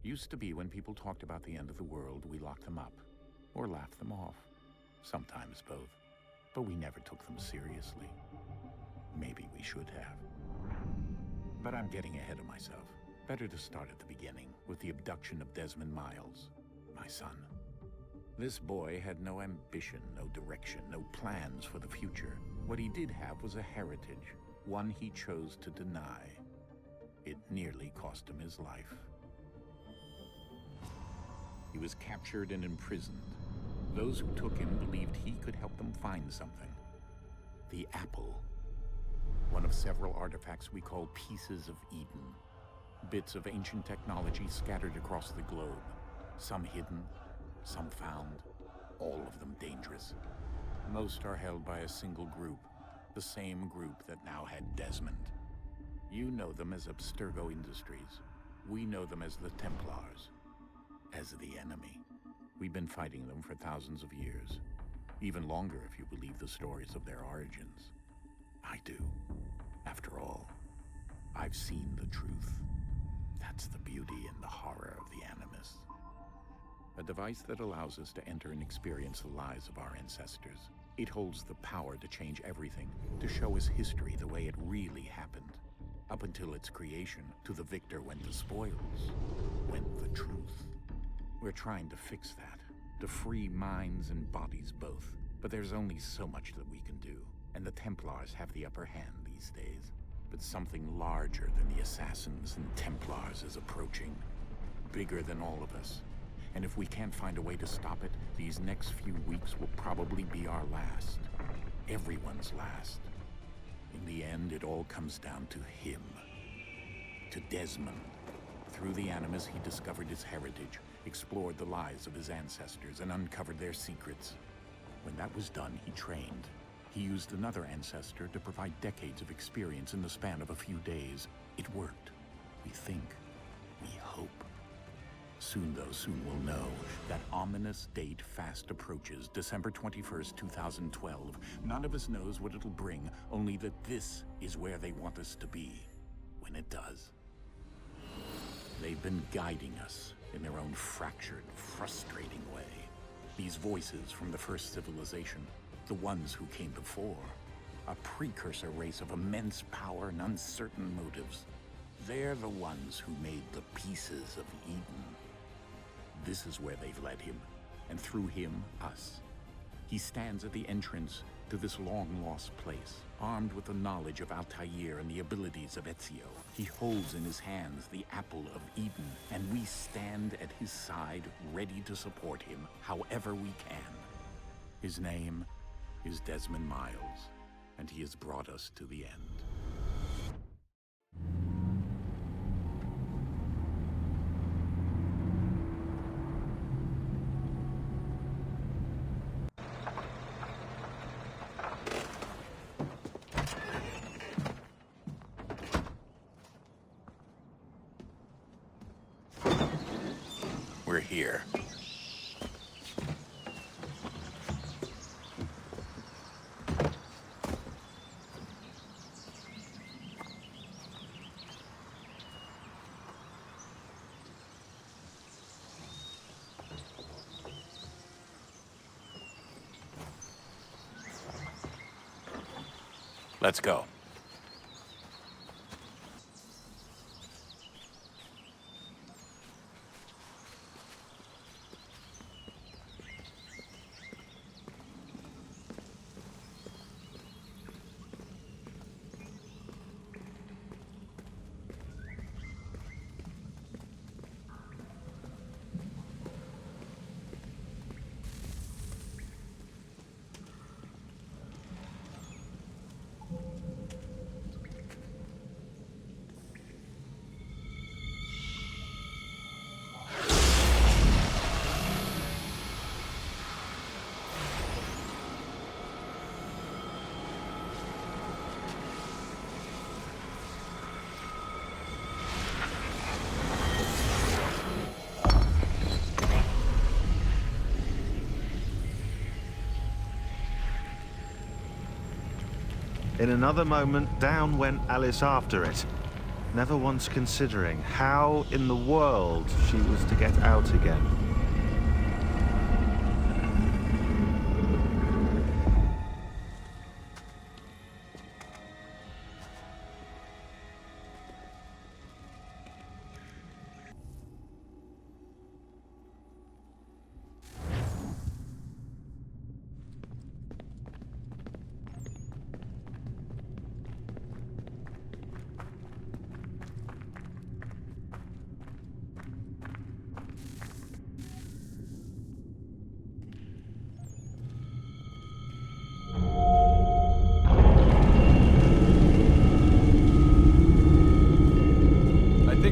Used to be when people talked about the end of the world, we locked them up. Or laughed them off. Sometimes both. But we never took them seriously. Maybe we should have. But I'm getting ahead of myself. Better to start at the beginning, with the abduction of Desmond Miles, my son. This boy had no ambition, no direction, no plans for the future. What he did have was a heritage, one he chose to deny. It nearly cost him his life. He was captured and imprisoned. Those who took him believed he could help them find something. The apple. One of several artifacts we call pieces of Eden. Bits of ancient technology scattered across the globe. Some hidden, some found, all of them dangerous. Most are held by a single group, the same group that now had Desmond. You know them as Abstergo Industries. We know them as the Templars, as the enemy. We've been fighting them for thousands of years, even longer if you believe the stories of their origins. I do. After all, I've seen the truth. That's the beauty and the horror of the Animus. A device that allows us to enter and experience the lives of our ancestors. It holds the power to change everything, to show us history the way it really happened. Up until its creation, to the victor went the spoils, went the truth. We're trying to fix that, to free minds and bodies both. But there's only so much that we can do, and the Templars have the upper hand these days. But something larger than the Assassins and Templars is approaching, bigger than all of us. And if we can't find a way to stop it, these next few weeks will probably be our last. Everyone's last. In the end, it all comes down to him. To Desmond. Through the Animus, he discovered his heritage, explored the lives of his ancestors, and uncovered their secrets. When that was done, he trained. He used another ancestor to provide decades of experience in the span of a few days. It worked. We think. We hope. Soon, though, soon we'll know. That ominous date fast approaches, December 21st, 2012. None of us knows what it'll bring, only that this is where they want us to be, when it does. They've been guiding us in their own fractured, frustrating way. These voices from the first civilization, the ones who came before, a precursor race of immense power and uncertain motives. They're the ones who made the pieces of Eden. This is where they've led him, and through him, us. He stands at the entrance to this long-lost place, armed with the knowledge of Altair and the abilities of Ezio. He holds in his hands the apple of Eden, and we stand at his side, ready to support him however we can. His name is Desmond Miles, and he has brought us to the end. We're here. Let's go. In another moment, down went Alice after it. never once considering how in the world she was to get out again.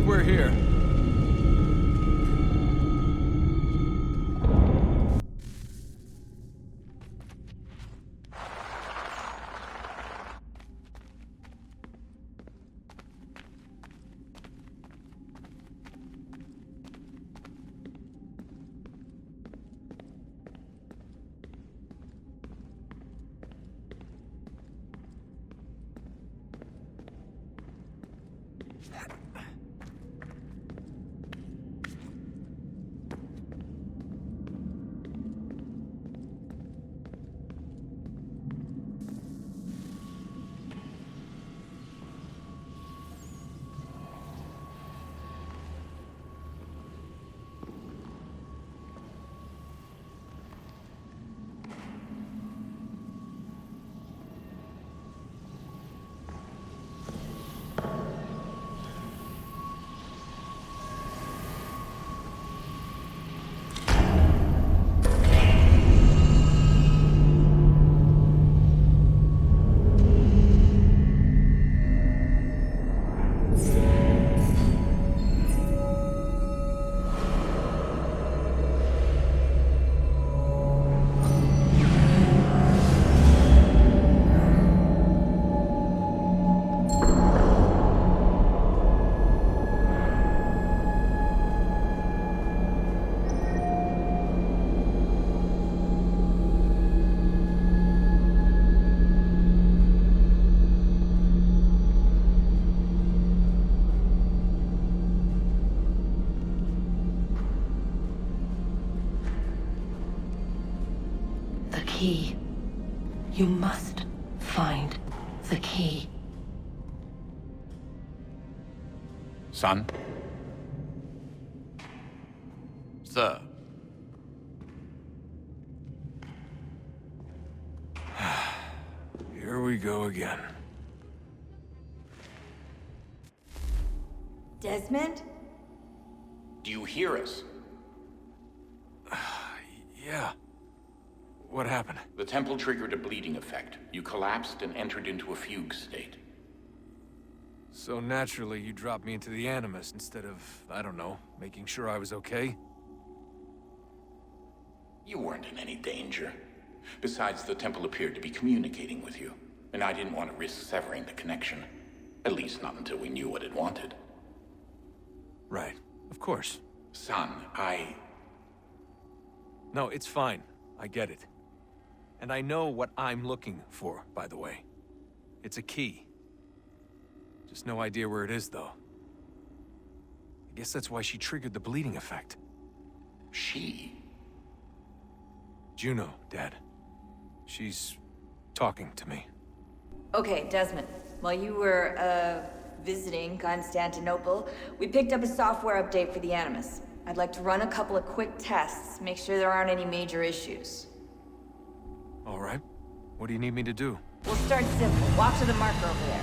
We're here. Key. You must find the key. Son? Sir. Here we go again. Desmond? Do you hear us? Yeah. What happened? The temple triggered a bleeding effect. You collapsed and entered into a fugue state. So naturally, you dropped me into the Animus instead of, I don't know, making sure I was okay? You weren't in any danger. Besides, the temple appeared to be communicating with you, and I didn't want to risk severing the connection. At least not until we knew what it wanted. Right. Of course. Son, No, it's fine. I get it. And I know what I'm looking for, by the way. It's a key. Just no idea where it is, though. I guess that's why she triggered the bleeding effect. She? Juno, Dad. She's talking to me. Okay, Desmond. While you were, visiting Constantinople, we picked up a software update for the Animus. I'd like to run a couple of quick tests, make sure there aren't any major issues. All right. What do you need me to do? We'll start simple. Walk to the marker over there.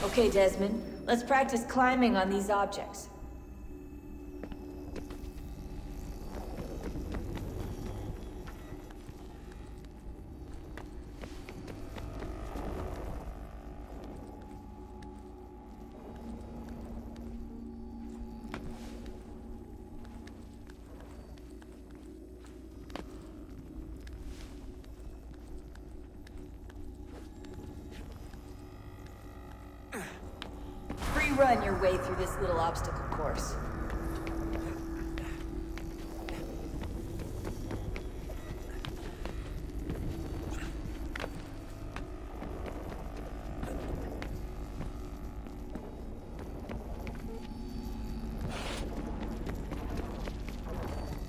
Okay, Desmond. Let's practice climbing on these objects. run your way through this little obstacle course.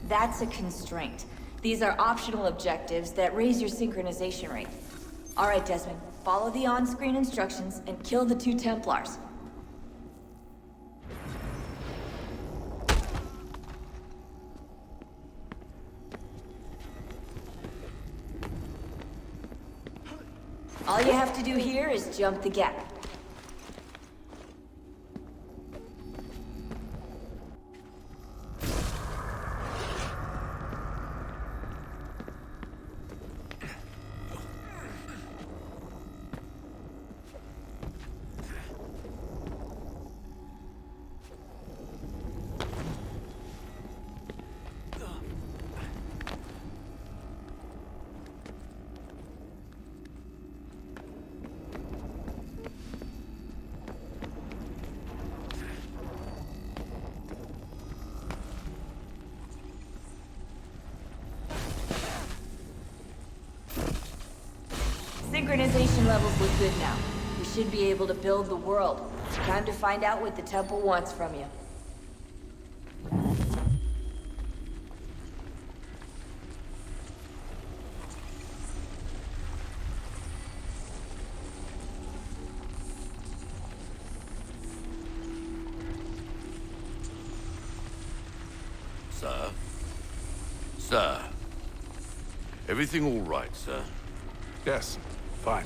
That's a constraint. These are optional objectives that raise your synchronization rate. All right, Desmond, follow the on-screen instructions and kill the 2 Templars. All you have to do here is jump the gap. Synchronization levels look good now. We should be able to build the world. Time to find out what the temple wants from you. Sir? Sir? Everything all right, sir? Yes, fine.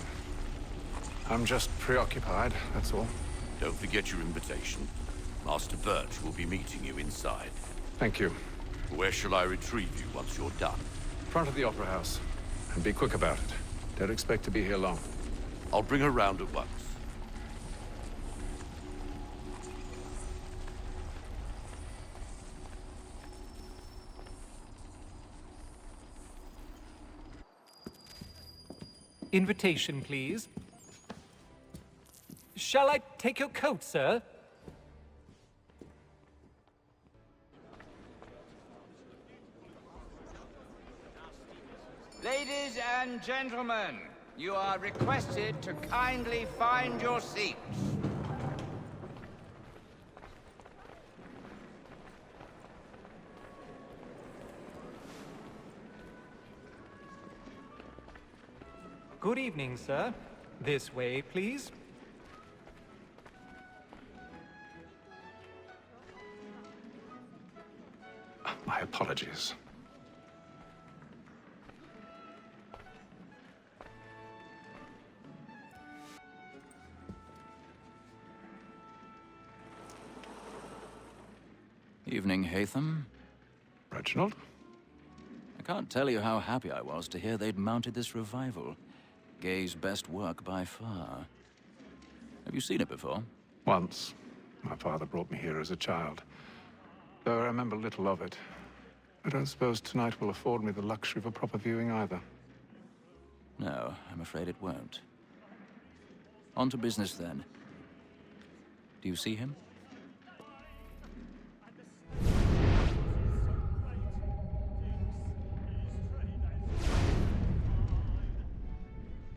I'm just preoccupied, that's all. Don't forget your invitation. Master Birch will be meeting you inside. Thank you. Where shall I retrieve you once you're done? Front of the Opera House. And be quick about it. Don't expect to be here long. I'll bring her round at once. Invitation, please. Shall I take your coat, sir? Ladies and gentlemen, you are requested to kindly find your seats. Good evening, sir. This way, please. My apologies. Evening, Hatham. Reginald? I can't tell you how happy I was to hear they'd mounted this revival. Gay's best work by far. Have you seen it before? Once. My father brought me here as a child. Though I remember little of it. I don't suppose tonight will afford me the luxury of a proper viewing either. No, I'm afraid it won't. On to business then. Do you see him?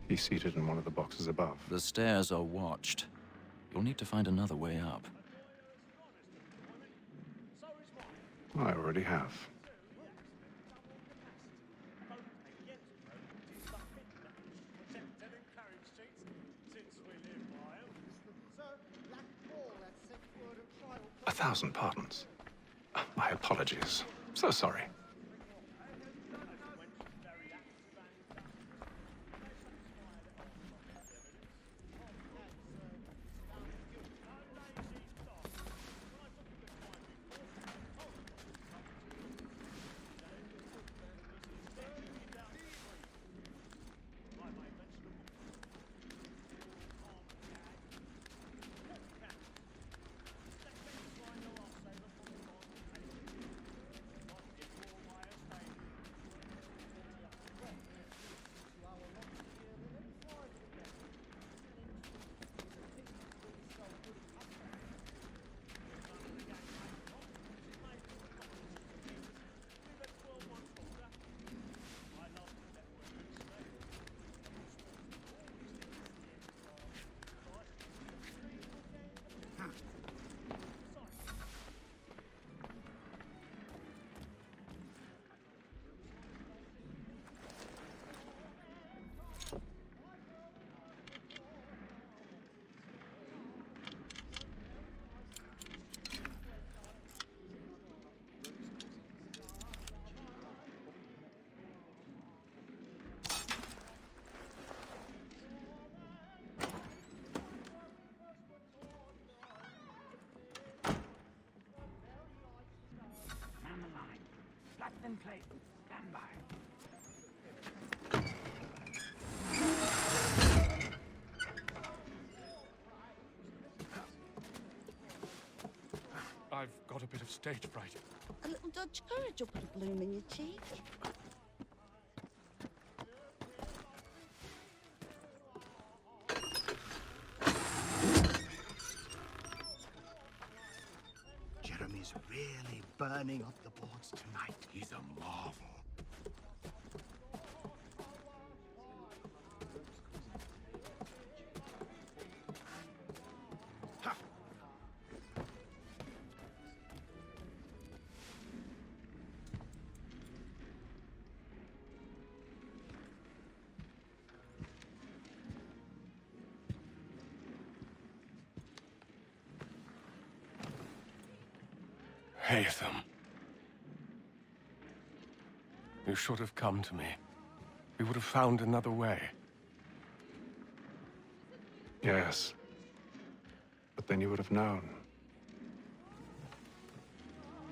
He's seated in one of the boxes above. The stairs are watched. You'll need to find another way up. I already have. $1,000 pardons. My apologies. So sorry. Longplay, stand by. I've got a bit of stage fright. A little dodge courage will put a bloom in your cheek. Jeremy's really burning up the boards tonight. He's a marvel. Haytham. You should have come to me. We would have found another way. Yes. But then you would have known.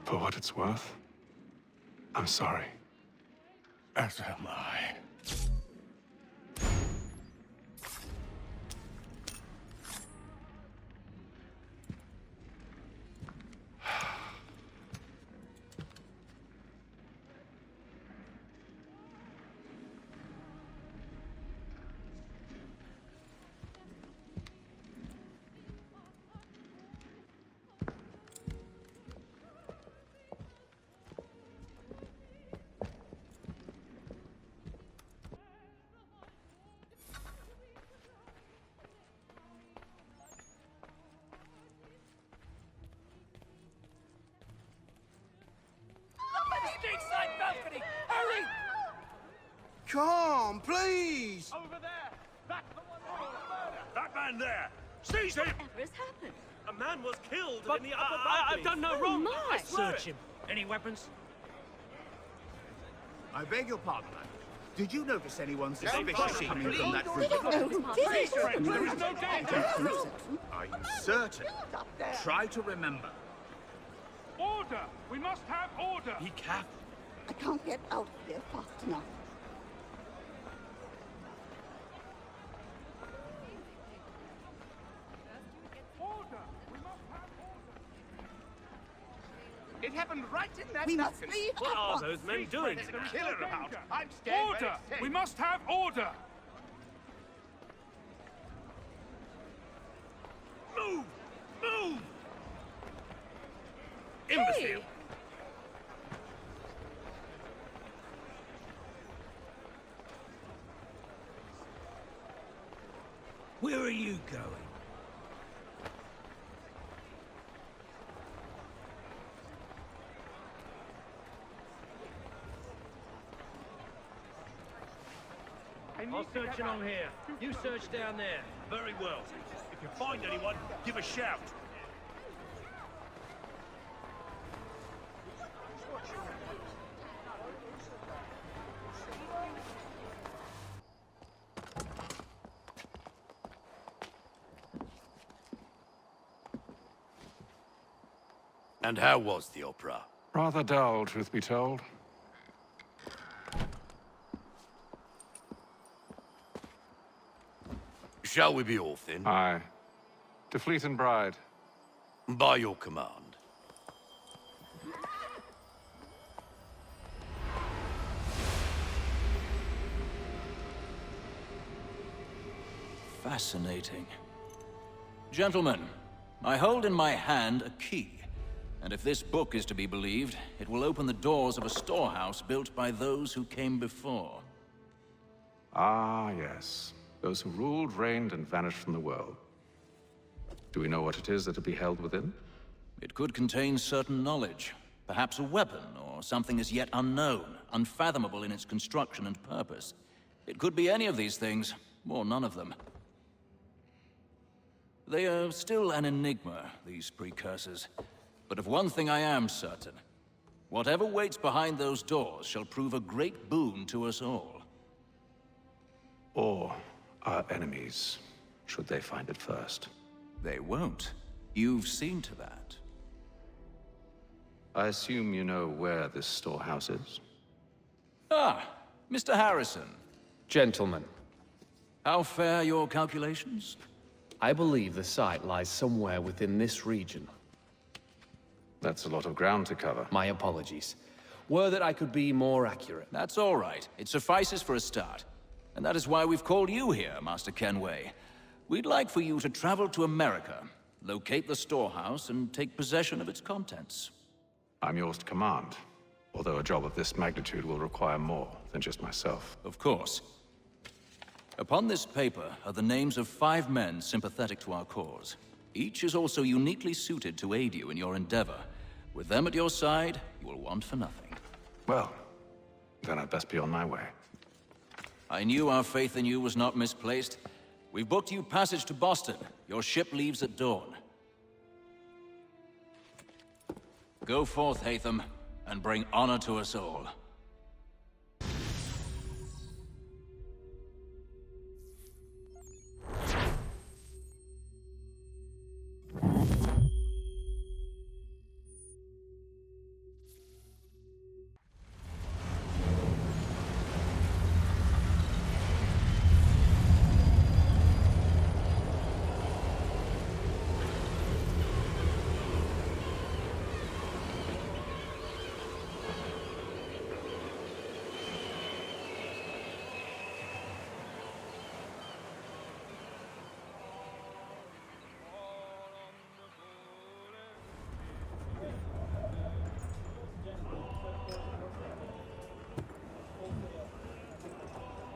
For what it's worth, I'm sorry. As am I. Stateside balcony! Hurry! Come, please! Over there! That's the one who murder! That man there! Seize him! Whatever has happened? A man was killed But in the upper I've done no wrong! my. I swear Search it. him. Any weapons? I beg your pardon, lad. Did you notice anyone suspicious Please. coming from that We don't know room? who did it. Friend, there is no danger! Are you certain? Try to remember. Order! We must have order! Be careful. I can't get out of here fast enough. It happened right in that We must balcony. leave What at are once. those men doing? There's a killer about. I'm scared. Order! We must have order! Move! Move! Imbecile! Where are you going? I'll search along here. You search down there. Very well. If you find anyone, give a shout. And how was the opera? Rather dull, truth be told. Shall we be off then? Aye. To Fleet and Bride. By your command. Fascinating. Gentlemen, I hold in my hand a key. And if this book is to be believed, it will open the doors of a storehouse built by those who came before. Ah, yes. Those who ruled, reigned, and vanished from the world. Do we know what it is that will be held within? It could contain certain knowledge. Perhaps a weapon, or something as yet unknown, unfathomable in its construction and purpose. It could be any of these things, or none of them. They are still an enigma, these precursors. But of one thing I am certain. Whatever waits behind those doors shall prove a great boon to us all. Or our enemies, should they find it first. They won't. You've seen to that. I assume you know where this storehouse is? Ah, Mr. Harrison. Gentlemen, How fare your calculations? I believe the site lies somewhere within this region. That's a lot of ground to cover. My apologies. Were that I could be more accurate. That's all right. It suffices for a start. And that is why we've called you here, Master Kenway. We'd like for you to travel to America, locate the storehouse, and take possession of its contents. I'm yours to command, although a job of this magnitude will require more than just myself. Of course. Upon this paper are the names of 5 men sympathetic to our cause. Each is also uniquely suited to aid you in your endeavor. With them at your side, you will want for nothing. Well, then I'd best be on my way. I knew our faith in you was not misplaced. We've booked you passage to Boston. Your ship leaves at dawn. Go forth, Hatham, and bring honor to us all.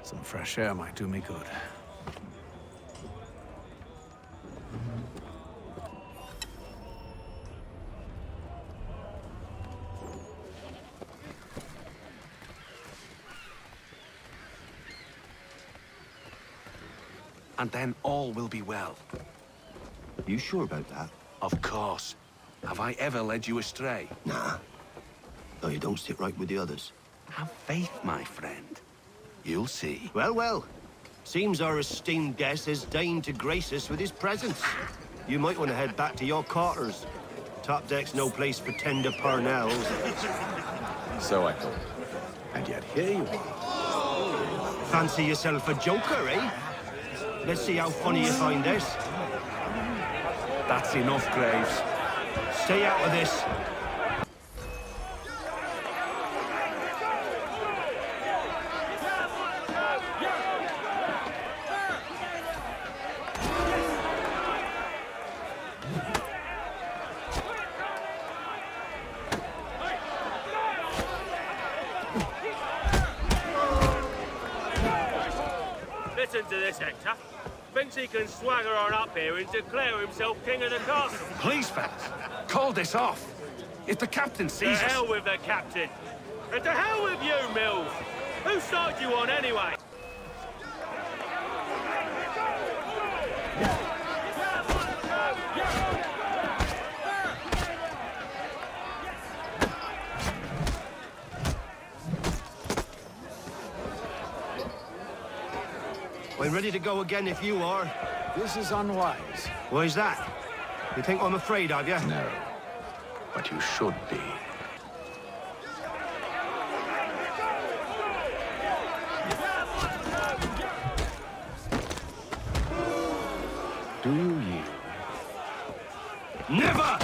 Some fresh air might do me good. And then all will be well. You sure about that? Of course. Have I ever led you astray? Nah. Though you don't sit right with the others. Have faith, my friend. You'll see. Well, well. Seems our esteemed guest has deigned to grace us with his presence. You might want to head back to your quarters. Top deck's no place for tender parnells. So I thought. And yet here you are. Fancy yourself a joker, eh? Let's see how funny you find this. That's enough, Graves. Stay out of this. Listen to this, Hector. Thinks he can swagger on up here and declare himself king of the castle. Please, fellas, call this off. If the captain sees us... To hell with the captain. And to hell with you, Mills. Whose side you on, anyway? I'm ready to go again if you are. This is unwise. Why's that? You think I'm afraid of you? No. But you should be. Do you yield? Never!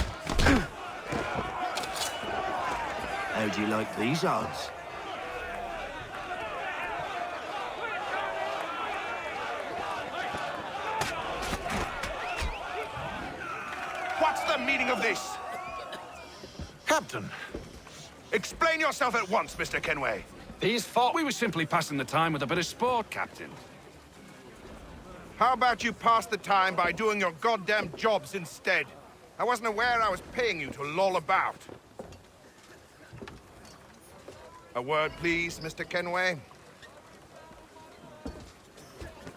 How do you like these odds? What's the meaning of this? Captain! Explain yourself at once, Mr. Kenway. These thought we were simply passing the time with a bit of sport, Captain. How about you pass the time by doing your goddamn jobs instead? I wasn't aware I was paying you to loll about. A word, please, Mr. Kenway.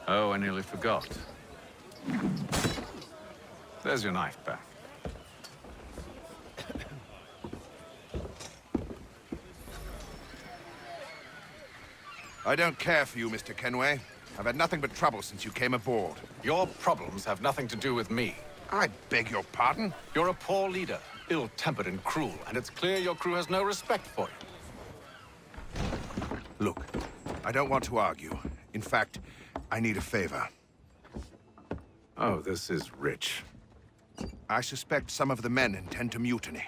Oh, I nearly forgot. There's your knife back. I don't care for you, Mr. Kenway. I've had nothing but trouble since you came aboard. Your problems have nothing to do with me. I beg your pardon? You're a poor leader. ill-tempered and cruel, and it's clear your crew has no respect for you. Look, I don't want to argue. In fact, I need a favor. Oh, this is rich. I suspect some of the men intend to mutiny.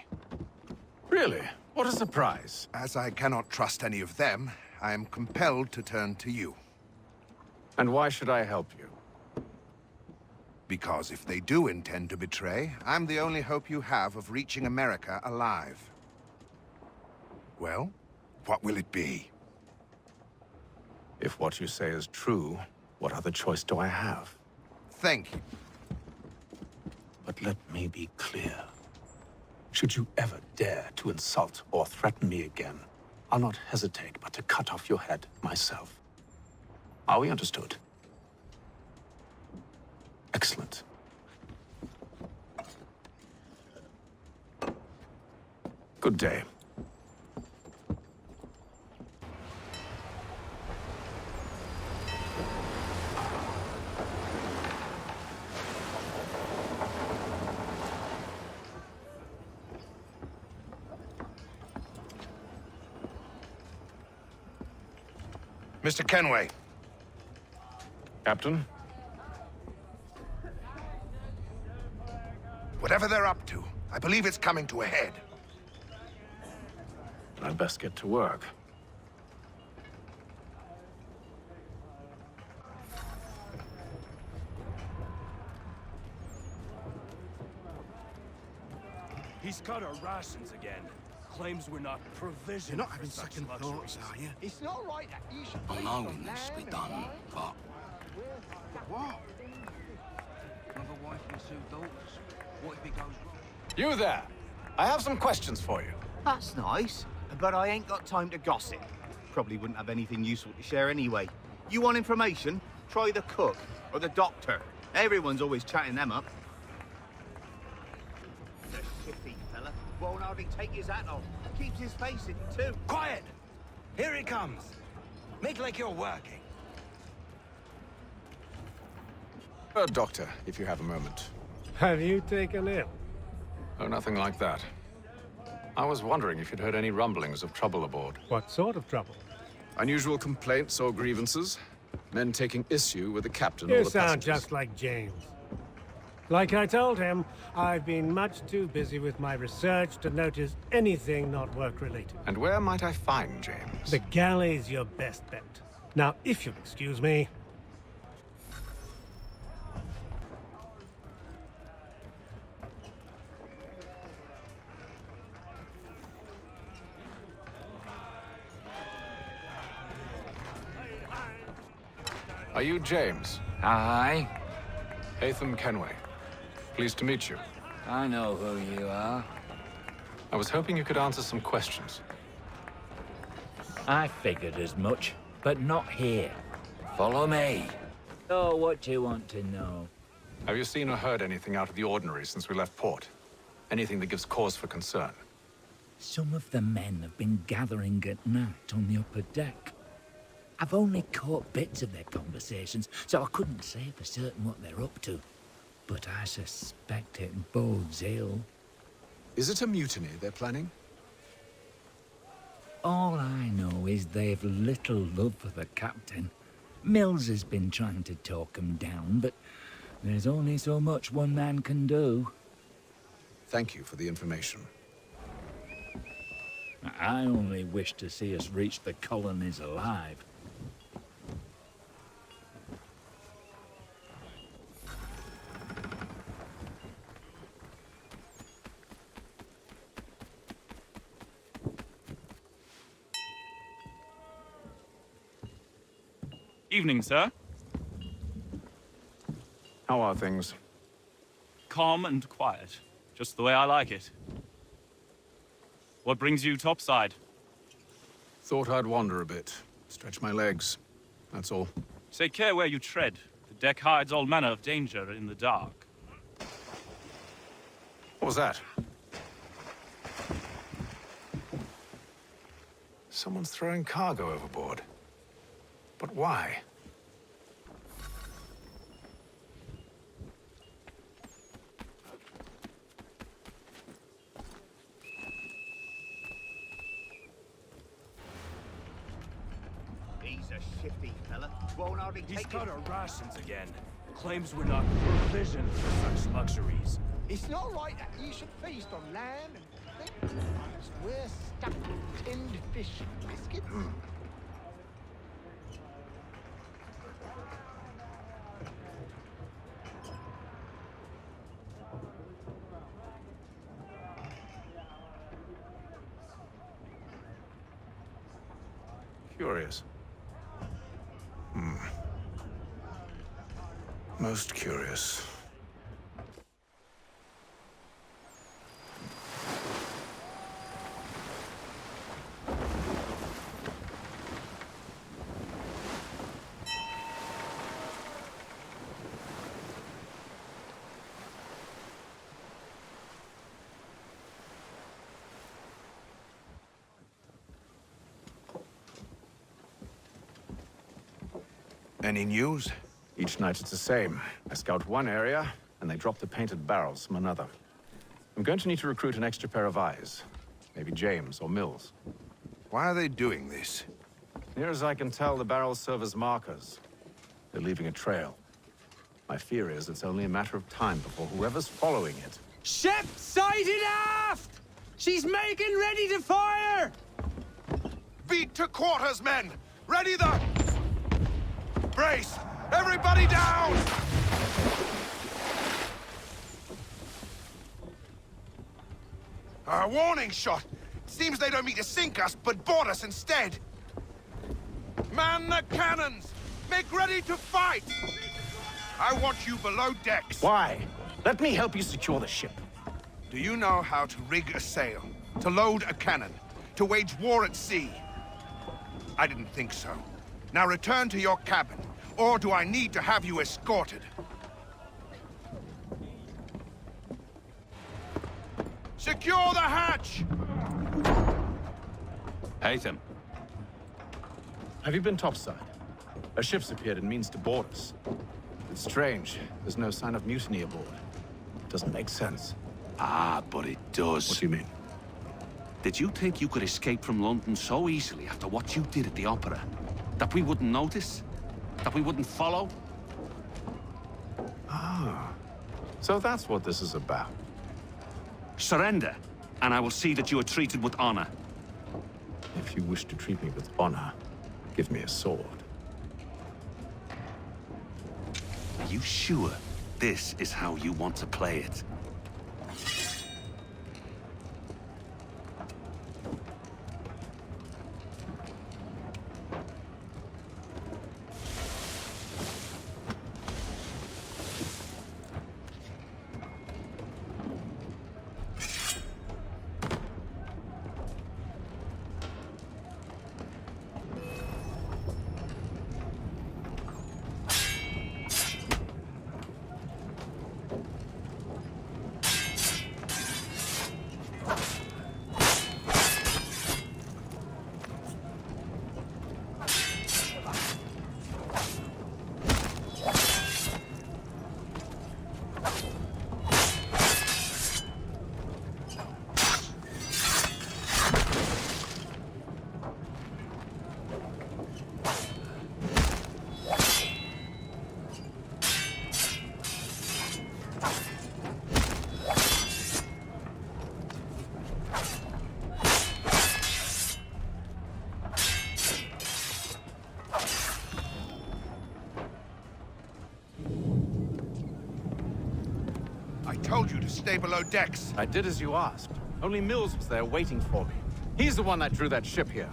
Really? What a surprise. As I cannot trust any of them, I am compelled to turn to you. And why should I help you? Because if they do intend to betray, I'm the only hope you have of reaching America alive. Well, what will it be? If what you say is true, what other choice do I have? Thank you. But let me be clear. Should you ever dare to insult or threaten me again, I'll not hesitate but to cut off your head myself. Are we understood? Excellent. Good day. Mr. Kenway. Captain? Whatever they're up to, I believe it's coming to a head. I'd best get to work. He's cut our rations again. Claims we're not provisioned. You're not for having such second luxuries. thoughts, are you? It's not right that you should I know it needs to be done, but... What? Another wife and two daughters. What if it goes wrong? You there! I have some questions for you. That's nice, but I ain't got time to gossip. Probably wouldn't have anything useful to share anyway. You want information? Try the cook or the doctor. Everyone's always chatting them up. The shifty fella won't hardly take his hat off. Keeps his face in too. Quiet! Here he comes. Make like you're working. Doctor, if you have a moment. Have you taken ill? Oh, nothing like that. I was wondering if you'd heard any rumblings of trouble aboard. What sort of trouble? Unusual complaints or grievances? Men taking issue with the captain or You the sound passengers? just like James. Like I told him, I've been much too busy with my research to notice anything not work-related. And where might I find James? The galley's your best bet. Now, if you'll excuse me... Are you James? Aye. Hatham Kenway. Pleased to meet you. I know who you are. I was hoping you could answer some questions. I figured as much, but not here. Follow me. Oh, what do you want to know? Have you seen or heard anything out of the ordinary since we left port? Anything that gives cause for concern? Some of the men have been gathering at night on the upper deck. I've only caught bits of their conversations, so I couldn't say for certain what they're up to. But I suspect it bodes ill. Is it a mutiny they're planning? All I know is they've little love for the captain. Mills has been trying to talk him down, but there's only so much one man can do. Thank you for the information. I only wish to see us reach the colonies alive. Evening, sir. How are things? Calm and quiet. Just the way I like it. What brings you topside? Thought I'd wander a bit. Stretch my legs. That's all. Take care where you tread. The deck hides all manner of danger in the dark. What was that? Someone's throwing cargo overboard. But why? shifty fella. Won't hardly He's take cut it. our rations again. Claims we're not provisioned for such luxuries. It's not right that you should feast on lamb and things. We're stuck with tinned fish and biscuits. Curious. Most curious. Any news? Each night it's the same. I scout one area, and they drop the painted barrels from another. I'm going to need to recruit an extra pair of eyes. Maybe James or Mills. Why are they doing this? Near as I can tell, the barrels serve as markers. They're leaving a trail. My fear is it's only a matter of time before whoever's following it... Ship sighted aft! She's making ready to fire! Beat to quarters, men! Ready the... Brace! Everybody down! A warning shot! Seems they don't mean to sink us, but board us instead! Man the cannons! Make ready to fight! I want you below decks. Why? Let me help you secure the ship. Do you know how to rig a sail? To load a cannon? To wage war at sea? I didn't think so. Now return to your cabin, or do I need to have you escorted? Secure the hatch! Haytham. Have you been topside? A ship's appeared and means to board us. It's strange. There's no sign of mutiny aboard. Doesn't make sense. Ah, but it does. What do you mean? Did you think you could escape from London so easily after what you did at the Opera? That we wouldn't notice? That we wouldn't follow? Ah. So that's what this is about. Surrender, and I will see that you are treated with honor. If you wish to treat me with honor, give me a sword. Are you sure this is how you want to play it? I told you to stay below decks. I did as you asked. Only Mills was there waiting for me. He's the one that drew that ship here.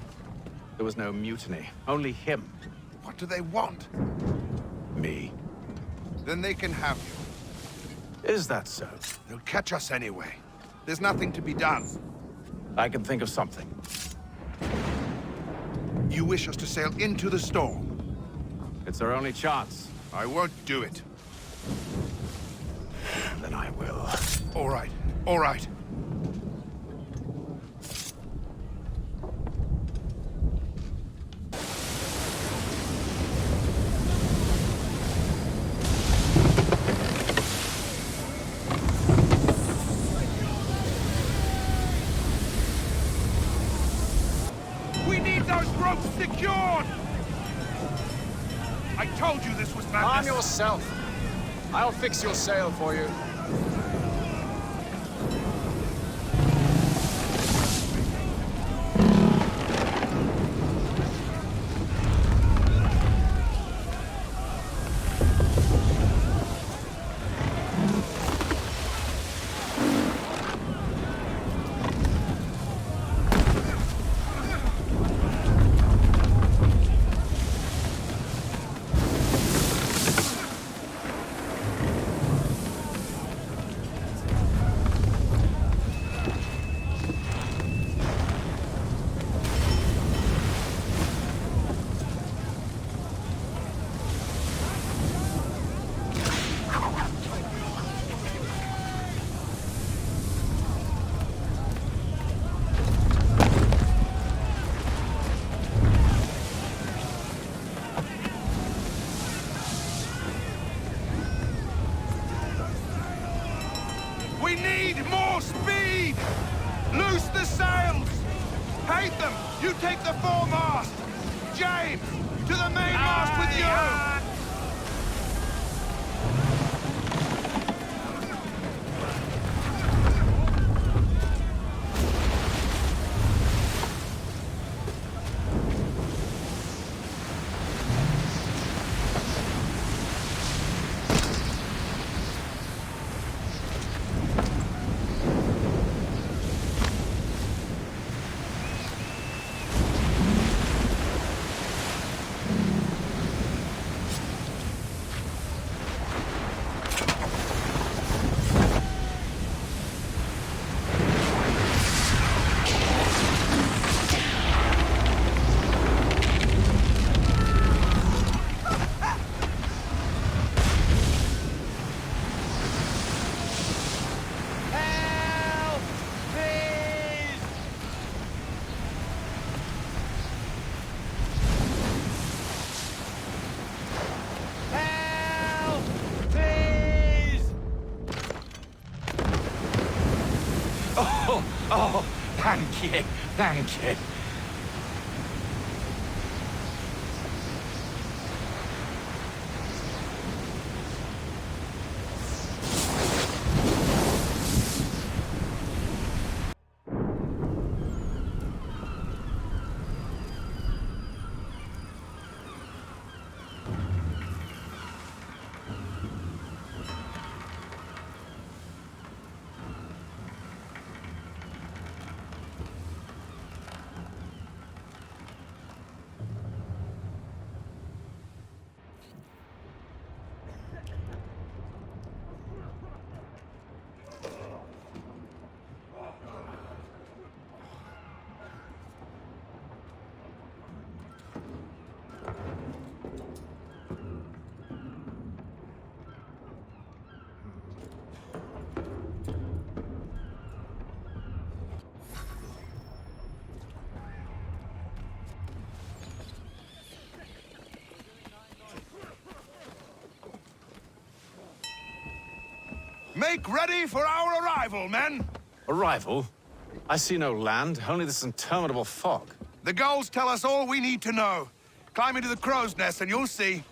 There was no mutiny, only him. What do they want? Me. Then they can have you. Is that so? They'll catch us anyway. There's nothing to be done. I can think of something. You wish us to sail into the storm? It's our only chance. I won't do it. Then I will. All right, all right. We need those ropes secured! I told you this was madness! Calm yourself. I'll fix your sail for you. We need more speed! Loose the sails! Haytham, you take the foremast! James, to the mainmast with you! Oh, thank you, thank you. Make ready for our arrival, men! Arrival? I see no land, only this interminable fog. The gulls tell us all we need to know. Climb into the crow's nest and you'll see.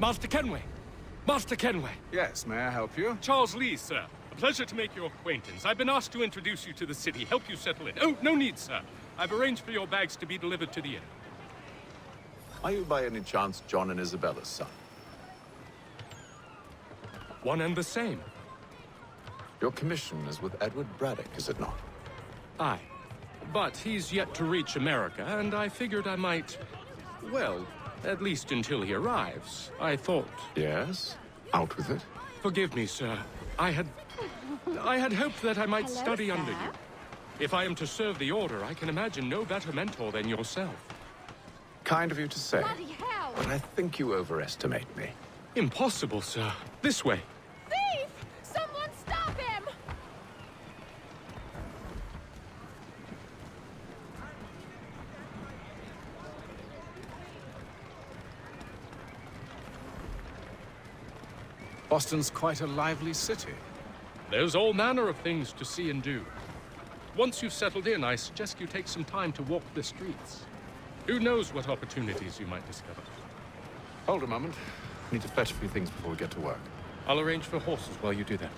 Master Kenway! Master Kenway! Yes, may I help you? Charles Lee, sir. A pleasure to make your acquaintance. I've been asked to introduce you to the city, help you settle in. Oh, no need, sir. I've arranged for your bags to be delivered to the inn. Are you by any chance John and Isabella's son? One and the same. Your commission is with Edward Braddock, is it not? Aye. But he's yet to reach America, and I figured I might... Well, at least until he arrives, I thought. Yes? Out with it. Forgive me, sir. I had hoped that I might study under you. If I am to serve the Order, I can imagine no better mentor than yourself. Kind of you to say. Bloody hell! But I think you overestimate me. Impossible, sir. This way. Thief! Someone stop him! Boston's quite a lively city. There's all manner of things to see and do. Once you've settled in, I suggest you take some time to walk the streets. Who knows what opportunities you might discover. Hold a moment. I need to fetch a few things before we get to work. I'll arrange for horses while you do that.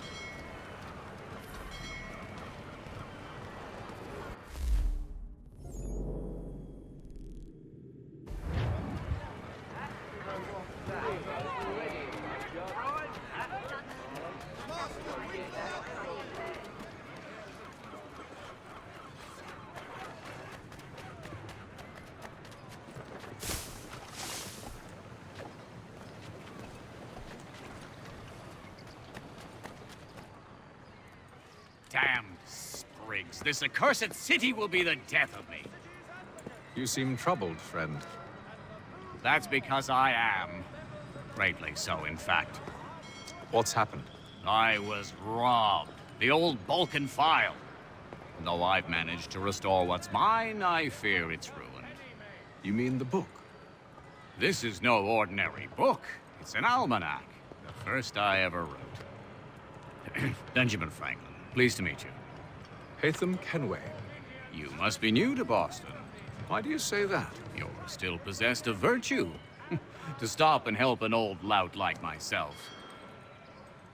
Damn sprigs. This accursed city will be the death of me. You seem troubled, friend. That's because I am. Greatly so, in fact. What's happened? I was robbed. The old Balkan file. Though I've managed to restore what's mine, I fear it's ruined. You mean the book? This is no ordinary book. It's an almanac. The first I ever wrote. Benjamin Franklin. Pleased to meet you. Haytham Kenway. You must be new to Boston. Why do you say that? You're still possessed of virtue. To stop and help an old lout like myself.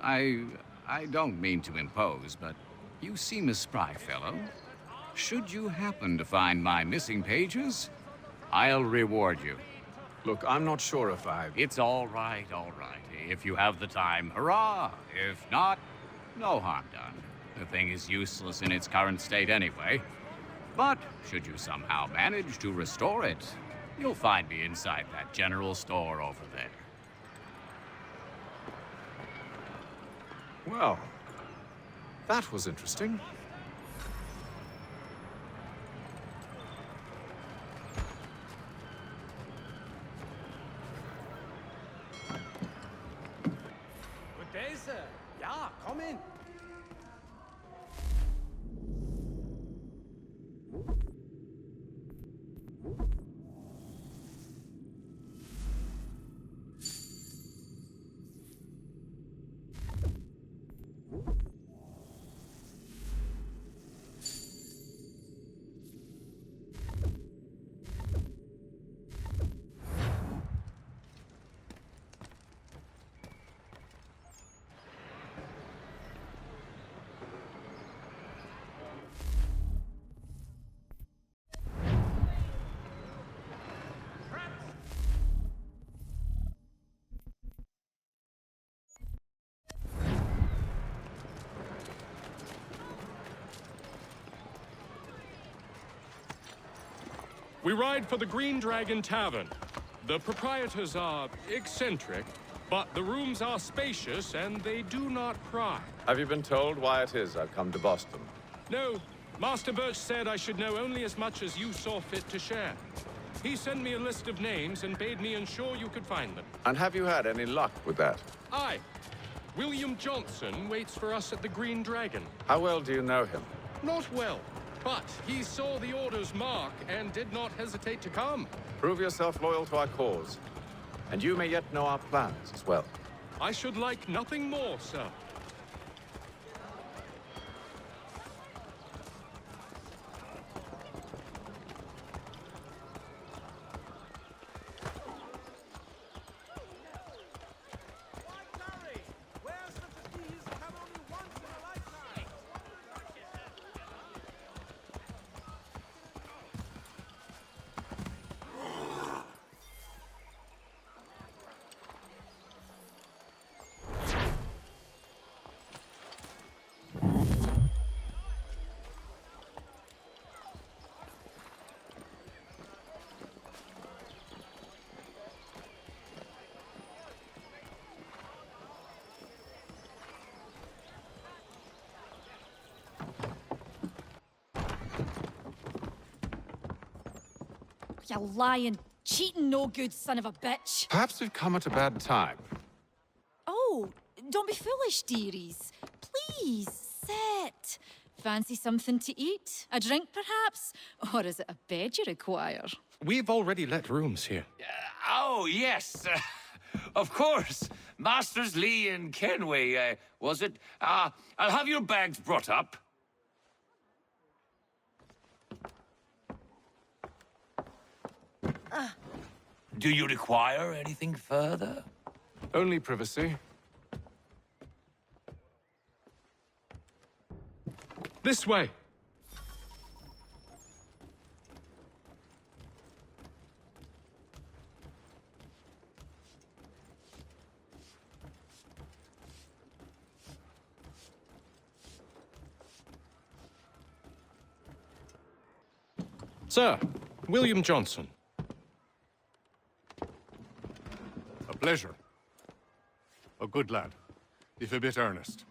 I don't mean to impose, but you seem a spry fellow. Should you happen to find my missing pages, I'll reward you. Look, I'm not sure if It's all right, all right. If you have the time, hurrah! If not, no harm done. The thing is useless in its current state anyway. But should you somehow manage to restore it, you'll find me inside that general store over there. Well, that was interesting. Good day, sir. Yeah, come in. We ride for the Green Dragon Tavern. The proprietors are eccentric, but the rooms are spacious and they do not pry. Have you been told why it is I've come to Boston? No, Master Birch said I should know only as much as you saw fit to share. He sent me a list of names and bade me ensure you could find them. And have you had any luck with that? Aye. William Johnson waits for us at the Green Dragon. How well do you know him? Not well, but he saw the Order's mark and did not hesitate to come. Prove yourself loyal to our cause. And you may yet know our plans as well. I should like nothing more, sir. You lying, cheating, no good son of a bitch. Perhaps we've come at a bad time. Oh, don't be foolish, dearies. Please, sit. Fancy something to eat? A drink, perhaps? Or is it a bed you require? We've already let rooms here. Oh, yes. Of course. Masters Lee and Kenway, was it? I'll have your bags brought up. Do you require anything further? Only privacy. This way. Sir, William Johnson. A pleasure. A good lad, if a bit earnest.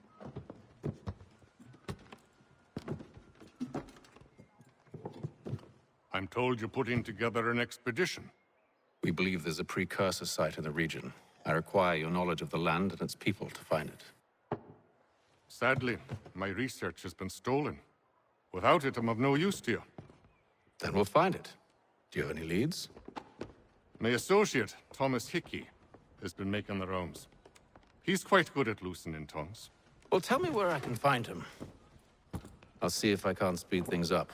I'm told you're putting together an expedition. We believe there's a precursor site in the region. I require your knowledge of the land and its people to find it. Sadly, my research has been stolen. Without it, I'm of no use to you. Then we'll find it. Do you have any leads? My associate, Thomas Hickey, has been making the rounds. He's quite good at loosening tongues. Well, tell me where I can find him. I'll see if I can't speed things up.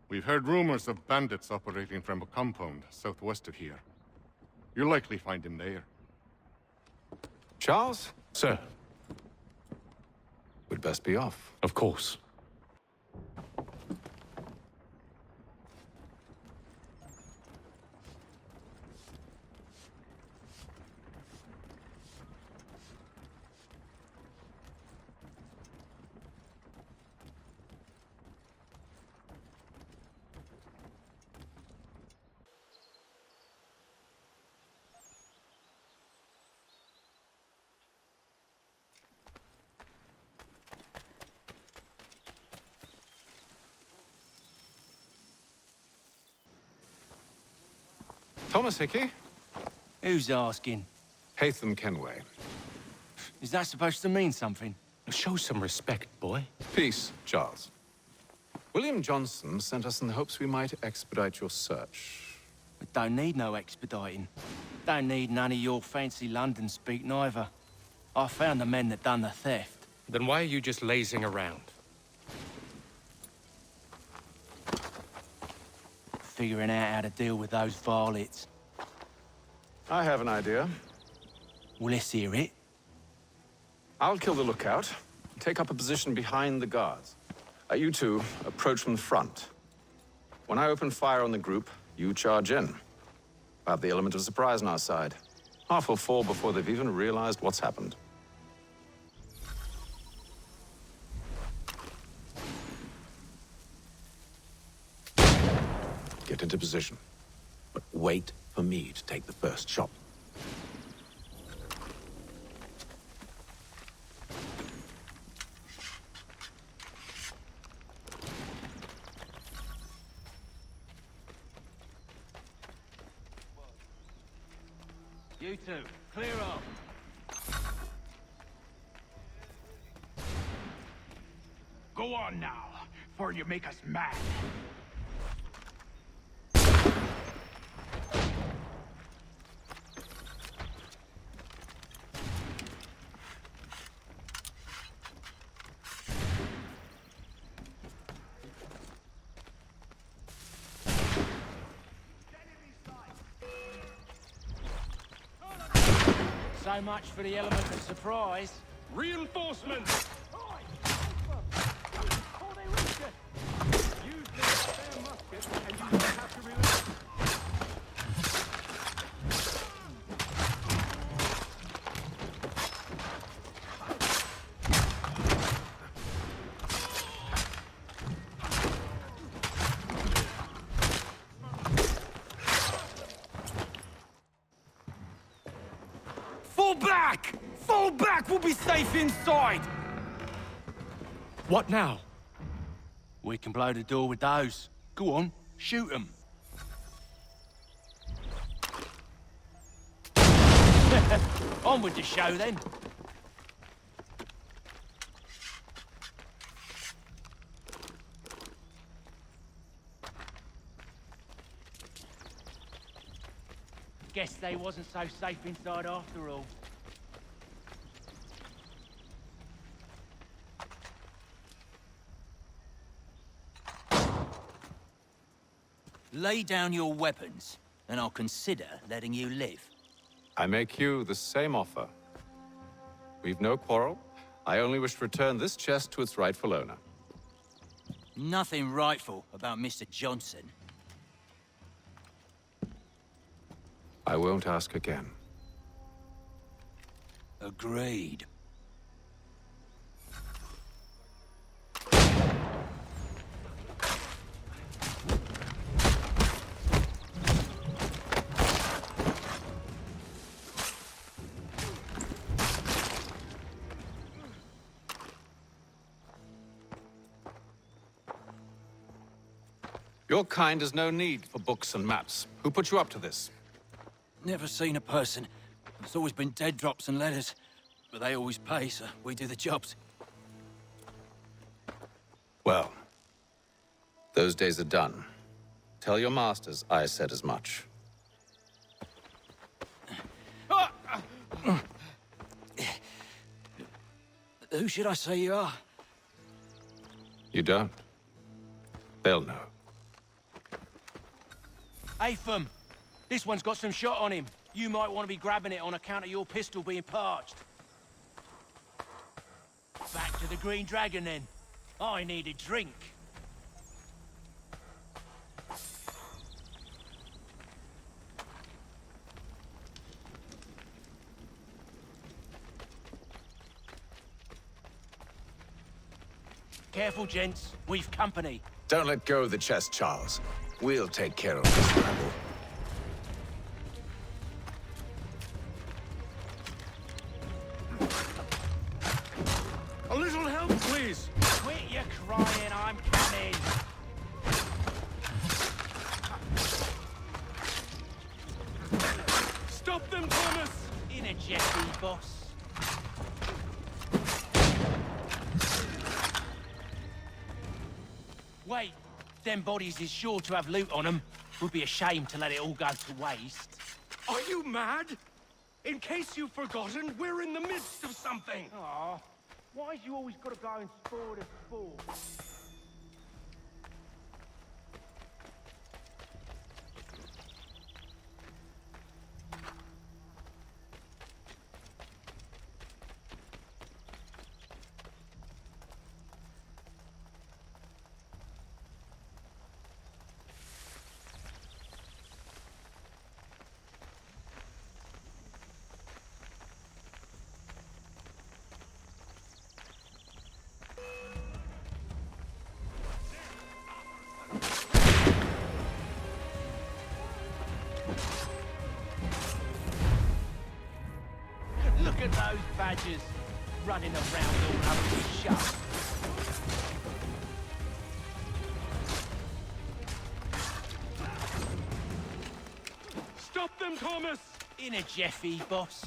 We've heard rumors of bandits operating from a compound southwest of here. You'll likely find him there. Charles? Sir. We'd best be off. Of course. Thomas Hickey? Who's asking? Haytham Kenway. Is that supposed to mean something? Show some respect, boy. Peace, Charles. William Johnson sent us in the hopes we might expedite your search. We don't need no expediting. Don't need none of your fancy London speak neither. I found the men that done the theft. Then why are you just lazing around? Figuring out how to deal with those varlets. I have an idea. Well, let's hear it. I'll kill the lookout, take up a position behind the guards. You two approach from the front. When I open fire on the group, you charge in. I have the element of surprise on our side. Half will fall before they've even realized what's happened. Get into position, but wait for me to take the first shot. You two, clear off. Go on now, before you make us mad. So much for the element of surprise. Reinforcements! Fall back! Fall back! We'll be safe inside! What now? We can blow the door with those. Go on, shoot them. On with the show, then. Guess they wasn't so safe inside after all. Lay down your weapons, and I'll consider letting you live. I make you the same offer. We've no quarrel. I only wish to return this chest to its rightful owner. Nothing rightful about Mr. Johnson. I won't ask again. Agreed. Your kind has no need for books and maps. Who put you up to this? Never seen a person. It's always been dead drops and letters. But they always pay, so we do the jobs. Well, those days are done. Tell your masters I said as much. Who should I say you are? You don't? They'll know. Hey, Fum. This one's got some shot on him. You might want to be grabbing it on account of your pistol being parched. Back to the Green Dragon, then. I need a drink. Careful, gents. We've company. Don't let go of the chest, Charles. We'll take care of this rebel. A little help, please. Quit your crying, I'm coming. Stop them, Thomas! In a jiffy, boss. Wait, them bodies is sure to have loot on them. Would be a shame to let it all go to waste. Are you mad? In case you've forgotten, we're in the midst of something. Aw, why's you always got to go and spoil the sport? Look at those badgers running around all over the shop. Stop them, Thomas! In a jiffy, boss.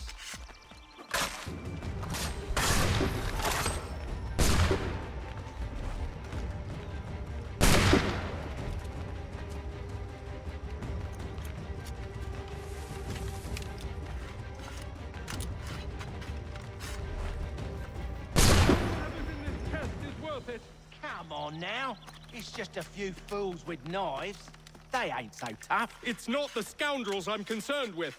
Come on now. It's just a few fools with knives. They ain't so tough. It's not the scoundrels I'm concerned with.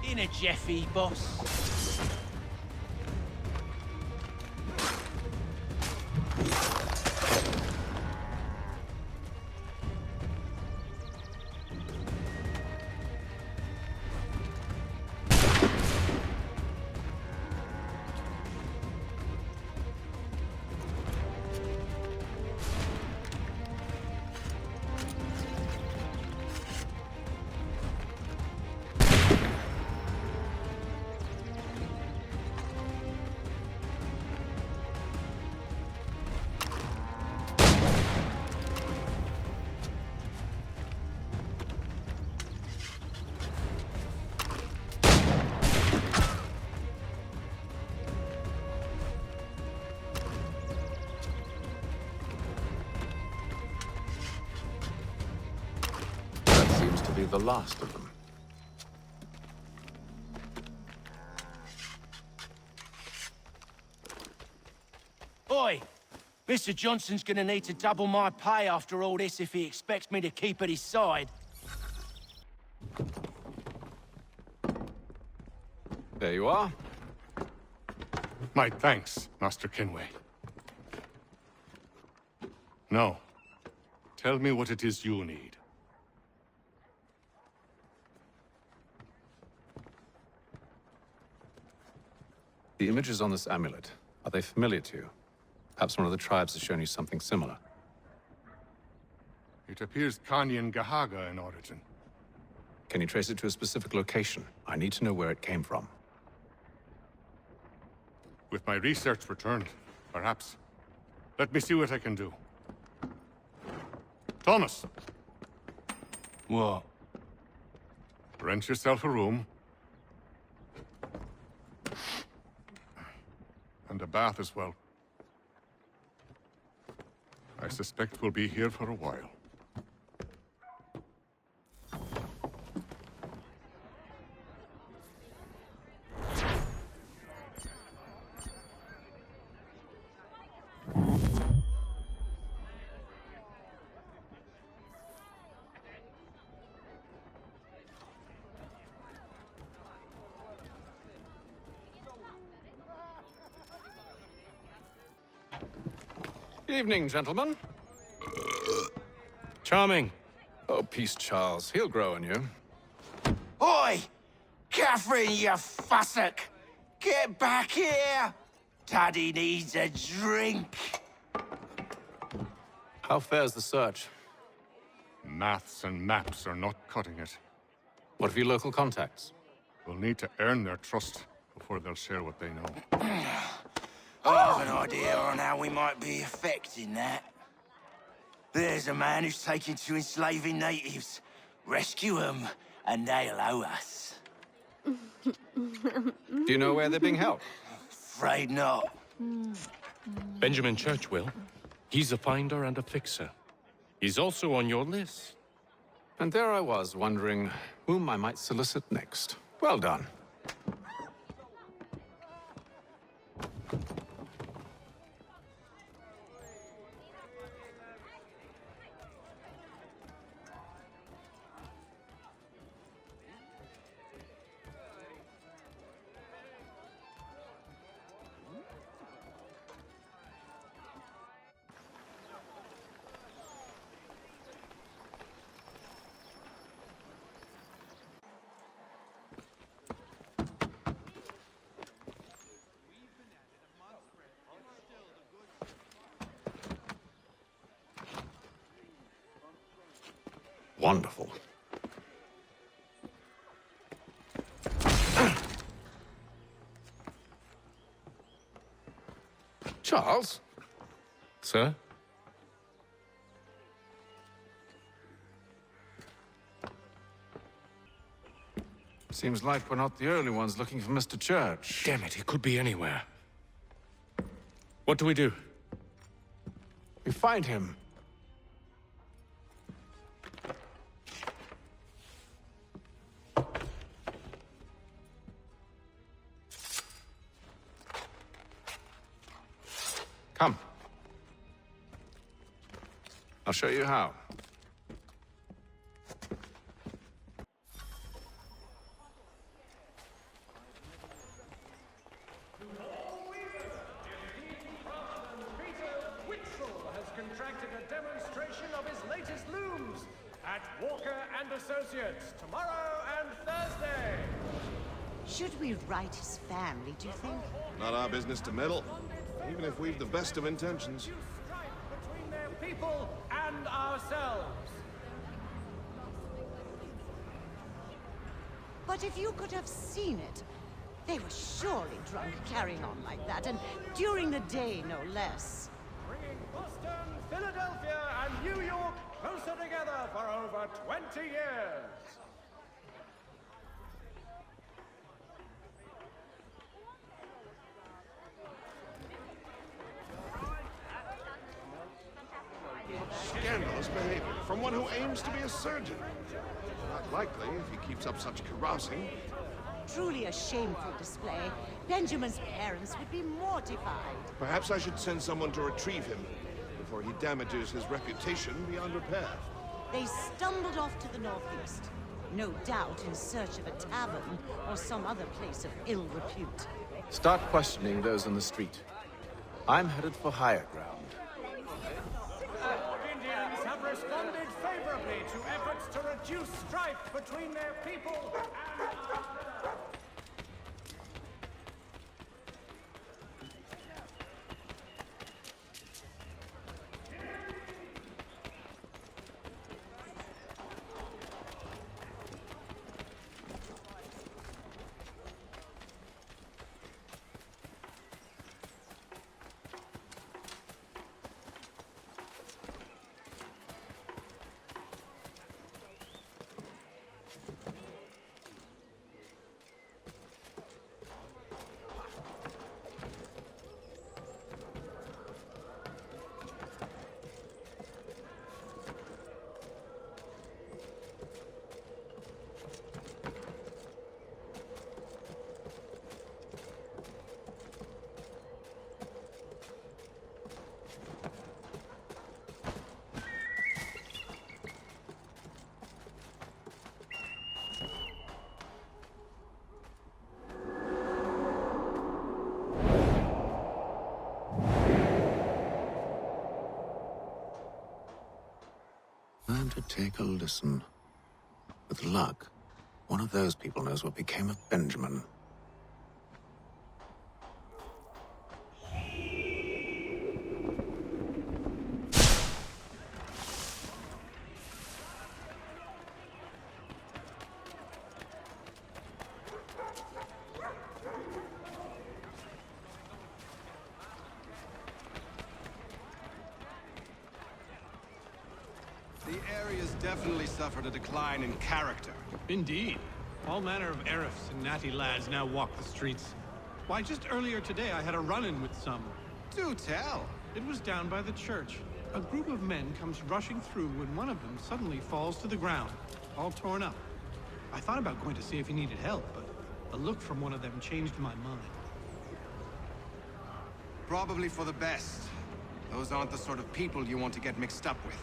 In a jiffy, boss. be the last of them. Oi! Mr. Johnson's gonna need to double my pay after all this if he expects me to keep at his side. There you are. My thanks, Master Kenway. Now, tell me what it is you need. The images on this amulet, are they familiar to you? Perhaps one of the tribes has shown you something similar. It appears Kanyan Gahaga in origin. Can you trace it to a specific location? I need to know where it came from. With my research returned, perhaps. Let me see what I can do. Thomas! What? Rent yourself a room. And a bath as well. I suspect we'll be here for a while. Evening, gentlemen. Charming. Oh, peace, Charles. He'll grow on you. Oi! Catherine, you fussock! Get back here! Daddy needs a drink. How fares the search? Maths and maps are not cutting it. What of your local contacts? We'll need to earn their trust before they'll share what they know. I have an idea on how we might be affecting that. There's a man who's taken to enslaving natives. Rescue them, and they'll owe us. Do you know where they're being held? Afraid not. Benjamin Churchwill. He's a finder and a fixer. He's also on your list. And there I was, wondering whom I might solicit next. Well done. Wonderful. Charles? Sir? Seems like we're not the only ones looking for Mr. Church. Damn it, he could be anywhere. What do we do? We find him. Come. I'll show you how. Contracted a demonstration of his latest looms at Walker and Associates tomorrow and Thursday. Should we write his family, do you think? Not our business to meddle, even if we've the best of intentions. Between their people and ourselves. But if you could have seen it, they were surely drunk carrying on like that, and during the day, no less. Bringing Boston, Philadelphia, and New York closer together for over 20 years. Scandalous behavior from one who aims to be a surgeon. Not Likely, if he keeps up such carousing. Truly a shameful display. Benjamin's parents would be mortified. Perhaps I should send someone to retrieve him before he damages his reputation beyond repair. They stumbled off to the northeast, no doubt in search of a tavern or some other place of ill repute. Start questioning those in the street. I'm headed for higher ground. Indians have responded favorably to efforts to reduce strife between their people and... Time to take a listen. With luck, one of those people knows what became of Benjamin. The area's definitely suffered a decline in character. Indeed. All manner of Arifs and natty lads now walk the streets. Why, just earlier today I had a run-in with some. Do tell. It was down by the church. A group of men comes rushing through when one of them suddenly falls to the ground, all torn up. I thought about going to see if he needed help, but a look from one of them changed my mind. Probably for the best. Those aren't the sort of people you want to get mixed up with.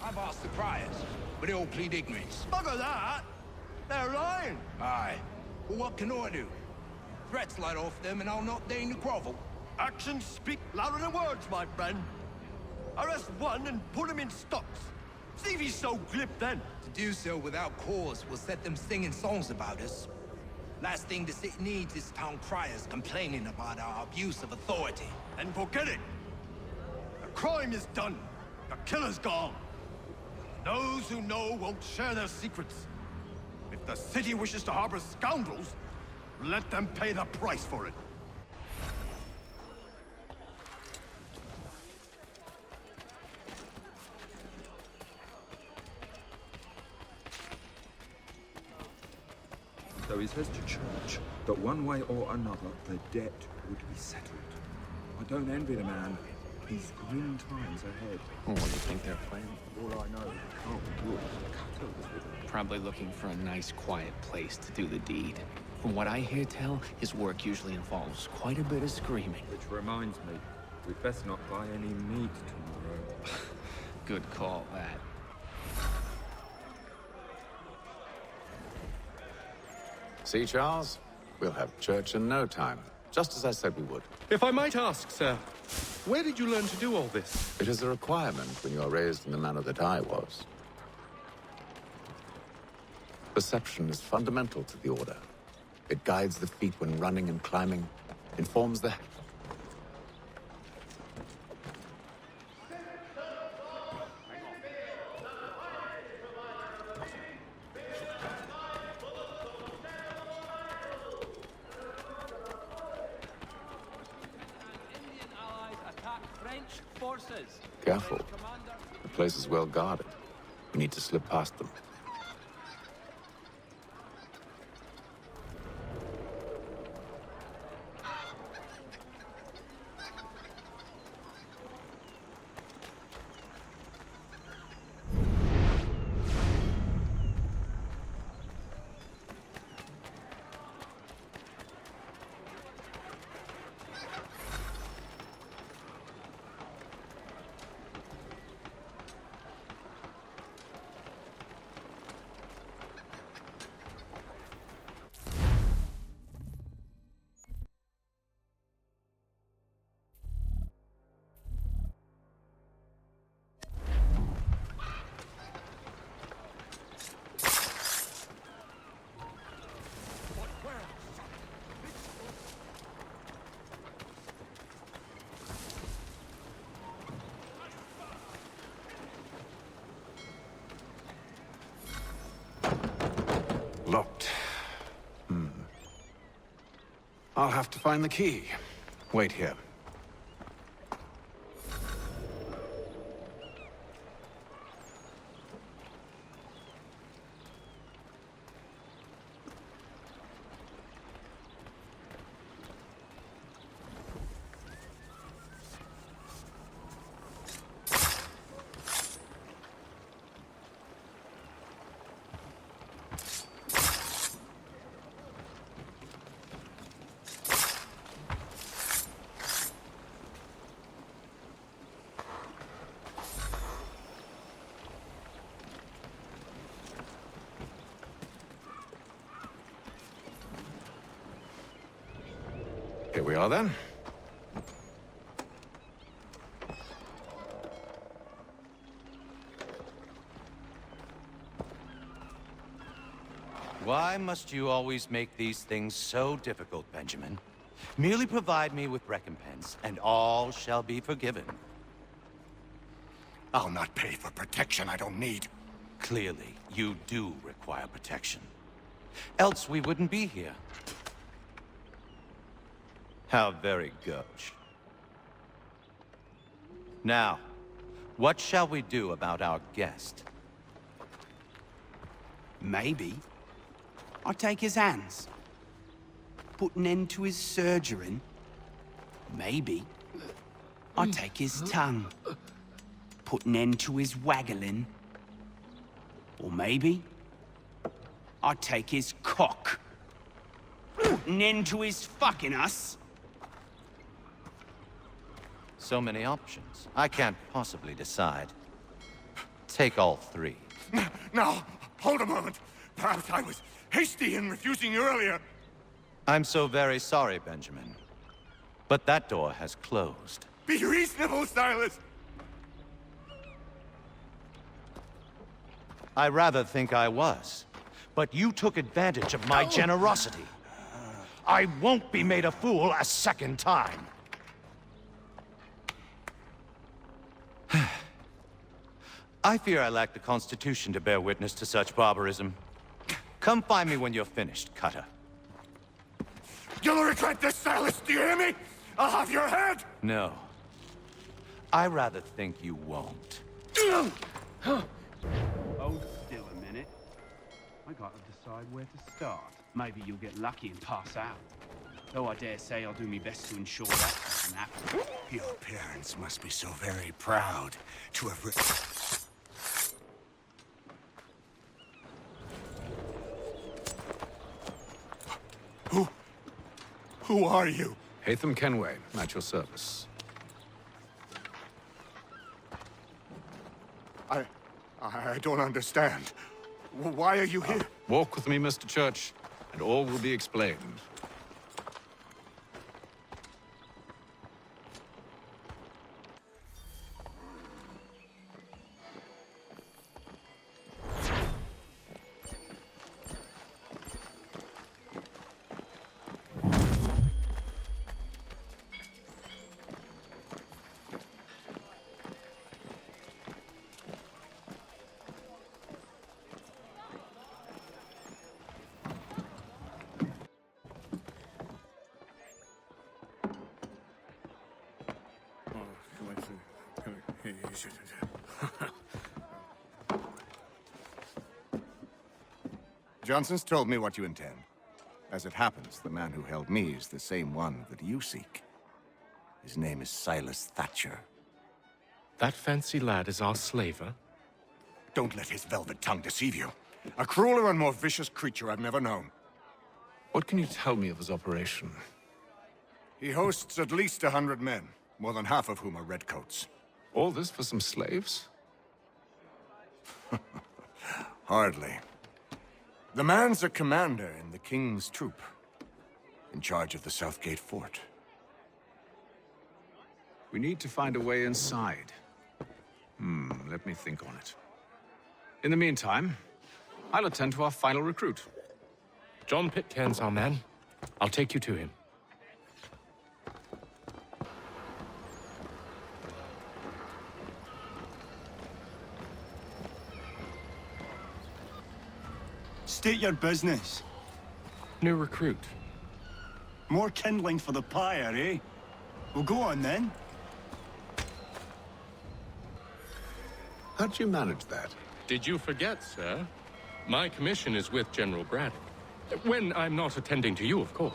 I've asked the priors, but they all plead ignorance. Bugger that! They're lying! Aye. Well, what can I do? Threats light off them and I'll not deign to grovel. Actions speak louder than words, my friend. Arrest one and put him in stocks. See if he's so glib then. To do so without cause will set them singing songs about us. Last thing the city needs is town criers complaining about our abuse of authority. And forget it. The crime is done. The killer's gone. Those who know won't share their secrets. If the city wishes to harbor scoundrels, let them pay the price for it. So he says to church that one way or another the debt would be settled. I don't envy the man. He's grim times ahead. What do you think they're planning? All I know is it can't be good. Cut was with him. Probably looking for a nice, quiet place to do the deed. From what I hear tell, his work usually involves quite a bit of screaming. Which reminds me, we'd best not buy any meat tomorrow. Good call, that. See, Charles? We'll have church in no time, just as I said we would. If I might ask, sir, where did you learn to do all this? It is a requirement when you are raised in the manner that I was. Perception is fundamental to the Order. It guides the feet when running and climbing, informs the... Careful. The place is well guarded. We need to slip past them. Locked. I'll have to find the key. Wait here. Here we are, then. Why must you always make these things so difficult, Benjamin? Merely provide me with recompense, and all shall be forgiven. I'll not pay for protection I don't need. Clearly, you do require protection. Else we wouldn't be here. How very gauche. Now, what shall we do about our guest? Maybe I take his hands, put an end to his surgering. Maybe I take his tongue, put an end to his waggling. Or maybe I take his cock, put an end to his fucking us. So many options. I can't possibly decide. Take all three. Now, hold a moment. Perhaps I was hasty in refusing you earlier. I'm so very sorry, Benjamin. But that door has closed. Be reasonable, Silas! I rather think I was. But you took advantage of my generosity. I won't be made a fool a second time. I fear I lack the constitution to bear witness to such barbarism. Come find me when you're finished, Cutter. You'll regret this, Silas, do you hear me? I'll have your head! No. I rather think you won't. Hold still a minute. I gotta decide where to start. Maybe you'll get lucky and pass out. Though I dare say I'll do my best to ensure that doesn't happen. Your parents must be so very proud to have... Who are you? Hatham Kenway, at your service. I don't understand. Why are you here? Walk with me, Mr. Church, and all will be explained. Johnson's told me what you intend. As it happens, the man who held me is the same one that you seek. His name is Silas Thatcher. That fancy lad is our slaver? Don't let his velvet tongue deceive you. A crueler and more vicious creature I've never known. What can you tell me of his operation? He hosts at least 100 men, more than half of whom are redcoats. All this for some slaves? Hardly. The man's a commander in the King's troop, in charge of the Southgate Fort. We need to find a way inside. Let me think on it. In the meantime, I'll attend to our final recruit. John Pitcairn's our man. I'll take you to him. State your business. New recruit. More kindling for the pyre, eh? Well, go on then. How'd you manage that? Did you forget, sir? My commission is with General Braddock. When I'm not attending to you, of course.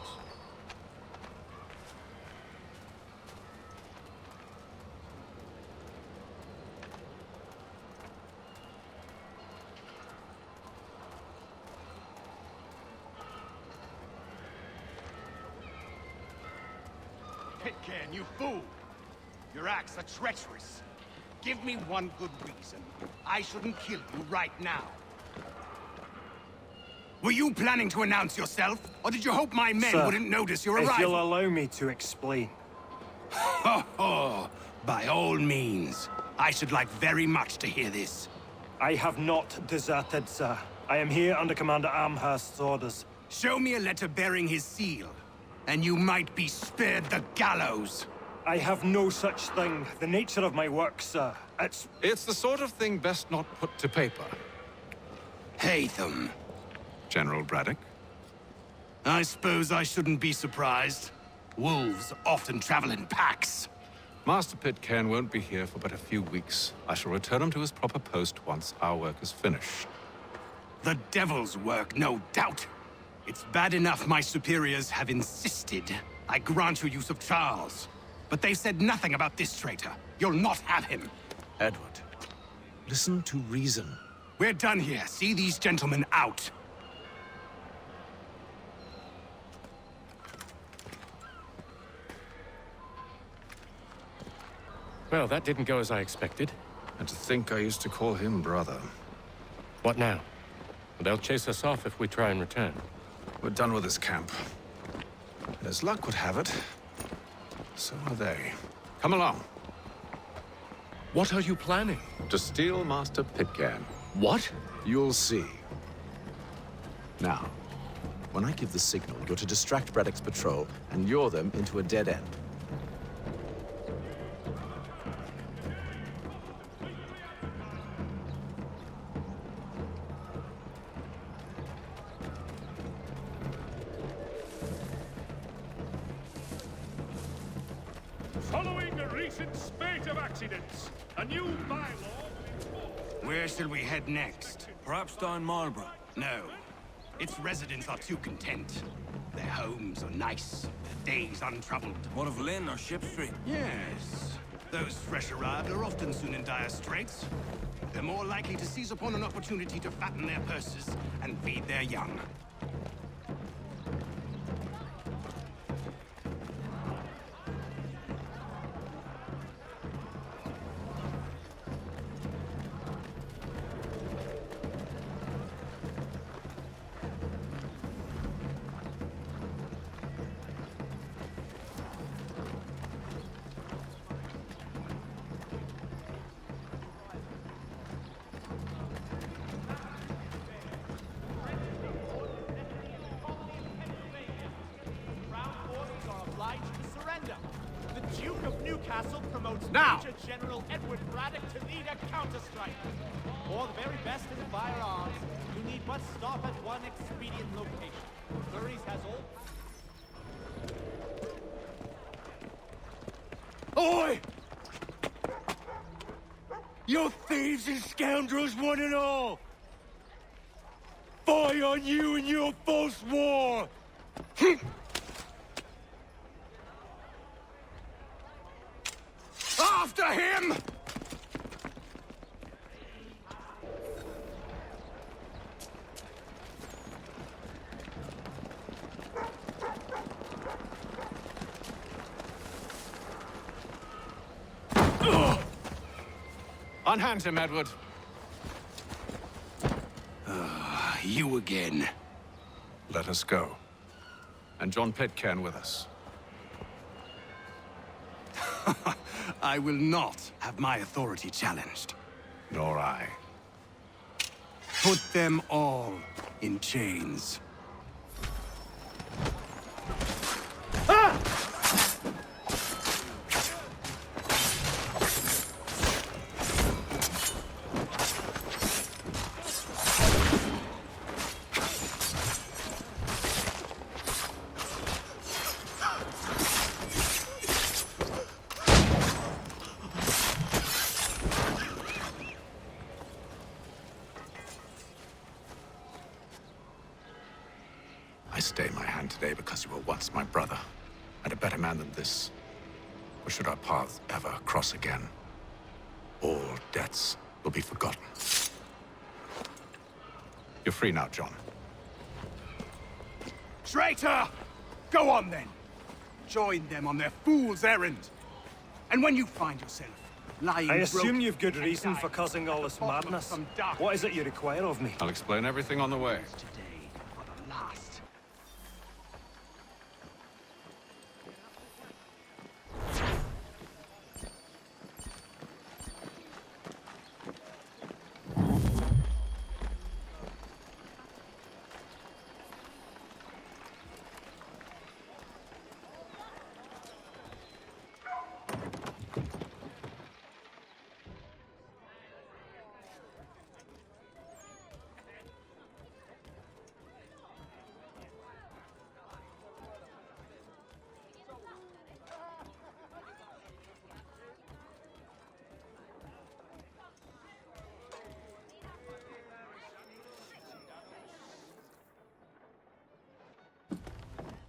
Pitcairn, you fool! Your acts are treacherous. Give me one good reason. I shouldn't kill you right now. Were you planning to announce yourself? Or did you hope my men Sir, wouldn't notice your arrival? if you'll allow me to explain. Ho ho! By all means. I should like very much to hear this. I have not deserted, sir. I am here under Commander Amherst's orders. Show me a letter bearing his seal, and you might be spared the gallows. I have no such thing. The nature of my work, sir, It's the sort of thing best not put to paper. Hatham. General Braddock? I suppose I shouldn't be surprised. Wolves often travel in packs. Master Pitcairn won't be here for but a few weeks. I shall return him to his proper post once our work is finished. The devil's work, no doubt. It's bad enough my superiors have insisted I grant you use of Charles. But they've said nothing about this traitor. You'll not have him. Edward, listen to reason. We're done here. See these gentlemen out. Well, that didn't go as I expected. And to think I used to call him brother. What now? They'll chase us off if we try and return. We're done with this camp. And as luck would have it, so are they. Come along. What are you planning? To steal Master Pitcairn. What? You'll see. Now, when I give the signal, you're to distract Braddock's patrol and lure them into a dead end. Following a recent spate of accidents, a new bylaw... Where shall we head next? Perhaps down Marlborough? No. Its residents are too content. Their homes are nice, their days untroubled. What of Lynn or Ship Street? Yes. Those fresh arrived are often soon in dire straits. They're more likely to seize upon an opportunity to fatten their purses and feed their young. Now! Major General Edward Braddock to lead a counter-strike. For the very best in firearms, you need but stop at one expedient location. Flurries has all... Oi! You thieves and scoundrels, one and all! spy on you and your false war! After him! Unhand him, Edward. You again. Let us go. And John Pitcairn with us. I will not have my authority challenged. Nor I. Put them all in chains. I stay my hand today because you were once my brother, and a better man than this. Or should our paths ever cross again, all debts will be forgotten. You're free now, John. Traitor! Go on then! Join them on their fool's errand! And when you find yourself lying I assume broken you've good reason for causing all this madness. What is it you require of me? I'll explain everything on the way.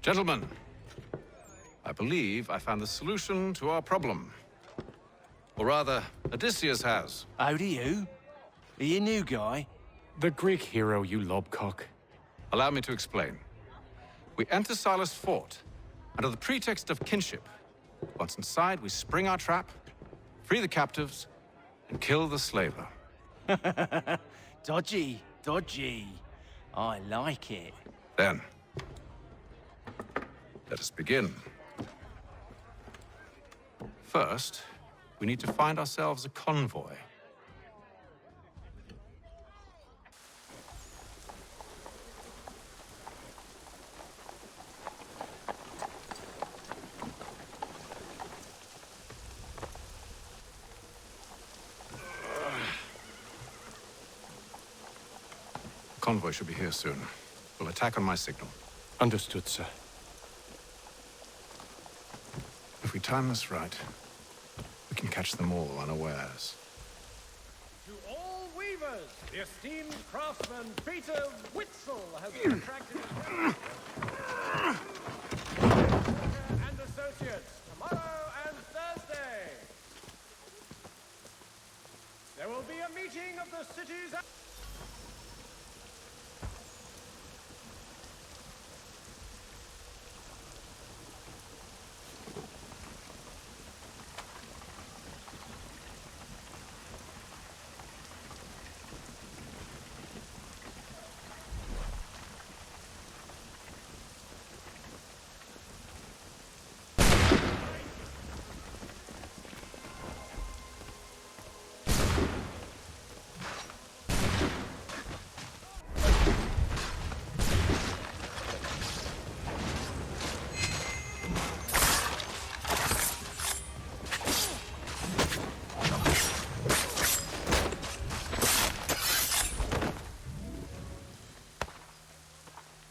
Gentlemen, I believe I found the solution to our problem. Or rather, Odysseus has. How do you? Are you a new guy? The Greek hero, you lobcock. Allow me to explain. We enter Silas' fort, under the pretext of kinship. Once inside, we spring our trap, free the captives, and kill the slaver. Dodgy, dodgy. I like it. Then, let us begin. First, we need to find ourselves a convoy. The convoy should be here soon. We'll attack on my signal. Understood, sir. If we time this right, we can catch them all unawares. To all weavers, the esteemed craftsman Peter Witzel has contracted and associates tomorrow and Thursday. There will be a meeting of the city's...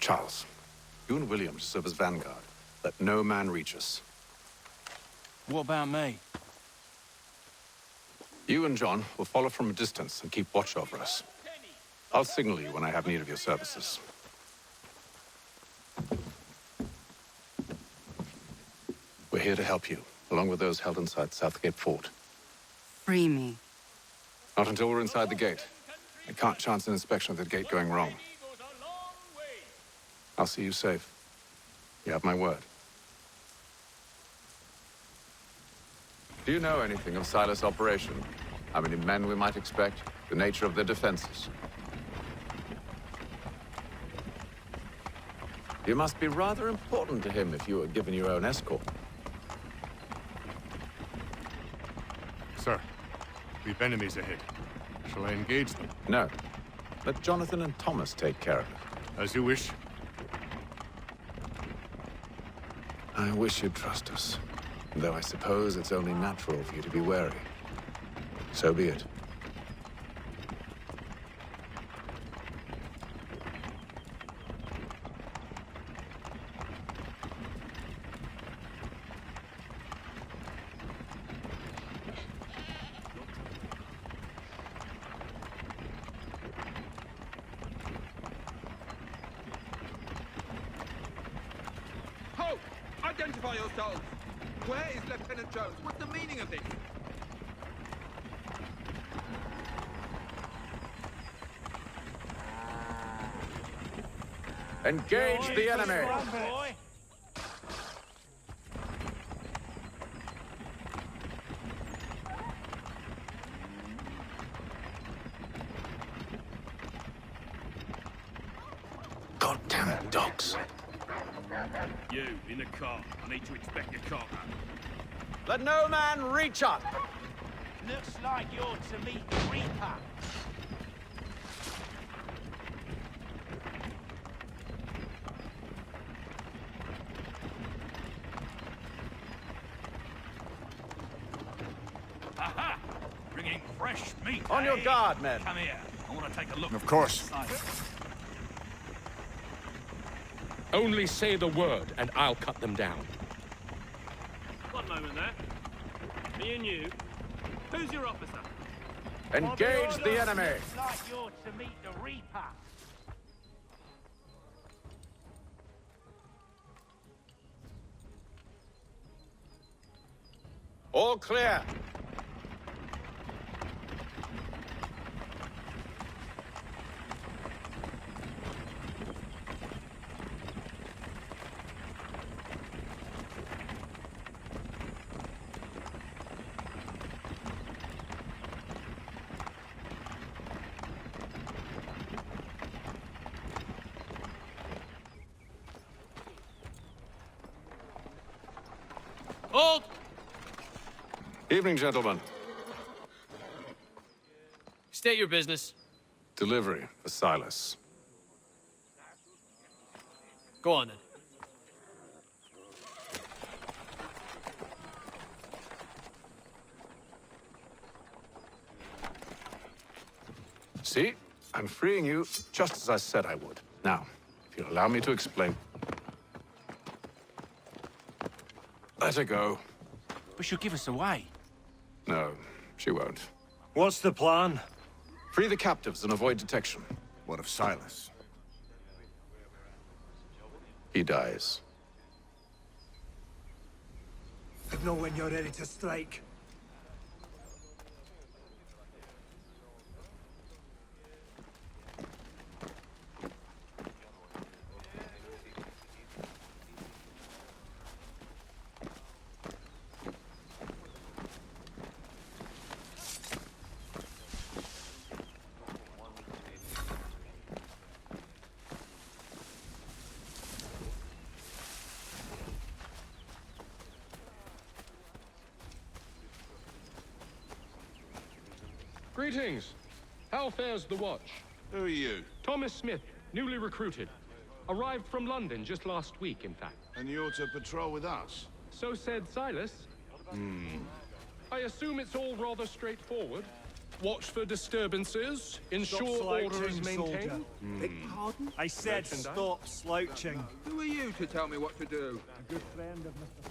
Charles, you and William serve as vanguard. Let no man reach us. What about me? You and John will follow from a distance and keep watch over us. I'll signal you when I have need of your services. We're here to help you, along with those held inside Southgate Fort. Free me. Not until we're inside the gate. I can't chance an inspection of the gate going wrong. I'll see you safe. You have my word. Do you know anything of Silas' operation? How many men we might expect? The nature of their defenses? You must be rather important to him if you were given your own escort. Sir, we've enemies ahead. Shall I engage them? No. Let Jonathan and Thomas take care of it. As you wish. I wish you'd trust us. Though I suppose it's only natural for you to be wary. So be it. Halt! Identify yourselves! Where is Lieutenant Jones? What's the meaning of this? Engage the enemy! Goddamn dogs. You, in the car. I need to inspect your cargo. Let no man reach up! Looks like you're to meet the Reaper. Aha! Bringing fresh meat. On your guard, men. Come here. I want to take a look. Of course. Only say the word, and I'll cut them down. One moment there. Me and you. Who's your officer? Engage the enemy! Looks like you're to meet the Reaper. All clear. Hold! Evening, gentlemen. State your business. Delivery for Silas. Go on then. See? I'm freeing you just as I said I would. Now, if you'll allow me to explain. Let her go. But she'll give us away. No, she won't. What's the plan? Free the captives and avoid detection. What of Silas? He dies. Signal when you're ready to strike. Greetings. How fares the watch? Who are you? Thomas Smith, newly recruited. Arrived from London just last week, in fact. And you're to patrol with us? So said Silas. I assume it's all rather straightforward. Watch for disturbances, ensure order is maintained. Beg pardon? I said Merchandise? stop slouching. Who are you to tell me what to do? A good friend of Mr.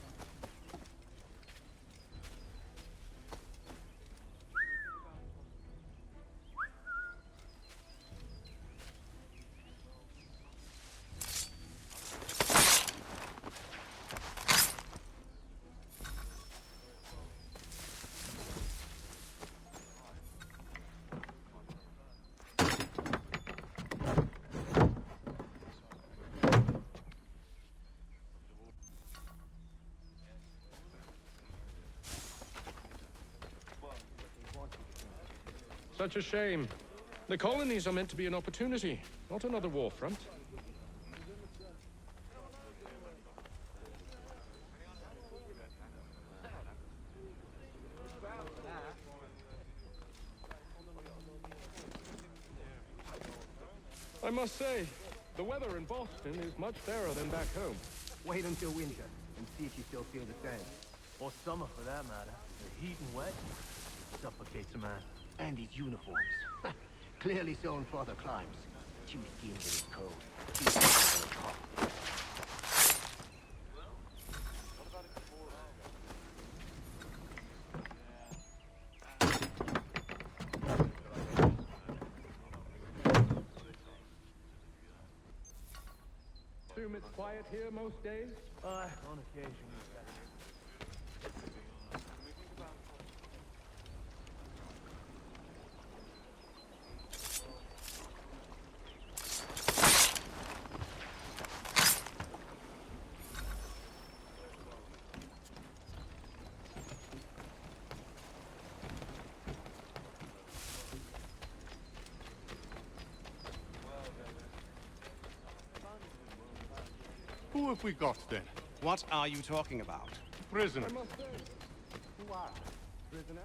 Such a shame. The colonies are meant to be an opportunity, not another war front. I must say, the weather in Boston is much fairer than back home. Wait until winter and see if you still feel the same. Or summer, for that matter. The heat and wet suffocates a man. And his uniforms. Clearly sewn for other climes. Too skin when it's cold. Too skin when it's hot. Assume it's quiet here most days? On occasion. Who have we got, then? What are you talking about? Prisoner. I must say, Who are prisoner?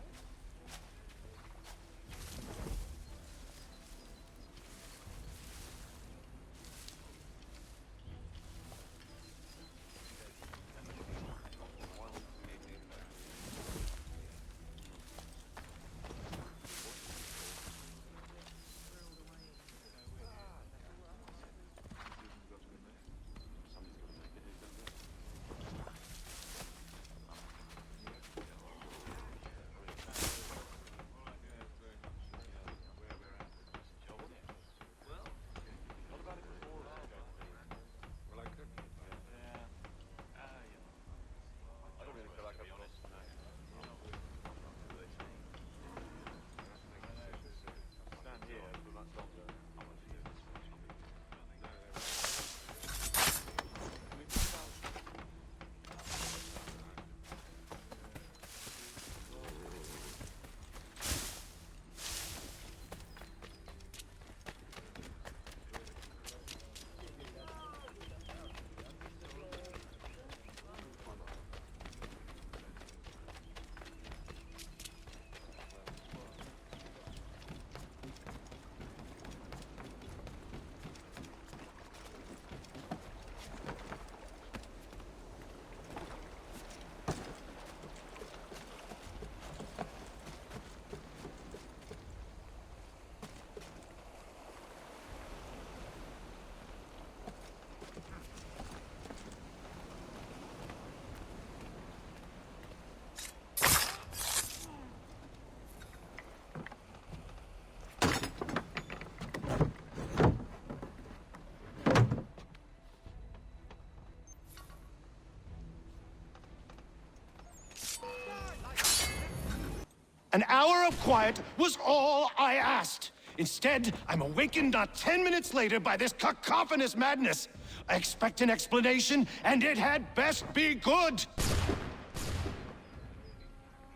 An hour of quiet was all I asked. Instead, I'm awakened not 10 minutes later by this cacophonous madness. I expect an explanation, and it had best be good.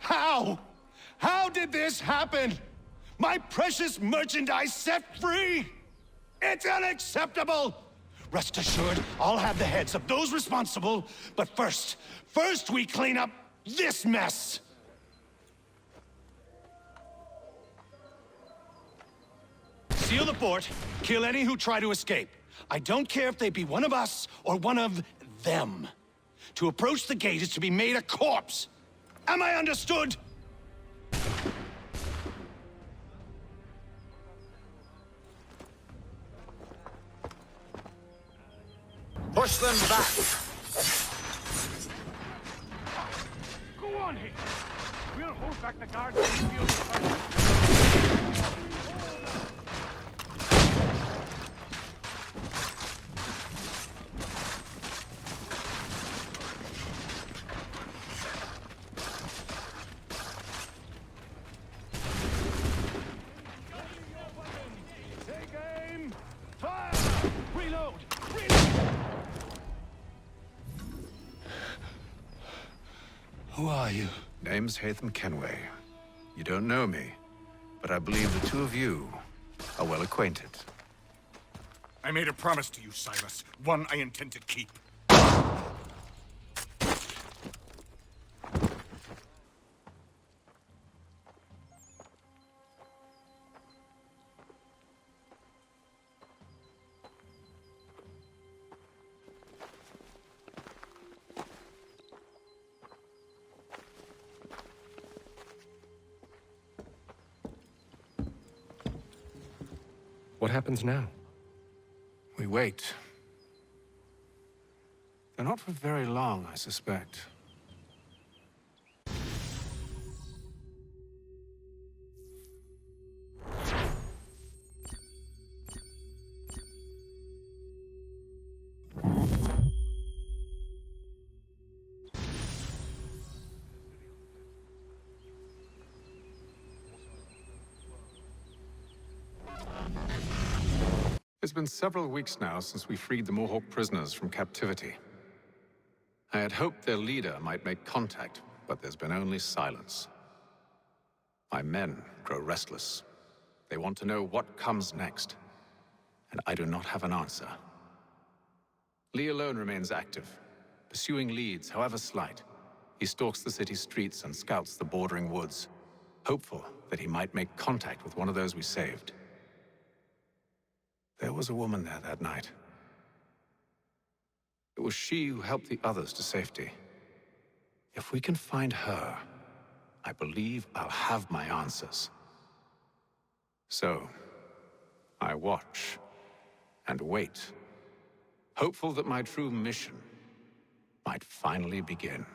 How? How did this happen? My precious merchandise set free? It's unacceptable! Rest assured, I'll have the heads of those responsible, but first we clean up this mess! Seal the fort, kill any who try to escape. I don't care if they be one of us or one of them. To approach the gate is to be made a corpse. Am I understood? Push them back! Go on, Hicks. We'll hold back the guards and feel the fire. Who are you? Name's Hatham Kenway. You don't know me, but I believe the two of you are well acquainted. I made a promise to you, Silas. One I intend to keep. What happens now? We wait. They're not for very long, I suspect. It's been several weeks now since we freed the Mohawk prisoners from captivity. I had hoped their leader might make contact, but there's been only silence. My men grow restless. They want to know what comes next, and I do not have an answer. Lee alone remains active, pursuing leads, however slight. He stalks the city streets and scouts the bordering woods, hopeful that he might make contact with one of those we saved. There was a woman there that night. It was she who helped the others to safety. If we can find her, I believe I'll have my answers. So, I watch and wait, hopeful that my true mission might finally begin.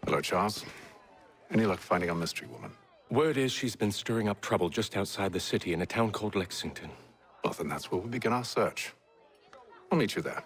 Hello, Charles. Any luck finding a mystery woman? Word is she's been stirring up trouble just outside the city in a town called Lexington. Well, then that's where we begin our search. I'll meet you there.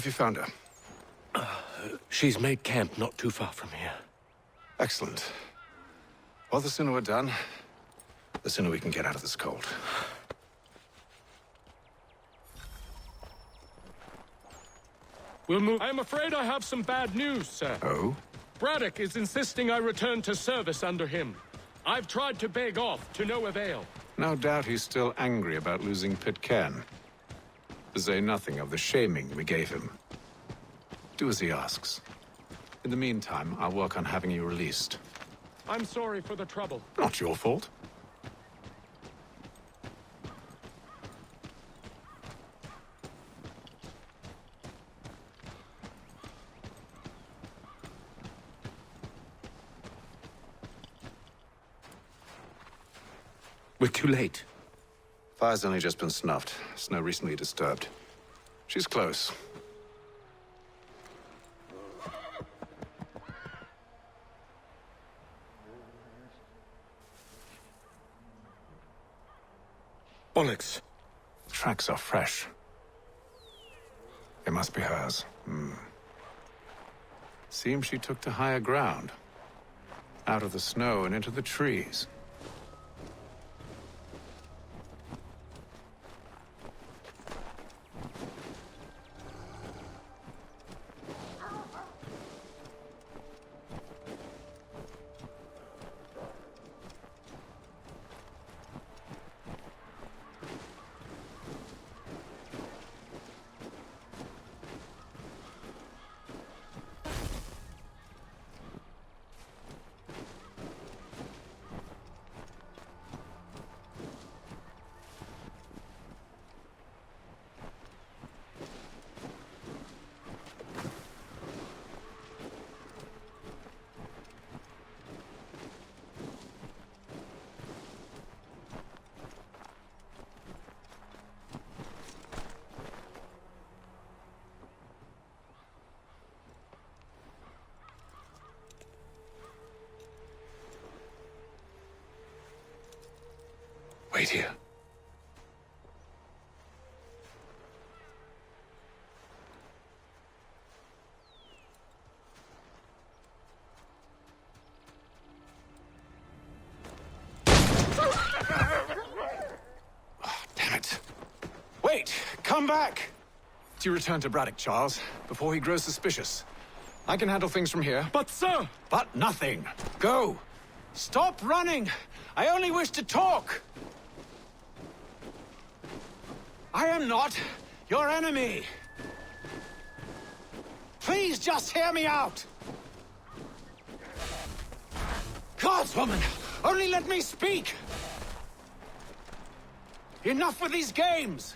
Have you found her? She's made camp not too far from here. Excellent. Well, the sooner we're done, the sooner we can get out of this cold. We'll move. I'm afraid I have some bad news, sir. Oh? Braddock is insisting I return to service under him. I've tried to beg off, to no avail. No doubt he's still angry about losing Pitcairn. To say nothing of the shaming we gave him. Do as he asks. In the meantime, I'll work on having you released. I'm sorry for the trouble. Not your fault. We're too late. Fire's only just been snuffed. Snow recently disturbed. She's close. Bollocks. Tracks are fresh. They must be hers. Seems she took to higher ground. Out of the snow and into the trees. Wait here. Damn it. Wait! Come back! You return to Braddock, Charles, before he grows suspicious. I can handle things from here. But, sir! But nothing. Go! Stop running! I only wish to talk! I am not your enemy! Please just hear me out! Gods, woman! Only let me speak! Enough with these games!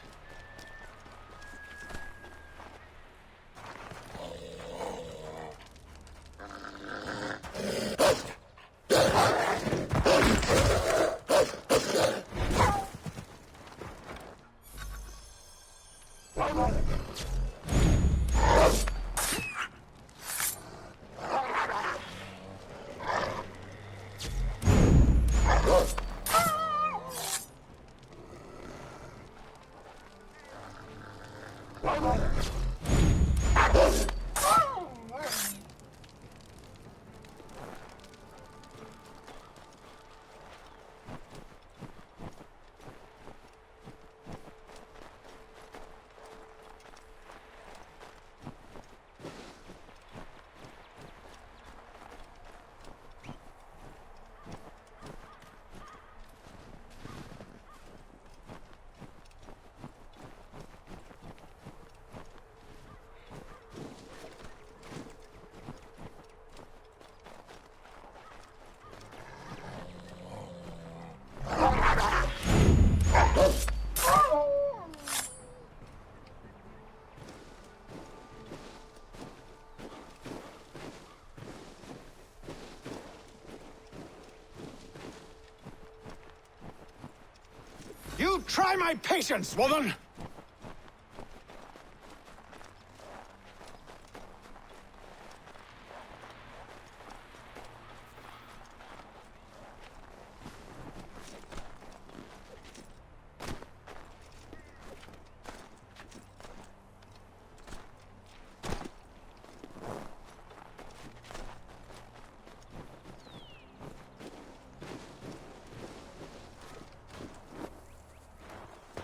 You try my patience, woman!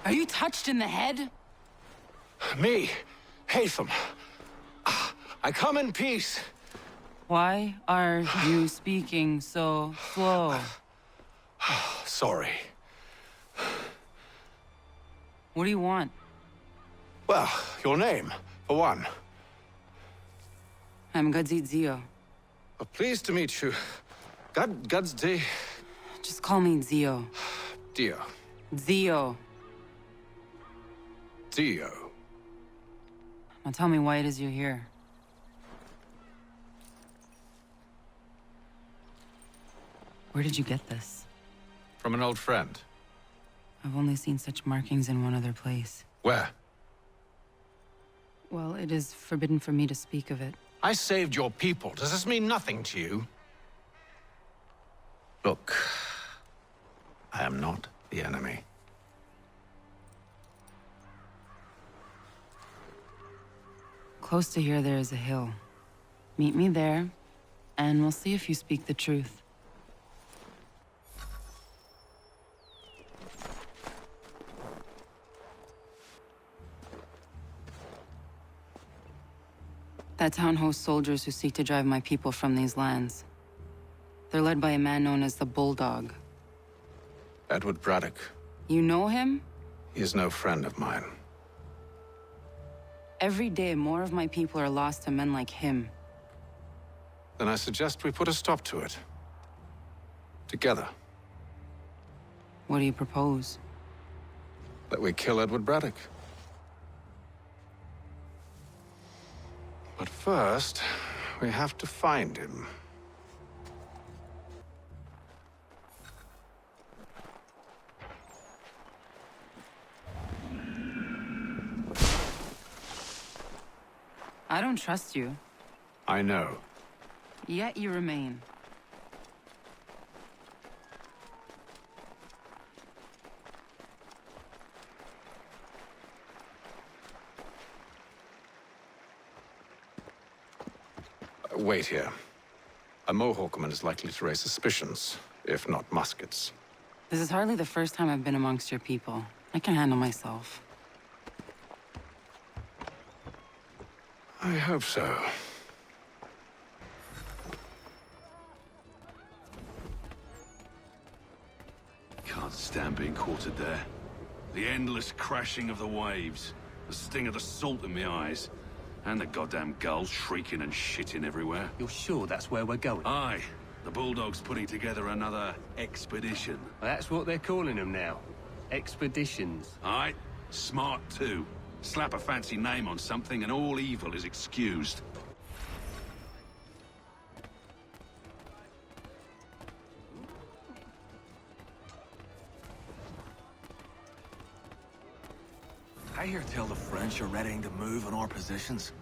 Are you touched in the head? Me, Hatham. I come in peace. Why are you speaking so slow? Sorry. What do you want? Well, your name, for one. I'm Gadzit Zio. Pleased to meet you. Gadsdi. Just call me Zio. Dio. Zio. Dio. Now tell me why it is you're here. Where did you get this? From an old friend. I've only seen such markings in one other place. Where? Well, it is forbidden for me to speak of it. I saved your people. Does this mean nothing to you? Look, I am not the enemy. Close to here, there is a hill. Meet me there, and we'll see if you speak the truth. That town hosts soldiers who seek to drive my people from these lands. They're led by a man known as the Bulldog. Edward Braddock. You know him? He is no friend of mine. Every day, more of my people are lost to men like him. Then I suggest we put a stop to it. Together. What do you propose? That we kill Edward Braddock. But first, we have to find him. I don't trust you. I know. Yet you remain. Wait here. A Mohawkman is likely to raise suspicions, if not muskets. This is hardly the first time I've been amongst your people. I can handle myself. I hope so. Can't stand being quartered there. The endless crashing of the waves, the sting of the salt in my eyes, and the goddamn gulls shrieking and shitting everywhere. You're sure that's where we're going? Aye. The Bulldog's putting together another expedition. That's what they're calling them now. Expeditions. Aye. Smart too. Slap a fancy name on something and all evil is excused. I hear tell the French are readying to move on our positions.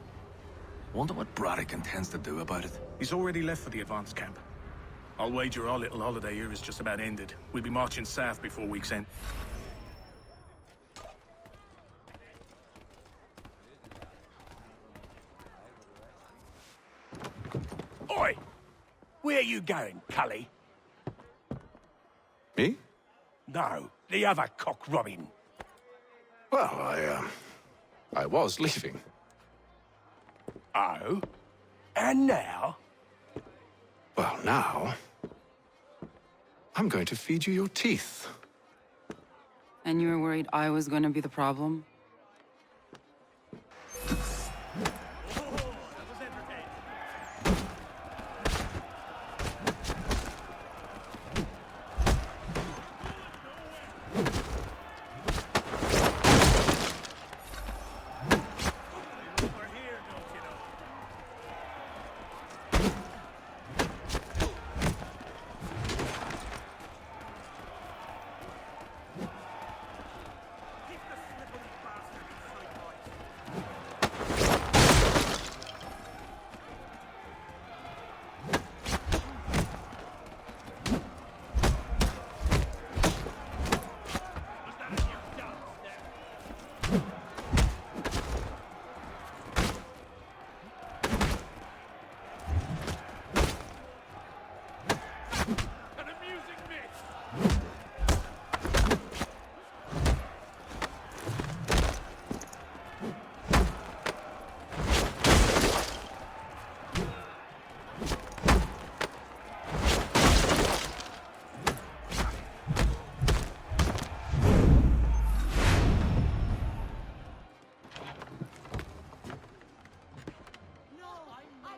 Wonder what Braddock intends to do about it. He's already left for the advance camp. I'll wager our little holiday here is just about ended. We'll be marching south before week's end. Oi! Where you going, Cully? Me? No, the other cock Robin. Well, I was leaving. Oh? And now? Well, now... I'm going to feed you your teeth. And you were worried I was going to be the problem?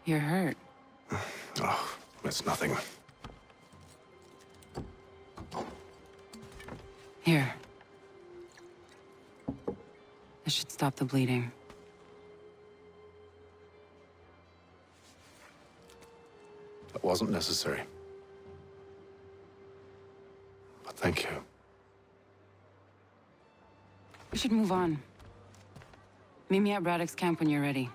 You're hurt. Oh, it's nothing. Here. This should stop the bleeding. That wasn't necessary. But thank you. We should move on. Meet me at Braddock's camp when you're ready.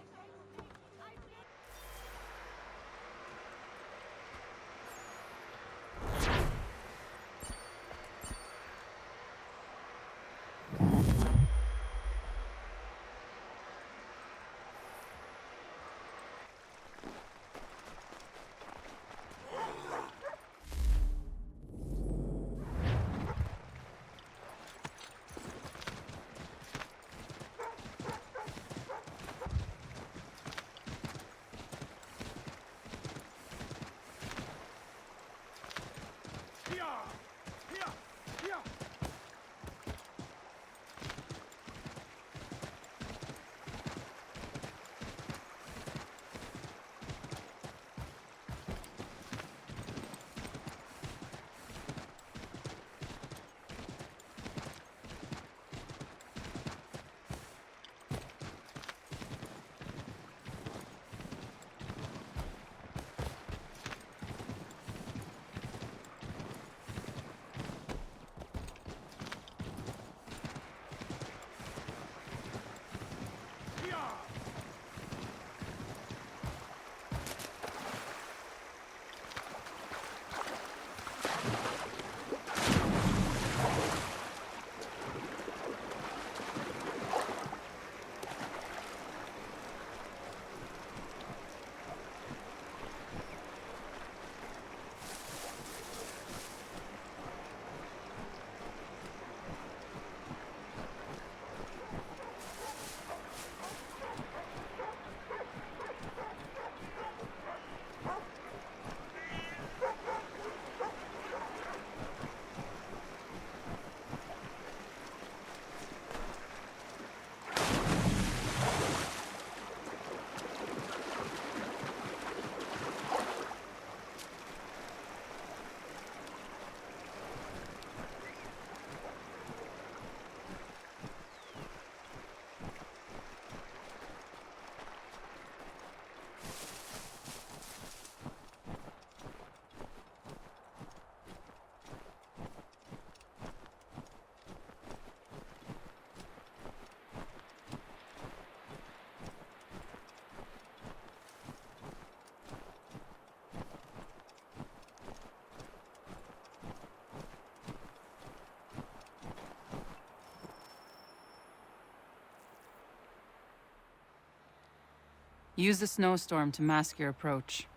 Use the snowstorm to mask your approach.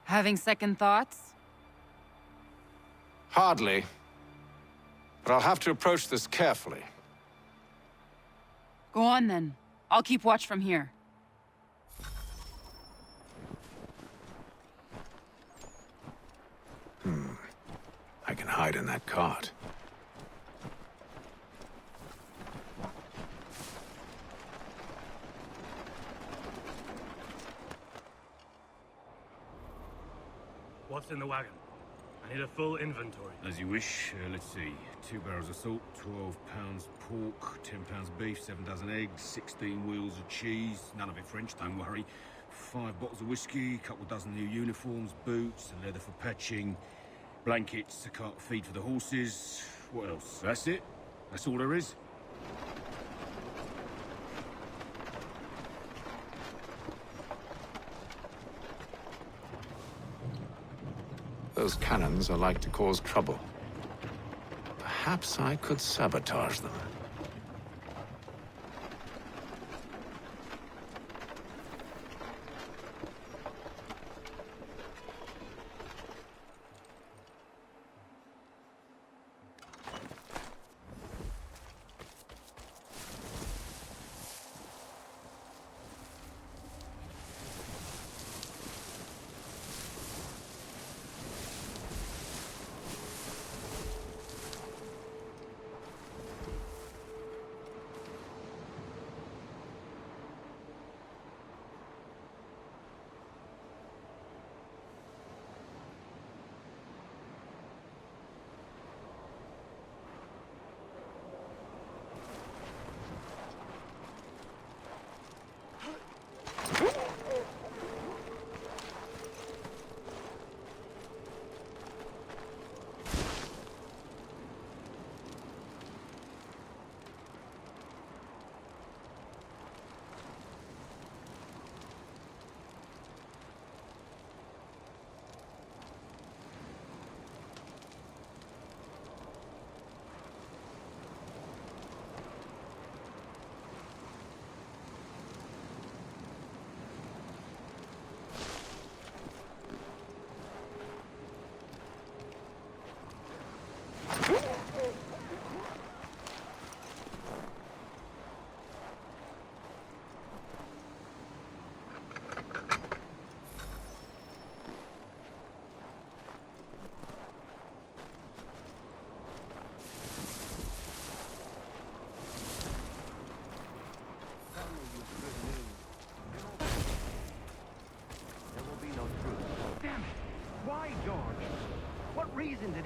Having second thoughts? Hardly. But I'll have to approach this carefully. Go on then. I'll keep watch from here. I can hide in that cart. What's in the wagon? I need a full inventory. As you wish. Let's see. 2 barrels of salt, 12 pounds pork, 10 pounds beef, 7 dozen eggs, 16 wheels of cheese. None of it French, don't worry. 5 bottles of whiskey, couple dozen new uniforms, boots, and leather for patching, blankets, a cart of feed for the horses. What else? That's it? That's all there is? Those cannons are like to cause trouble. Perhaps I could sabotage them.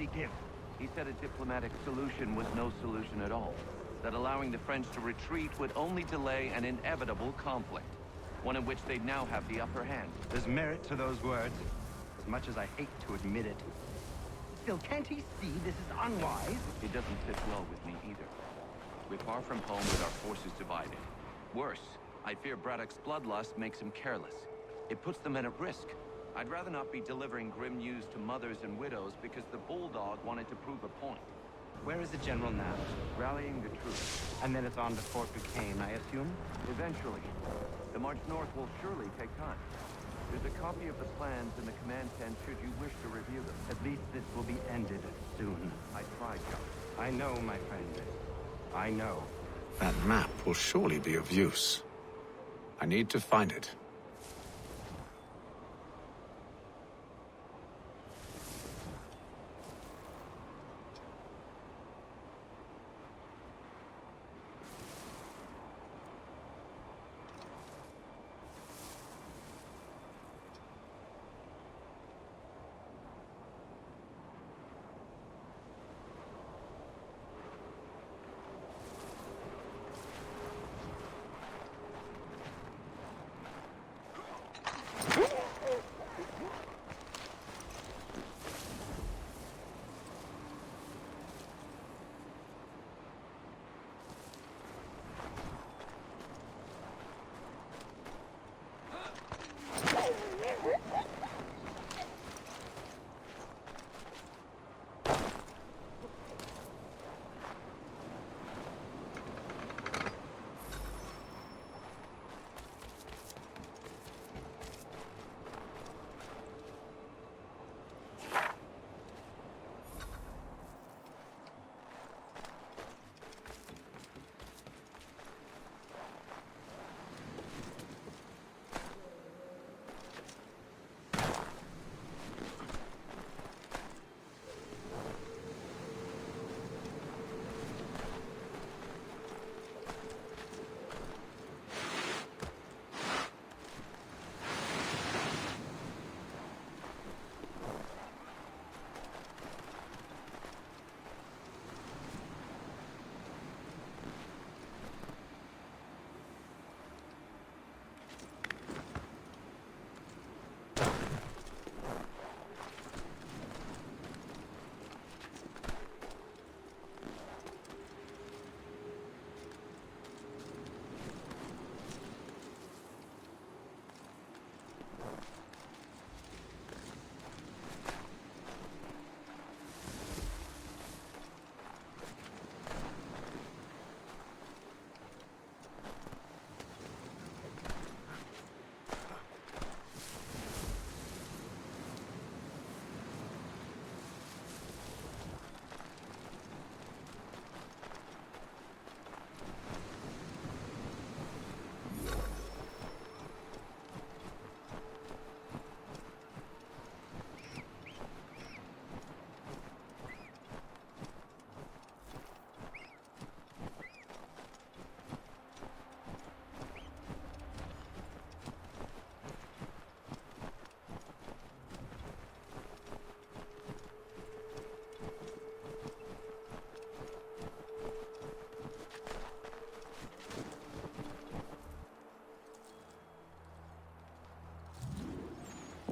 he give? He said a diplomatic solution was no solution at all. That allowing the French to retreat would only delay an inevitable conflict. One in which they'd now have the upper hand. There's merit to those words, as much as I hate to admit it. Still, can't he see this is unwise? It doesn't sit well with me either. We're far from home with our forces divided. Worse, I fear Braddock's bloodlust makes him careless. It puts the men at risk. I'd rather not be delivering grim news to mothers and widows because the Bulldog wanted to prove a point. Where is the general now? Rallying the troops. And then it's on to Fort Duquesne, I assume? Eventually. The march north will surely take time. There's a copy of the plans in the command tent should you wish to review them. At least this will be ended soon. I tried, John. I know, my friend. I know. That map will surely be of use. I need to find it.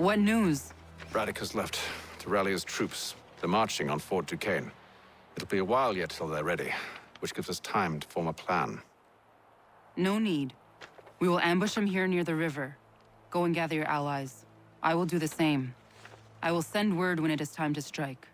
What news? Braddock has left to rally his troops. They're marching on Fort Duquesne. It'll be a while yet till they're ready, which gives us time to form a plan. No need. We will ambush him here near the river. Go and gather your allies. I will do the same. I will send word when it is time to strike.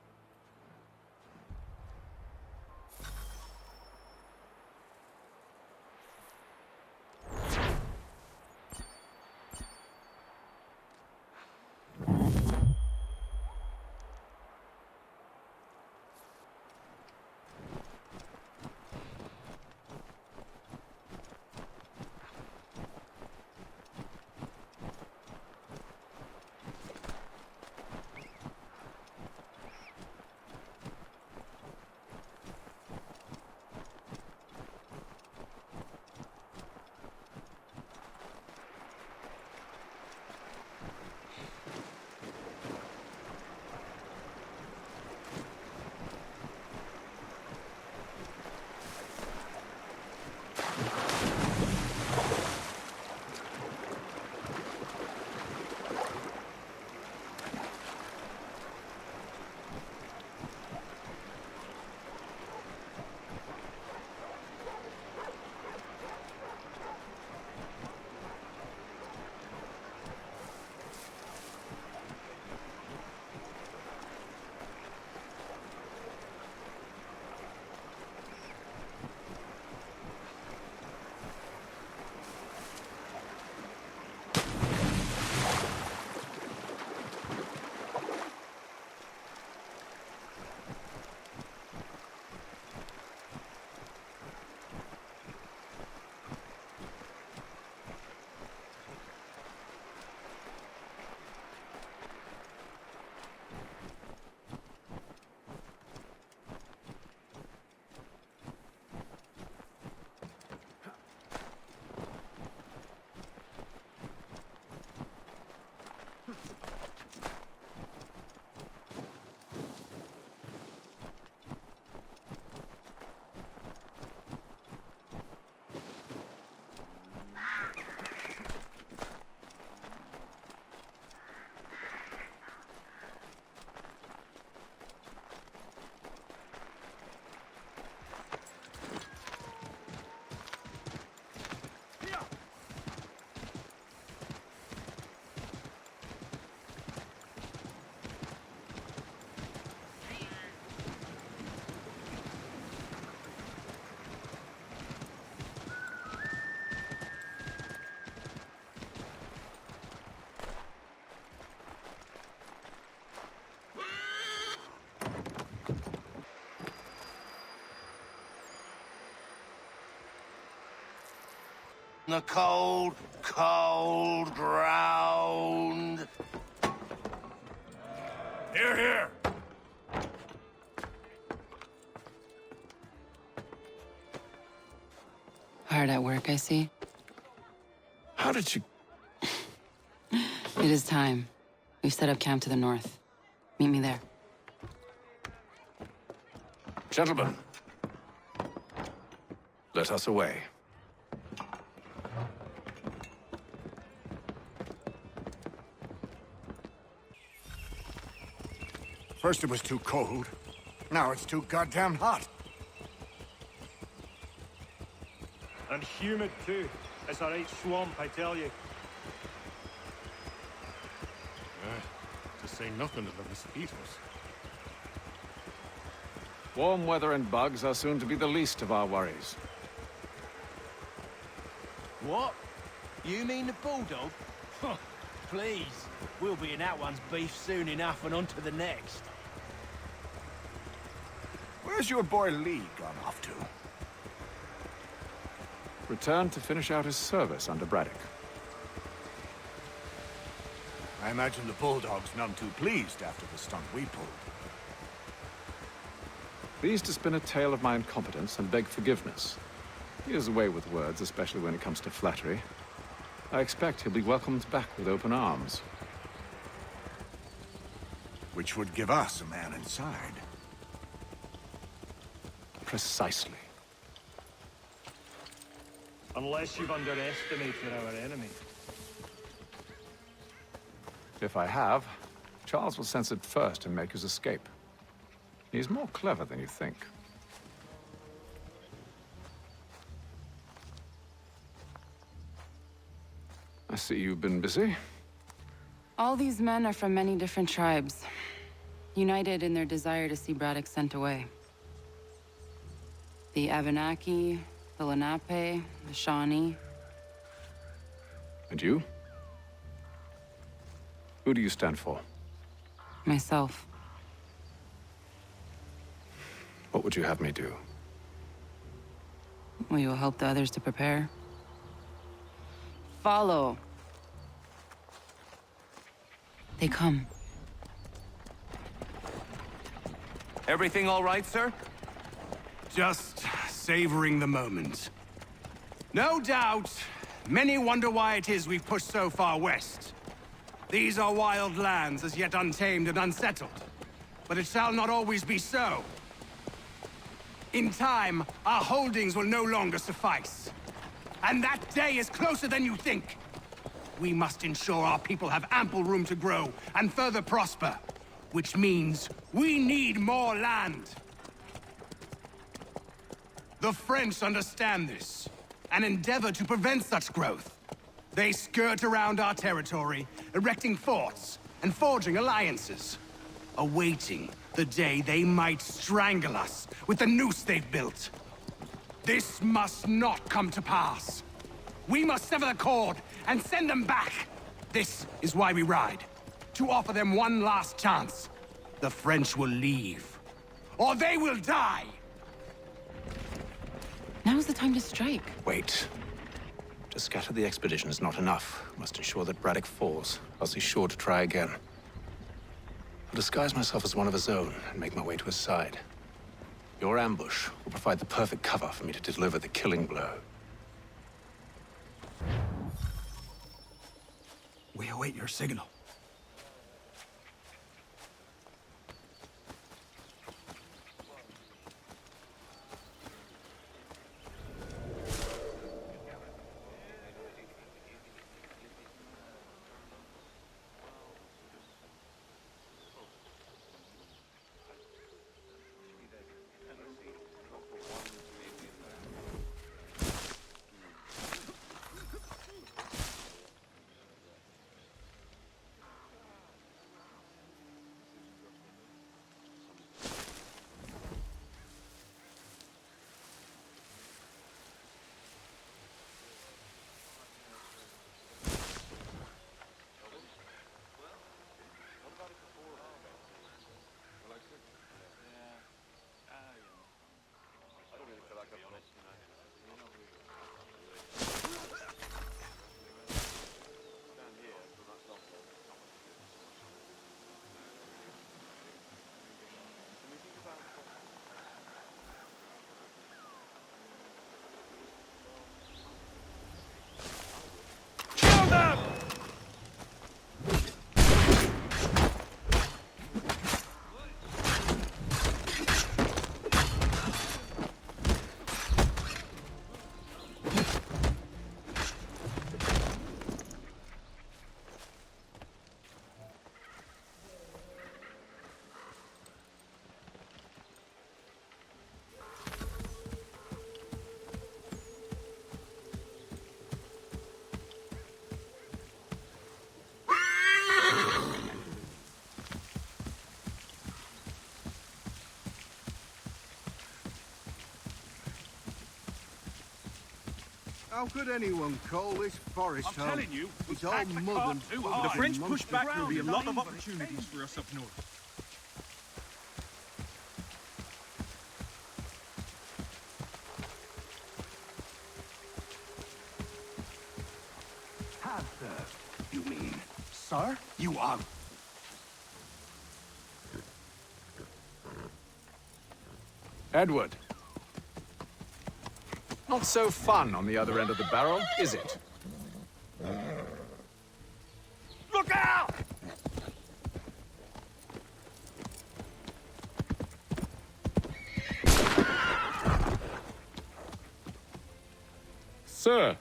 on the cold, cold ground. Here, here. Hard at work, I see. How did you... It is time. We've set up camp to the north. Meet me there. Gentlemen, let us away. First it was too cold. Now it's too goddamn hot. And humid too. It's a right swamp, I tell you. To say nothing of the mosquitoes. Warm weather and bugs are soon to be the least of our worries. What? You mean the bulldog? Huh, please. We'll be in that one's beef soon enough and on to the next. Where's your boy Lee gone off to? Returned to finish out his service under Braddock. I imagine the Bulldog's none too pleased after the stunt we pulled. Pleased to spin a tale of my incompetence and beg forgiveness. He has a way with words, especially when it comes to flattery. I expect he'll be welcomed back with open arms. Which would give us a man inside. Precisely. Unless you've underestimated our enemy. If I have, Charles will sense it first and make his escape. He's more clever than you think. I see you've been busy. All these men are from many different tribes, united in their desire to see Braddock sent away. The Abenaki, the Lenape, the Shawnee. And you? Who do you stand for? Myself. What would you have me do? Will you help the others to prepare? Follow. They come. Everything all right, sir? Just savoring the moment. No doubt, many wonder why it is we've pushed so far west. These are wild lands, as yet untamed and unsettled. But it shall not always be so. In time, our holdings will no longer suffice. And that day is closer than you think. We must ensure our people have ample room to grow and further prosper. Which means we need more land. The French understand this, and endeavor to prevent such growth. They skirt around our territory, erecting forts and forging alliances, awaiting the day they might strangle us with the noose they've built. This must not come to pass. We must sever the cord and send them back. This is why we ride, to offer them one last chance. The French will leave, or they will die. Now's the time to strike. Wait. To scatter the expedition is not enough. We must ensure that Braddock falls, else he's sure to try again. I'll disguise myself as one of his own and make my way to his side. Your ambush will provide the perfect cover for me to deliver the killing blow. We await your signal. How could anyone call this forest I'm home? telling you, we It's all packed the mud cart and too full high. of The French monster push back, there'll be a lot of ground. opportunities for us up north. Have served, you mean? Sir, you are... Edward. Not so fun on the other end of the barrel, is it? Look out! Sir.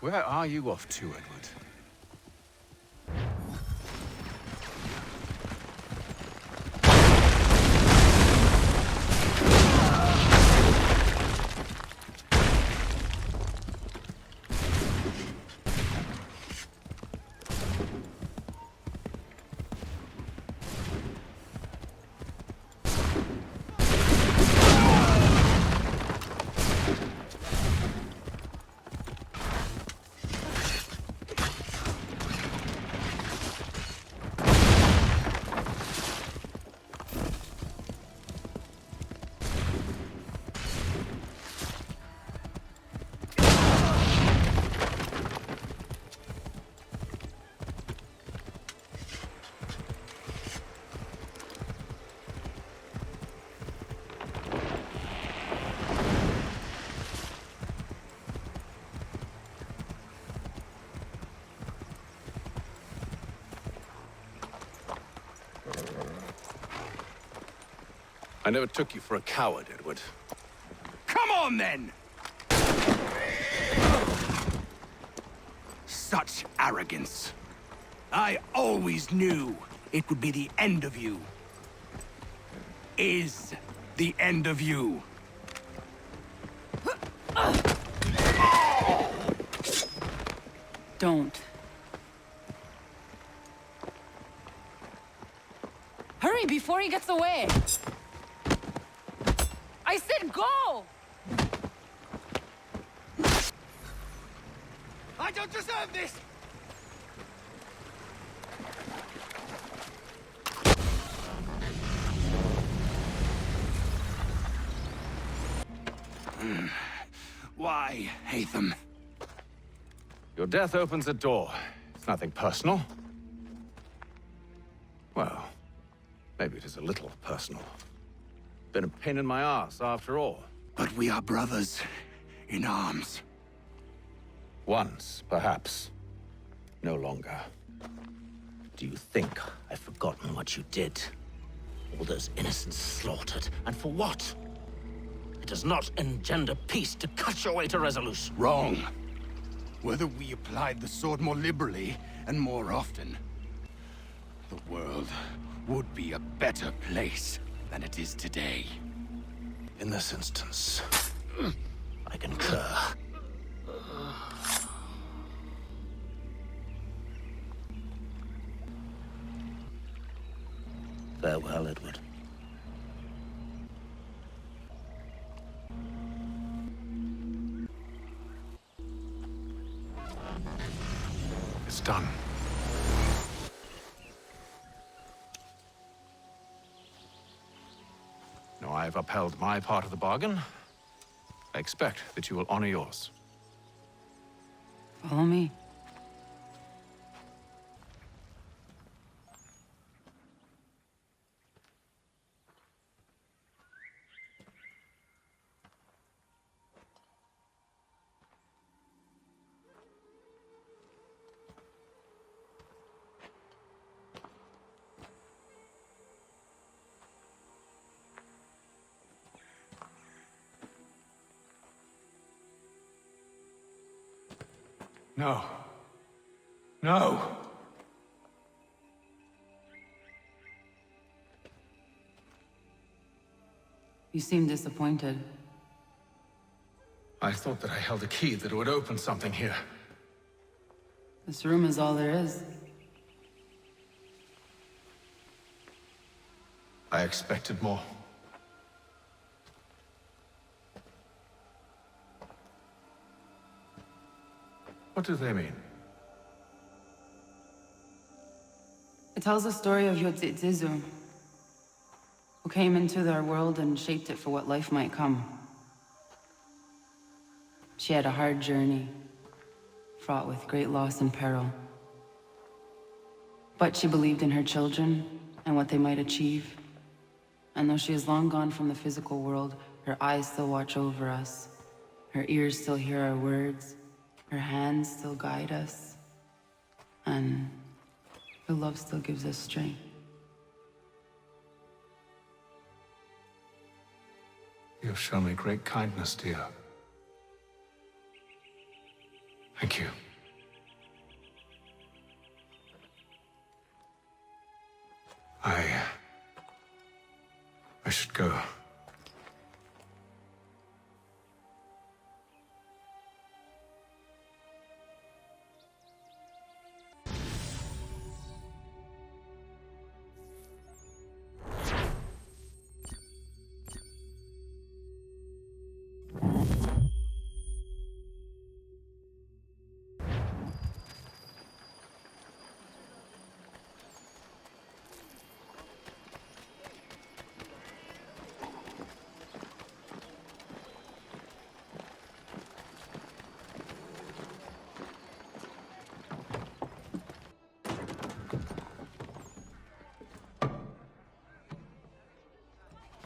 Where are you off to, Edward? I never took you for a coward, Edward. Come on, then! Such arrogance. I always knew it would be the end of you. Is the end of you. Don't. Hurry before he gets away! I said go! I don't deserve this! Why, Hatham? Your death opens a door. It's nothing personal. Well, maybe it is a little personal. Been a pain in my ass, after all. But we are brothers in arms. Once, perhaps. No longer. Do you think I've forgotten what you did? All those innocents slaughtered, and for what? It does not engender peace to cut your way to resolution. Wrong. Whether we applied the sword more liberally and more often, the world would be a better place than it is today. In this instance, I concur. Farewell, Edward. It's done. Now I've upheld my part of the bargain. I expect that you will honor yours. Follow me. No. No! You seem disappointed. I thought that I held a key that would open something here. This room is all there is. I expected more. What do they mean? It tells the story of Yotzitzizu, who came into their world and shaped it for what life might come. She had a hard journey, fraught with great loss and peril. But she believed in her children and what they might achieve. And though she is long gone from the physical world, her eyes still watch over us. Her ears still hear our words. Her hands still guide us. And her love still gives us strength. You have shown me great kindness, dear. Thank you. I should go.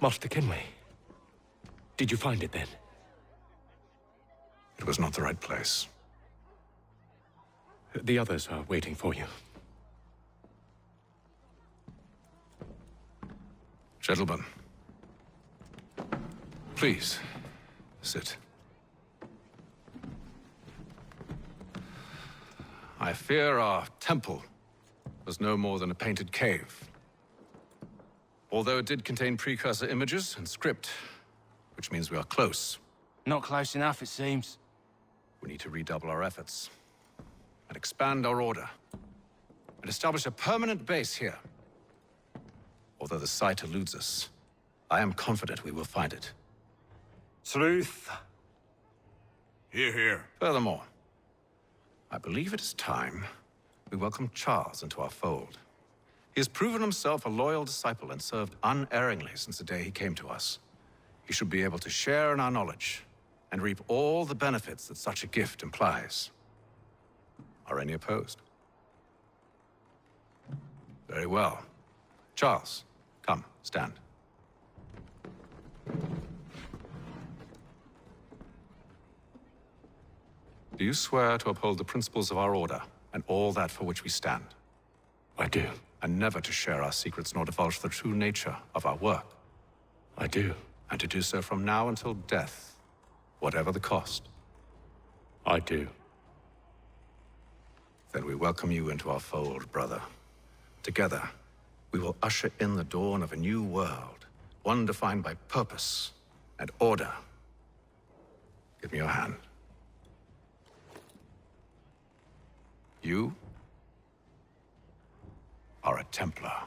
Master Kenway. Did you find it then? It was not the right place. The others are waiting for you. Gentlemen, please, sit. I fear our temple was no more than a painted cave. Although it did contain precursor images and script, which means we are close. Not close enough, it seems. We need to redouble our efforts and expand our order and establish a permanent base here. Although the site eludes us, I am confident we will find it. Truth. Hear, hear. Furthermore, I believe it is time we welcome Charles into our fold. He has proven himself a loyal disciple and served unerringly since the day he came to us. He should be able to share in our knowledge and reap all the benefits that such a gift implies. Are any opposed? Very well. Charles, come, stand. Do you swear to uphold the principles of our order and all that for which we stand? I do. And never to share our secrets nor divulge the true nature of our work? I do. And to do so from now until death, whatever the cost? I do. Then we welcome you into our fold, brother. Together, we will usher in the dawn of a new world, one defined by purpose and order. Give me your hand. You are a Templar.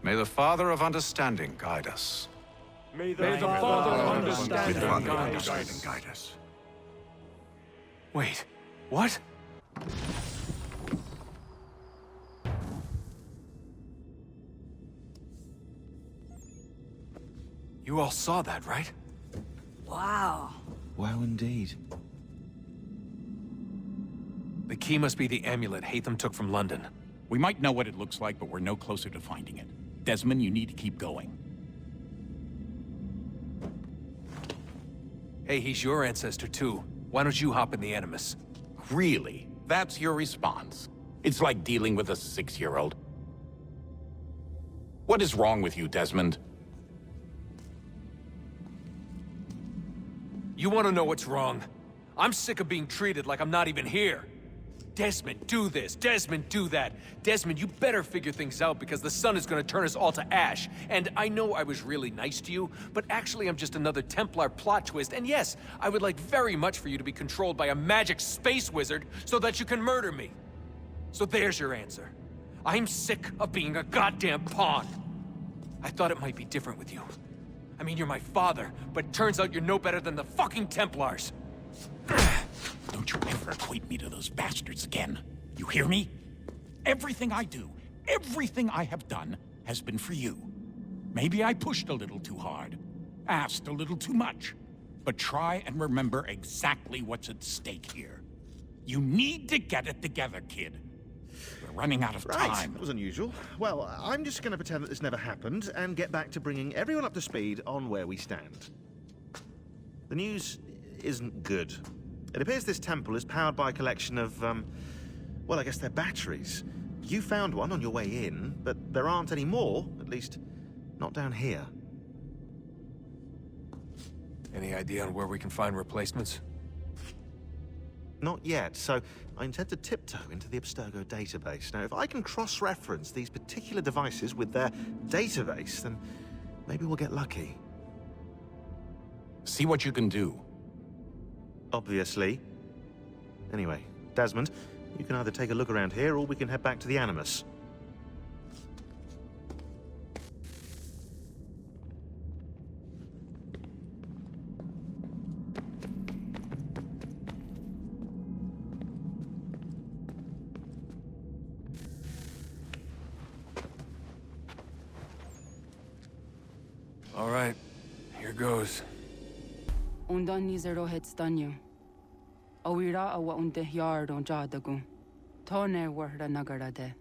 May the Father of Understanding guide us. May the Father of Understanding guide us. Wait, what? You all saw that, right? Wow. Wow, indeed. The key must be the amulet Hatham took from London. We might know what it looks like, but we're no closer to finding it. Desmond, you need to keep going. Hey, he's your ancestor too. Why don't you hop in the Animus? Really? That's your response? It's like dealing with a 6-year-old. What is wrong with you, Desmond? You want to know what's wrong? I'm sick of being treated like I'm not even here. Desmond, do this. Desmond, do that. Desmond, you better figure things out because the sun is going to turn us all to ash. And I know I was really nice to you, but actually I'm just another Templar plot twist. And yes, I would like very much for you to be controlled by a magic space wizard so that you can murder me. So there's your answer. I'm sick of being a goddamn pawn. I thought it might be different with you. I mean, you're my father, but it turns out you're no better than the fucking Templars. Don't you ever equate me to those bastards again. You hear me? Everything I do, everything I have done, has been for you. Maybe I pushed a little too hard, asked a little too much. But try and remember exactly what's at stake here. You need to get it together, kid. We're running out of time. That was unusual. Well, I'm just going to pretend that this never happened and get back to bringing everyone up to speed on where we stand. The news isn't good. It appears this temple is powered by a collection of, well, I guess they're batteries. You found one on your way in, but there aren't any more, at least not down here. Any idea on where we can find replacements? Not yet, so I intend to tiptoe into the Abstergo database. Now, if I can cross-reference these particular devices with their database, then maybe we'll get lucky. See what you can do. Obviously. Anyway, Desmond, you can either take a look around here, or we can head back to the Animus. All right, here goes. Undan nizero het stanyu. Awira awa unde yard on jadagu. Tone warda nagarade.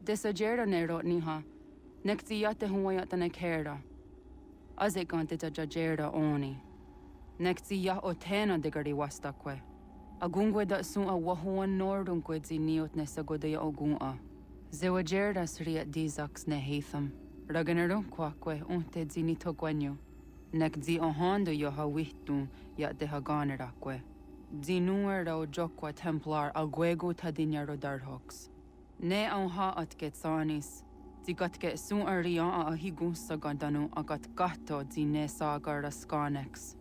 Desajera nero niha. Nekti yate huwayata nekera. Azekante jajera oni. Nekti ya otena degari wastakwe. Agungwe da sun a wahuan nordunque ziniot nesagodea ogun'a. Zewajerda sriat dizax ne hatham. Raganero quaque unte zinito guanyo. Nek zi ohando yo hawitu ya de haganeraque. Zinuero jokwa templar aguego tadinyaro darhox. Ne onha at getsanis. Zigatke sun arian a higun sagandanu agat gato zine sagar rascanex.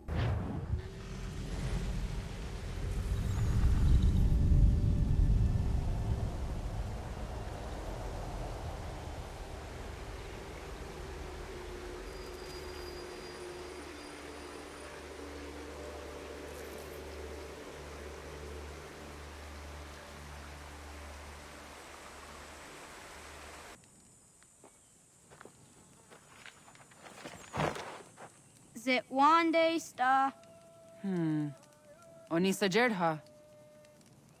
It one day star. Onisa jerha.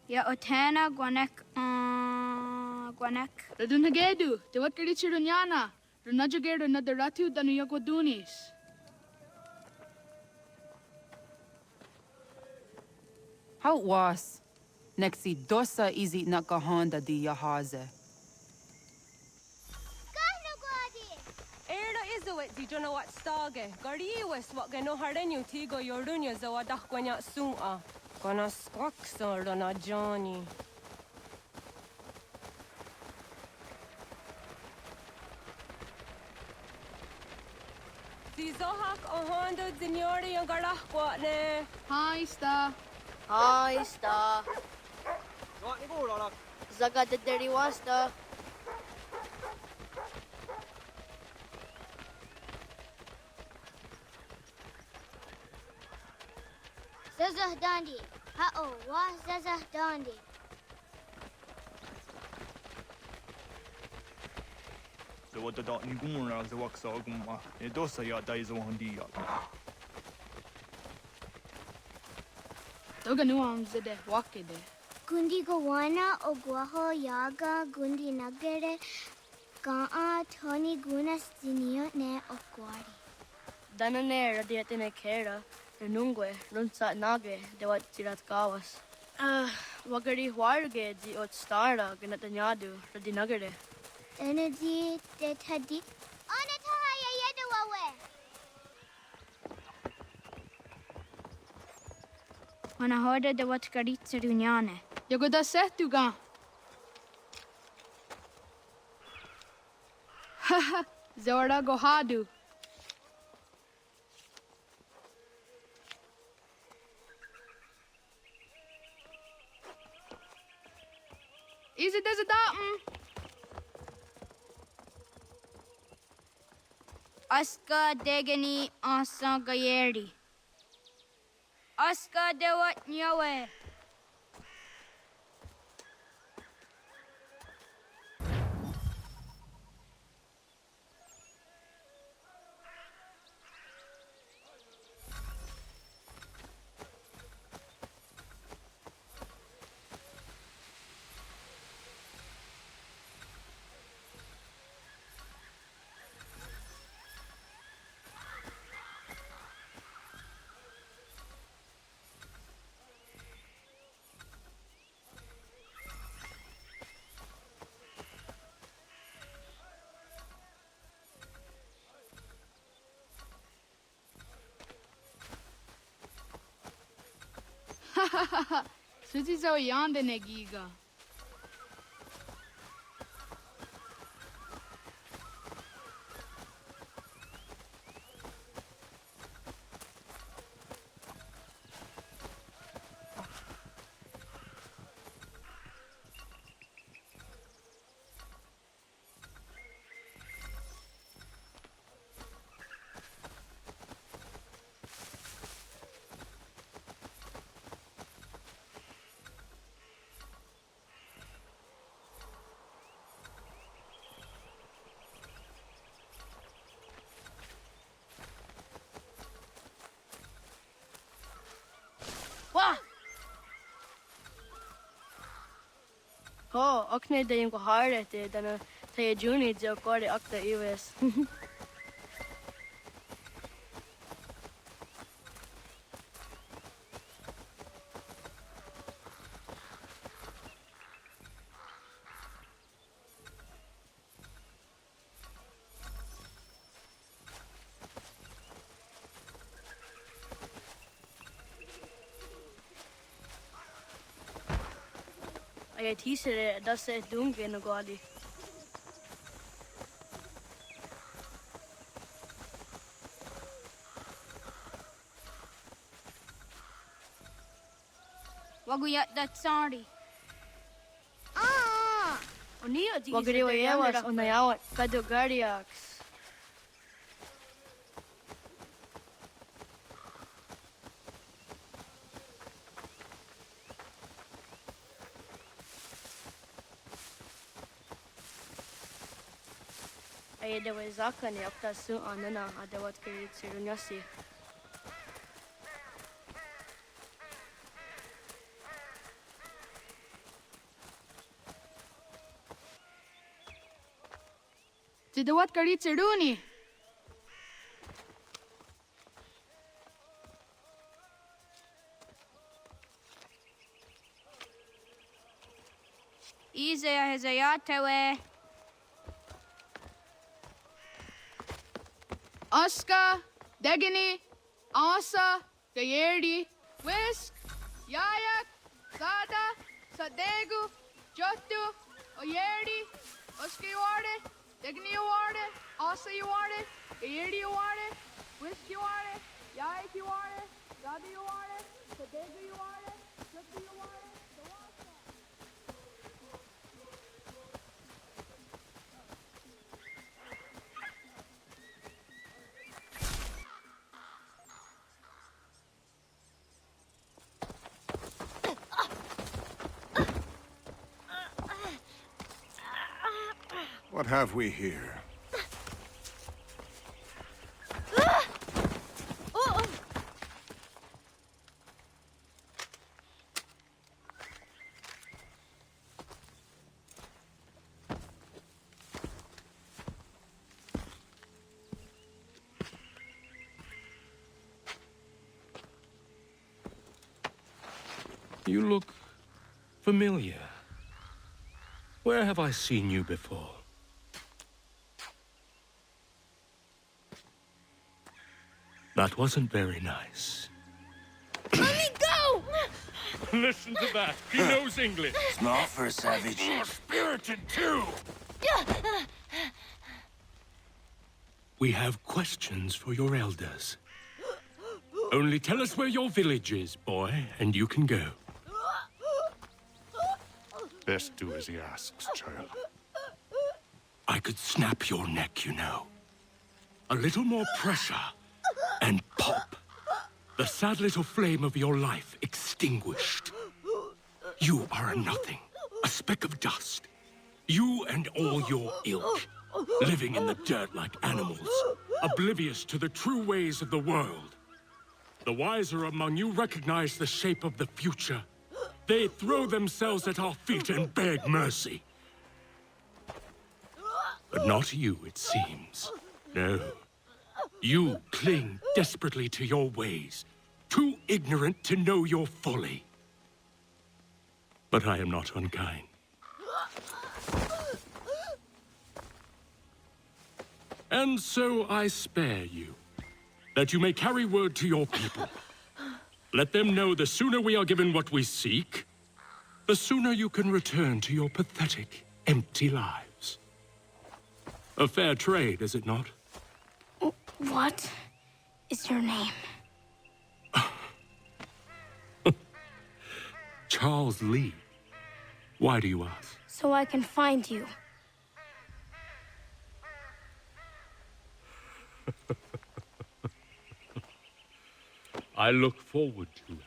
Ya otena guanek guanek. Radunagedu, te wat karichi runyana. Runajagedu na daratu danu yagodunis. How was? Nexi dosa izi nakahonda di yahaze. Di jono wat stage. Gari was what gano hardenyu tigo yorunya zawadak gwanya suma. Gonna squaxor on a Johnny. Si zohak ohondo zinyori yung garahkwa ne. Hi, Sta. Hi, Sta. Zaga de deriwasta. Zazah Dandi. Ha-oh, wa Zazah Dandi. The what the dot Nigura the Waxaguma, a dosa ya dies on the Toganuam zede wakede. Gundi Gawana Ogwaho Yaga Gundi Nagere Gaa Tony Gunas Zinio ne Okwari. Danane radiatine kera. Renungwe, runsa nage, de wat tirat gawas. Wagari warge di ot stara ganatanyadu, radinagare. Energy de tadi. Onatohaya yedawawe. Wanahoda de wat karitsa runyane. Yagoda setuga. Haha, Zora gohadu. Is it as a datum? Aska degani asa gayeri. Aska de wat nyawe. Suti zo yande negiga. Wah! Oh, akne de yung kohare te dana tayo juni jo kore akta iwes. Ay tisere das se dunge no gadi. Waguyat that sorry. Onia di wagri wa yawas onayawat kado gariax. Ay de wa zaka ni akta su anana adawat kiri tsirunyasi. Tidawat kari tsiruni. Ize hezayatewe. Aska, Degini, Asa, Gayerdi, Whisk, Yayak, Zada, Sadegu, Jotu, Oyerdi, Oska Yuarde, Degini Yuarde, Asa Yuarde, Gayerdi Yuarde, Whisk Yuarde, Yayak Yuarde, Zada Yuarde, Sadegu Yuarde, Jotu Yuarde. What have we here? You look familiar. Where have I seen you before? That wasn't very nice. Let me go! Listen to that. He knows English. Smart for a savage. More spirited, too. We have questions for your elders. Only tell us where your village is, boy, and you can go. Best do as he asks, child. I could snap your neck, you know. A little more pressure, and pop. The sad little flame of your life extinguished. You are a nothing, a speck of dust. You and all your ilk, living in the dirt like animals, oblivious to the true ways of the world. The wiser among you recognize the shape of the future. They throw themselves at our feet and beg mercy. But not you, it seems. No. You cling desperately to your ways, too ignorant to know your folly. But I am not unkind. And so I spare you, that you may carry word to your people. Let them know the sooner we are given what we seek, the sooner you can return to your pathetic, empty lives. A fair trade, is it not? What is your name? Charles Lee. Why do you ask? So I can find you. I look forward to it.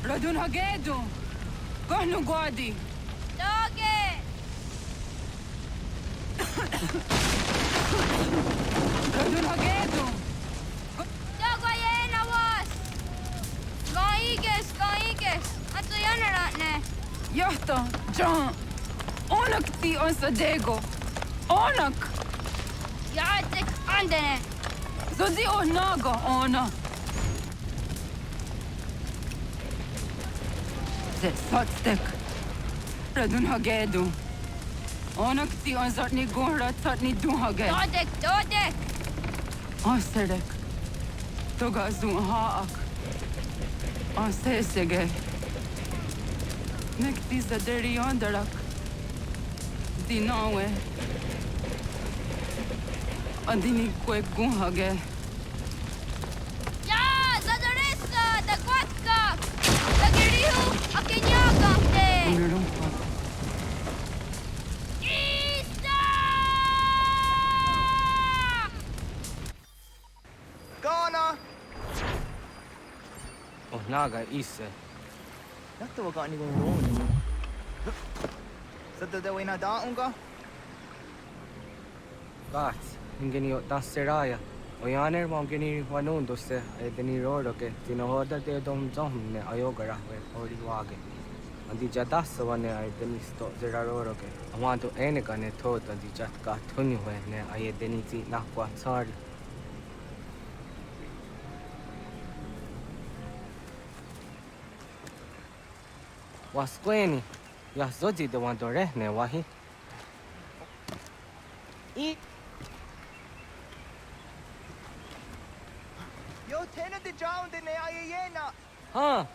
Radun Hagedu! Kohnu Gwadi! Doge! Radun Hagedu! Dogwayena was! Gaiges! Atu yanaratne! Yahta, John! Onak ti osadego! Onak! Yatik andene! Zodi onaga ona! Sotstek. Radun Hagedu. Onak ti on zartni gora tatni duhage. Dodek! Osedek. Toga zun haak. Osesege. Nek ti zaderi ondarak. Dinawe. Andini kwe guhage. Ya! Zadoresa! Da kwatka! Da girihu! Akinyagante! Ulurumpa. Ghana! Oh, naga isse. Jakto waga ni gon roni. Sadda da wena da unga? Gats, ingeni o tasseraya. O yaner mo ingeni wanun dosse e deni roro ke tino hoda de dom ne ayogara we ori wage. Andi jadas wane ai deni sto zeraroro ke. Awanto ene kane thot andi jatka thuni we ne ai deni ti nakwa sari. Wasqueni, ya zoji de wanto rehne wahi. Yo tena de jaun de ne ayena. Ha,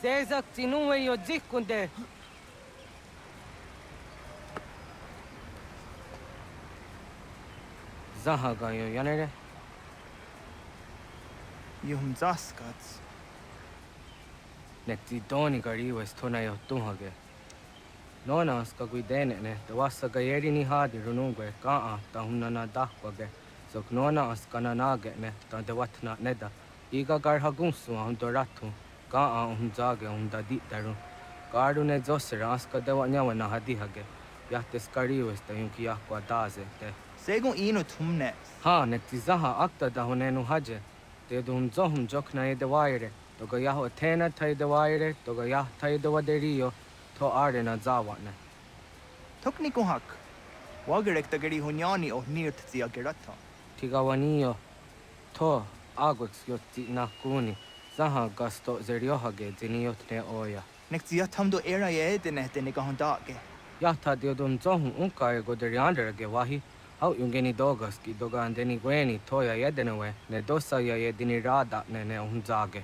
zezak tinuwe yo zikunde. Zahaga yo yanere. Yum zaskats. Nekti doni gari wes tona yo tuhage. Nona ska guidene ne, the wasa gayeri ni hadi runungwe kaa ta hunana dahwage. So nona askana nage ne, ta de watna neda. Iga gar hagunsu hundo ratu, kaa hunzage hunda ditaru. Garu ne zosera aska de wanyawa na hadihage. Yahtes kari wes ta yunki yahwa daze te. Segun ino tumne. Ha, nekti zaha akta da hunenu haje. Te dun zohum jokna e de waire. Toga yaho tena tai de waire, toga yah tai de waderio, to are na zawatne. Tukni kuhak. Wagerek tagari hunyani o nirt zia gerata. Tigawanio, to agots yotti na kuni, zaha gasto zeriohage ziniotne oya. Nek zia tamdo era ye denehte negahondake. Yahta diodun zohun unkai goderiandere wahi, how yungeni dogas ki dogan deni gweni toya yedenewe, ne dosa ya yedini rada ne unzage.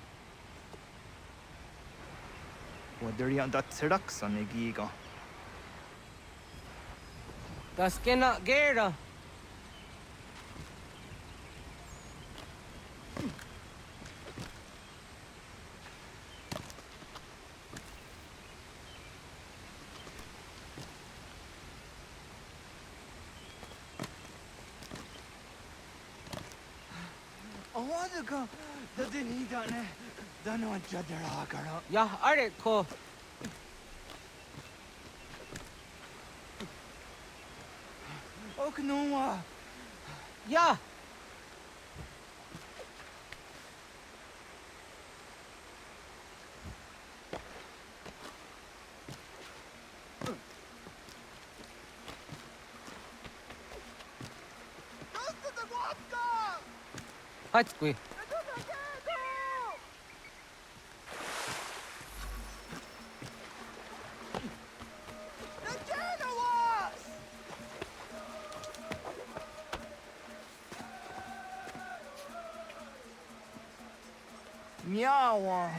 Waderian dat seraksa negiga. Das kena gera. Awadaga da deni dane dano jadara gara. Yah are ko. Oknoa. Yeah. Hatskui. Miawa.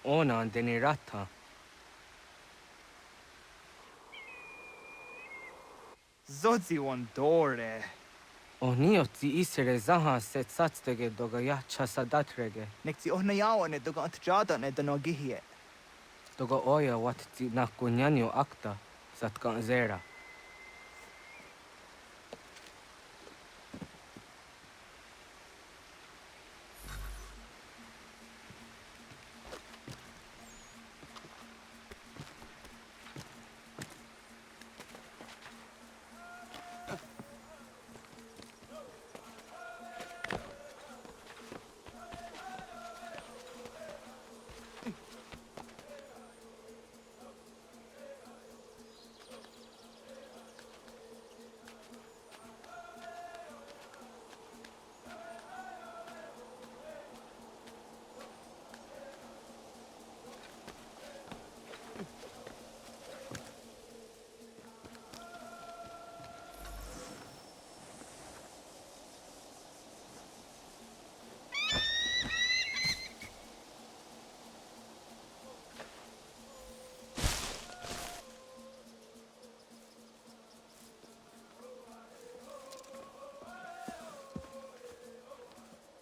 Ona deni rata. Zodzi one dore. Onio zi isere zaha set satstege doga yah chasadatrege. Nekzi ohnayawa ne doga antjada ne dano gihie. Doga oya wat zi nakunyanyo akta satkan zera.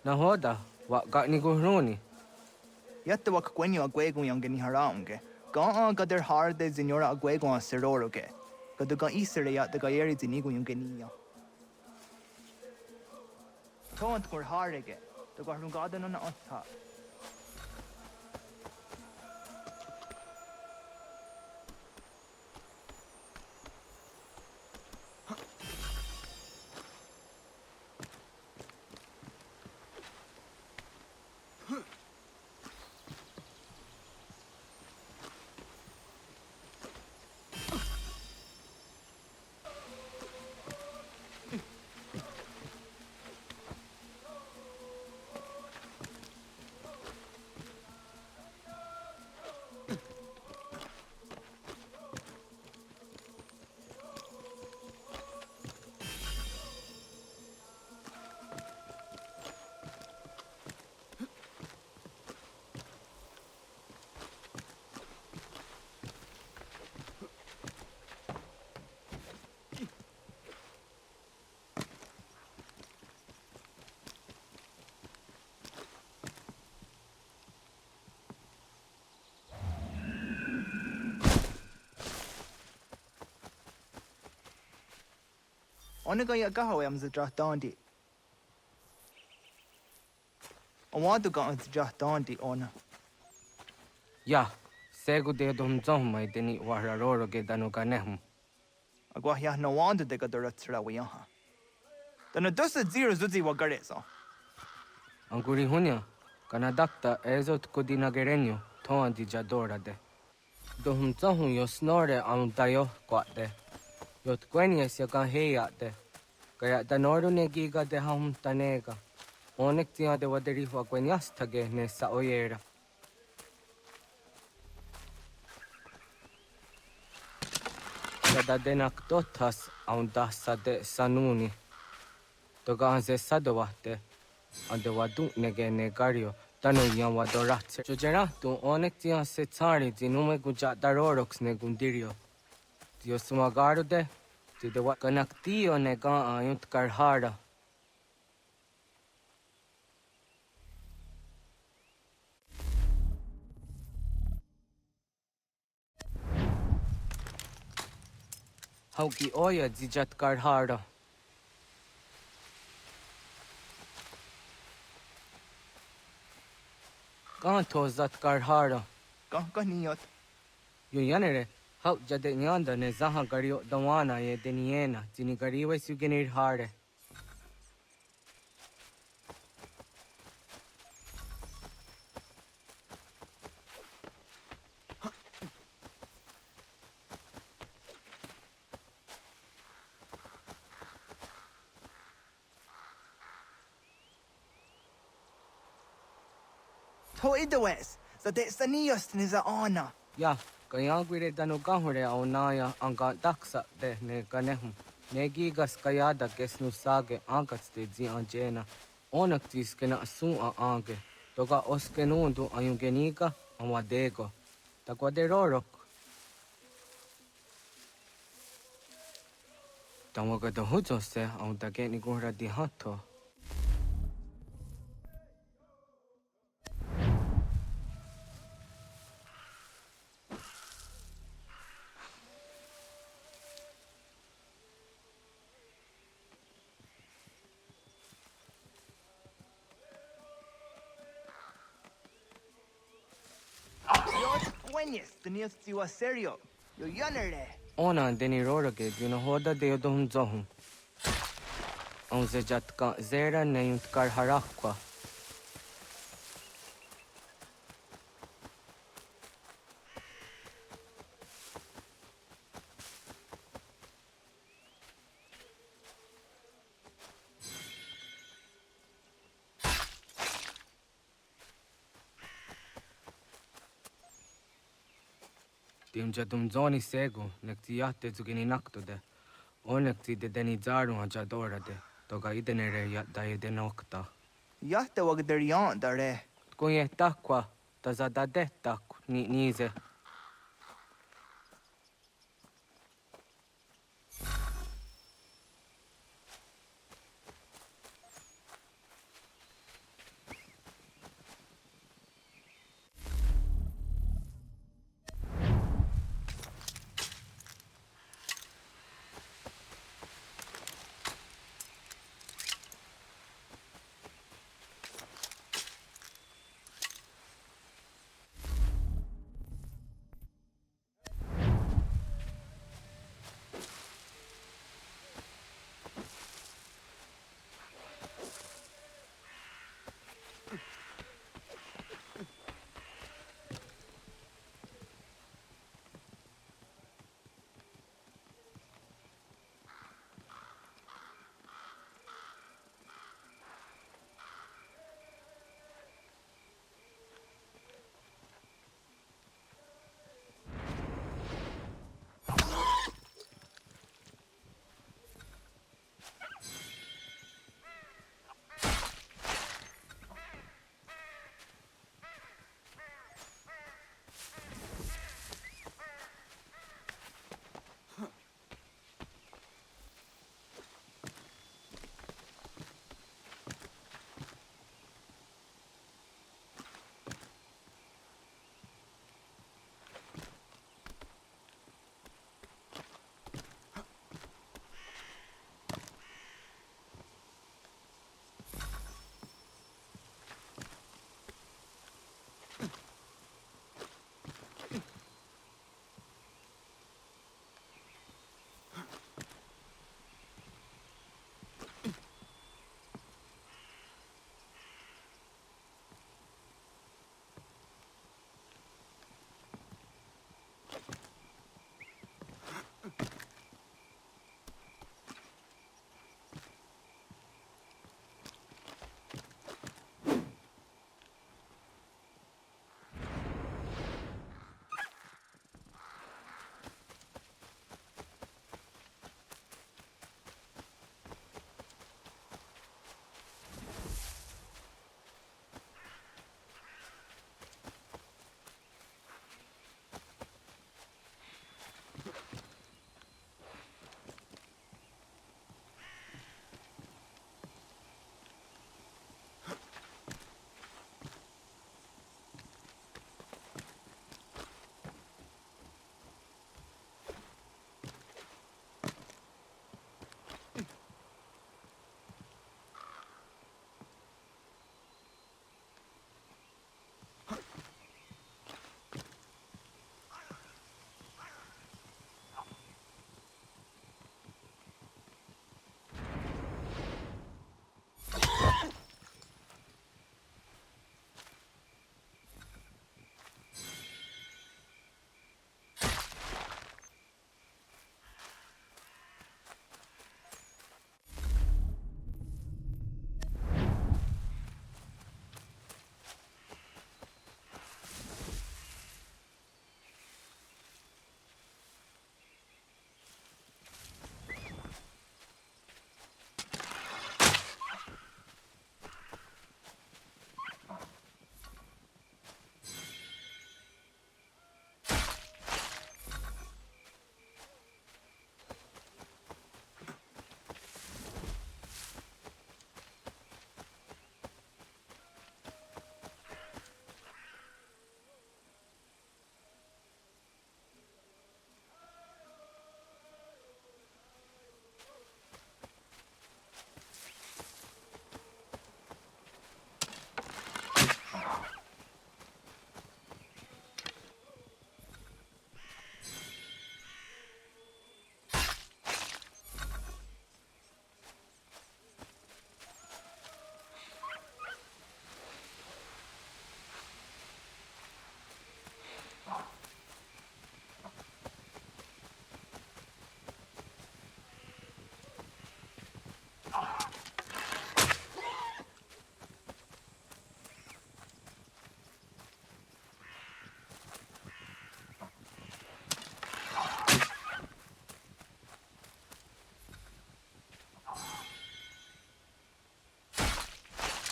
Nahoda, wa gani guhruni. Yatte wak gwenyo agwego yangeni haraunge. Ga gader harde zinora agwego a seroroge. Gaduga isere yat the gayeri zinigo yangenia. Tont kur harege. The garungadan on otta. Onega ya gaho am the drahtandi. I want to go into just Dante on. Yeah, segu de dom zom mai deni wararoro ge danu ganehm. Agwa ya no want to take a director away. Then does the zero zuzi wagareso. Anguri hunya, kanadakta ezot kodina gerenyo, toan di jadora de. Dohum zohum yo snore am dayo kwate. Yot kwenies ya kan heya de. Kaya danoru ne giga de hum tanega. Onek tia de waderi wa kwenias tage ne sa oyera. Sada denak totas am dasa de sanuni. Toga anze sadowate. Ande wadu nege negario. Tano yan wadoratse. Jojera tu onek tia se tsari zinume guja darorox ne gundirio. Tio sumagaru de. Ti de wa kanaktio nega ayunt karhara. Hauki oya zijat karhara. Kanto zat karhara. Kaniyot. Yu yanere. Hau jade nyanda ne zaha gario dawana ye deniena. Jini gariwe sugenir hare. To idawes. So de sanios niza ona. Ya, kayagwire danu gahure aunaya anga daksa de ne ganehum. Ne gigas kayada gesnu sage angats de zi anjena. Onak tis kena asu a ange. Toga oskenundu ayungeniga amadego. Takwa rorok. Tamaga da hujo se aun dageni gura di hato. Queñes, tenías tiwa serio. Yo yanere. Ona deni roroge dino hoda de yodum zohum. Aun ze jatka zera ne yunt karharakwa. Tim jadum zoni segu, nek ti yatte zugini nakto de. Onek ti de deni zaru hajadora de. Toga idenere yat da yedenokta. Yatte wagderian dare. Kunye takwa, tazada de tak ni nize.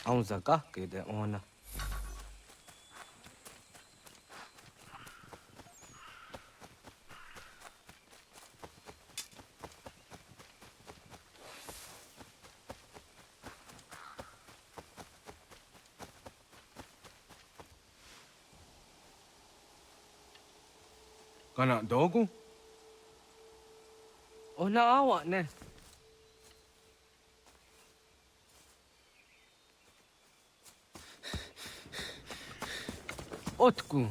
Aunza kake de ona. Kana dogu? Ona awa ne. Otku.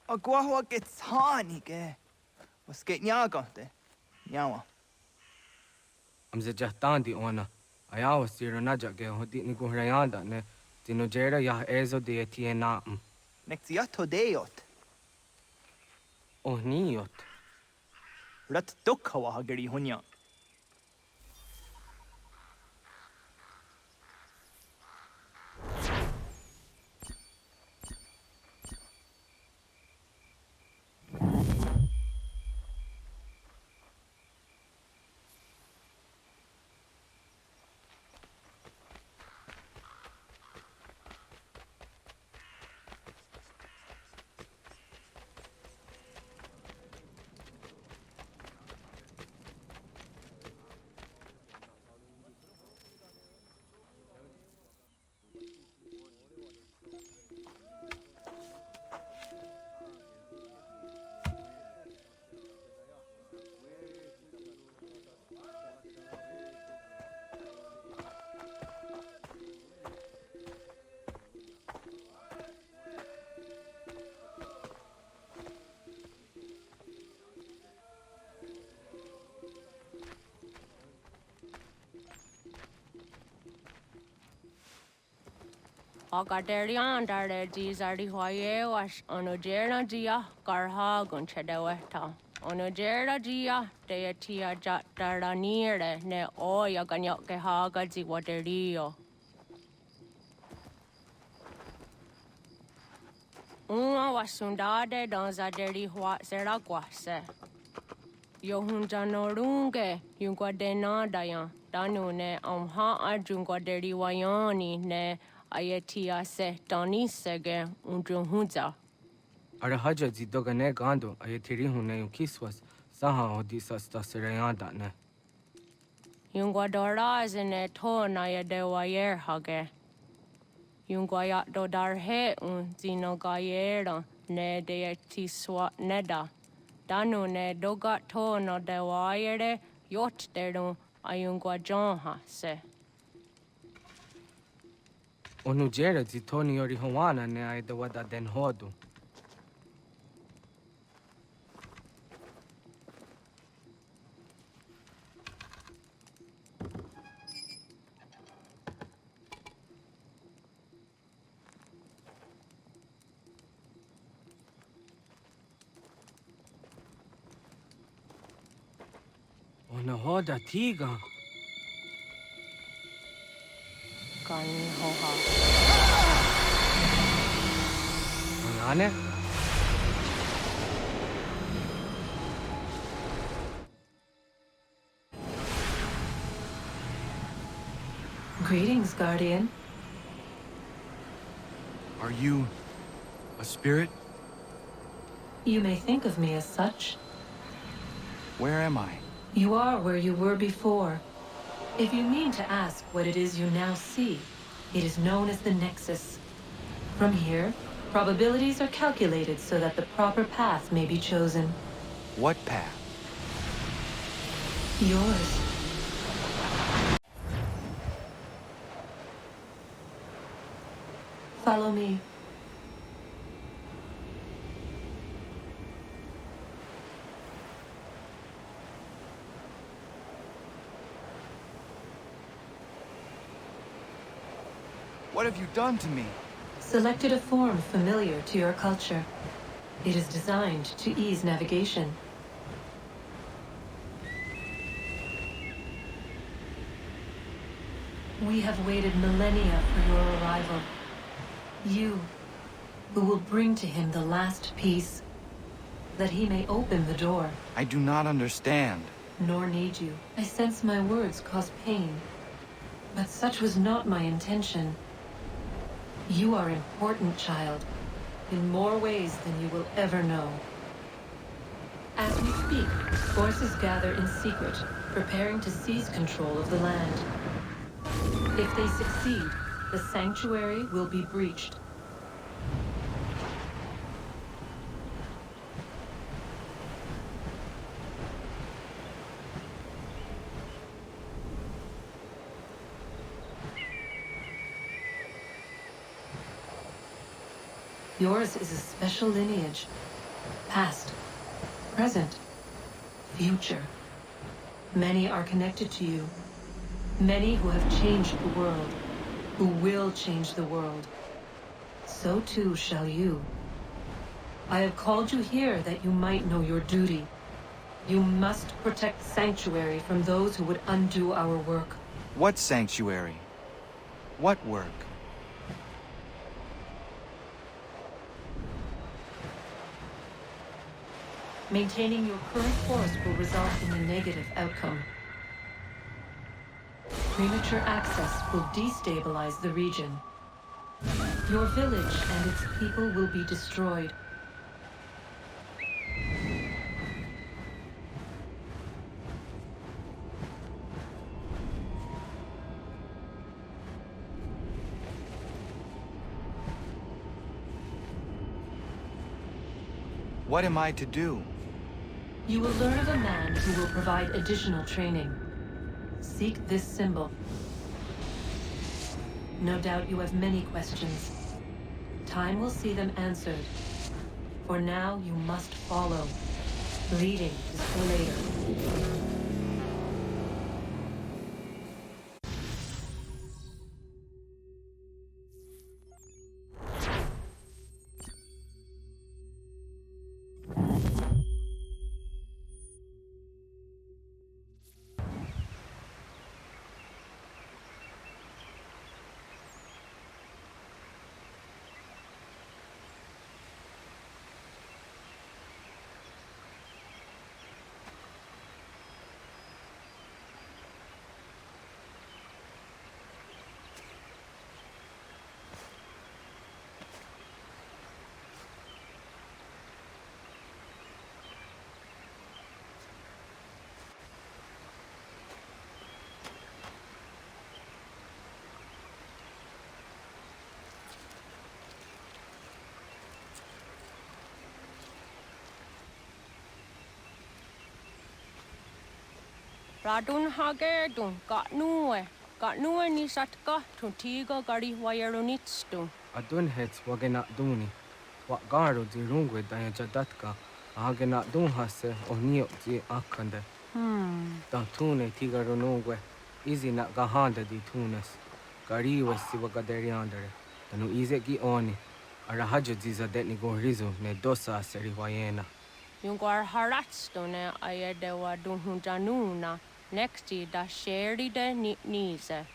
Agua gets hanige. Was geht nyagante? Nyawa. Amze jahtandi ona. Ayawa siro najage hodi ni guhrayanda ne. Tino jera ya ezo de tiena. Nexiato deot. Oh niot. Rat dukhawa hageri hunya. Agaderian dare dizardi hoye was onojera dia garha gunchedeweta. Onojera dia deatia jataranire ne oya ganyoke haga ziwaderio. Uma wasundade donzaderi hua seraguase. Yohunjanorunge yungwadena dayan danune amha arjungwaderi wayani ne Ayatia se Donisege Undruhunza. Arahaja zidogane gando ayatiri hune yukiswas saha odisa staserayanda ne. Yungwadora zine to na yadewayer hage. Yungwayat dodarhe zinogayera ne deetiswa neda. Danu ne dogat to no dewayere yot deru ayungwajonha se. Onujera zitoni yori hawana ne aidawada den hodu. Ona hoda tiga. Kani hoha. Onane? Greetings, Guardian. Are you a spirit? You may think of me as such. Where am I? You are where you were before. If you mean to ask what it is you now see, it is known as the Nexus. From here, probabilities are calculated so that the proper path may be chosen. What path? Yours. Follow me. What have you done to me? Selected a form familiar to your culture. It is designed to ease navigation. We have waited millennia for your arrival. You, who will bring to him the last piece, that he may open the door. I do not understand. Nor need you. I sense my words cause pain. But such was not my intention. You are important, child, in more ways than you will ever know. As we speak, forces gather in secret, preparing to seize control of the land. If they succeed, the sanctuary will be breached. Yours is a special lineage. Past, present, future. Many are connected to you. Many who have changed the world, who will change the world. So too shall you. I have called you here that you might know your duty. You must protect Sanctuary from those who would undo our work. What sanctuary? What work? Maintaining your current course will result in a negative outcome. Premature access will destabilize the region. Your village and its people will be destroyed. What am I to do? You will learn of a man who will provide additional training. Seek this symbol. No doubt you have many questions. Time will see them answered. For now, you must follow. Leading is for later. Radun hagerdun got nue ni satka tuntigo gari wayarunitstu. Adun hets wagena duni. What garo di rungwe daya jadatka. Agena dun hase onio di akande. Dan tune tigaro nungwe. Easy na gahanda di tunes. Gari was si wagaderiandere. Tanu ize gi oni. Arahajo ziza detni go rizu ne dosa seri wayena. Yungar haratstone ayedewa dunhunjanuna. Nexti da sheri de nize.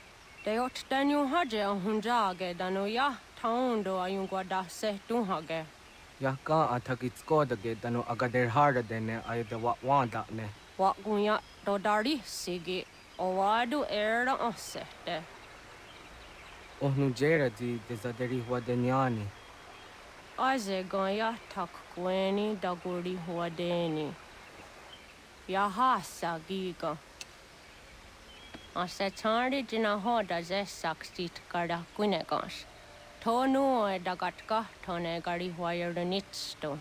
De ot danu haje hunjage danu ya taundo ayungwa da se dunhage. Ya ka atakitskoda danu agader harda dene ayede wanda ne. Wat gunya do dari sigi owadu era osete. Ohnu jera di desaderi huadenyani. Aze gaya tak kweni daguri huadeni. Ya hasa giga. Ase tari jina hoda zesaksit kada kunegas. Tonu e dagatka tone gari huayernitsto.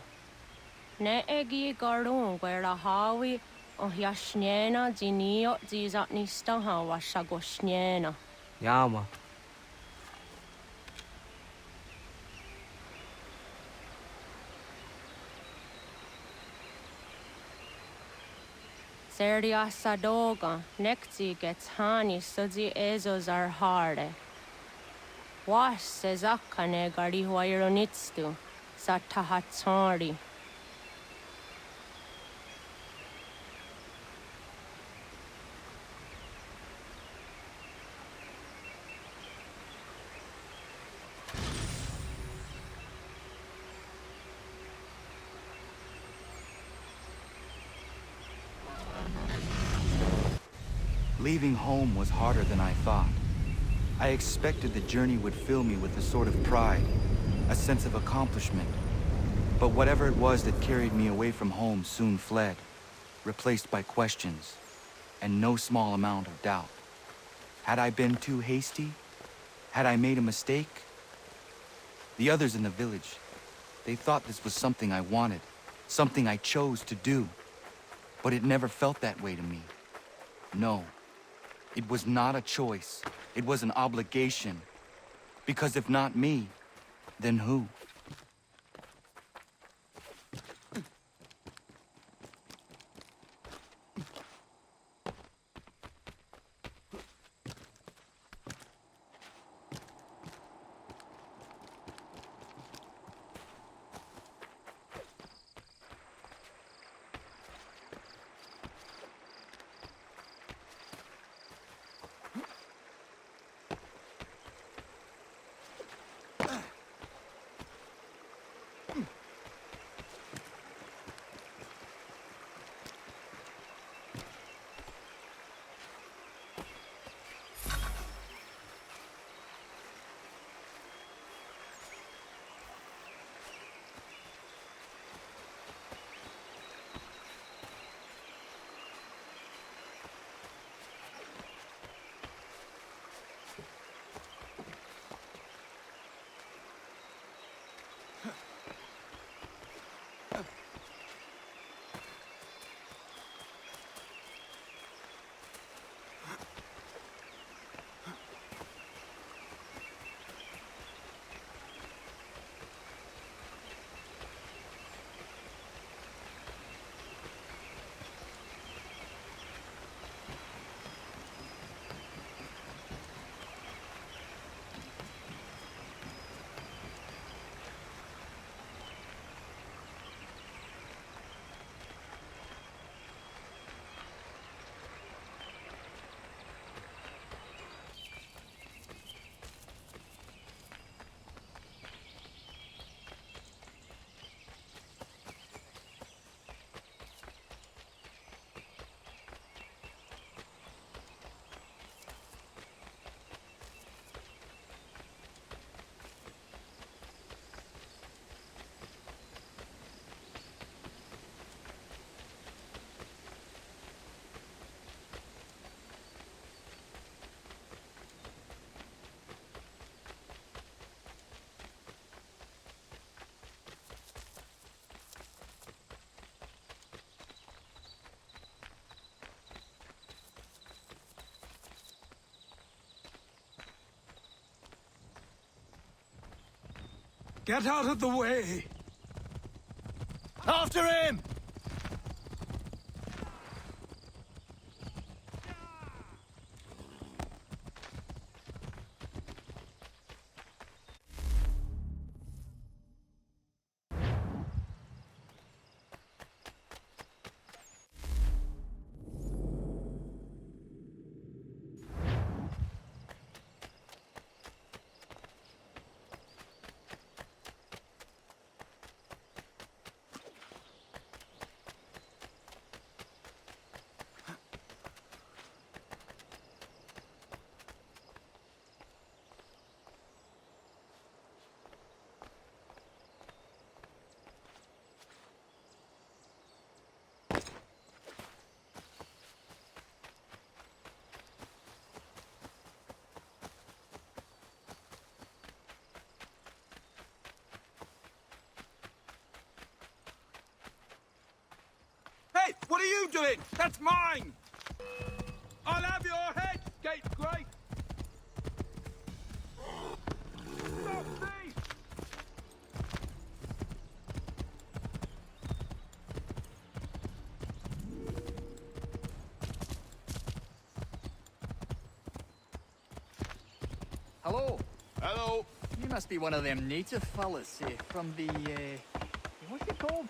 Ne egi garun gwera hawi o yashnena zinio zizatnista hawa shagoshnena. Yama. Seriassa doga, nekti gets hani sudzi ezos are harde. Was se zakkane gari huaironitstu, satahatsori. Leaving home was harder than I thought. I expected the journey would fill me with a sort of pride, a sense of accomplishment. But whatever it was that carried me away from home soon fled, replaced by questions, and no small amount of doubt. Had I been too hasty? Had I made a mistake? The others in the village, they thought this was something I wanted, something I chose to do. But it never felt that way to me. No. It was not a choice. It was an obligation. Because if not me, then who? Get out of the way! After him! Hey, what are you doing? That's mine! I'll have your head, scapegrace! Stop thief! Hello. Hello. You must be one of them native fellas from the, what's it called?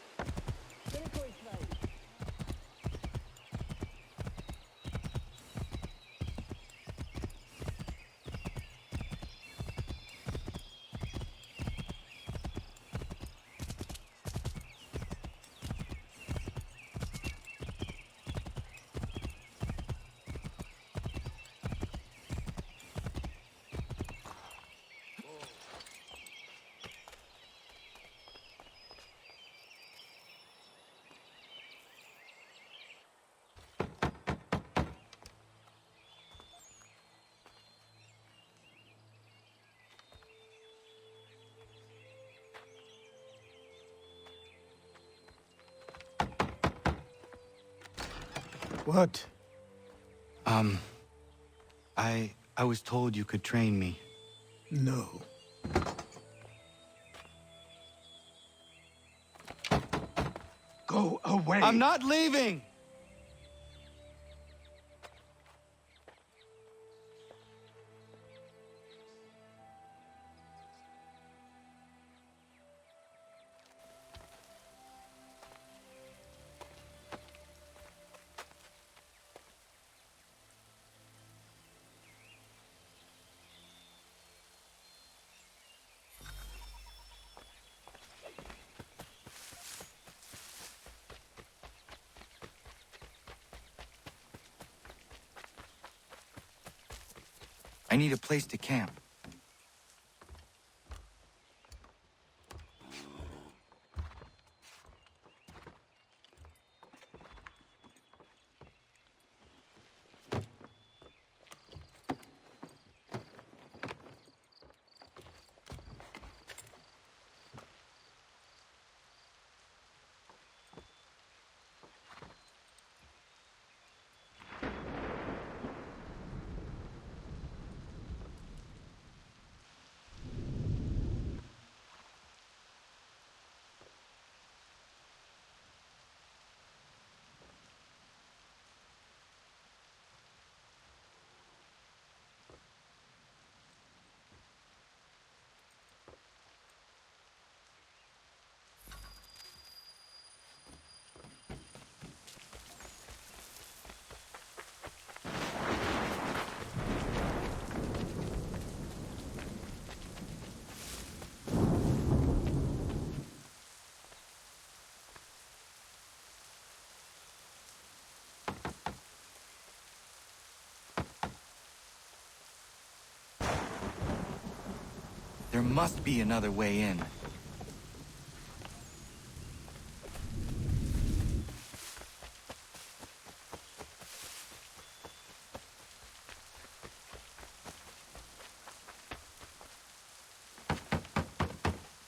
What? I was told you could train me. No. Go away. I'm not leaving! I need a place to camp. There must be another way in.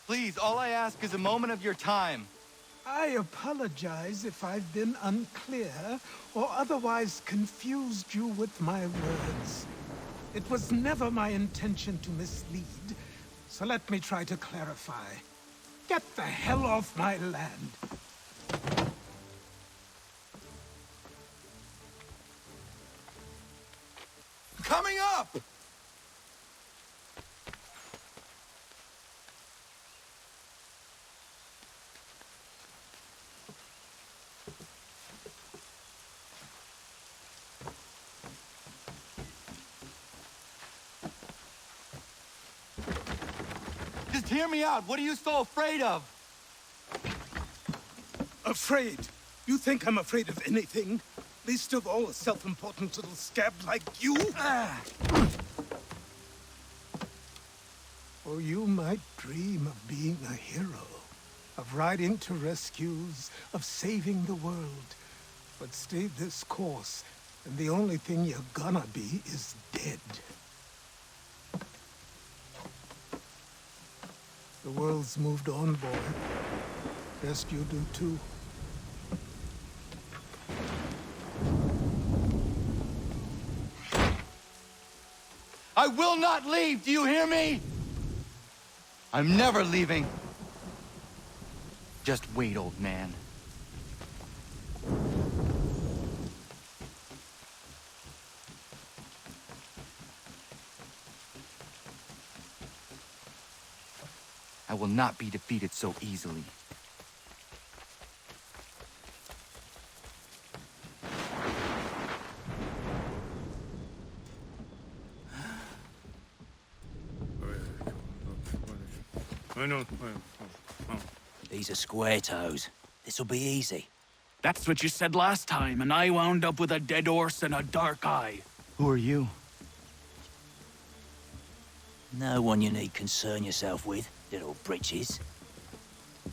Please, all I ask is a moment of your time. I apologize if I've been unclear or otherwise confused you with my words. It was never my intention to mislead, so let me try to clarify. Get the hell off my land. Coming up! Just hear me out. What are you so afraid of? Afraid? You think I'm afraid of anything? Least of all a self-important little scab like you? Or you might dream of being a hero, of riding to rescues, of saving the world. But stay this course, and the only thing you're gonna be is dead. The world's moved on, boy. Best you do too. I will not leave, do you hear me? I'm never leaving. Just wait, old man. I will not be defeated so easily. These are square toes. This'll be easy. That's what you said last time, and I wound up with a dead horse and a dark eye. Who are you? No one you need concern yourself with, little britches.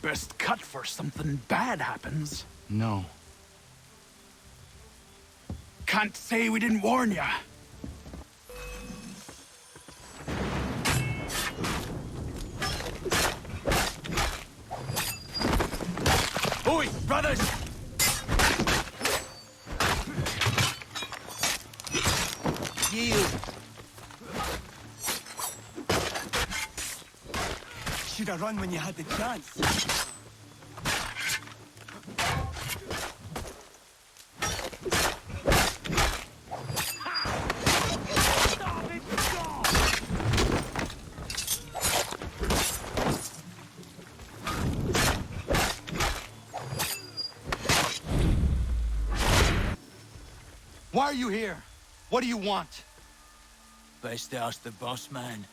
Best cut for something bad happens. No. Can't say we didn't warn ya. Oi, brothers! Yield! Should have run when you had the chance. Why are you here? What do you want? Best ask the boss man.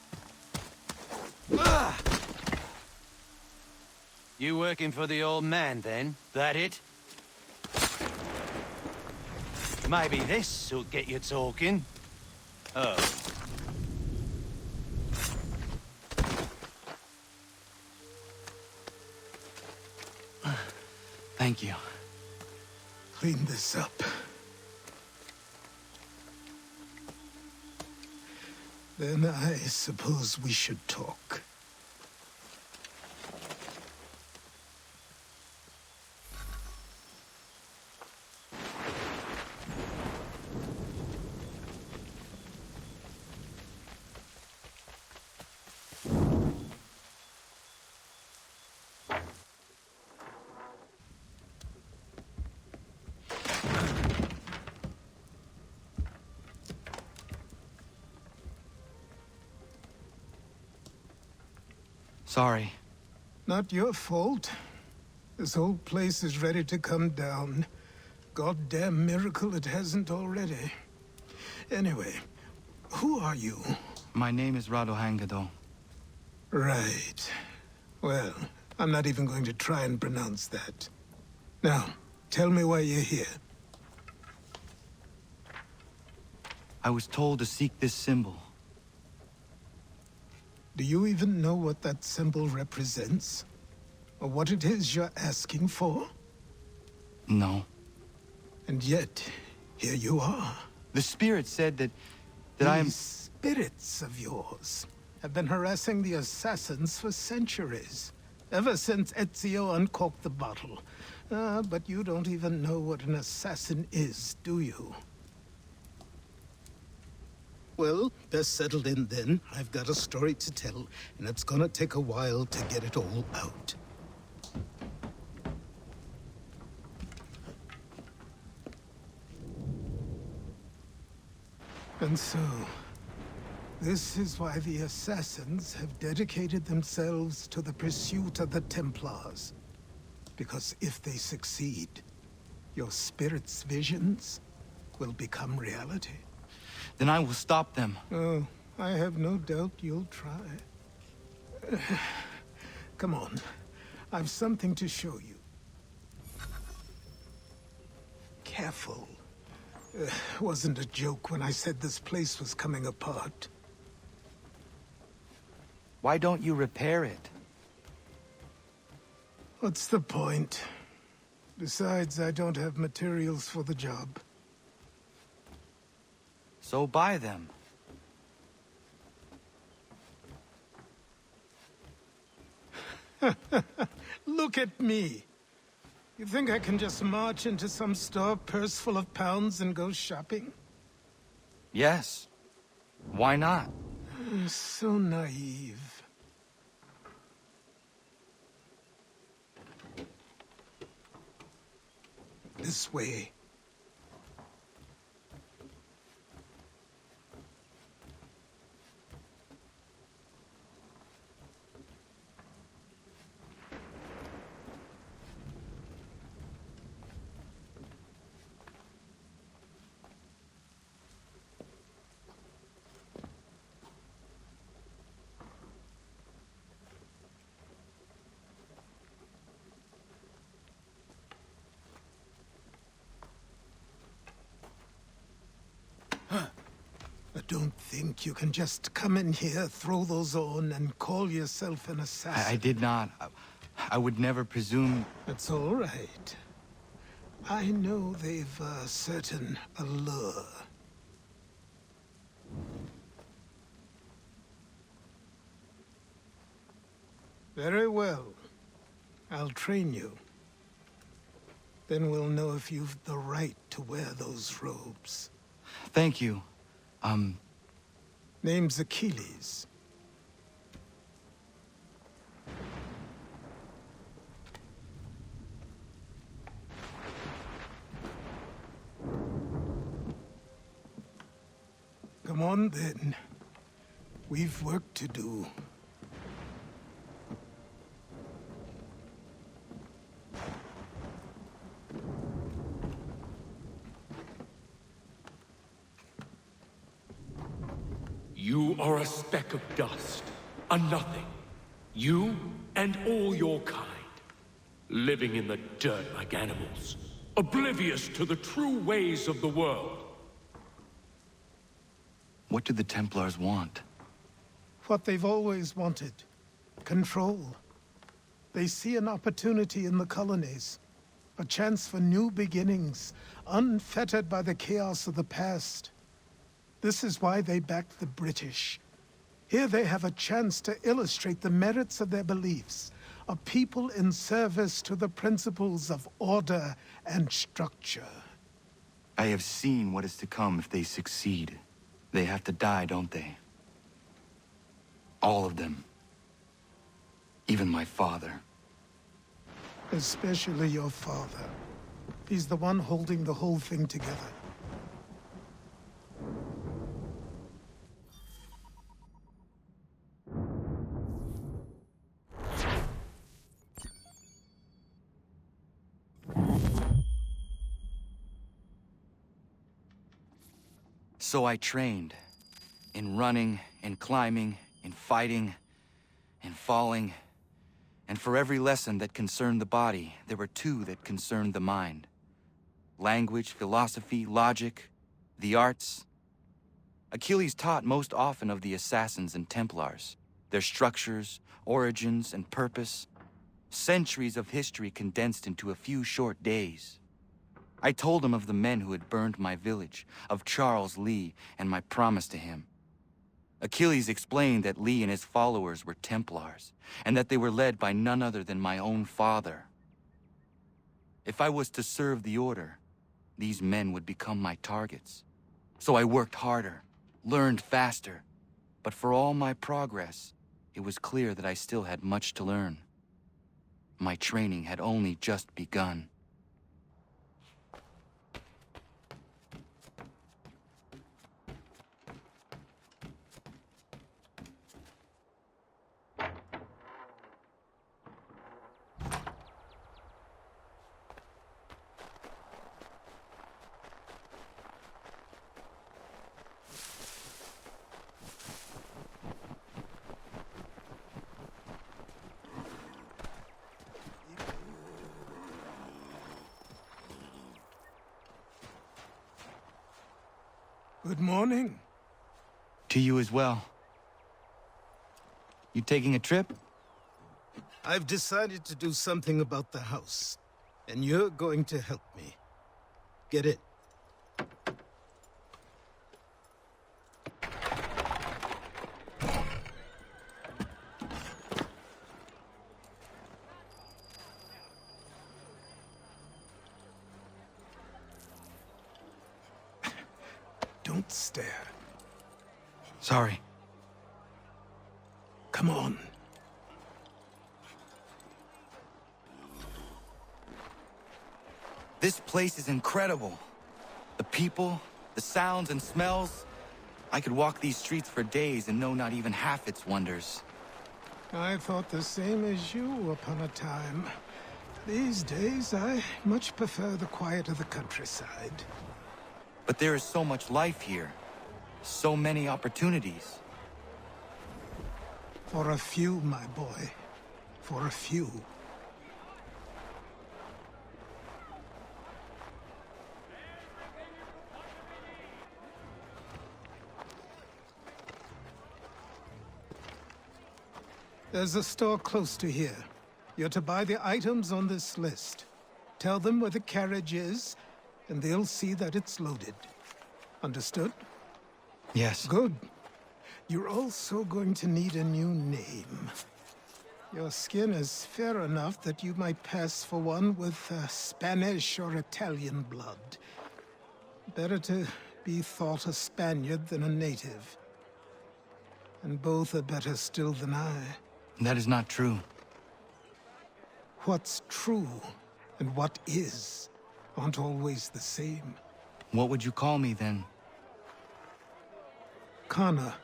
You working for the old man, then? That it? Maybe this'll get you talking. Oh. Thank you. Clean this up. Then I suppose we should talk. Sorry. Not your fault. This whole place is ready to come down. Goddamn miracle it hasn't already. Anyway, who are you? My name is Radohangado. Right. Well, I'm not even going to try and pronounce that. Now, tell me why you're here. I was told to seek this symbol. Do you even know what that symbol represents? Or what it is you're asking for? No. And yet, here you are. The spirit said that I am... These spirits of yours have been harassing the assassins for centuries. Ever since Ezio uncorked the bottle. But you don't even know what an assassin is, do you? Well, best settled in then. I've got a story to tell, and it's gonna take a while to get it all out. And so, this is why the Assassins have dedicated themselves to the pursuit of the Templars. Because if they succeed, your spirit's visions will become reality. Then I will stop them. Oh, I have no doubt you'll try. Come on. I've something to show you. Careful. Wasn't a joke when I said this place was coming apart. Why don't you repair it? What's the point? Besides, I don't have materials for the job. So buy them. Look at me. You think I can just march into some store, purse full of pounds, and go shopping? Yes. Why not? So naive. This way. don't think you can just come in here, throw those on, and call yourself an assassin. I did not. I would never presume... It's all right. I know they've a certain allure. Very well. I'll train you. Then we'll know if you've the right to wear those robes. Thank you. Name's Achilles. Come on, then. We've work to do. You are a speck of dust, a nothing. You and all your kind. Living in the dirt like animals. Oblivious to the true ways of the world. What do the Templars want? What they've always wanted. Control. They see an opportunity in the colonies. A chance for new beginnings, unfettered by the chaos of the past. This is why they backed the British. Here they have a chance to illustrate the merits of their beliefs. A people in service to the principles of order and structure. I have seen what is to come if they succeed. They have to die, don't they? All of them. Even my father. Especially your father. He's the one holding the whole thing together. So I trained. In running, in climbing, in fighting, in falling. And for every lesson that concerned the body, there were two that concerned the mind. Language, philosophy, logic, the arts. Achilles taught most often of the assassins and Templars, their structures, origins, and purpose. Centuries of history condensed into a few short days. I told him of the men who had burned my village, of Charles Lee, and my promise to him. Achilles explained that Lee and his followers were Templars, and that they were led by none other than my own father. If I was to serve the Order, these men would become my targets. So I worked harder, learned faster, but for all my progress, it was clear that I still had much to learn. My training had only just begun. Good morning. To you as well. You taking a trip? I've decided to do something about the house, and you're going to help me. Get it? Don't stare. Sorry. Come on. This place is incredible. The people, the sounds and smells. I could walk these streets for days and know not even half its wonders. I thought the same as you upon a time. These days, I much prefer the quiet of the countryside. But there is so much life here. So many opportunities. For a few, my boy. For a few. There's a store close to here. You're to buy the items on this list. Tell them where the carriage is, and they'll see that it's loaded. Understood? Yes. Good. You're also going to need a new name. Your skin is fair enough that you might pass for one with Spanish or Italian blood. Better to be thought a Spaniard than a native. And both are better still than I. That is not true. What's true and what is aren't always the same. What would you call me then? Kana.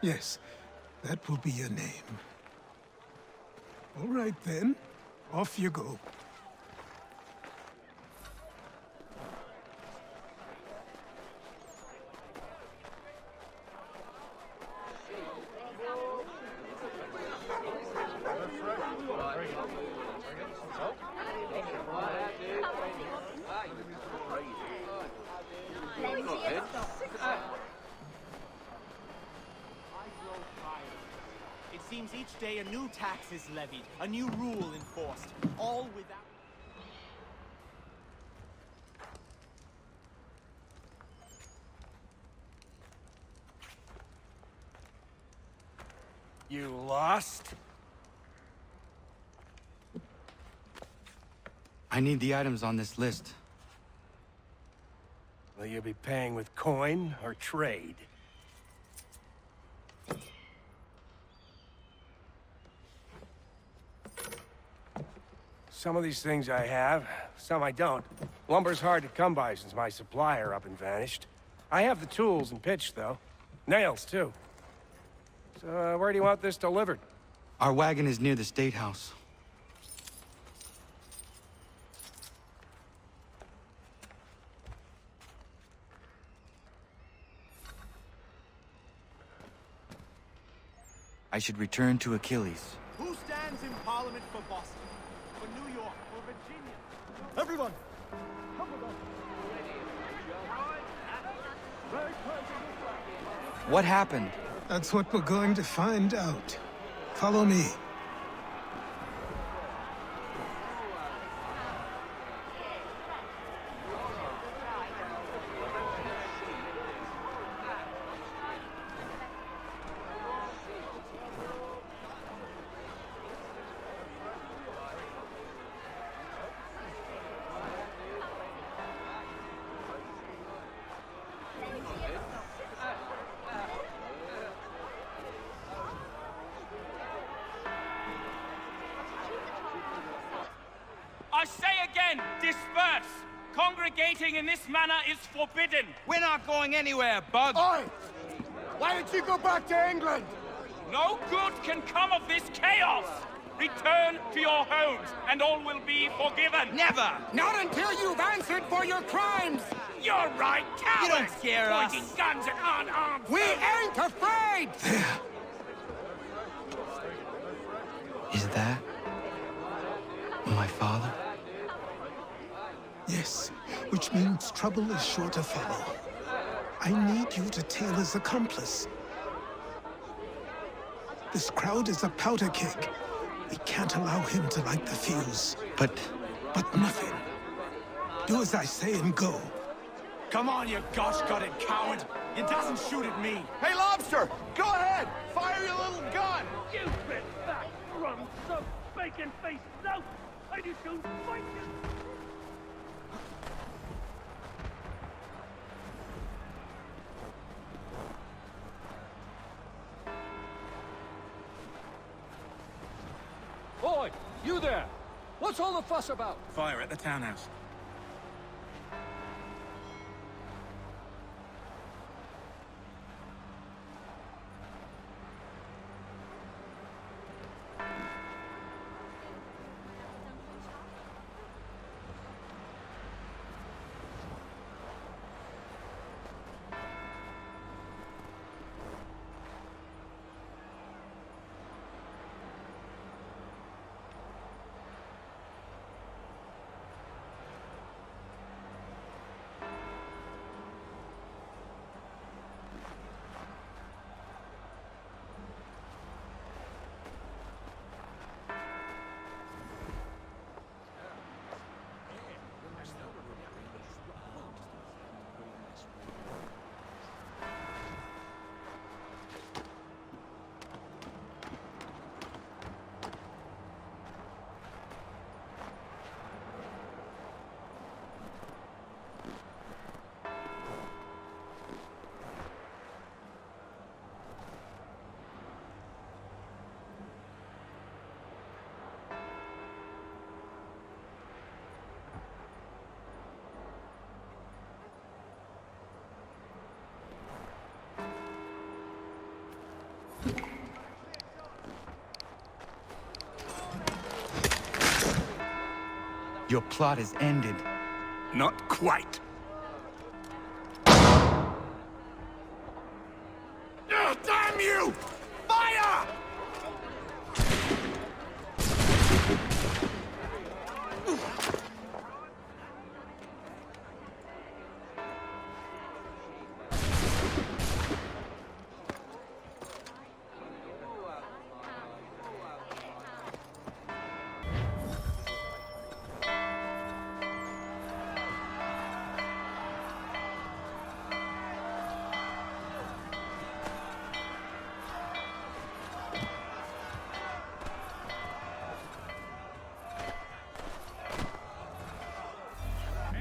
Yes, that will be your name. All right then, off you go. It seems each day a new tax is levied, a new rule enforced, all without... You lost? I need the items on this list. Will you be paying with coin or trade? Some of these things I have, some I don't. Lumber's hard to come by since my supplier up and vanished. I have the tools and pitch, though. Nails, too. So, where do you want this delivered? Our wagon is near the State House. I should return to Achilles. Who stands in Parliament for Boston? For New York? For Virginia? Everyone! What happened? That's what we're going to find out. Follow me. I say again, disperse! Congregating in this manner is forbidden! We're not going anywhere, Bug! Oi! Why did you go back to England? No good can come of this chaos! Return to your homes, and all will be forgiven! Never! Not until you've answered for your crimes! You're right, cowards! You don't scare us! Pointing guns at unarmed We folk. ain't afraid! There. Is that my father? Yes, which means trouble is sure to follow. I need you to tail his accomplice. This crowd is a powder keg. We can't allow him to light the fuse. But nothing. Do as I say and go. Come on, you gosh-gutted coward! You doesn't shoot at me! Hey, Lobster! Go ahead! Fire your little gun! You bit fat, rum, so bacon-faced loaf! I just don't fight you! Boy, you there! What's all the fuss about? Fire at the townhouse. Your plot is ended. Not quite. Damn you! Fire!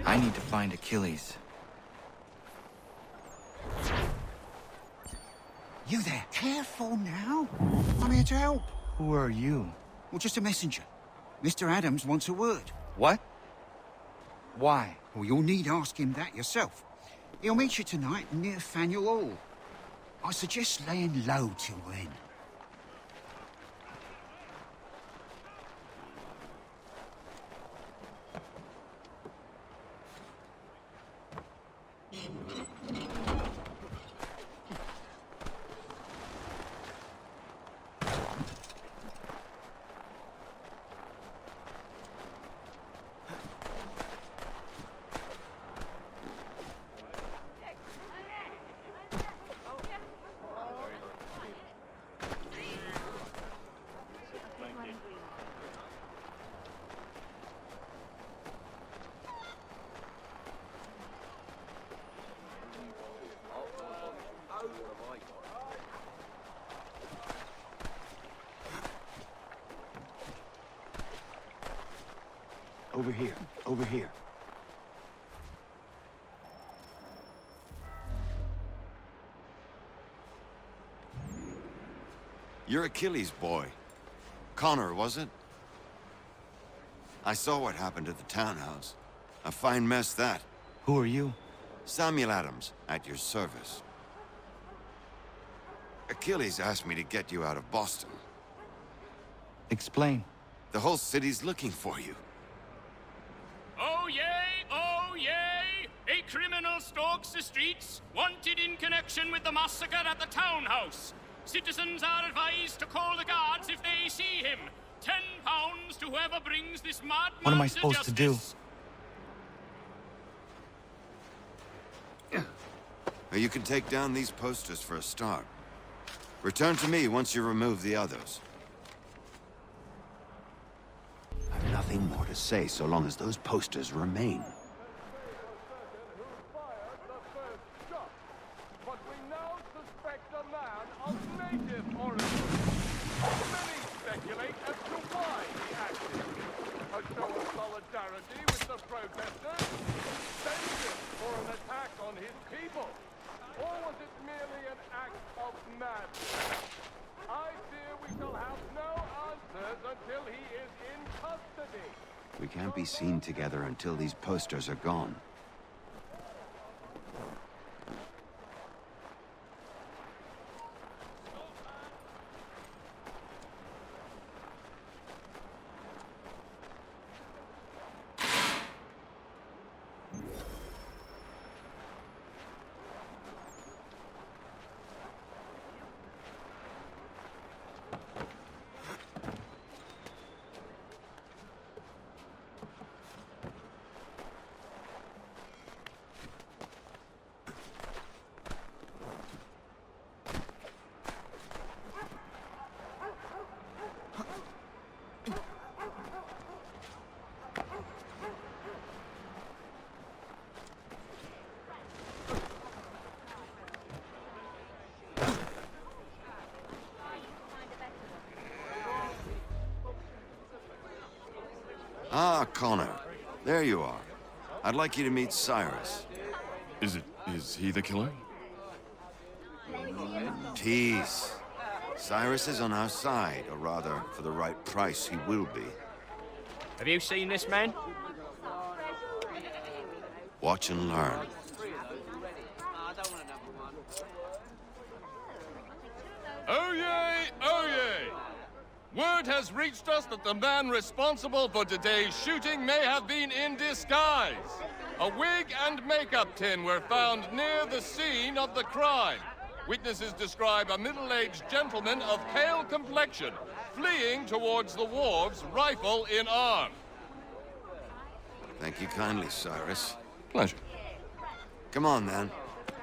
I need to find Achilles. You there? Careful now. I'm here to help. Who are you? Well, just a messenger. Mr. Adams wants a word. What? Why? Well, you'll need to ask him that yourself. He'll meet you tonight near Faneuil Hall. I suggest laying low till then. Over here. Over here. You're Achilles' boy. Connor, was it? I saw what happened at the townhouse. A fine mess, that. Who are you? Samuel Adams, at your service. Achilles asked me to get you out of Boston. Explain. The whole city's looking for you. Oh yay, oh yay! A criminal stalks the streets, wanted in connection with the massacre at the townhouse. Citizens are advised to call the guards if they see him. £10 to whoever brings this madman What am I supposed to do? Well, you can take down these posters for a start. Return to me once you remove the others. I've nothing more to say so long as those posters remain. But we now suspect a man of native origin. Many speculate as to why he acted. A show of solidarity with the protesters? Vengeance for an attack on his people? Or was it merely an act of madness? I fear we shall have no answers until he is in custody. We can't be seen together until these posters are gone. Ah, Connor. There you are. I'd like you to meet Cyrus. Is he the killer? Tease. Cyrus is on our side, or rather, for the right price, he will be. Have you seen this man? Watch and learn. Oh yay! Oh yay! Word has reached us that the man responsible for today's shooting may have been in disguise. A wig and makeup tin were found near the scene of the crime. Witnesses describe a middle-aged gentleman of pale complexion fleeing towards the wharves, rifle in arm. Thank you kindly, Cyrus. Pleasure. Come on, then.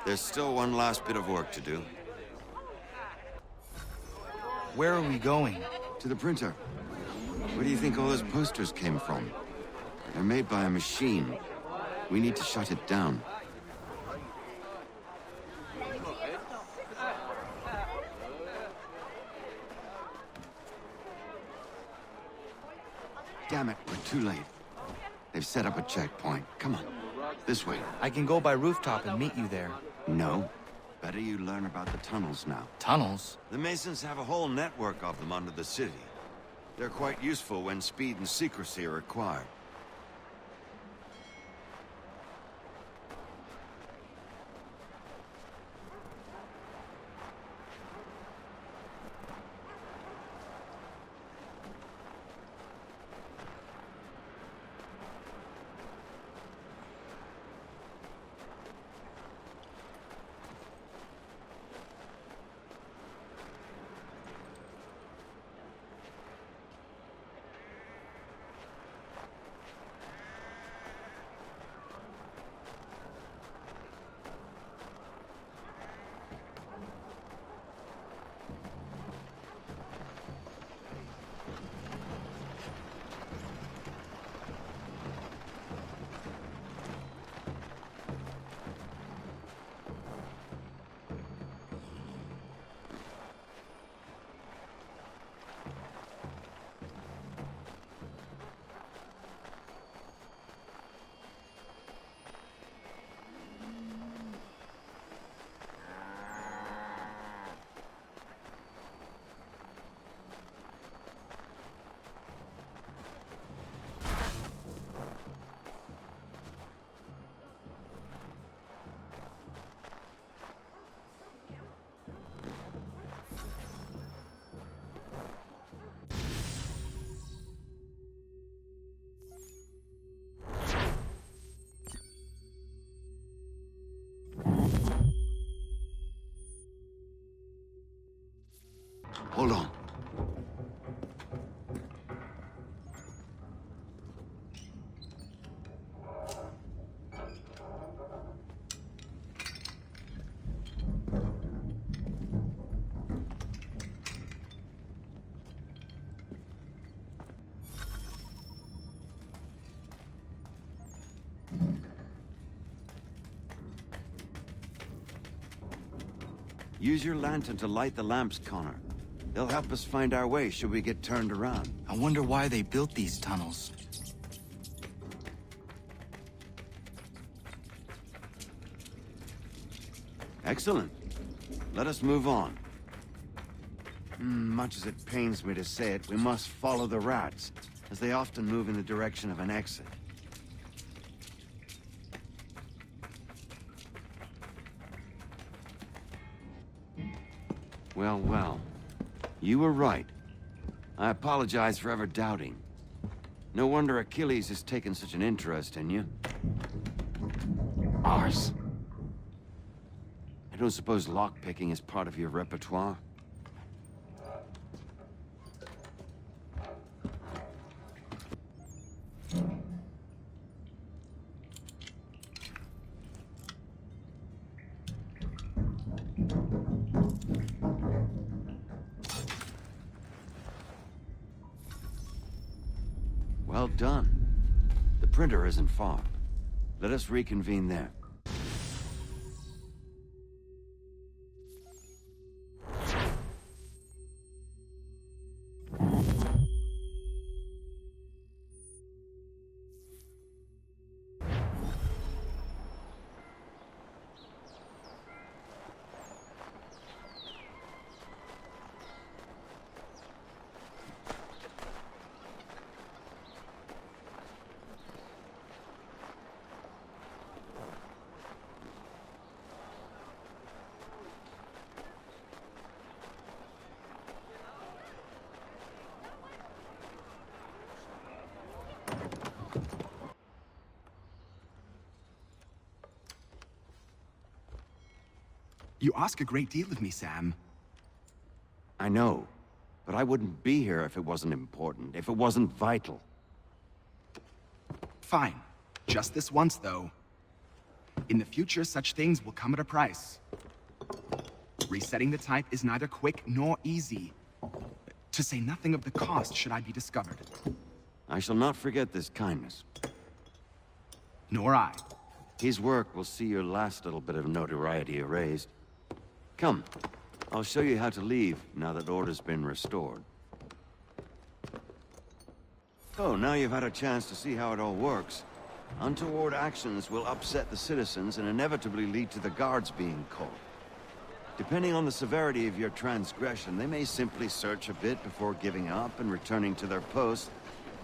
There's still one last bit of work to do. Where are we going? To the printer. Where do you think all those posters came from? They're made by a machine. We need to shut it down. Damn it, we're too late. They've set up a checkpoint. Come on, this way. I can go by rooftop and meet you there. No. Better you learn about the tunnels now. Tunnels? The Masons have a whole network of them under the city. They're quite useful when speed and secrecy are required. Hold on. Use your lantern to light the lamps, Connor. They'll help us find our way should we get turned around. I wonder why they built these tunnels. Excellent. Let us move on. Much as it pains me to say it, we must follow the rats, as they often move in the direction of an exit. Well, well. You were right. I apologize for ever doubting. No wonder Achilles has taken such an interest in you. Ours. I don't suppose lockpicking is part of your repertoire? Well done. The printer isn't far. Let us reconvene there. You ask a great deal of me, Sam. I know, but I wouldn't be here if it wasn't important, if it wasn't vital. Fine. Just this once, though. In the future, such things will come at a price. Resetting the type is neither quick nor easy. To say nothing of the cost should I be discovered. I shall not forget this kindness. Nor I. His work will see your last little bit of notoriety erased. Come, I'll show you how to leave now that order's been restored. So, now you've had a chance to see how it all works. Untoward actions will upset the citizens and inevitably lead to the guards being called. Depending on the severity of your transgression, they may simply search a bit before giving up and returning to their posts.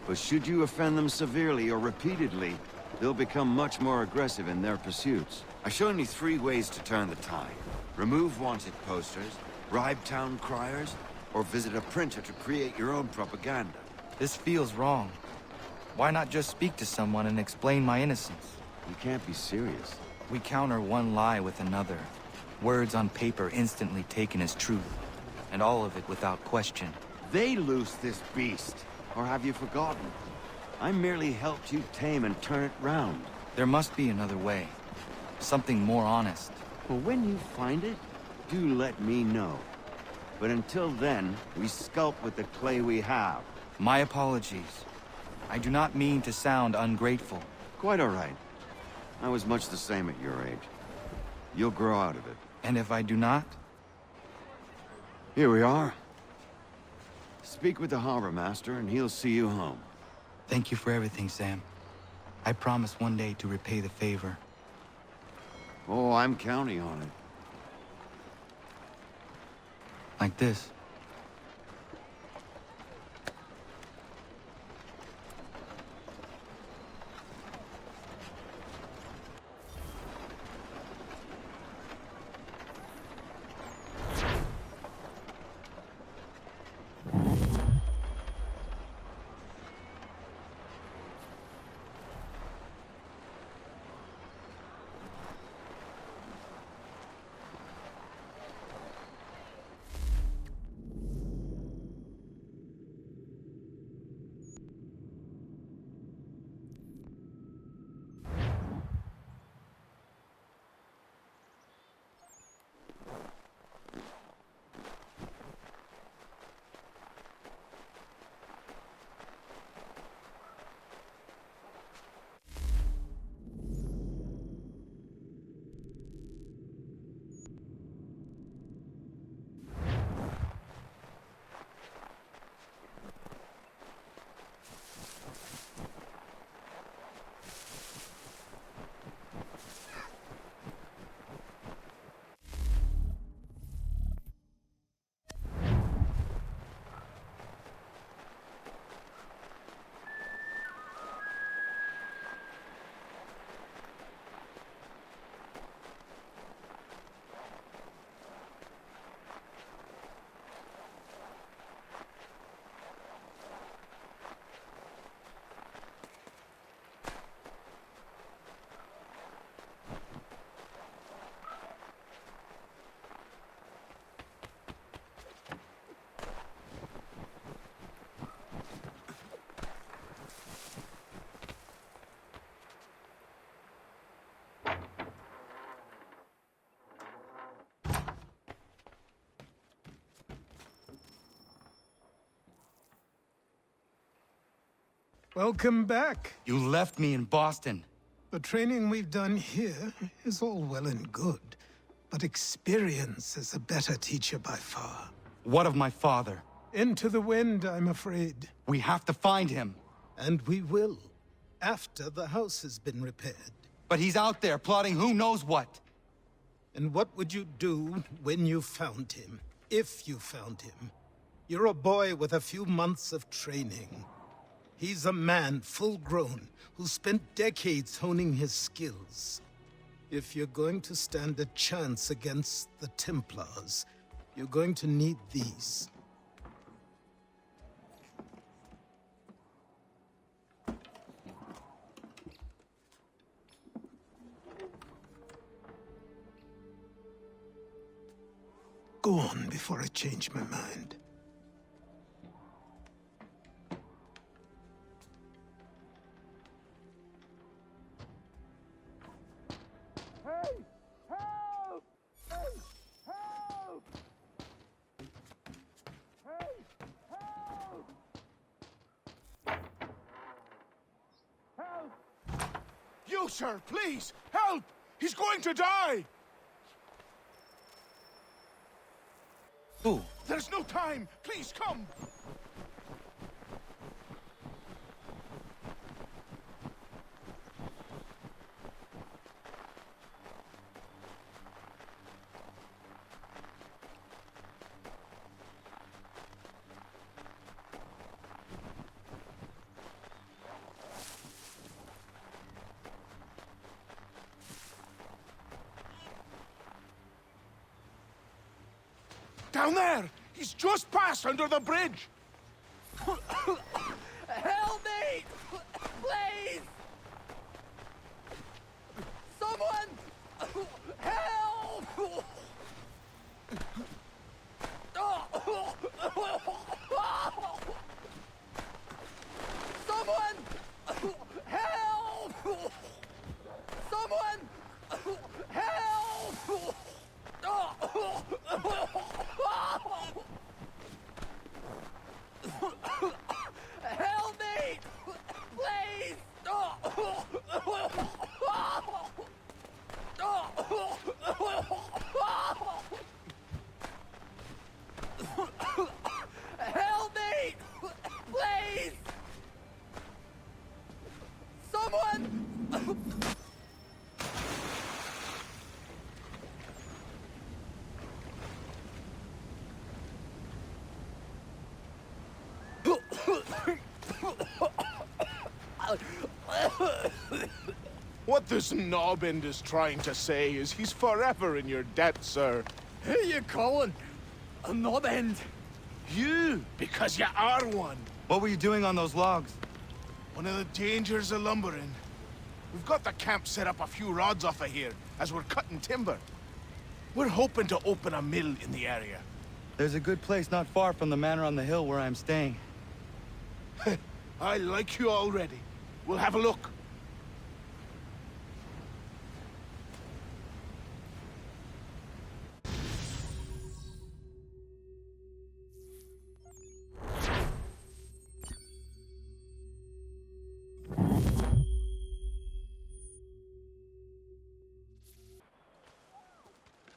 But should you offend them severely or repeatedly, they'll become much more aggressive in their pursuits. I've shown you 3 ways to turn the tide. Remove wanted posters, bribe town criers, or visit a printer to create your own propaganda. This feels wrong. Why not just speak to someone and explain my innocence? You can't be serious. We counter one lie with another. Words on paper instantly taken as truth. And all of it without question. They loose this beast. Or have you forgotten? I merely helped you tame and turn it round. There must be another way. Something more honest. Well, when you find it, do let me know. But until then, we sculpt with the clay we have. My apologies. I do not mean to sound ungrateful. Quite all right. I was much the same at your age. You'll grow out of it. And if I do not? Here we are. Speak with the harbor master and he'll see you home. Thank you for everything, Sam. I promise one day to repay the favor. Oh, I'm counting on it. Like this. Welcome back. You left me in Boston. The training we've done here is all well and good, but experience is a better teacher by far. What of my father? Into the wind, I'm afraid. We have to find him. And we will, after the house has been repaired. But he's out there plotting who knows what. And what would you do when you found him? If you found him? You're a boy with a few months of training. He's a man, full grown, who spent decades honing his skills. If you're going to stand a chance against the Templars, you're going to need these. on before I change my mind. Hey! Help! Hey! Help! Hey! Help! Help! You, sir, please! Help! He's going to die! Who? There's no time! Please, come! Down there! He's just passed under the bridge! Help me! Please! Someone! Help! Someone! Help! Someone! Help! Help me! Please! Help me! Please! Someone! What this knob-end is trying to say is he's forever in your debt, sir. Who you calling? A knob end? You, because you are one. What were you doing on those logs? One of the dangers of lumbering. We've got the camp set up a few rods off of here, as we're cutting timber. We're hoping to open a mill in the area. There's a good place not far from the manor on the hill where I'm staying. I like you already. We'll have a look.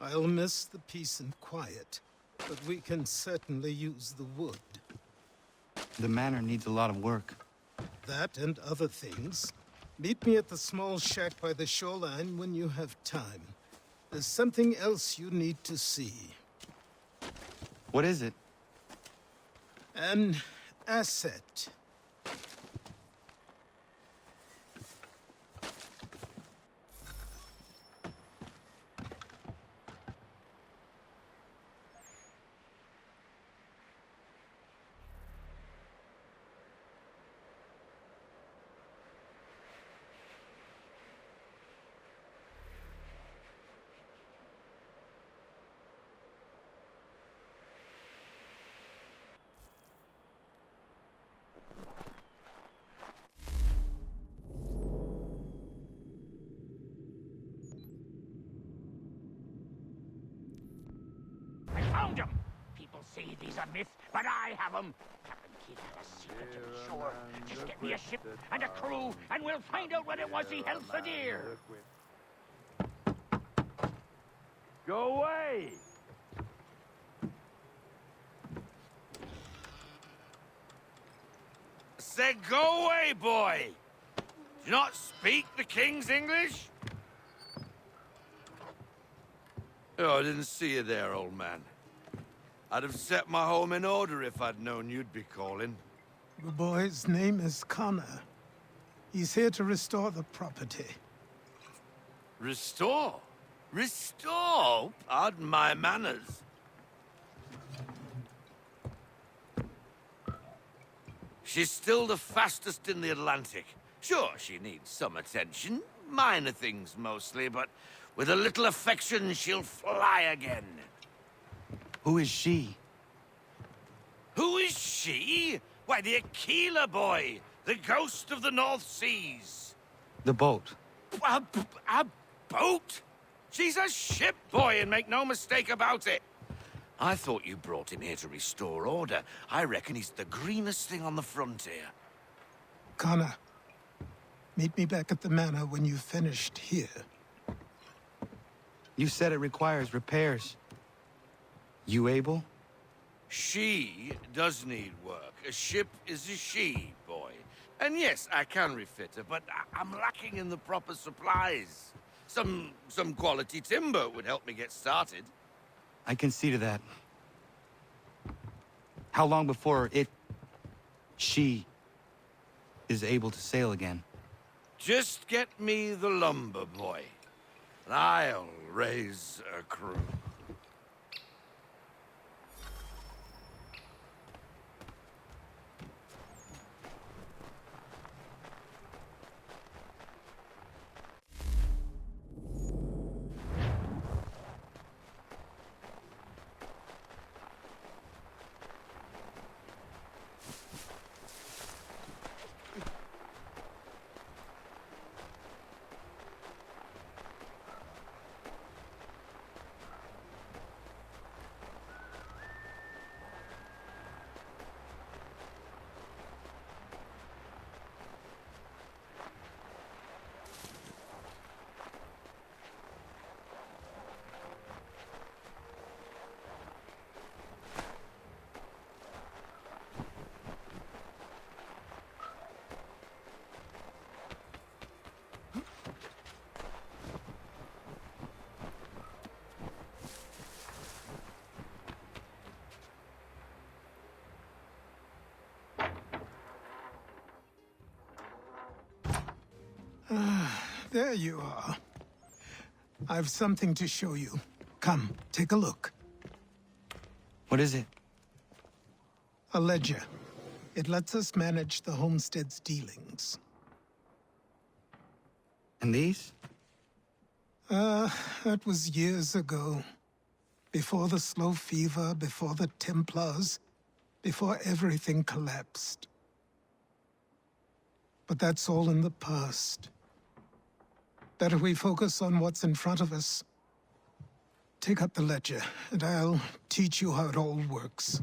I'll miss the peace and quiet, but we can certainly use the wood. The manor needs a lot of work. That and other things. Meet me at the small shack by the shoreline when you have time. There's something else you need to see. What is it? An asset. Found him! People say these are myths, but I have them. Captain Kidd had a secret to be sure. Just get me a ship and a crew, and we'll find out what it was he held so dear. Go away! Said go away, boy! Do you not speak the King's English? Oh, I didn't see you there, old man. I'd have set my home in order if I'd known you'd be calling. The boy's name is Connor. He's here to restore the property. Restore? Restore? Pardon my manners. She's still the fastest in the Atlantic. Sure, she needs some attention. Minor things mostly, but with a little affection, she'll fly again. Who is she? Who is she? Why, the Aquila boy, the ghost of the North Seas. The boat. A boat? She's a ship, boy, and make no mistake about it. I thought you brought him here to restore order. I reckon he's the greenest thing on the frontier. Connor, meet me back at the manor when you've finished here. You said it requires repairs. You able? She does need work. A ship is a she, boy. And yes, I can refit her, but I'm lacking in the proper supplies. Some quality timber would help me get started. I can see to that. How long before she, is able to sail again? Just get me the lumber, boy. And I'll raise a crew. There you are. I've something to show you. Come, take a look. What is it? A ledger. It lets us manage the homestead's dealings. And these? That was years ago. Before the slow fever, before the Templars, before everything collapsed. But that's all in the past. Better we focus on what's in front of us. Take up the ledger, and I'll teach you how it all works.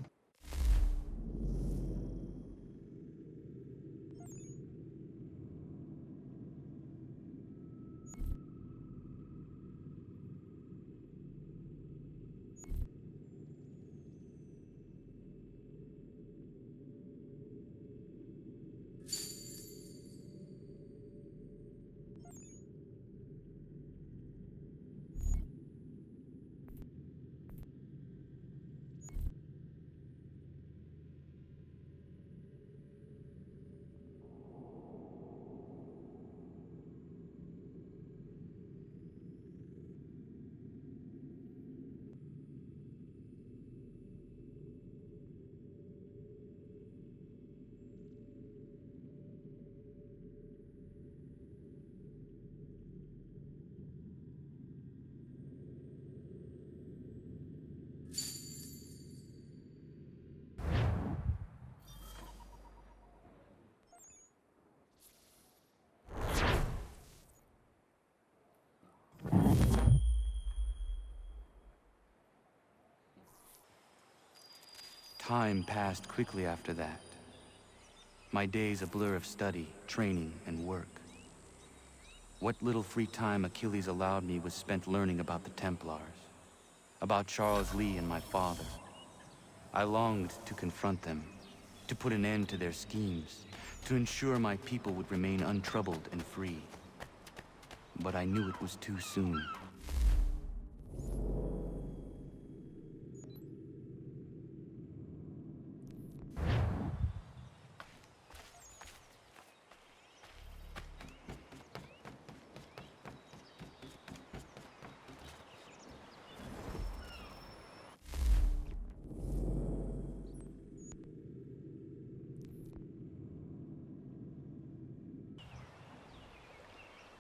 Time passed quickly after that. My days a blur of study, training, and work. What little free time Achilles allowed me was spent learning about the Templars, about Charles Lee and my father. I longed to confront them, to put an end to their schemes, to ensure my people would remain untroubled and free. But I knew it was too soon.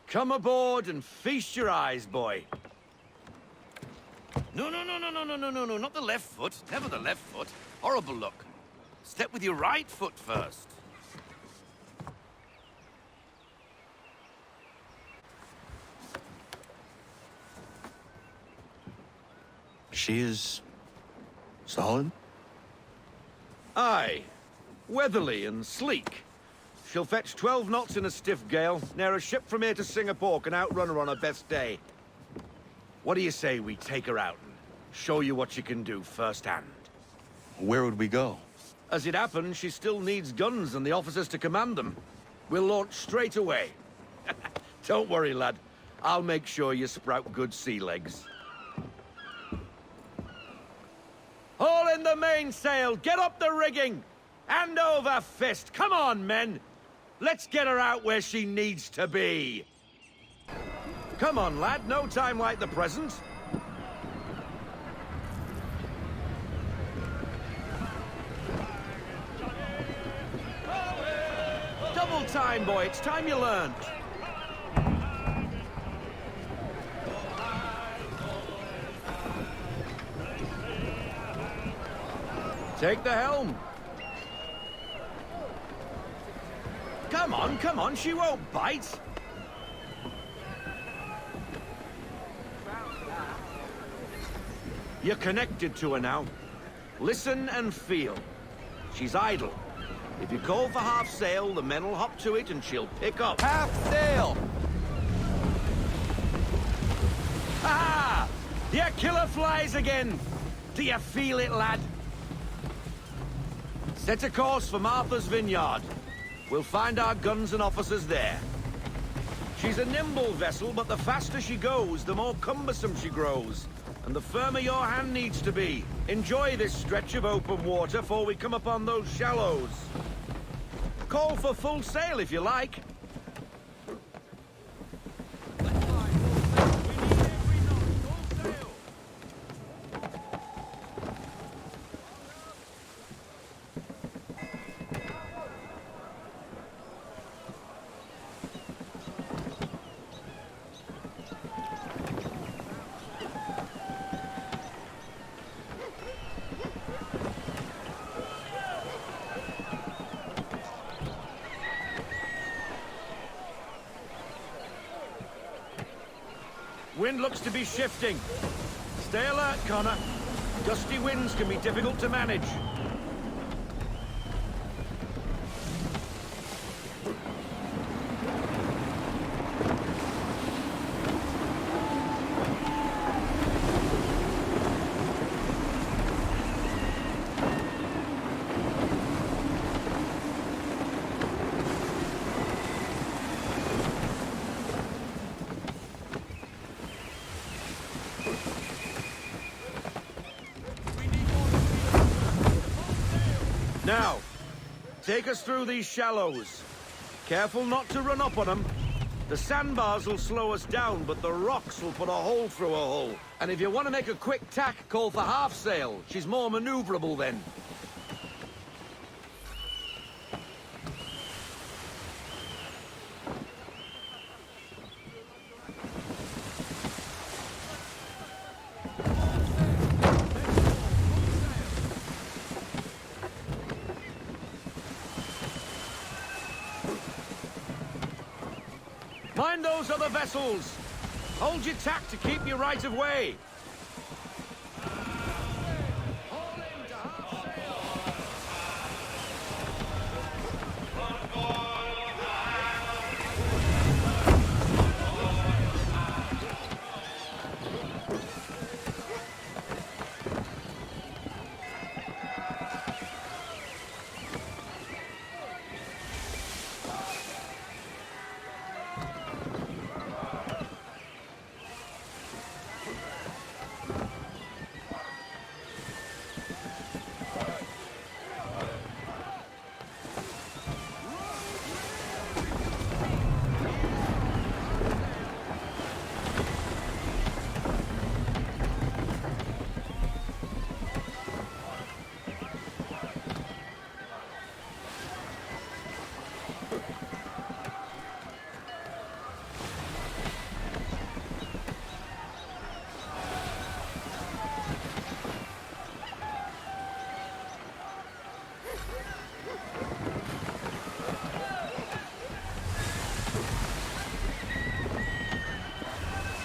Come aboard and feast your eyes, boy. No, No, not the left foot. Never the left foot. Horrible look. Step with your right foot first. She is... solid? Aye. Weatherly and sleek. She'll fetch 12 knots in a stiff gale, near a ship from here to Singapore can outrun her on her best day. What do you say we take her out and show you what she can do firsthand? Where would we go? As it happens, she still needs guns and the officers to command them. We'll launch straight away. Don't worry, lad. I'll make sure you sprout good sea legs. Haul in the mainsail! Get up the rigging! Hand over fist! Come on, men! Let's get her out where she needs to be! Come on, lad. No time like the present. Double time, boy. It's time you learned. Take the helm. Come on, she won't bite. You're connected to her now. Listen and feel. She's idle. If you call for half sail, the men will hop to it and she'll pick up. Half sail! Ha! Your killer flies again! Do you feel it, lad? Set a course for Martha's Vineyard. We'll find our guns and officers there. She's a nimble vessel, but the faster she goes, the more cumbersome she grows. And the firmer your hand needs to be. Enjoy this stretch of open water before we come upon those shallows. Call for full sail if you like. Wind looks to be shifting. Stay alert, Connor. Gusty winds can be difficult to manage. Now, take us through these shallows. Careful not to run up on them. The sandbars will slow us down, but the rocks will put a hole through a hole. And if you want to make a quick tack, call for half sail. She's more maneuverable then. Mind those other vessels! Hold your tack to keep your right of way!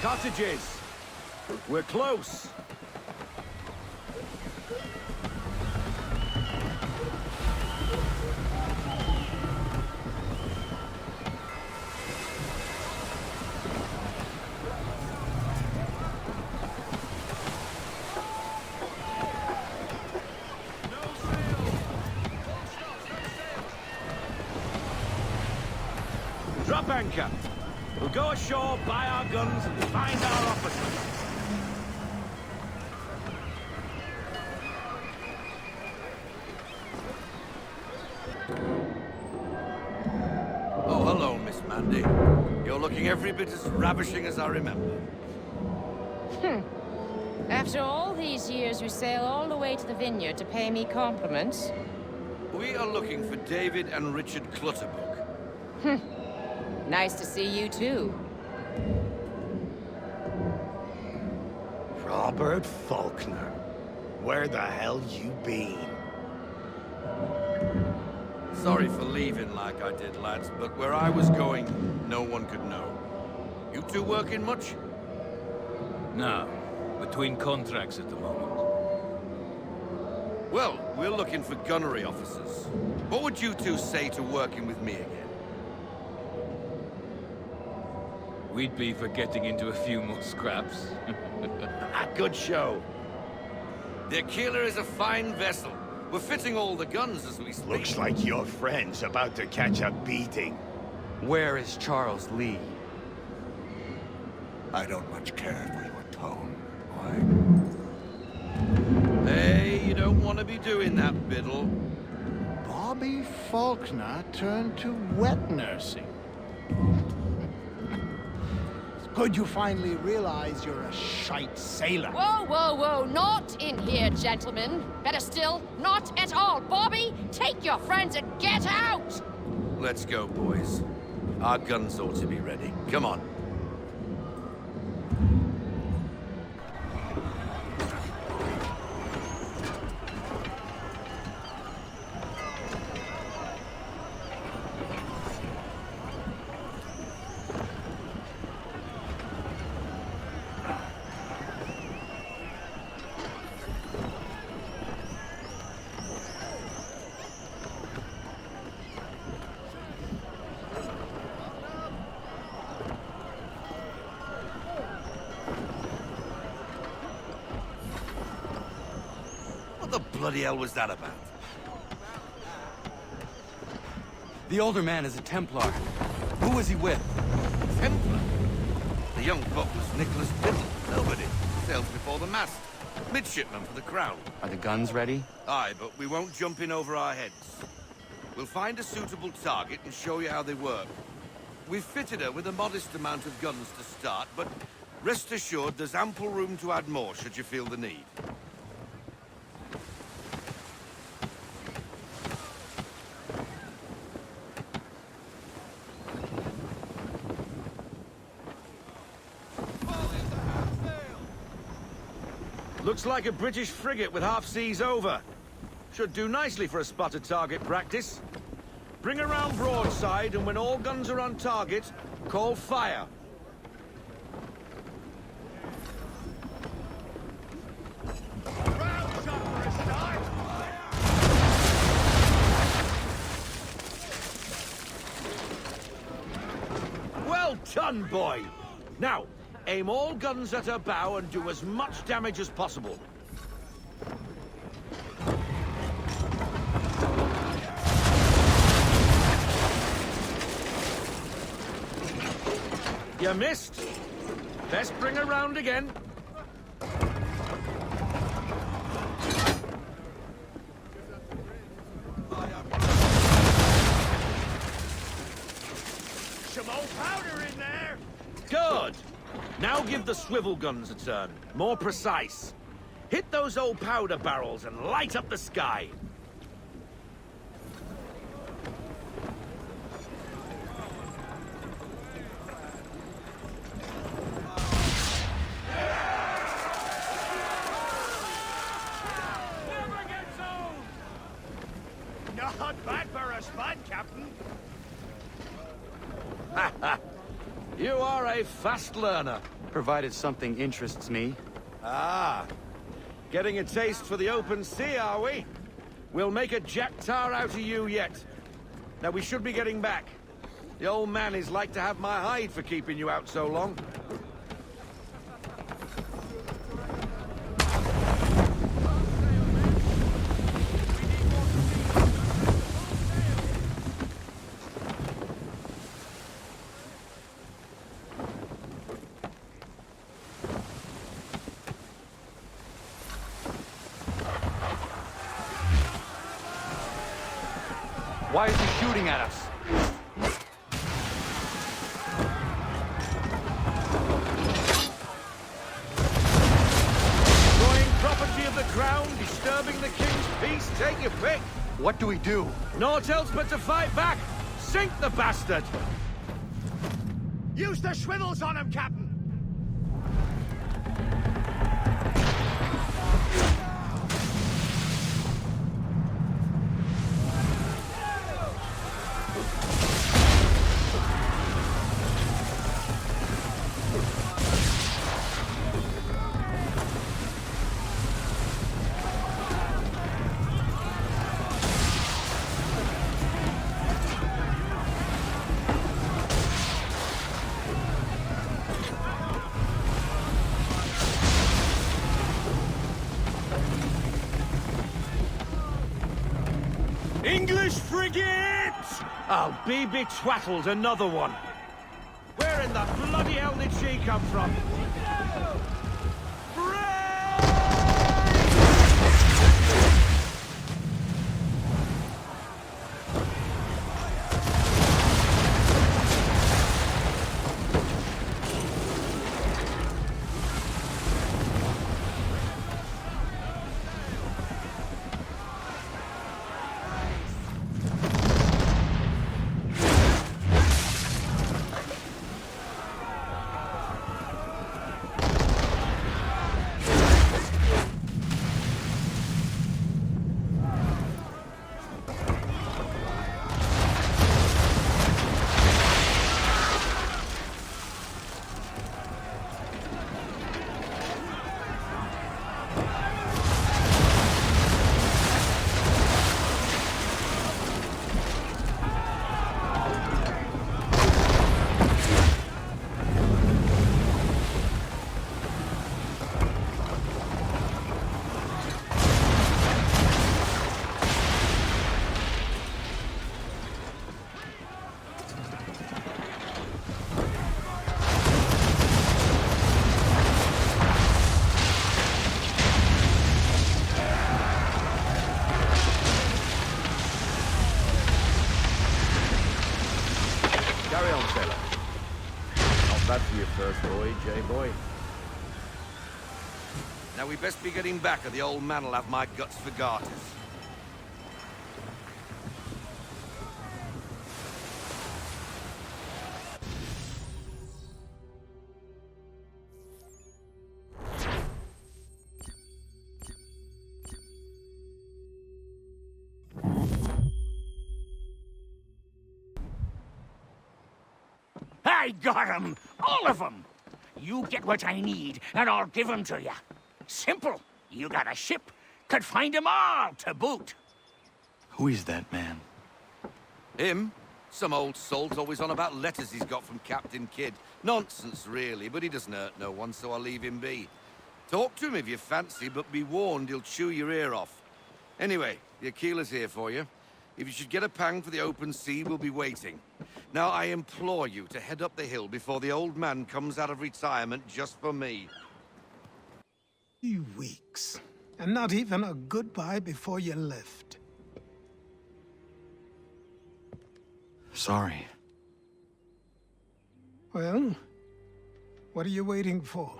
Cottages! We're close! Drop anchor. We'll go ashore, buy our guns, and find our officers. Oh, hello, Miss Mandy. You're looking every bit as ravishing as I remember. After all these years, you sail all the way to the vineyard to pay me compliments? We are looking for David and Richard Clutterbuck. Nice to see you, too. Robert Faulkner. Where the hell you been? Sorry for leaving like I did, lads, but where I was going, no one could know. You two working much? No. Between contracts at the moment. Well, we're looking for gunnery officers. What would you two say to working with me again? We'd be for getting into a few more scraps. Good show. The Aquila is a fine vessel. We're fitting all the guns as we speak. Looks like your friend's about to catch a beating. Where is Charles Lee? I don't much care for your tone. Hey, you don't want to be doing that, Biddle. Bobby Faulkner turned to wet nursing. It's good you finally realize you're a shite sailor. Whoa, whoa, whoa, not in here, gentlemen. Better still, not at all. Bobby, take your friends and get out! Let's go, boys. Our guns ought to be ready. Come on. What the bloody hell was that about? The older man is a Templar. Who was he with? Templar? The young buck was Nicholas Biddle. Nobody. Sails before the mast. Midshipman for the Crown. Are the guns ready? Aye, but we won't jump in over our heads. We'll find a suitable target and show you how they work. We've fitted her with a modest amount of guns to start, but rest assured there's ample room to add more should you feel the need. Looks like a British frigate with half seas over. Should do nicely for a spotted target practice. Bring her round broadside, and when all guns are on target, call fire. Well done, boy! Now, aim all guns at her bow and do as much damage as possible. You missed. Best bring her round again. Some old powder in there! Good. Now give the swivel guns a turn. More precise. Hit those old powder barrels and light up the sky. Not bad for a spud, Captain. You are a fast learner. provided something interests me. Ah, getting a taste for the open sea, are we? We'll make a jack tar out of you yet. Now we should be getting back. The old man is like to have my hide for keeping you out so long. Why is he shooting at us? Destroying property of the crown, disturbing the king's peace, take your pick. What do we do? Naught else but to fight back. Sink the bastard. Use the swivels on him, Captain! English frigate! I'll be betwattled, another one. Where in the bloody hell did she come from? Carry on, sailor. Not bad for your first voyage, eh, boy? Now we best be getting back, or the old man'll have my guts for garters. I got 'em! All of 'em! You get what I need, and I'll give 'em to you. Simple. You got a ship, could find 'em all to boot. Who is that man? Him? Some old salt always on about letters he's got from Captain Kidd. Nonsense, really, but he doesn't hurt no one, so I'll leave him be. Talk to him if you fancy, but be warned he'll chew your ear off. Anyway, the Aquila's here for you. If you should get a pang for the open sea, we'll be waiting. Now, I implore you to head up the hill before the old man comes out of retirement just for me. 3 weeks. And not even a goodbye before you left. Sorry. Well, what are you waiting for?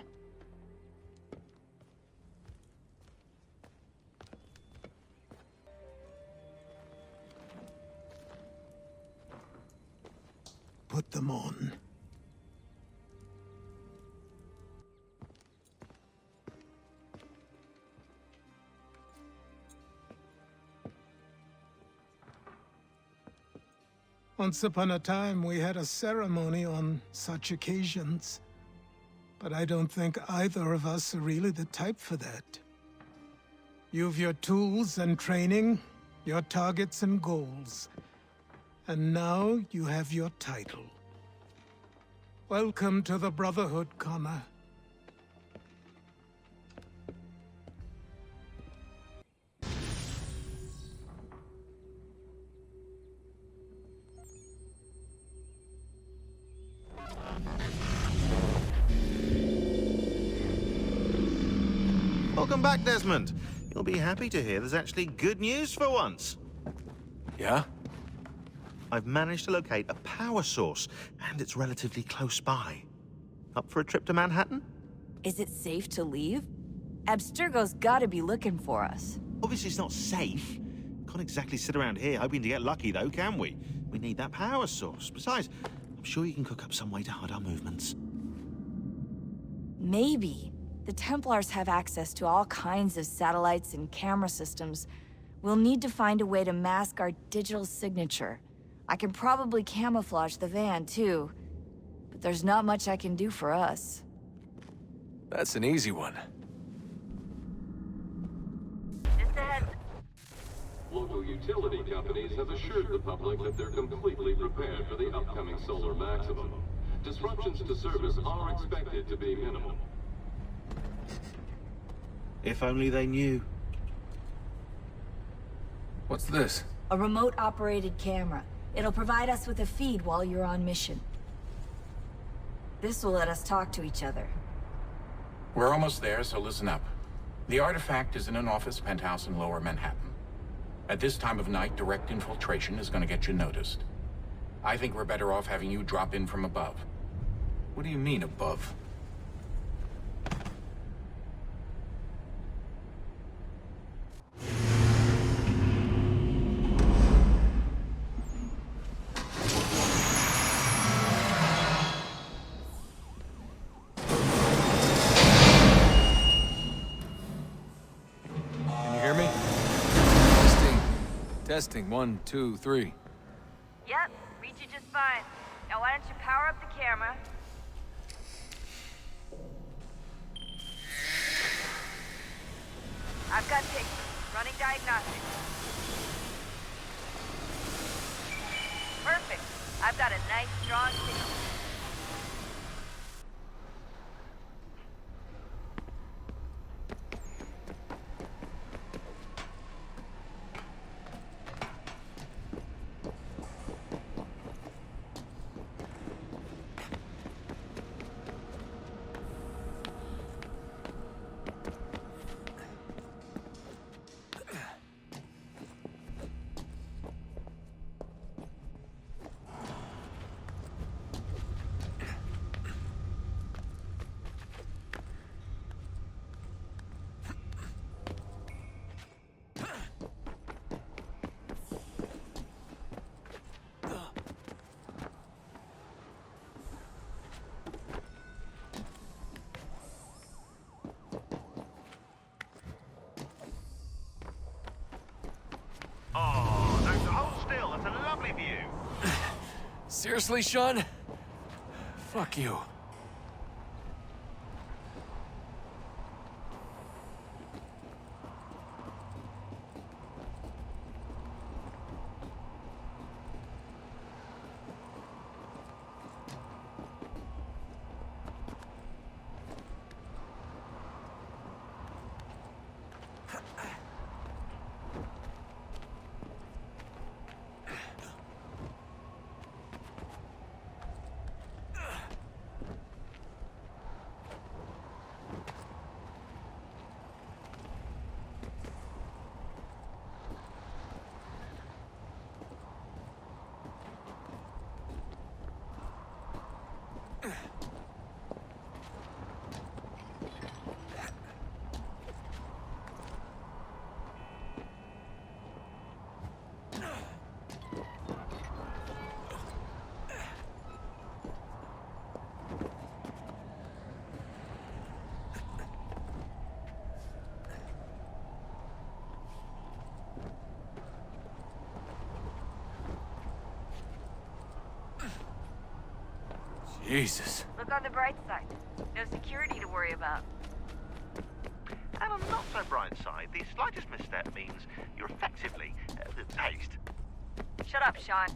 Put them on. Once upon a time, we had a ceremony on such occasions. but I don't think either of us are really the type for that. You've your tools and training, your targets and goals. And now you have your title. Welcome to the Brotherhood, Connor. Welcome back, Desmond. You'll be happy to hear there's actually good news for once. Yeah? I've managed to locate a power source, and it's relatively close by. Up for a trip to Manhattan? Is it safe to leave? Abstergo's gotta be looking for us. Obviously it's not safe. Can't exactly sit around here hoping to get lucky, though, can we? We need that power source. Besides, I'm sure you can cook up some way to hide our movements. Maybe. The Templars have access to all kinds of satellites and camera systems. We'll need to find a way to mask our digital signature. I can probably camouflage the van, too. But there's not much I can do for us. That's an easy one. Local utility companies have assured the public that they're completely prepared for the upcoming solar maximum. Disruptions to service are expected to be minimal. If only they knew. What's this? A remote-operated camera. It'll provide us with a feed while you're on mission. This will let us talk to each other. We're almost there, so listen up. The artifact is in an office penthouse in Lower Manhattan. At this time of night, direct infiltration is going to get you noticed. I think we're better off having you drop in from above. What do you mean, above? Testing, 1, 2, 3. Yep, read you just fine. Now why don't you power up the camera? I've got pictures. Running diagnostics. Perfect. I've got a nice, strong signal. Oh, don't hold still. That's a lovely view. Seriously, Sean? Fuck you. Jesus. Looks Look on the bright side. No security to worry about. And on the not so bright side, the slightest misstep means you're effectively hazed. Shut up, Sean.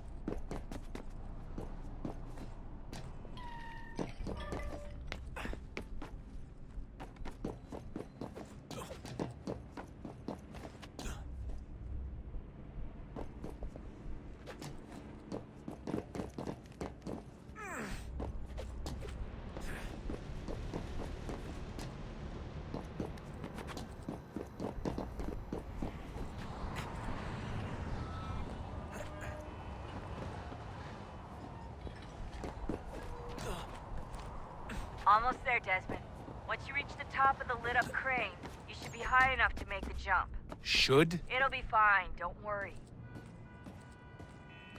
Almost there, Desmond. Once you reach the top of the lit-up crane, you should be high enough to make the jump. Should? It'll be fine, don't worry.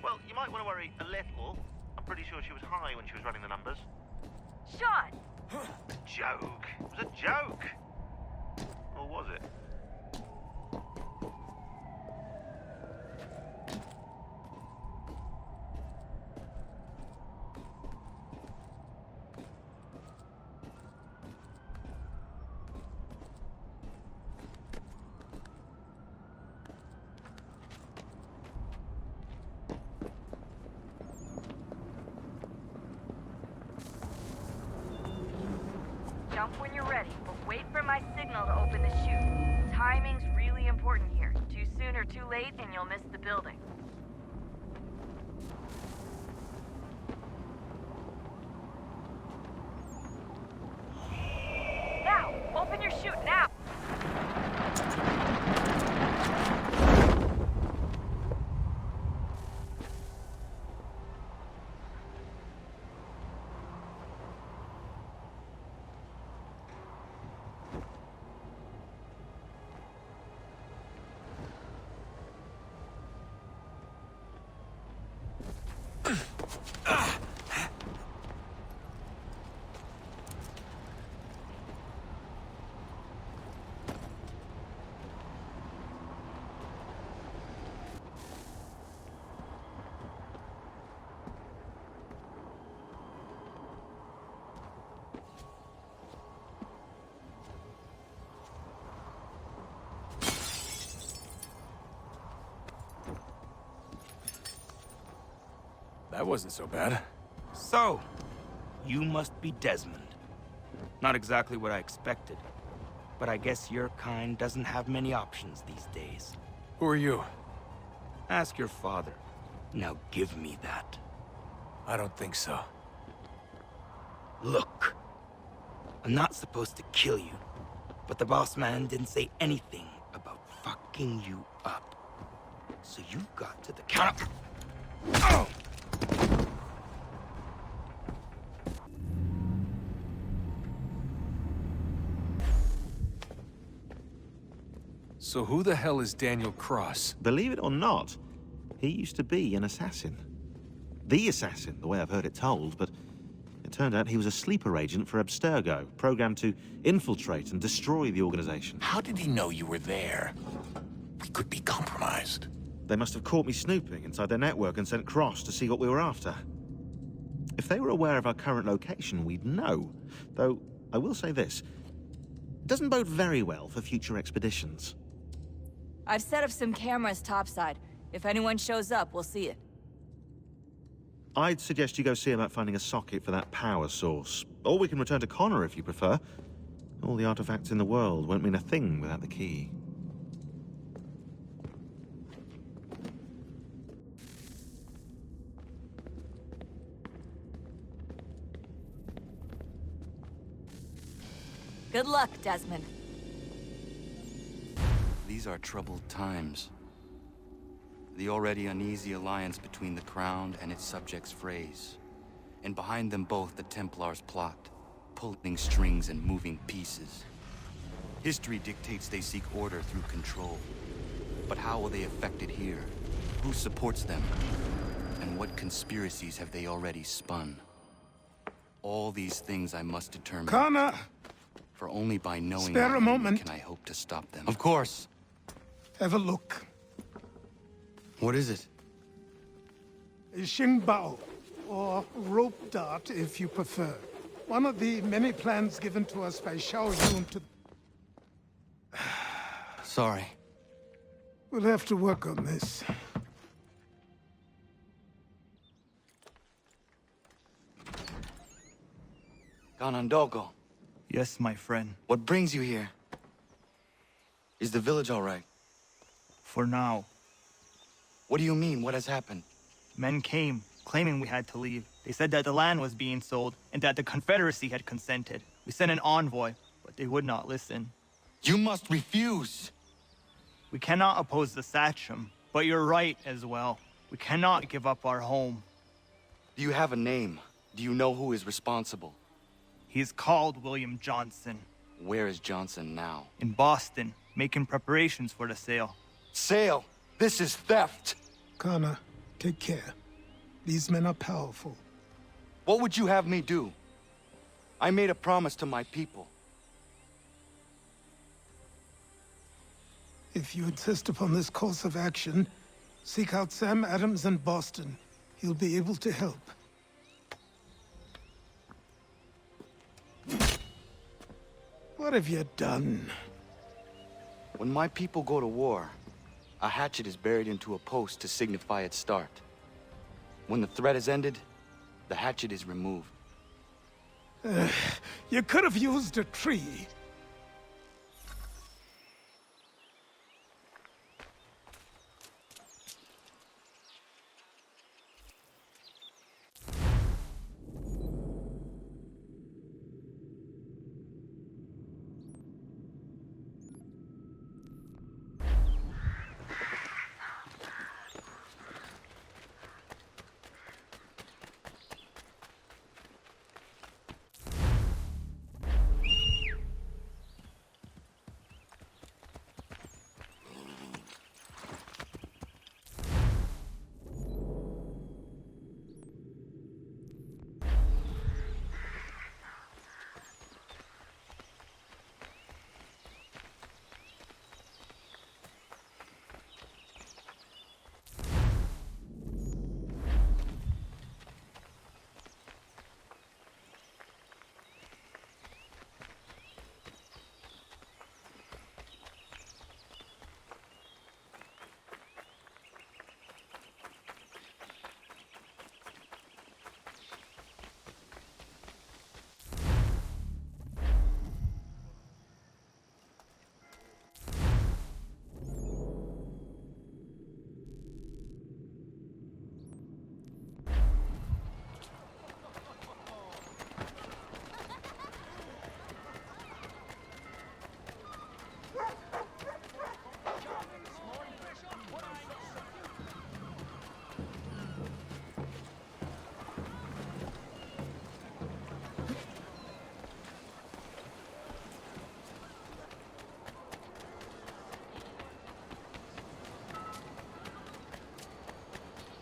Well, you might want to worry a little. I'm pretty sure she was high when she was running the numbers. Sean! Joke. It was a joke. Or was it? Jump when you're ready, but wait for my signal to open the chute. Timing's really important here. Too soon or too late, and you'll miss the building. Now! Open your chute, now! That wasn't so bad. So, you must be Desmond. Not exactly what I expected, but I guess your kind doesn't have many options these days. Who are you? Ask your father. Now give me that. I don't think so. Look, I'm not supposed to kill you, but the boss man didn't say anything about fucking you up. So you got to the counter. Oh! So who the hell is Daniel Cross? Believe it or not, he used to be an assassin. The assassin, the way I've heard it told, but it turned out he was a sleeper agent for Abstergo, programmed to infiltrate and destroy the organization. How did he know you were there? We could be compromised. They must have caught me snooping inside their network and sent Cross to see what we were after. If they were aware of our current location, we'd know. Though, I will say this. It doesn't bode very well for future expeditions. I've set up some cameras topside. If anyone shows up, we'll see it. I'd suggest you go see about finding a socket for that power source. Or we can return to Connor if you prefer. All the artifacts in the world won't mean a thing without the key. Good luck, Desmond. These are troubled times. The already uneasy alliance between the Crown and its subjects frays. And behind them both the Templars plot, pulling strings and moving pieces. History dictates they seek order through control. But how will they affect it here? Who supports them? And what conspiracies have they already spun? All these things I must determine. Connor! For only by knowing Spare a moment. can I hope to stop them. Of course. Have a look. What is it? A Xingbao, or rope dart if you prefer. One of the many plans given to us by Xiao Yun to... Sorry. We'll have to work on this. Ganondogo. Yes, my friend. What brings you here? Is the village all right? For now. What do you mean? What has happened? Men came, claiming we had to leave. They said that the land was being sold, and that the Confederacy had consented. We sent an envoy, but they would not listen. You must refuse! We cannot oppose the Sachem, but you're right as well. We cannot give up our home. Do you have a name? Do you know who is responsible? He is called William Johnson. Where is Johnson now? In Boston, making preparations for the sale. Sale? This is theft! Connor, take care. These men are powerful. What would you have me do? I made a promise to my people. If you insist upon this course of action, seek out Sam Adams in Boston. He'll be able to help. What have you done? When my people go to war, a hatchet is buried into a post to signify its start. When the threat is ended, the hatchet is removed. You could have used a tree.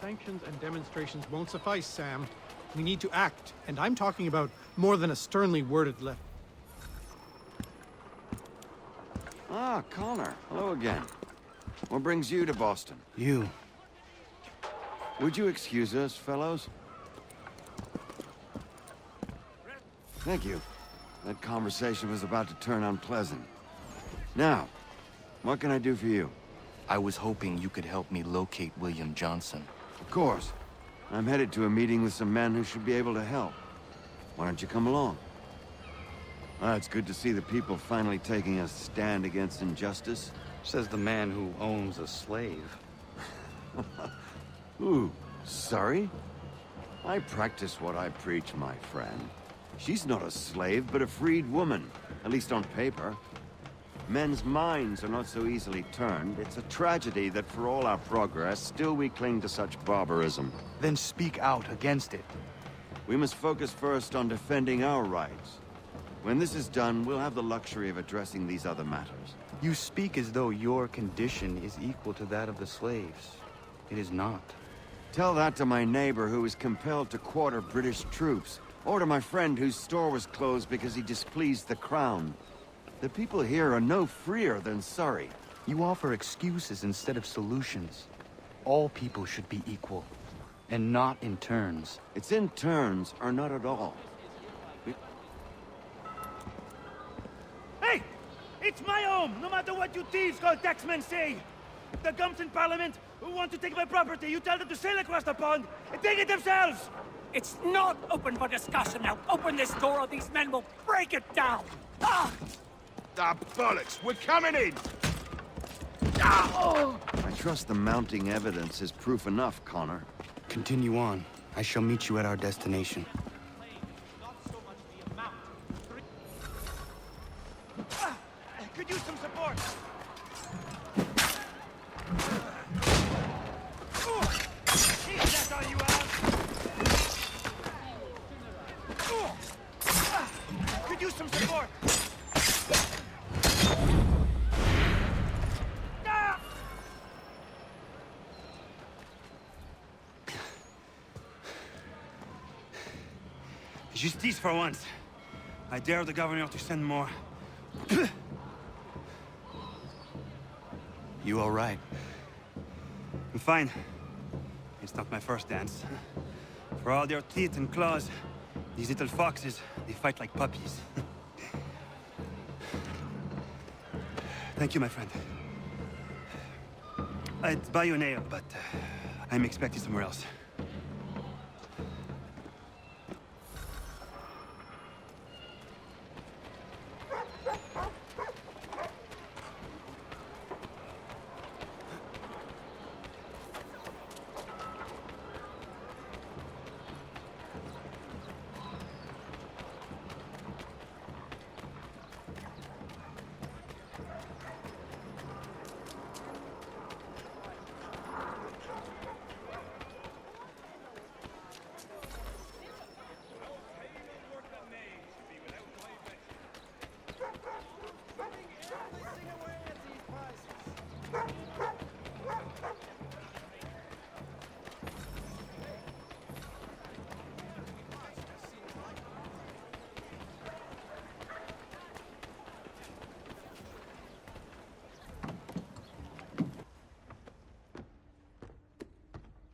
Sanctions and demonstrations won't suffice, Sam. We need to act, and I'm talking about more than a sternly worded letter. Ah, Connor. Hello again. What brings you to Boston? You. Would you excuse us, fellows? Thank you. That conversation was about to turn unpleasant. Now, what can I do for you? I was hoping you could help me locate William Johnson. Of course. I'm headed to a meeting with some men who should be able to help. Why don't you come along? Ah, it's good to see the people finally taking a stand against injustice. Says the man who owns a slave. Ooh, sorry? I practice what I preach, my friend. She's not a slave, but a freed woman, at least on paper. Men's minds are not so easily turned. It's a tragedy that for all our progress, still we cling to such barbarism. Then speak out against it. We must focus first on defending our rights. When this is done, we'll have the luxury of addressing these other matters. You speak as though your condition is equal to that of the slaves. It is not. Tell that to my neighbor who was compelled to quarter British troops, or to my friend whose store was closed because he displeased the crown. The people here are no freer than Surrey. You offer excuses instead of solutions. All people should be equal, and not in turns. It's in turns, or not at all. It's my home, no matter what you thieves called taxmen say! If the gumps in Parliament who want to take my property, you tell them to sail across the pond and take it themselves! It's not open for discussion now. Open this door or these men will break it down! Ah! Ah, bollocks! We're coming in! I trust the mounting evidence is proof enough, Connor. Continue on. I shall meet you at our destination. Could use some support! That's all you have! Could use some support! Justice for once. I dare the governor to send more. You all right? I'm fine. It's not my first dance. For all their teeth and claws, these little foxes, they fight like puppies. Thank you, my friend. I'd buy you an ale, but I'm expected somewhere else.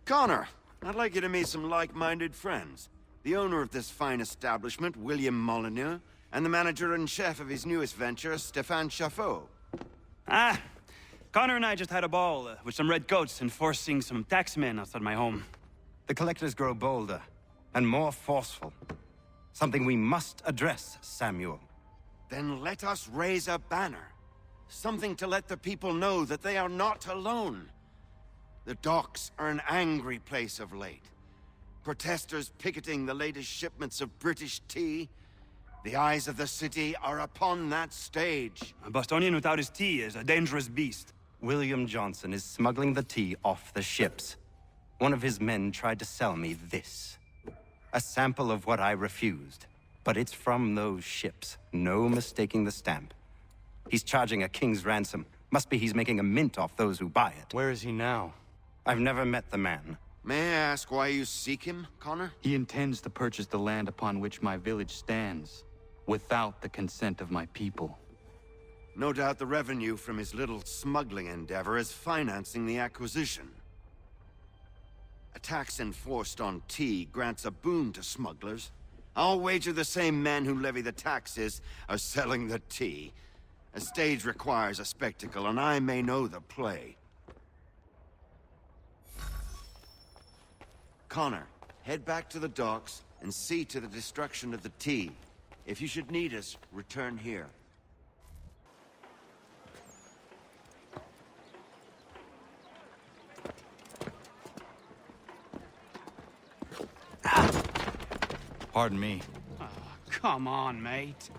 Connor, I'd like you to meet some like-minded friends. The owner of this fine establishment, William Molyneux, and the manager and chef of his newest venture, Stéphane Chaffeau. Ah, Connor and I just had a ball with some redcoats enforcing some taxmen outside my home. The collectors grow bolder and more forceful. Something we must address, Samuel. Then let us raise a banner. Something to let the people know that they are not alone. The docks are an angry place of late. Protesters picketing the latest shipments of British tea. The eyes of the city are upon that stage. A Bostonian without his tea is a dangerous beast. William Johnson is smuggling the tea off the ships. One of his men tried to sell me this. A sample of what I refused. But it's from those ships. No mistaking the stamp. He's charging a king's ransom. Must be he's making a mint off those who buy it. Where is he now? I've never met the man. May I ask why you seek him, Connor? He intends to purchase the land upon which my village stands, without the consent of my people. No doubt the revenue from his little smuggling endeavor is financing the acquisition. A tax enforced on tea grants a boon to smugglers. I'll wager the same men who levy the taxes are selling the tea. A stage requires a spectacle, and I may know the play. Connor, head back to the docks and see to the destruction of the tea. If you should need us, return here. Pardon me. Oh, come on, mate.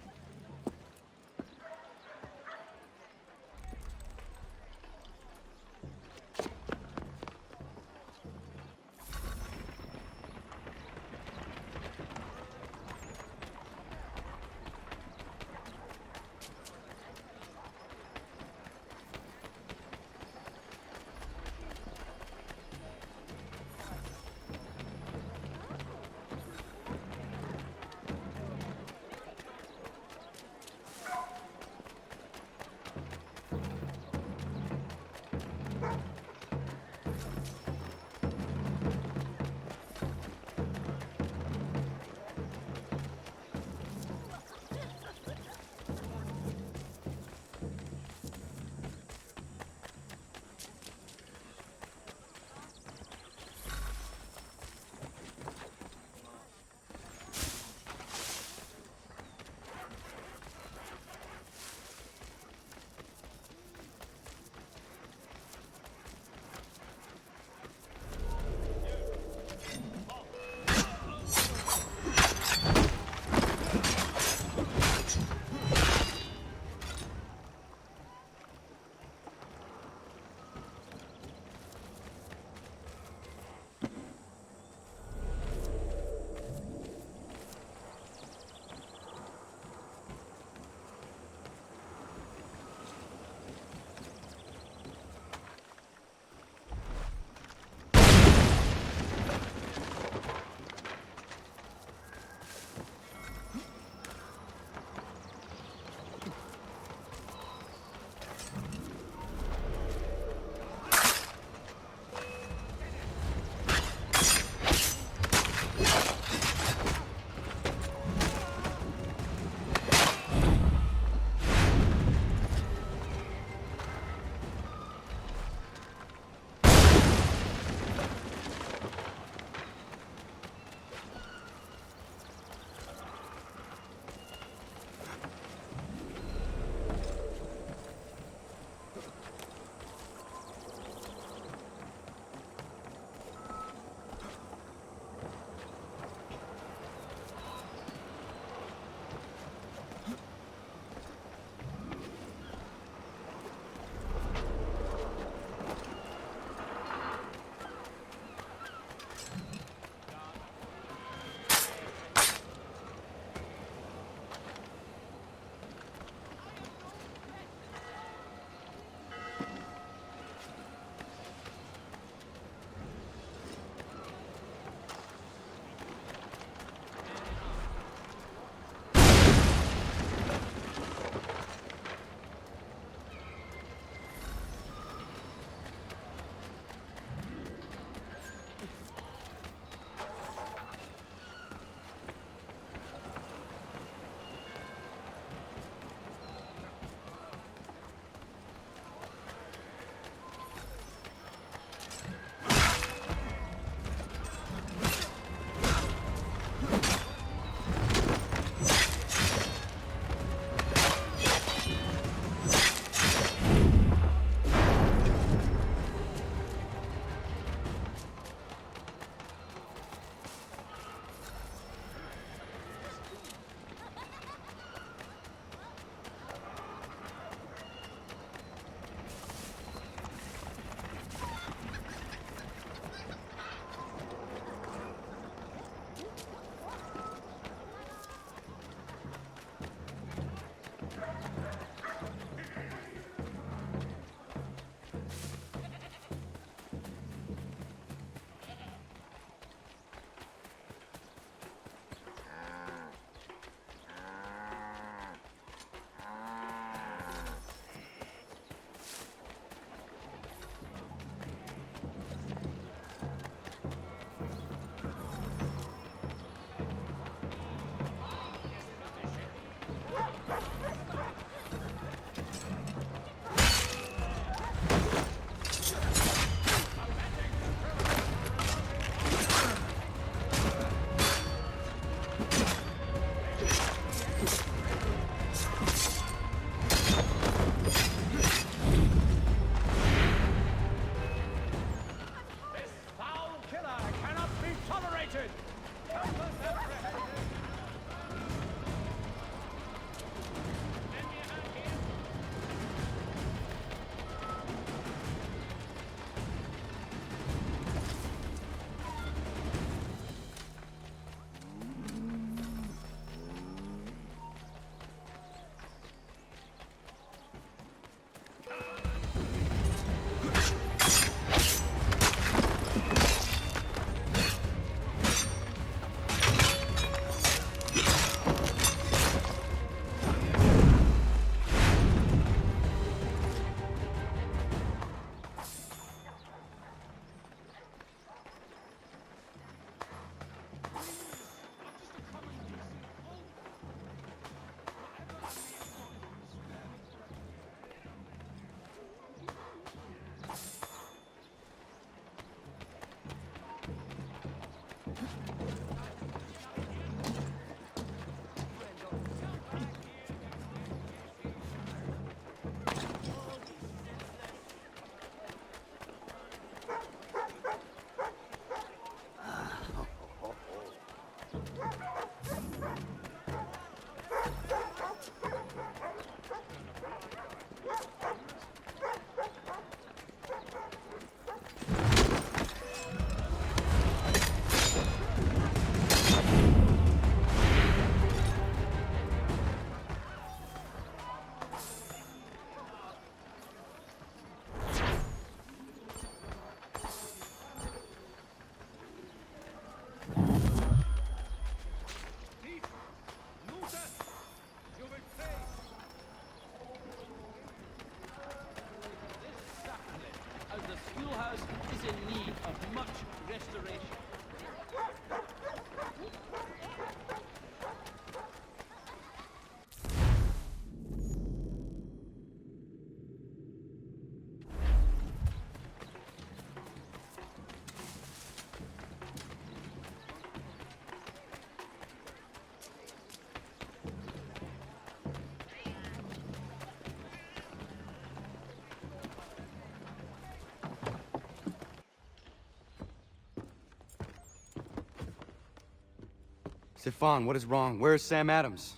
Stefan, what is wrong? Where is Sam Adams?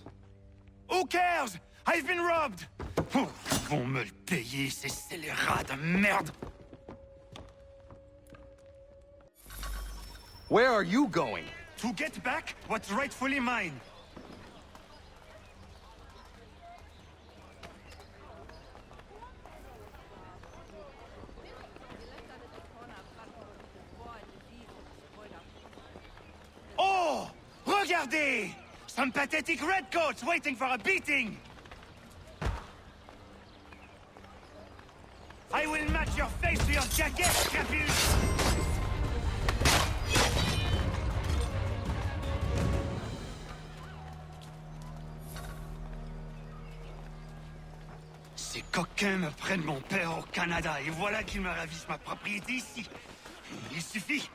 Who cares? I've been robbed! Oh, ils vont me le payer, ces scélérats de merde! Where are you going? To get back what's rightfully mine. Oh! Regardez! Some pathetic redcoats waiting for a beating! I will match your face to your jacket, Capuche! Ces coquins me prennent mon père au Canada, et voilà qu'ils me ravissent ma propriété ici. Il suffit.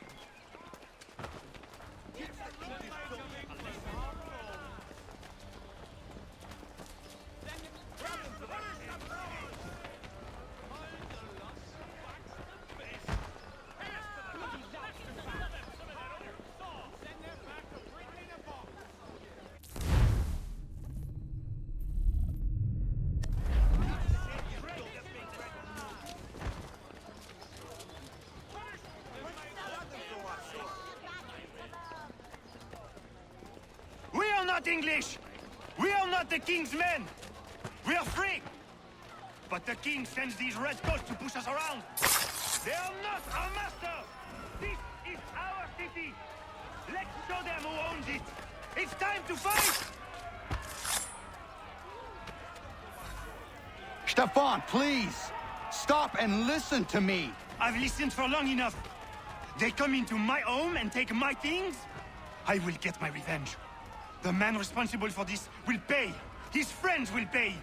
Not English! We are not the king's men! We are free! But the king sends these redcoats to push us around! They are not our master! This is our city! Let's show them who owns it! It's time to fight! Stefan, please! Stop and listen to me! I've listened for long enough. They come into my home and take my things? I will get my revenge. The man responsible for this will pay. His friends will pay.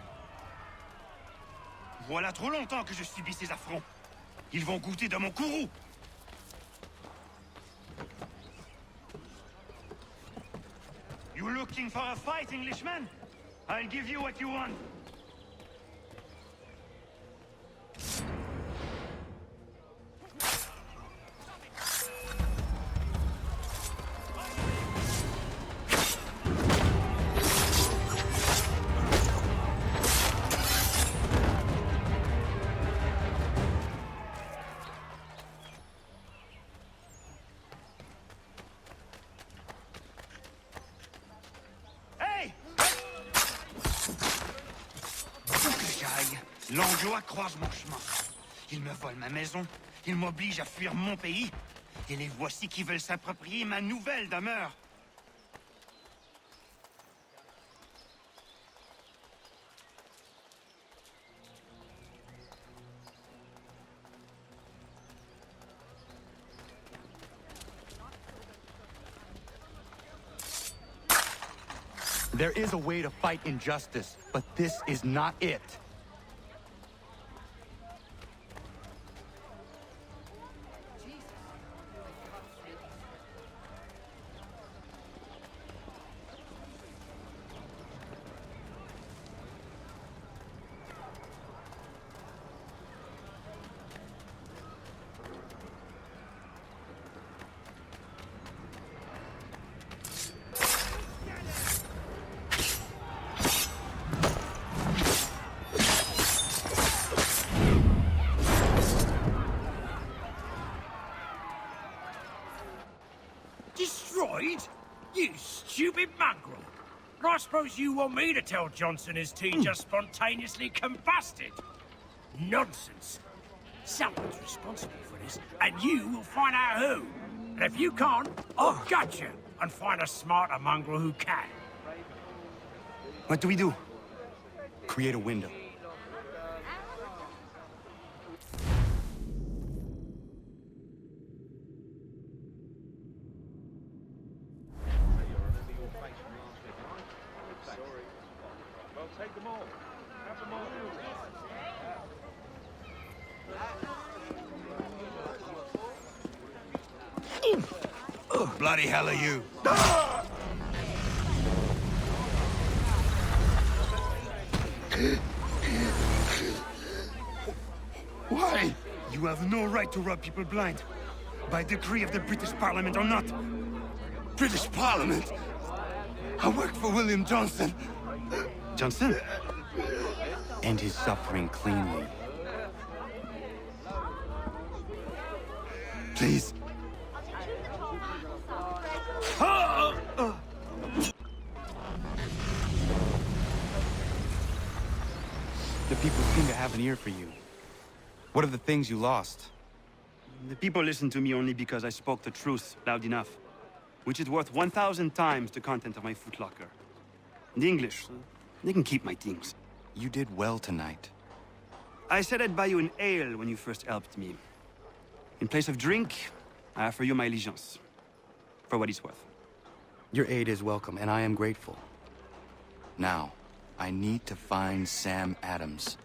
Voilà trop longtemps que je subis ces affronts. Ils vont goûter de mon courroux. You looking for a fight, Englishman? I'll give you what you want. L'Anglois croise mon chemin. Ils me volent ma maison, ils m'obligent à fuir mon pays, et les voici qui veulent s'approprier ma nouvelle demeure. There is a way to fight injustice, but this is not it. stupid mongrel. And I suppose you want me to tell Johnson his tea just spontaneously combusted? Nonsense. Someone's responsible for this, and you will find out who. And if you can't, I'll gut you and find a smarter mongrel who can. What do we do? Create a window. Well, take them all. Have them all. Bloody hell are you? Why? You have no right to rob people blind. By decree of the British Parliament or not. British Parliament? I work for William Johnson. Johnson? End his suffering cleanly. Please. The people seem to have an ear for you. What are the things you lost? The people listen to me only because I spoke the truth loud enough, which is worth 1,000 times the content of my footlocker. The English, they can keep my things. You did well tonight. I said I'd buy you an ale when you first helped me. In place of drink, I offer you my allegiance. For what it's worth. Your aid is welcome, and I am grateful. Now, I need to find Sam Adams.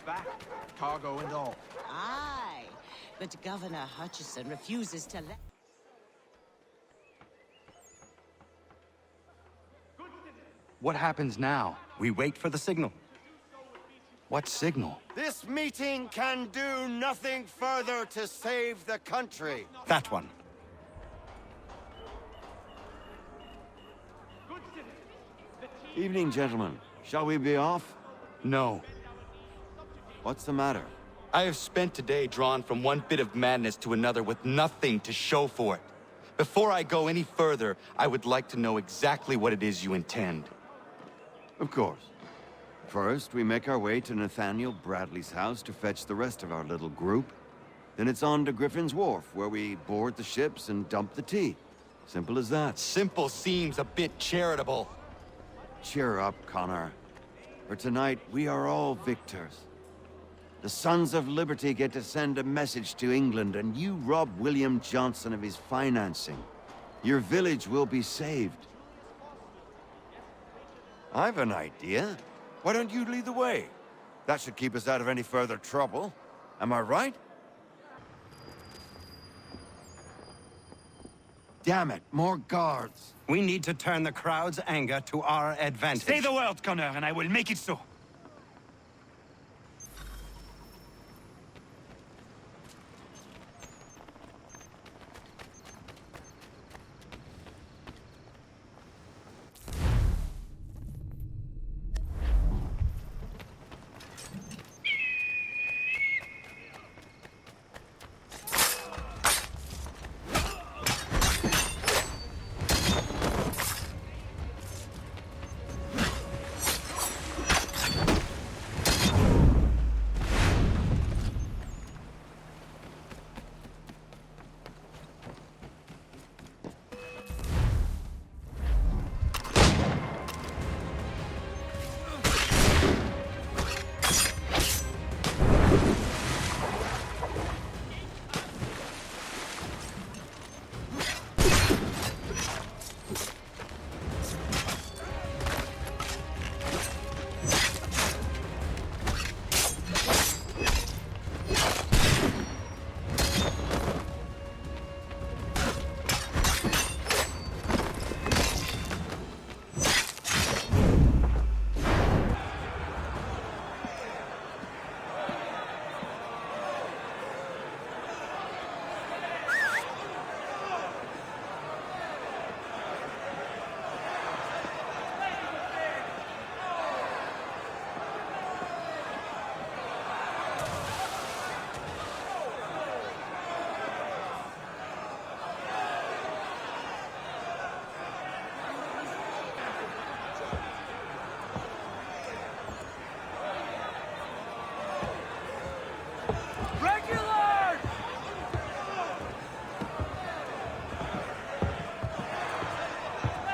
Back. Cargo and all. Aye, but Governor Hutchison refuses to let... What happens now? We wait for the signal. What signal? This meeting can do nothing further to save the country. That one. Evening, gentlemen. Shall we be off? No. What's the matter? I have spent today drawn from one bit of madness to another with nothing to show for it. Before I go any further, I would like to know exactly what it is you intend. Of course. First, we make our way to Nathaniel Bradley's house to fetch the rest of our little group. Then it's on to Griffin's Wharf, where we board the ships and dump the tea. Simple as that. Simple seems a bit charitable. Cheer up, Connor. For tonight, we are all victors. The Sons of Liberty get to send a message to England, and you rob William Johnson of his financing. Your village will be saved. I've an idea. Why don't you lead the way? That should keep us out of any further trouble. Am I right? Damn it, more guards. We need to turn the crowd's anger to our advantage. Say the word, Connor, and I will make it so.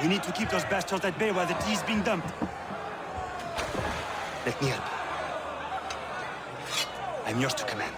We need to keep those bastards at bay while the tea is being dumped. Let me help. I'm yours to command.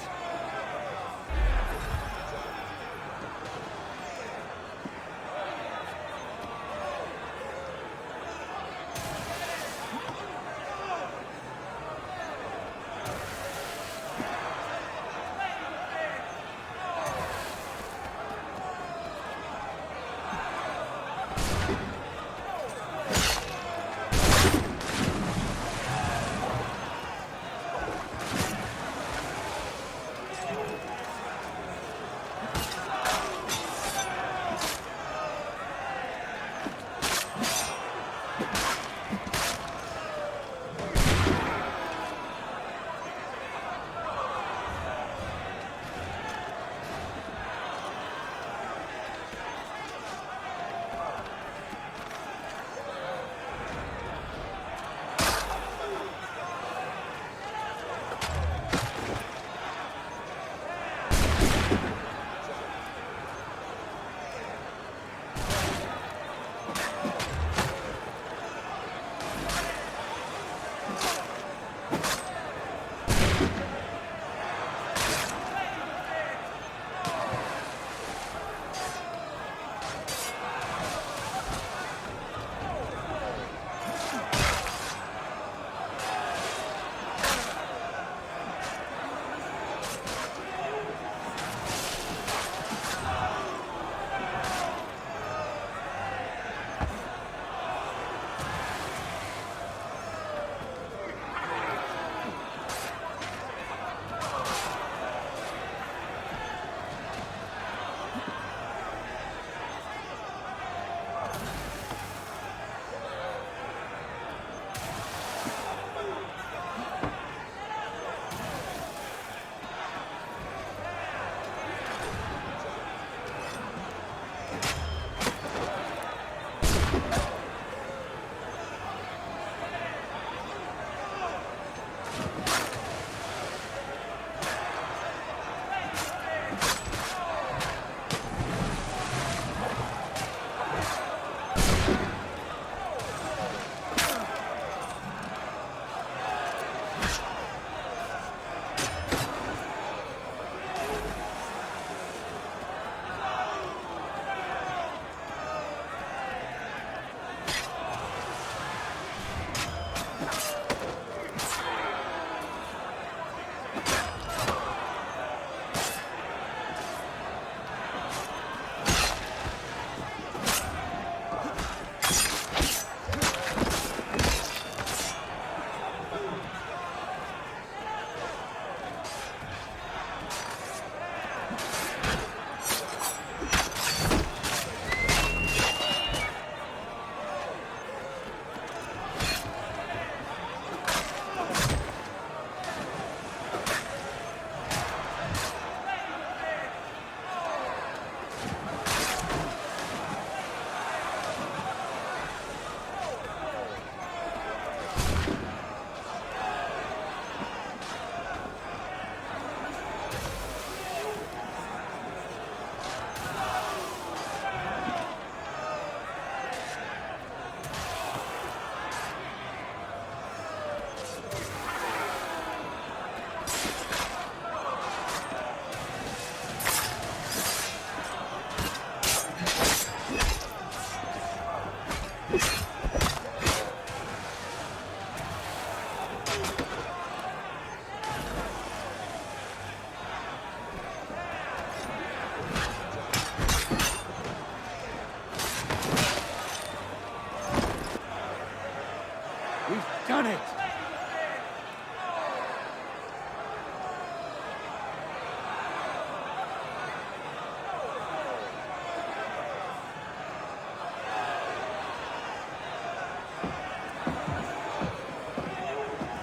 Done it!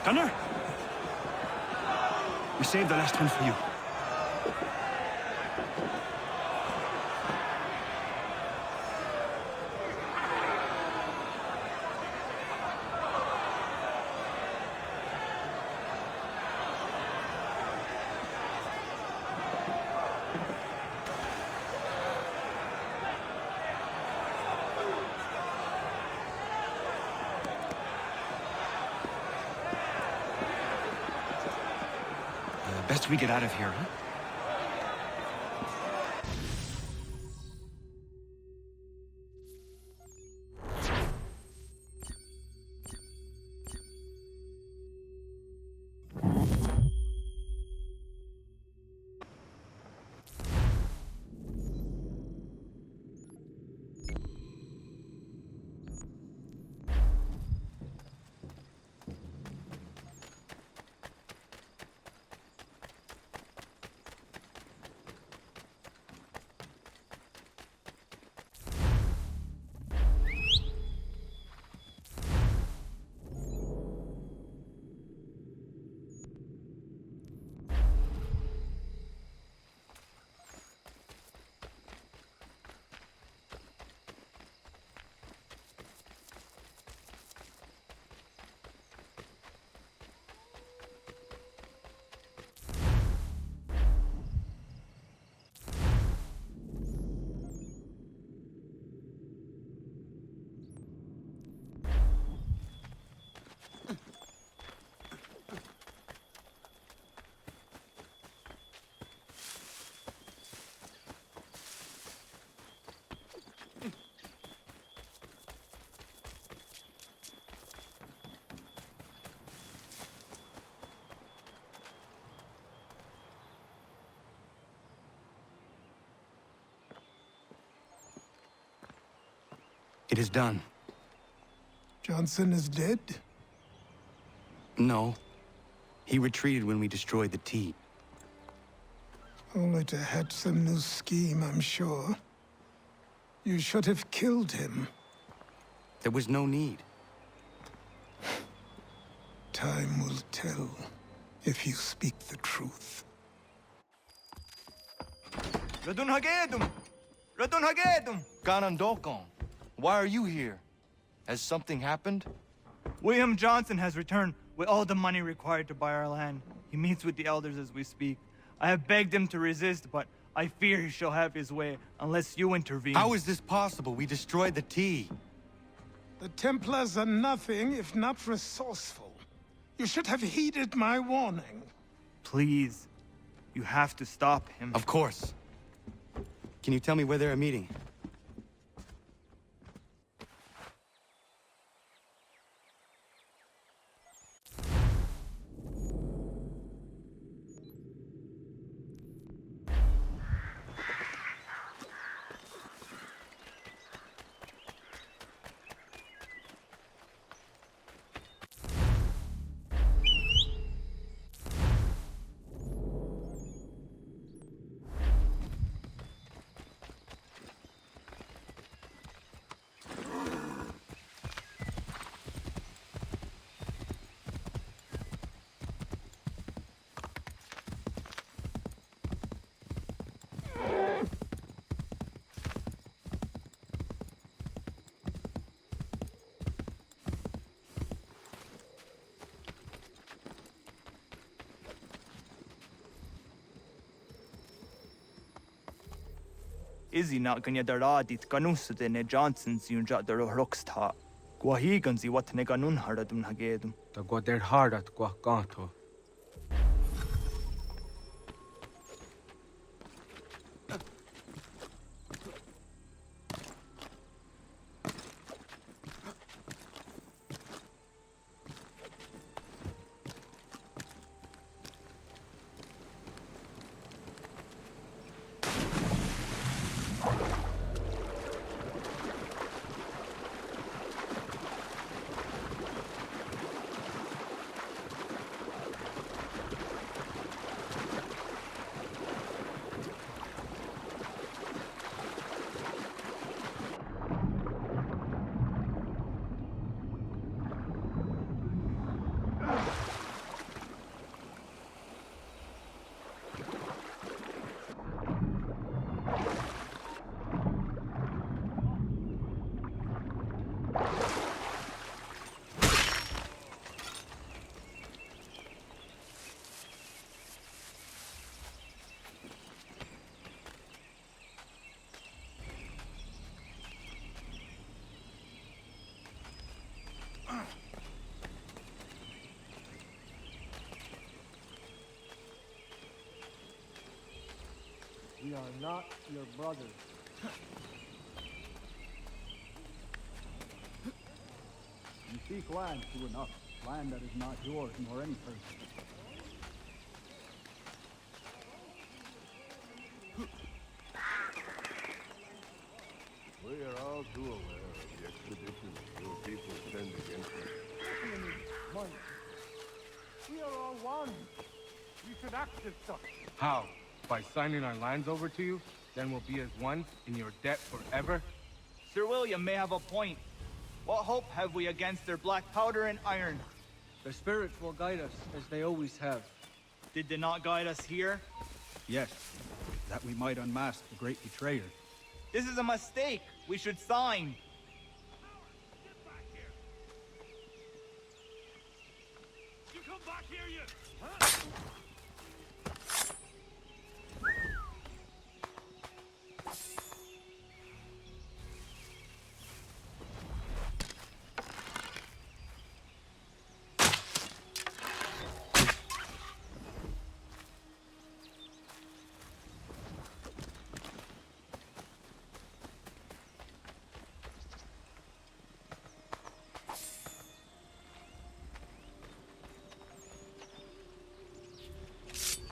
Gunner? We saved the last one for you. best we get out of here, huh? It is done. Johnson is dead? No. He retreated when we destroyed the T. Only to hatch some new scheme, I'm sure. You should have killed him. There was no need. Time will tell if you speak the truth. Radun Hagedum! Radun Hagedum! Ganondokon, why are you here? Has something happened? William Johnson has returned with all the money required to buy our land. He meets with the elders as we speak. I have begged him to resist, but I fear he shall have his way unless you intervene. How is this possible? We destroyed the T. The Templars are nothing if not resourceful. You should have heeded my warning. Please, you have to stop him. Of course. Can you tell me where they're meeting? Izzy not ganya daradit ganusade ne Johnson's yunja daro roxta. Guahiganzi what ne ganun haradum hagedum. The goder hardat guakanto. We are not your brothers. You seek land true enough. Land that is not yours nor any person. We are all too aware of the expeditions your people send against us. Money. We are all one. We should act as such. How? By signing our lands over to you? Then we'll be as one in your debt forever? Sir William may have a point. What hope have we against their black powder and iron? The spirits will guide us, as they always have. Did they not guide us here? Yes, that we might unmask the great betrayer. This is a mistake. We should sign. You come back here, you! Huh?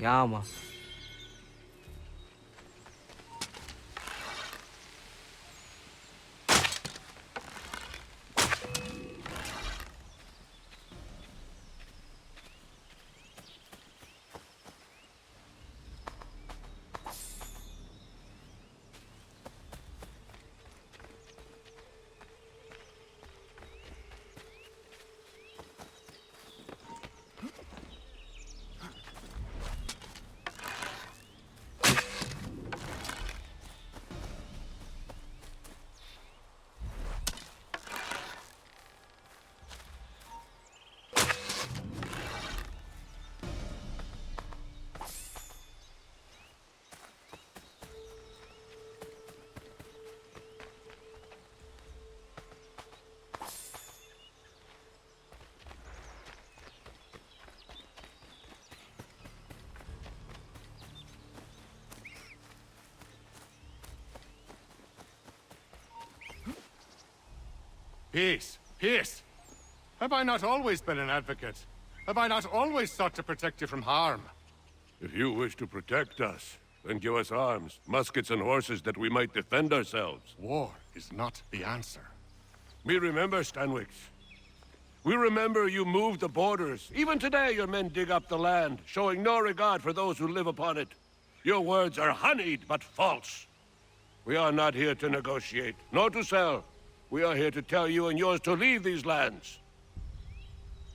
Yama. Peace! Peace! Have I not always been an advocate? Have I not always sought to protect you from harm? If you wish to protect us, then give us arms, muskets and horses that we might defend ourselves. War is not the answer. We remember, Stanwix. We remember you moved the borders. Even today your men dig up the land, showing no regard for those who live upon it. Your words are honeyed, but false. We are not here to negotiate, nor to sell. We are here to tell you and yours to leave these lands.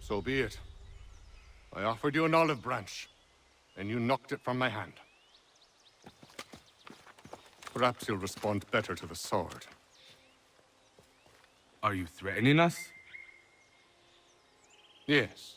So be it. I offered you an olive branch, and you knocked it from my hand. Perhaps you'll respond better to the sword. Are you threatening us? Yes.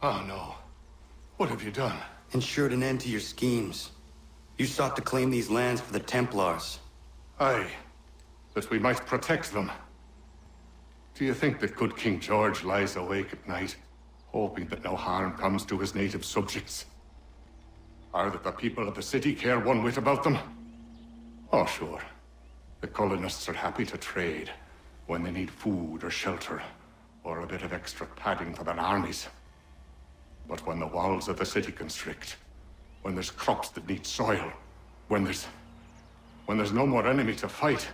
Oh no. What have you done? Ensured an end to your schemes. You sought to claim these lands for the Templars. Aye, that we might protect them. Do you think that good King George lies awake at night, hoping that no harm comes to his native subjects? Or that the people of the city care one whit about them? Oh, sure. The colonists are happy to trade when they need food or shelter, or a bit of extra padding for their armies. But when the walls of the city constrict, when there's crops that need soil, when there's no more enemy to fight,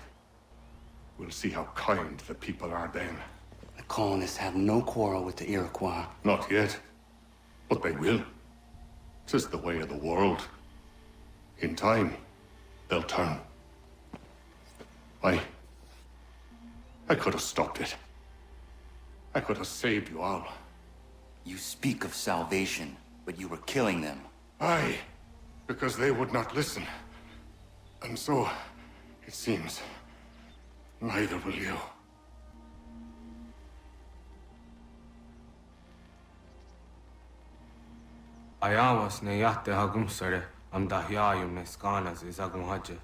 we'll see how kind the people are then. The colonists have no quarrel with the Iroquois. Not yet, but they will. 'Tis the way of the world. In time, they'll turn. I could have stopped it. I could have saved you all. You speak of salvation, but you were killing them. Aye, because they would not listen. And so, it seems, neither will you. Ayawas ne yate hagum sare am dahyayum ne skanas is agum haje.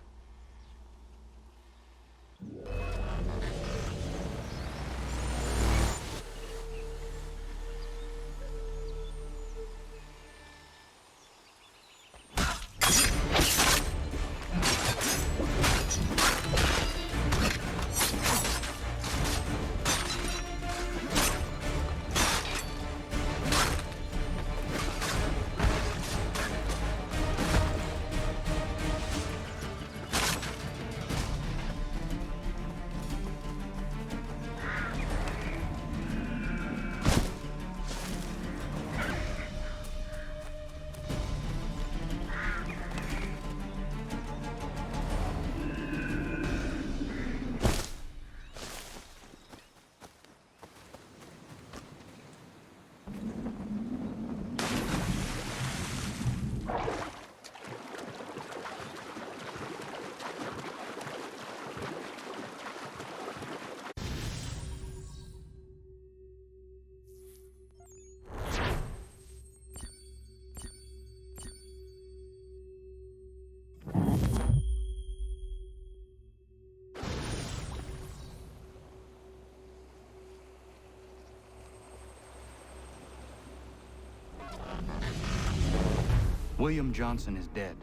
William Johnson is dead,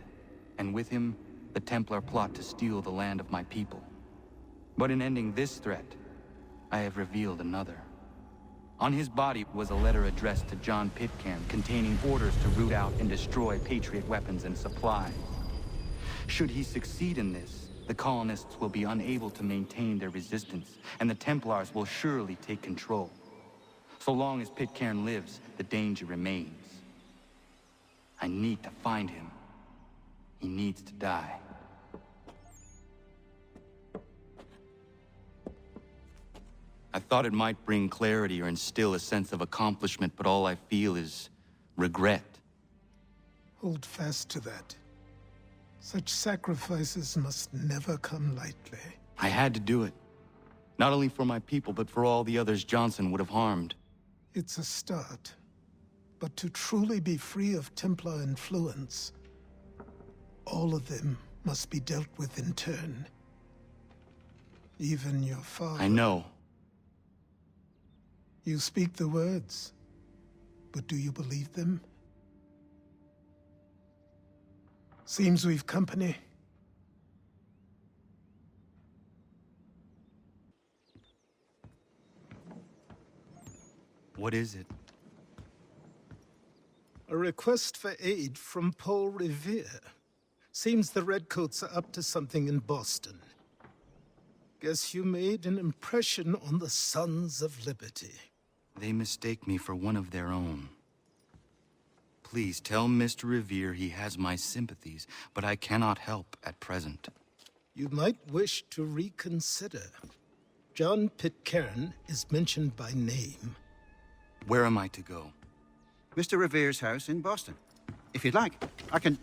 and with him, the Templar plot to steal the land of my people. But in ending this threat, I have revealed another. On his body was a letter addressed to John Pitcairn containing orders to root out and destroy Patriot weapons and supplies. Should he succeed in this, the colonists will be unable to maintain their resistance, and the Templars will surely take control. So long as Pitcairn lives, the danger remains. I need to find him. He needs to die. I thought it might bring clarity or instill a sense of accomplishment, but all I feel is regret. Hold fast to that. Such sacrifices must never come lightly. I had to do it. Not only for my people, but for all the others Johnson would have harmed. It's a start. But to truly be free of Templar influence, all of them must be dealt with in turn. Even your father. I know. You speak the words, but do you believe them? Seems we've company. What is it? A request for aid from Paul Revere. Seems the Redcoats are up to something in Boston. Guess you made an impression on the Sons of Liberty. They mistake me for one of their own. Please tell Mr. Revere he has my sympathies, but I cannot help at present. You might wish to reconsider. John Pitcairn is mentioned by name. Where am I to go? Mr. Revere's house in Boston. If you'd like, I can...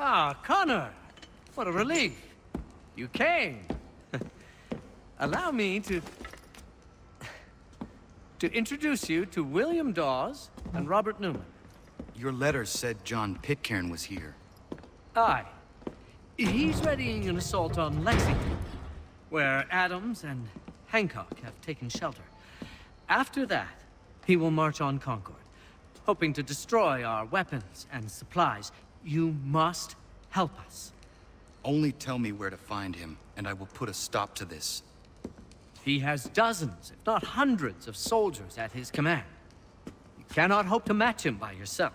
Ah, Connor! What a relief. You came. Allow me to introduce you to William Dawes and Robert Newman. Your letter said John Pitcairn was here. Aye. He's readying an assault on Lexington, where Adams and Hancock have taken shelter. After that, he will march on Concord, hoping to destroy our weapons and supplies. You must help us. Only tell me where to find him, and I will put a stop to this. He has dozens, if not hundreds, of soldiers at his command. You cannot hope to match him by yourself.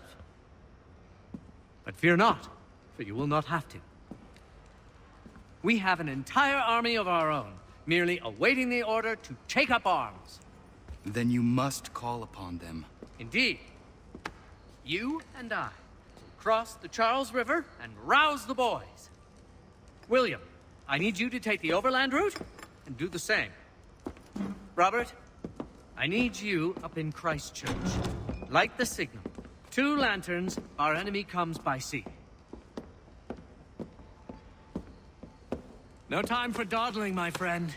But fear not, for you will not have to. We have an entire army of our own, merely awaiting the order to take up arms. Then you must call upon them. Indeed. You and I will cross the Charles River and rouse the boys. William, I need you to take the overland route and do the same. Robert, I need you up in Christchurch. Light the signal. 2 lanterns, our enemy comes by sea. No time for dawdling, my friend.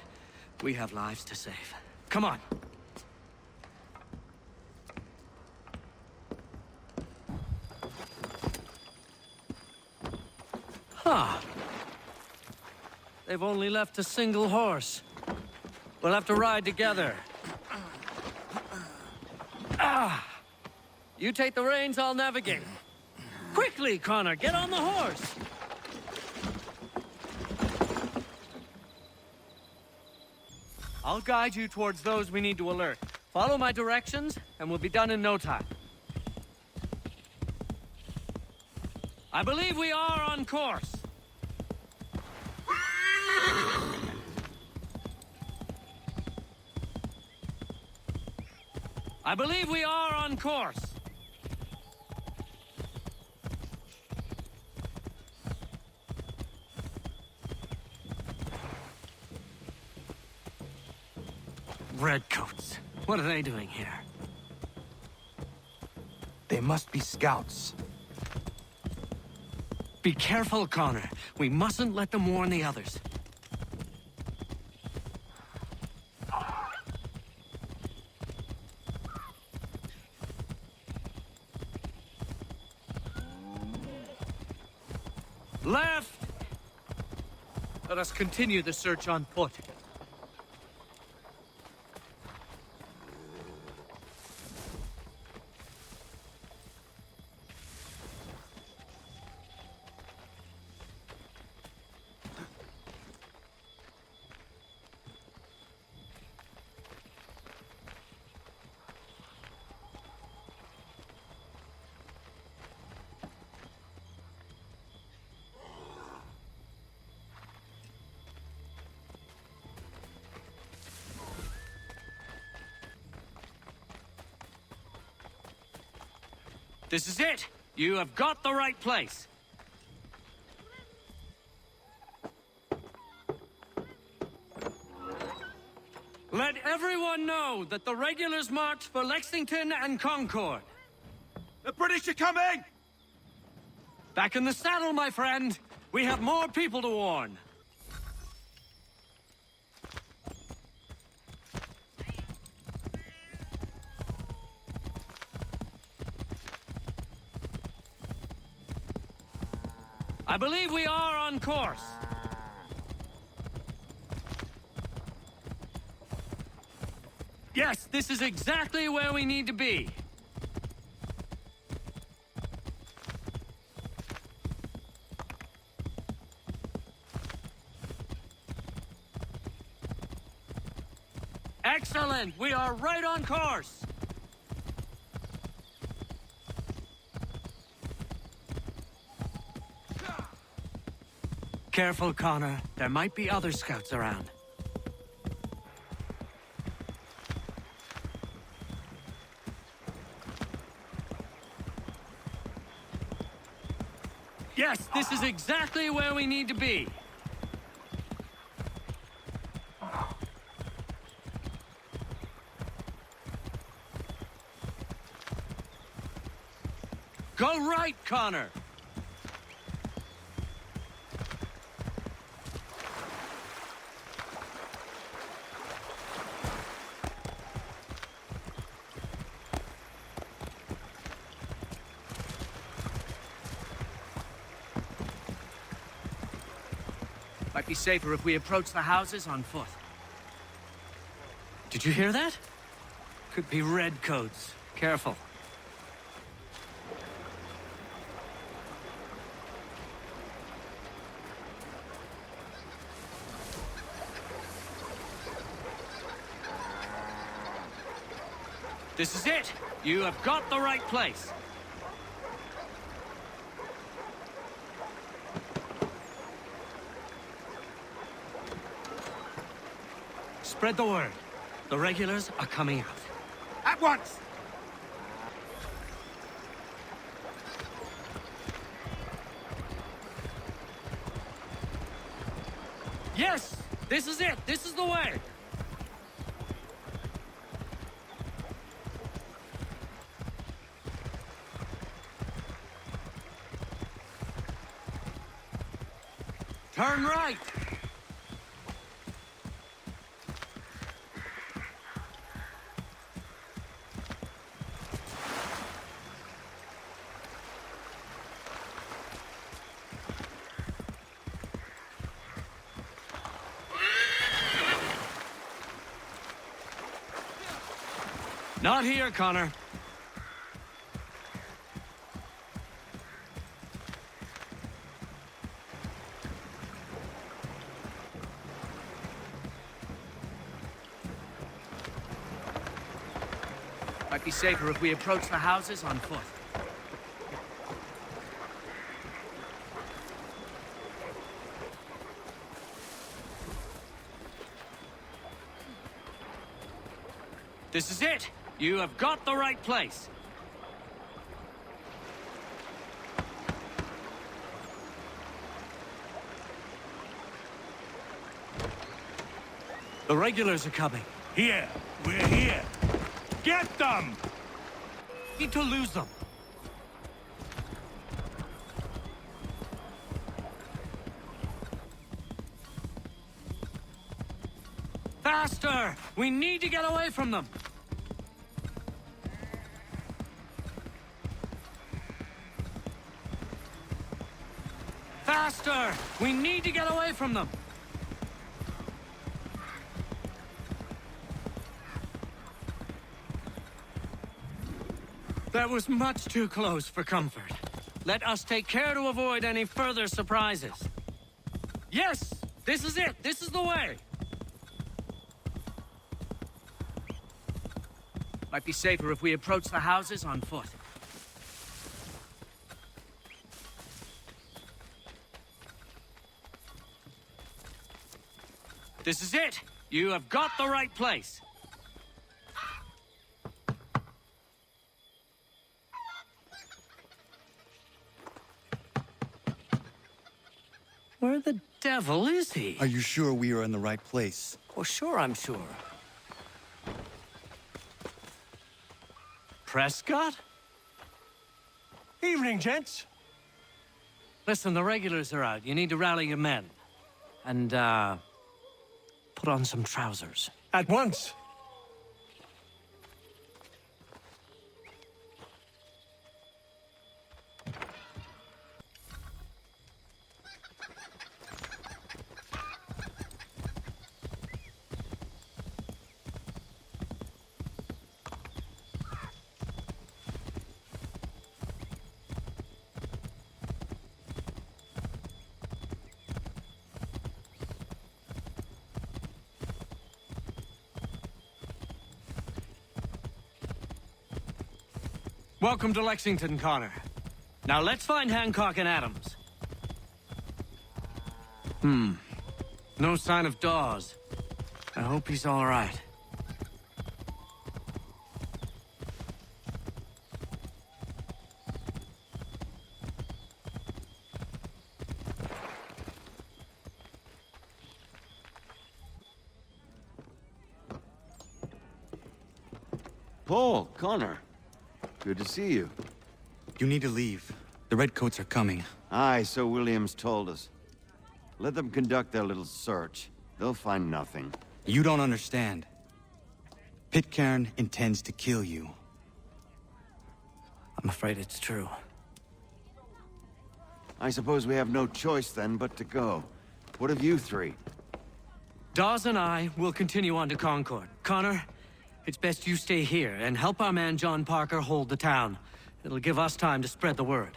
We have lives to save. Come on. Huh. They've only left a single horse. We'll have to ride together. Ah! You take the reins, I'll navigate. Quickly, Connor, get on the horse! I'll guide you towards those we need to alert. Follow my directions, and we'll be done in no time. I believe we are on course. I believe we are on course. Redcoats. What are they doing here? They must be scouts. Be careful, Connor. We mustn't let them warn the others. Left! Let us continue the search on foot. This is it! You have got the right place! Let everyone know that the regulars marched for Lexington and Concord. The British are coming! Back in the saddle, my friend! We have more people to warn. I believe we are on course. Yes, this is exactly where we need to be. Excellent! We are right on course! Careful, Connor. There might be other scouts around. Yes, this is exactly where we need to be. Go right, Connor! Might be safer if we approach the houses on foot. Did you hear that? Could be redcoats. Careful. This is it! You have got the right place. Spread the word. The regulars are coming out. At once! Yes! This is it! This is the way! Turn right! Not here, Connor. Might be safer if we approach the houses on foot. This is it! You have got the right place. The regulars are coming. Here! We're here! Get them! Need to lose them. Faster! We need to get away from them. Faster! We need to get away from them. That was much too close for comfort. Let us take care to avoid any further surprises. Yes! This is it! This is the way! Might be safer if we approach the houses on foot. This is it! You have got the right place! Where the devil is he? Are you sure we are in the right place? Oh, sure, I'm sure. Prescott? Evening, gents. Listen, the regulars are out. You need to rally your men. And, put on some trousers. At once. Welcome to Lexington, Connor. Now let's find Hancock and Adams. No sign of Dawes. I hope he's all right. Paul, Connor. Good to see you. You need to leave. The Redcoats are coming. Aye, so Williams told us. Let them conduct their little search. They'll find nothing. You don't understand. Pitcairn intends to kill you. I'm afraid it's true. I suppose we have no choice then but to go. What of you three? Dawes and I will continue on to Concord. Connor, it's best you stay here and help our man John Parker hold the town. It'll give us time to spread the word.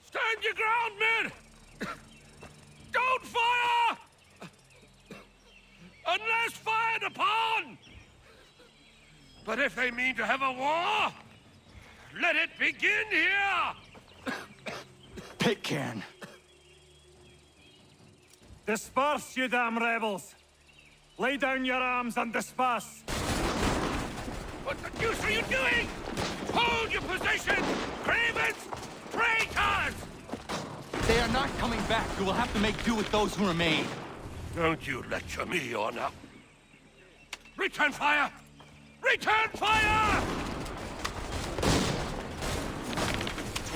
Stand your ground, men! Don't fire! Unless fired upon! But if they mean to have a war, let it begin here! Pitcairn. Disperse, you damn rebels! Lay down your arms and disperse! What the deuce are you doing? Hold your position! Cravens! Traitors! They are not coming back. We will have to make do with those who remain. Don't you lecture me on up. Return fire! Return fire!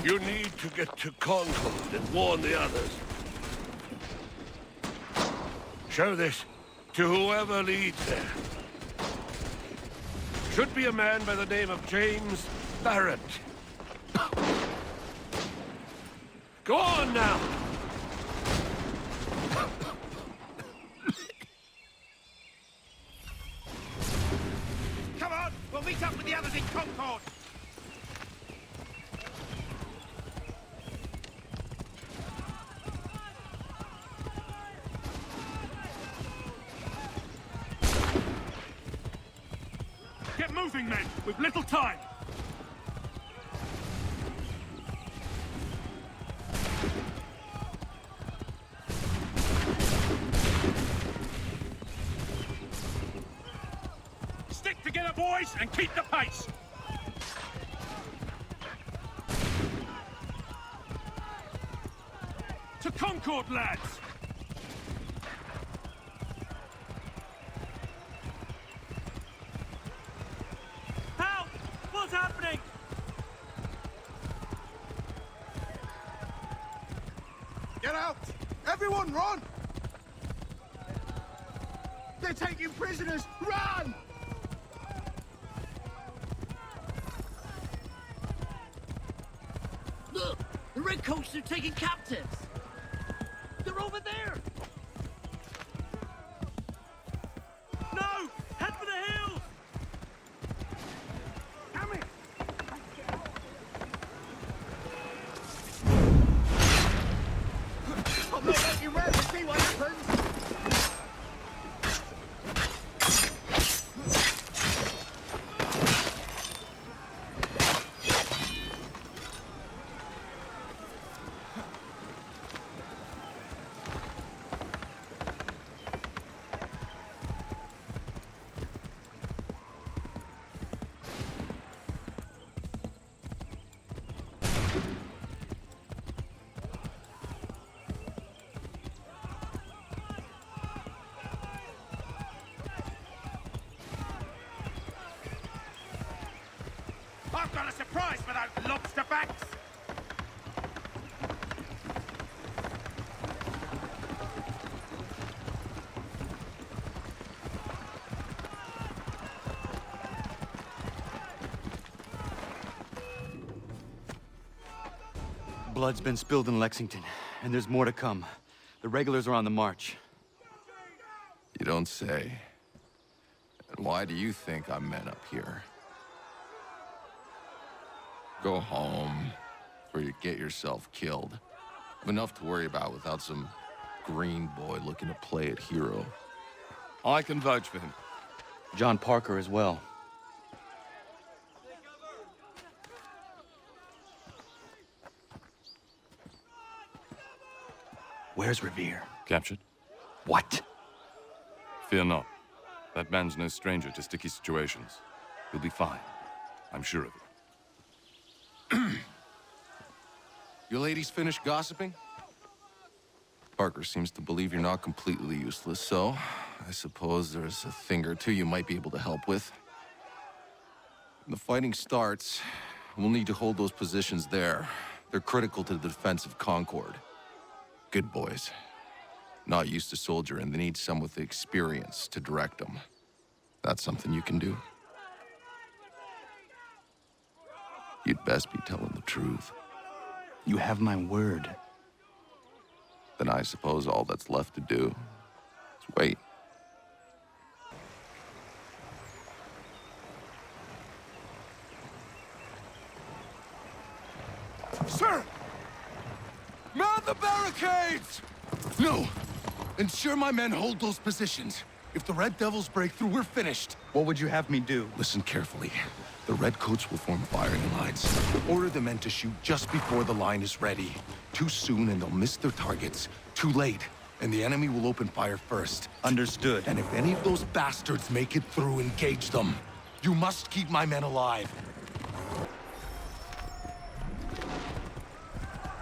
You need to get to Concord and warn the others. Show this to whoever leads there. Should be a man by the name of James Barrett. Go on now! Come on! We'll meet up with the others in Concord! Get moving, men! We've little time! Stick together, boys, and keep the pace! To Concord, lads! Help! What's happening? Get out! Everyone run! They're taking prisoners! Run! Look! The Redcoats are taking captives! They're over there! No! Head for the hills! Damn it! I'm not letting you run to see what happens! I've got a surprise for those lobster backs! Blood's been spilled in Lexington, and there's more to come. The regulars are on the march. You don't say. And why do you think I'm men up here? Go home, or you get yourself killed. Enough to worry about without some green boy looking to play at hero. I can vouch for him. John Parker as well. Where's Revere? Captured? What? Fear not. That man's no stranger to sticky situations. He'll be fine. I'm sure of it. You ladies finished gossiping? Parker seems to believe you're not completely useless, so I suppose there's a thing or two you might be able to help with. When the fighting starts, we'll need to hold those positions there. They're critical to the defense of Concord. Good boys. Not used to soldiering, they need some with the experience to direct them. That's something you can do. You'd best be telling the truth. You have my word. Then I suppose all that's left to do is wait. Sir! Man the barricades! No! Ensure my men hold those positions. If the Red Devils break through, we're finished. What would you have me do? Listen carefully. The Redcoats will form firing lines. Order the men to shoot just before the line is ready. Too soon and they'll miss their targets. Too late, and the enemy will open fire first. Understood. And if any of those bastards make it through, engage them. You must keep my men alive.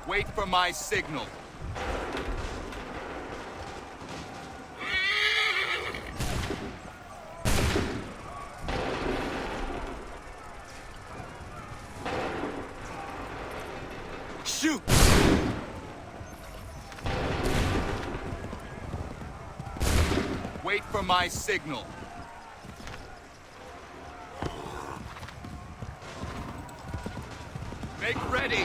Wait for my signal. Shoot! Wait for my signal. Make ready!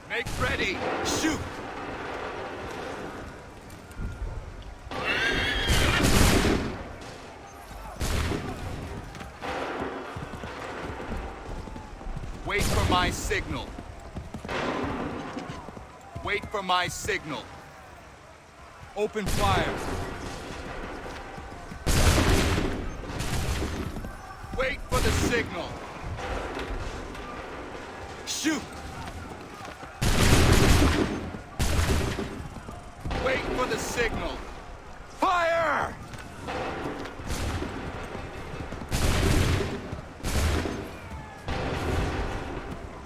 Make ready! Shoot! Wait for my signal. Wait for my signal. Open fire. Wait for the signal. Shoot! Wait for the signal. Fire!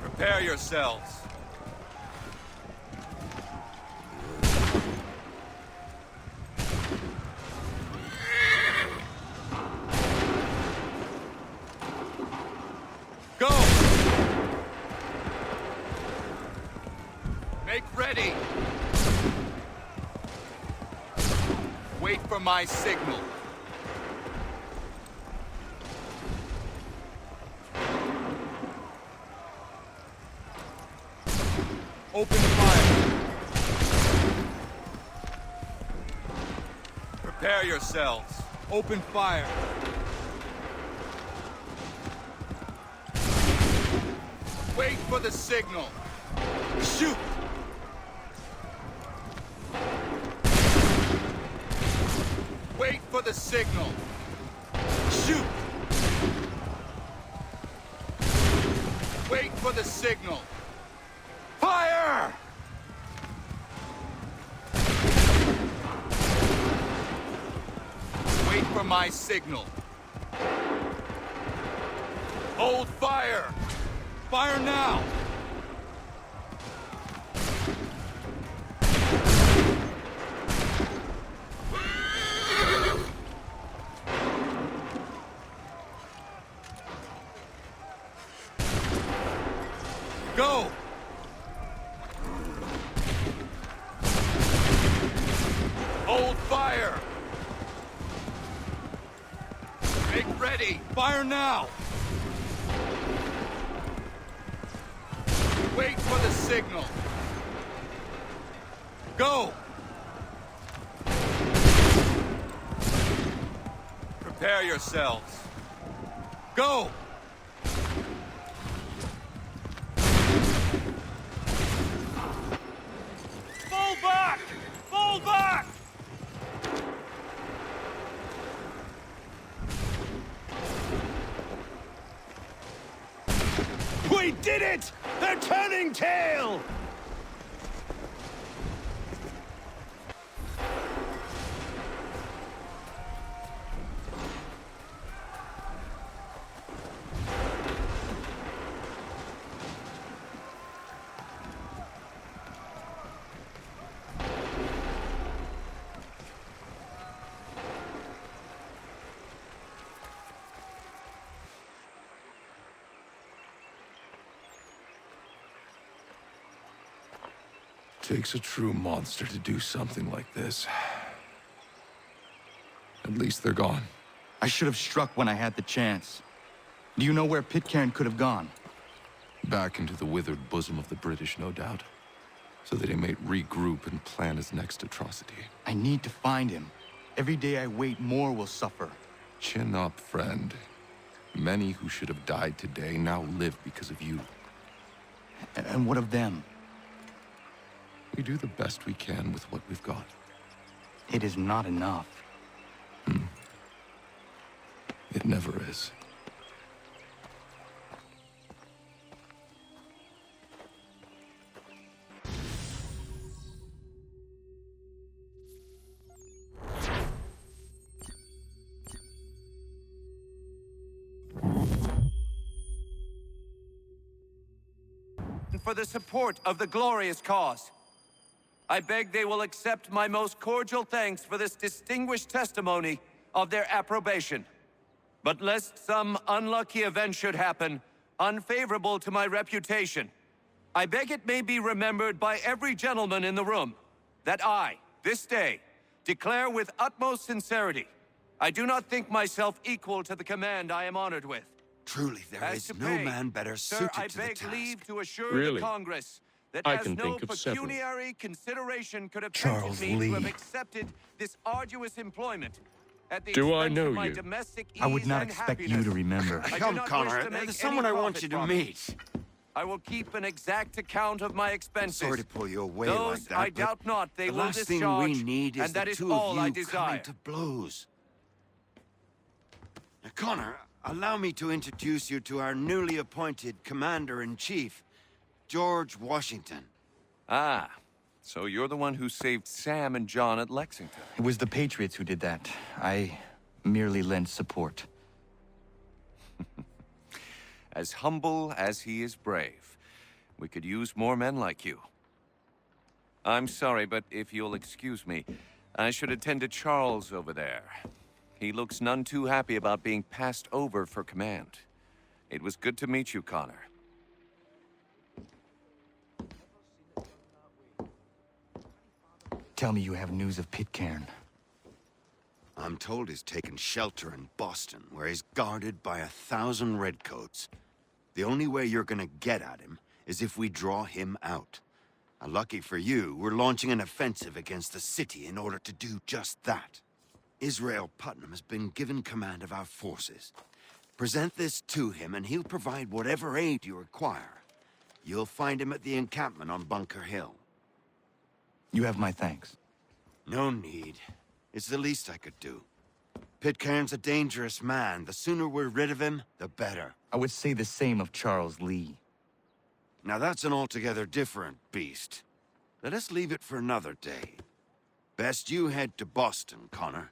Prepare yourselves. Go! Make ready. Wait for my signal. Open fire. Prepare yourselves. Open fire. Wait for the signal. Shoot! Wait for the signal. Shoot! Wait for the signal. Fire! Wait for my signal. Hold fire! Fire now! Go! Hold fire! Make ready! Fire now! Wait for the signal. Go! Prepare yourselves. Go! Fall back! Fall back! We did it! They're turning tail! Takes a true monster to do something like this. At least they're gone. I should have struck when I had the chance. Do you know where Pitcairn could have gone? Back into the withered bosom of the British, no doubt. So that he may regroup and plan his next atrocity. I need to find him. Every day I wait, more will suffer. Chin up, friend. Many who should have died today now live because of you. And what of them? We do the best we can with what we've got. It is not enough. It never is. For the support of the glorious cause. I beg they will accept my most cordial thanks for this distinguished testimony of their approbation. But lest some unlucky event should happen, unfavorable to my reputation, I beg it may be remembered by every gentleman in the room that I, this day, declare with utmost sincerity, I do not think myself equal to the command I am honored with. Truly, there As is to no pay, man better sir, suited I to the beg task. leave to assure Really? the Congress that I as can no think of several. pecuniary consideration could have Charles tempted me to have Lee. accepted this arduous employment at the Do I expense know of my you? domestic I would ease not and expect you happiness. to remember. I do Come, not Connor. wish to make There's someone any I want you profit to from it. meet. I will keep an exact account of my expenses. Sorry to pull you away Those like that, I but doubt not they the will last thing discharge, we need is and that the is two all of I you desire. coming to blows. Now, Connor, allow me to introduce you to our newly appointed Commander-in-Chief, George Washington. Ah, so you're the one who saved Sam and John at Lexington. It was the Patriots who did that. I merely lent support. As humble as he is brave. We could use more men like you. I'm sorry, but if you'll excuse me, I should attend to Charles over there. He looks none too happy about being passed over for command. It was good to meet you, Connor. Tell me you have news of Pitcairn. I'm told he's taken shelter in Boston, where he's guarded by 1,000 redcoats. The only way you're gonna get at him is if we draw him out. Lucky for you, we're launching an offensive against the city in order to do just that. Israel Putnam has been given command of our forces. Present this to him and he'll provide whatever aid you require. You'll find him at the encampment on Bunker Hill. You have my thanks. No need. It's the least I could do. Pitcairn's a dangerous man. The sooner we're rid of him, the better. I would say the same of Charles Lee. Now that's an altogether different beast. Let us leave it for another day. Best you head to Boston, Connor.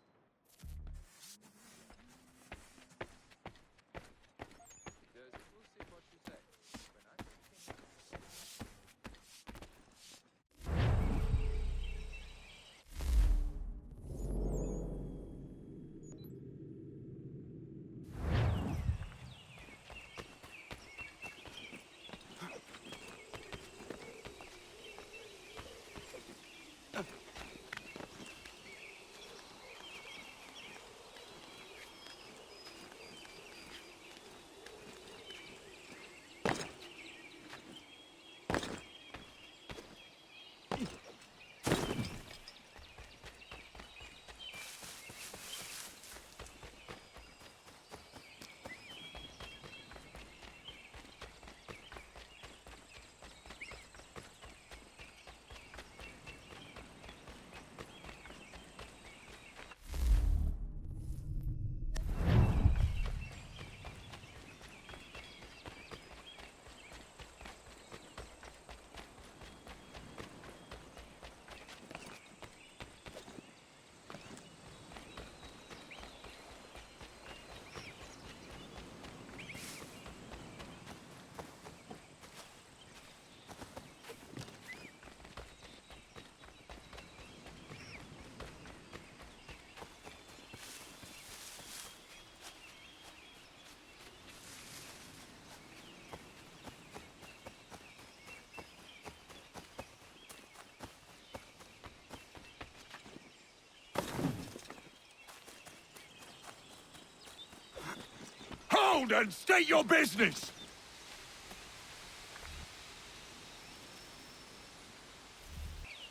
around and state your business!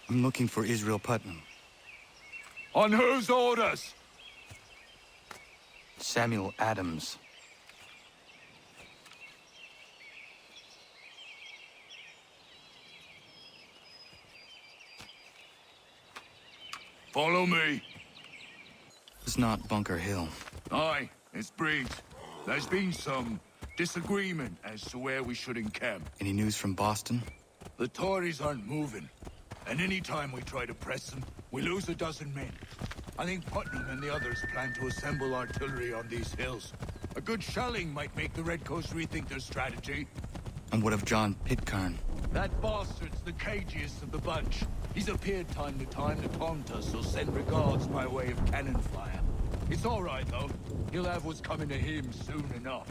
I'm looking for Israel Putnam. On whose orders? Samuel Adams. Follow me. It's not Bunker Hill. Aye, it's Breed. There's been some disagreement as to where we should encamp. Any news from Boston? The Tories aren't moving, and any time we try to press them, we lose a dozen men. I think Putnam and the others plan to assemble artillery on these hills. A good shelling might make the Redcoats rethink their strategy. And what of John Pitcairn? That bastard's the cagiest of the bunch. He's appeared time to taunt us or send regards by way of cannon fire. It's all right, though. He'll have what's coming to him soon enough.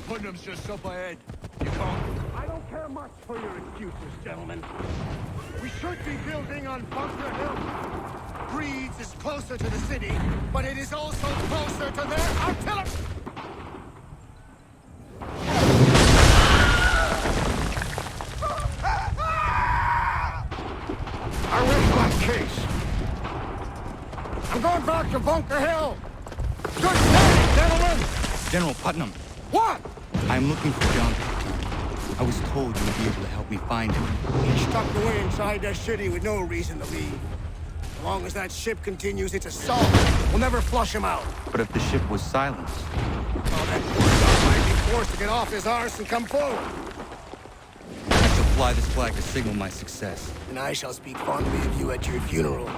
Putnam's just up ahead. You can't... I don't care much for your excuses, gentlemen. We should be building on Bunker Hill. Breed's is closer to the city, but it is also closer to their artillery. I rest my case. I'm going back to Bunker Hill. Good day, gentlemen. General Putnam. What? I'm looking for John Pitcairn. I was told you would be able to help me find him. He's tucked away inside that city with no reason to leave. As long as that ship continues its assault, we'll never flush him out. But if the ship was silenced? Oh, that poor guy might be forced to get off his arse and come forward. I shall fly this flag to signal my success. And I shall speak fondly of you at your funeral.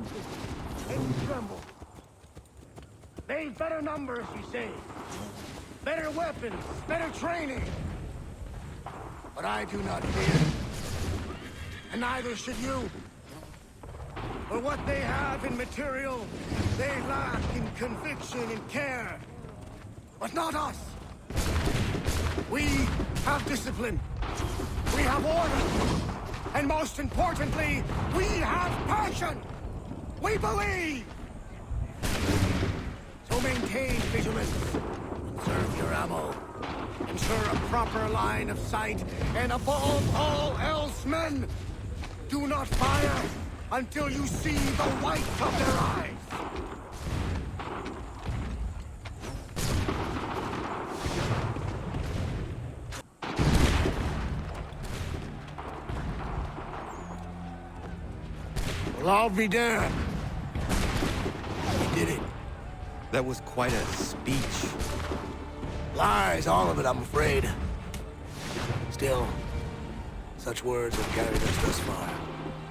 senses. They tremble. They've better numbers, you say. Better weapons, better training. But I do not fear. And neither should you. For what they have in material, they lack in conviction and care. But not us. We have discipline. We have order. And most importantly, we have passion. We believe. So maintain vigilance. Conserve your ammo. Ensure a proper line of sight. And above all else, men, do not fire until you see the whites of their eyes. Well, I'll be damned. We did it. That was quite a speech. Lies, all of it, I'm afraid. Still, such words have carried us thus far.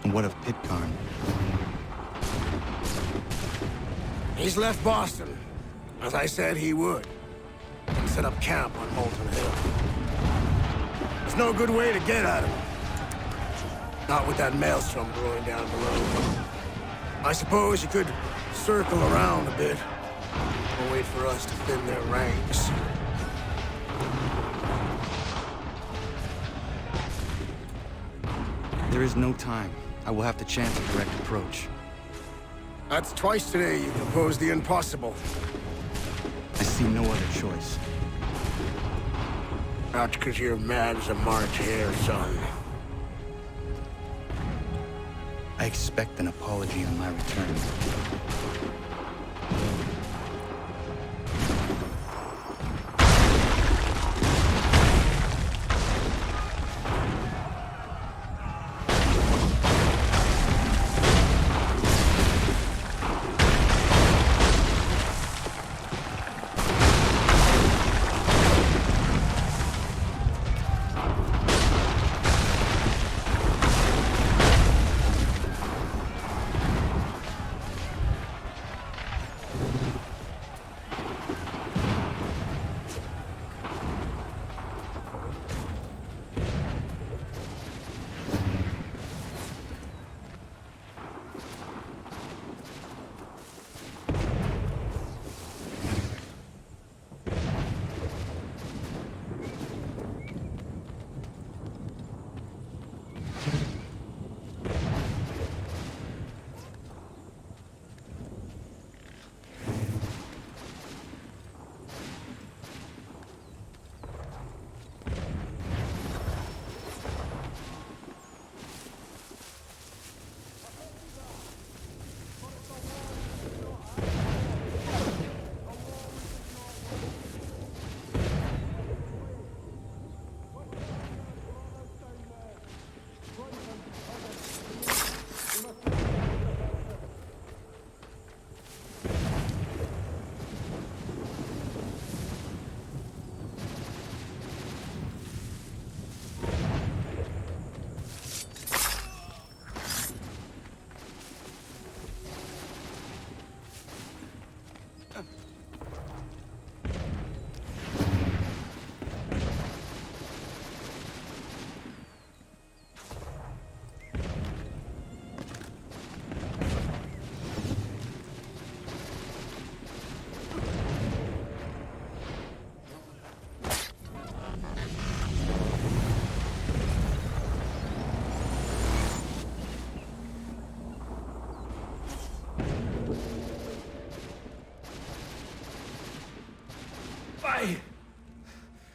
And what of Pitcairn? He's left Boston, as I said he would, and set up camp on Molten Hill. There's no good way to get at him. Not with that maelstrom brewing down below. I suppose you could circle around a bit, or wait for us to thin their ranks. There is no time. I will have to chance a direct approach. That's twice today you proposed the impossible. I see no other choice. Not because you're mad as a March hare, son. I expect an apology on my return.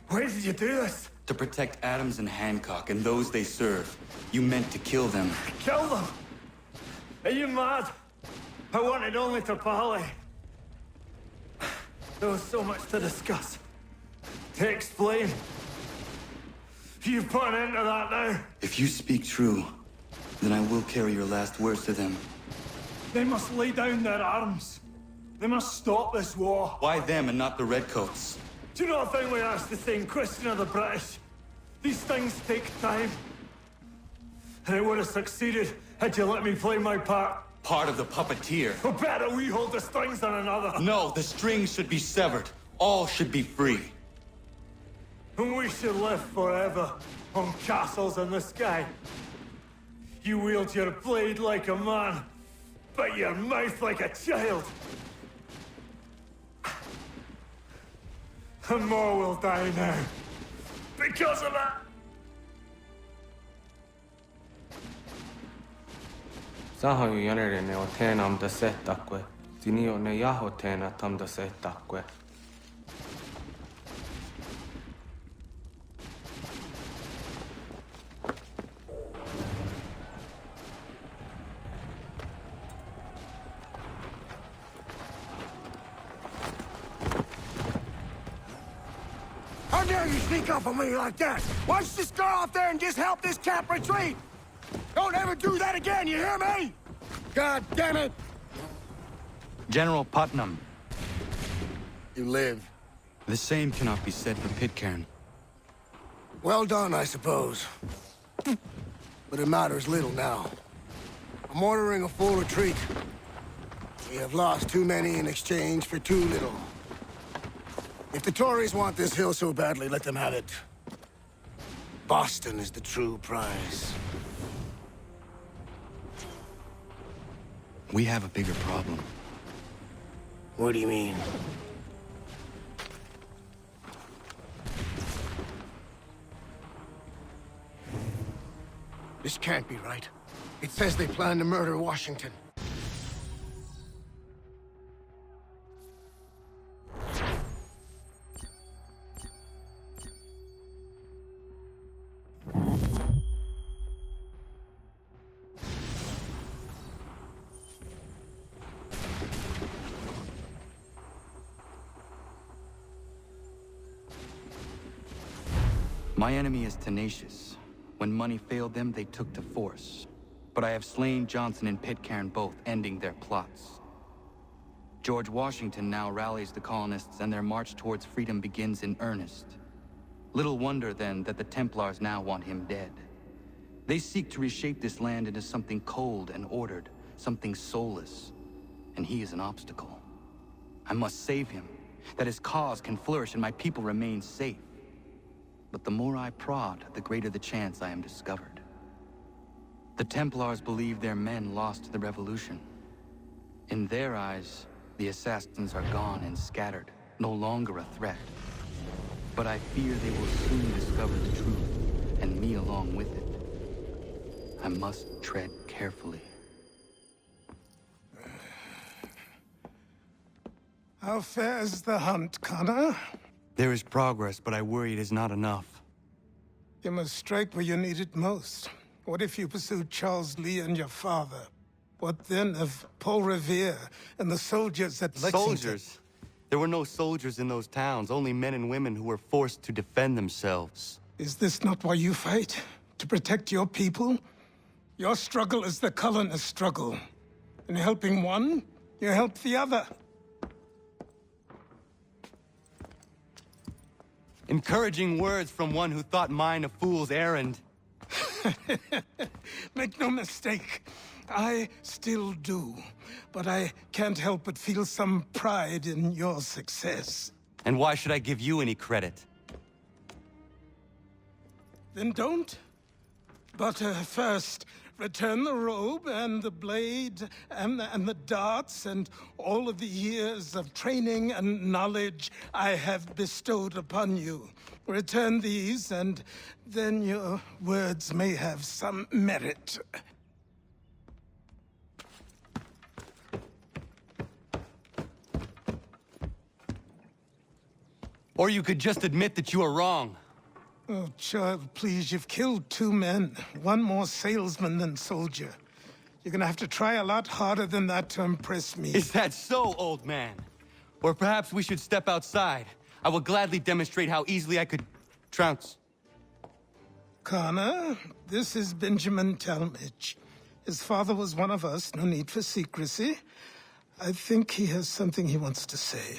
Why did you do this? To protect Adams and Hancock and those they serve. You meant to kill them. Kill them? Are you mad? I wanted only to parley. There was so much to discuss. To explain. You put an end to that now. If you speak true, then I will carry your last words to them. They must lay down their arms. They must stop this war. Why them and not the Redcoats? Do you not think we asked the same question of the British? These things take time. And it would have succeeded had you let me play my part. part of the puppeteer. Better we hold the strings on another. No, the strings should be severed. All should be free. We should live forever on castles in the sky. You wield your blade like a man, but your mouth like a child. And more will die now. Because of that. Sahoju jänerene o teenam da setakwe. Sinio ne jaho teena tam da setakwe. How dare you sneak up on me like that? Why don't you just go out there and just help this camp retreat? Don't ever do that again, you hear me? God damn it! General Putnam. You live. The same cannot be said for Pitcairn. Well done, I suppose. But it matters little now. I'm ordering a full retreat. We have lost too many in exchange for too little. If the Tories want this hill so badly, let them have it. Boston is the true prize. We have a bigger problem. What do you mean? This can't be right. It says they plan to murder Washington. My enemy is tenacious. When money failed them, they took to force. But I have slain Johnson and Pitcairn both, ending their plots. George Washington now rallies the colonists, and their march towards freedom begins in earnest. Little wonder, then, that the Templars now want him dead. They seek to reshape this land into something cold and ordered, something soulless. And he is an obstacle. I must save him, that his cause can flourish and my people remain safe. But the more I prod, the greater the chance I am discovered. The Templars believe their men lost the revolution. In their eyes, the assassins are gone and scattered, no longer a threat. But I fear they will soon discover the truth, and me along with it. I must tread carefully. How fares the hunt, Connor? There is progress, but I worry it is not enough. You must strike where you need it most. What if you pursued Charles Lee and your father? What then of Paul Revere and the soldiers at Lexington? Soldiers? There were no soldiers in those towns, only men and women who were forced to defend themselves. Is this not why you fight? To protect your people? Your struggle is the colonist struggle. In helping one, you help the other. Encouraging words from one who thought mine a fool's errand. Make no mistake, I still do. But I can't help but feel some pride in your success. And why should I give you any credit? Then don't. But first, return the robe and the blade and the darts and all of the years of training and knowledge I have bestowed upon you. Return these, and then your words may have some merit. Or you could just admit that you are wrong. Oh, child, please, you've killed 2 men. One more salesman than soldier. You're gonna have to try a lot harder than that to impress me. Is that so, old man? Or perhaps we should step outside. I will gladly demonstrate how easily I could trounce. Connor, this is Benjamin Talmadge. His father was one of us, no need for secrecy. I think he has something he wants to say.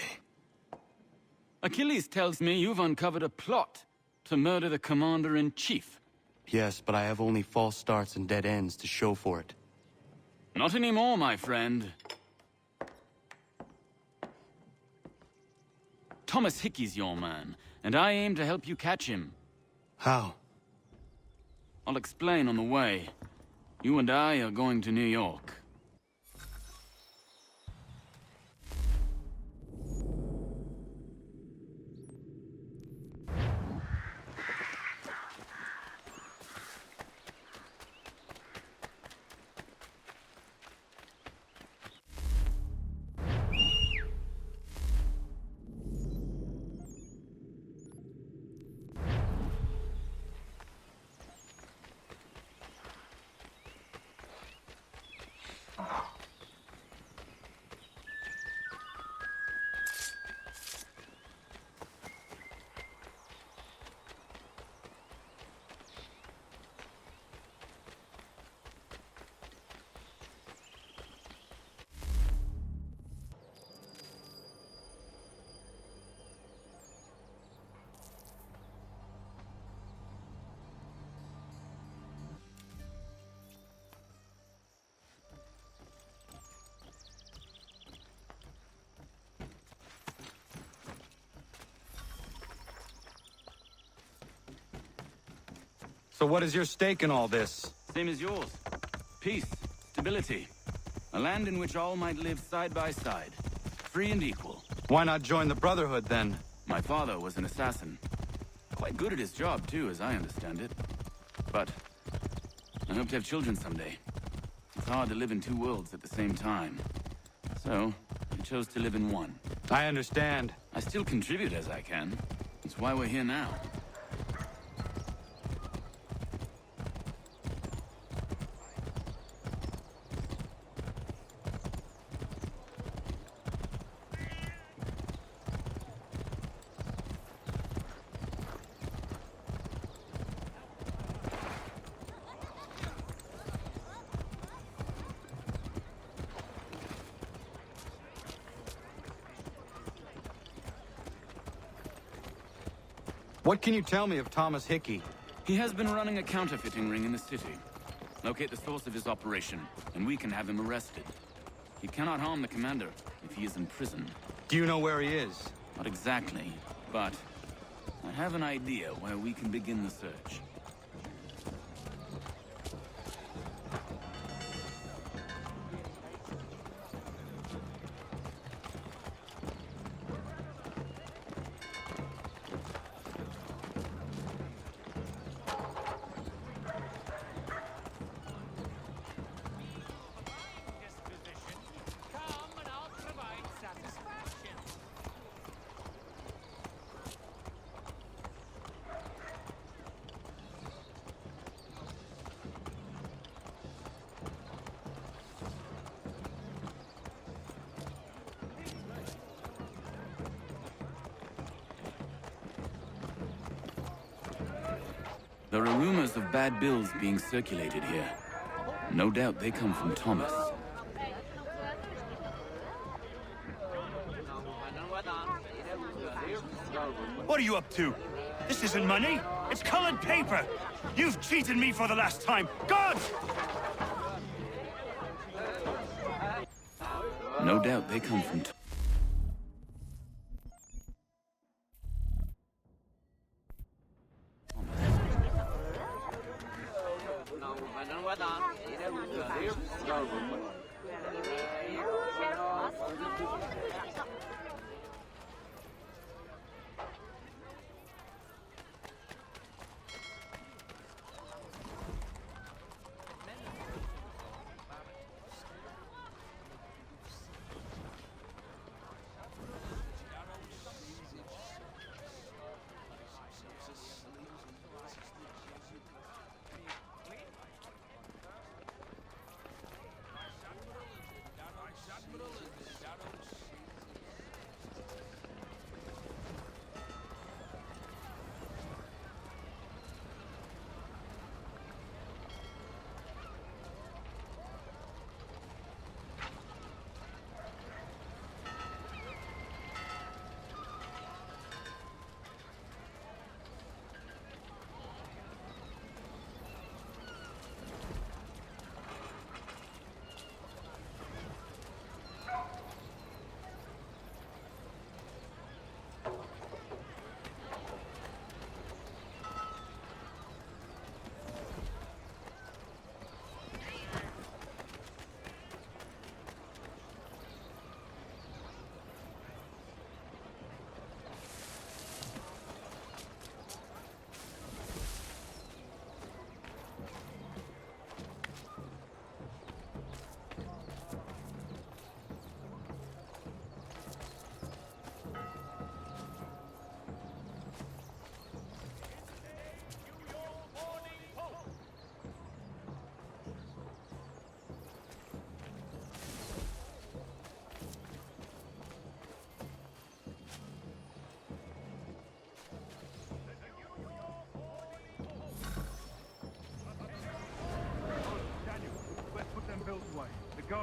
Achilles tells me you've uncovered a plot to murder the commander-in-chief. Yes, but I have only false starts and dead ends to show for it. Not anymore, my friend. Thomas Hickey's your man, and I aim to help you catch him. How? I'll explain on the way. You and I are going to New York. So what is your stake in all this? Same as yours. Peace, stability. A land in which all might live side by side. Free and equal. Why not join the Brotherhood, then? My father was an assassin. Quite good at his job, too, as I understand it. But I hope to have children someday. It's hard to live in two worlds at the same time. So, I chose to live in one. I understand. I still contribute as I can. That's why we're here now. What can you tell me of Thomas Hickey? He has been running a counterfeiting ring in the city. Locate the source of his operation, and we can have him arrested. He cannot harm the commander if he is in prison. Do you know where he is? Not exactly, but I have an idea where we can begin the search. There are rumors of bad bills being circulated here. No doubt they come from Thomas. What are you up to? This isn't money. It's colored paper. You've cheated me for the last time. God! No doubt they come from Thomas.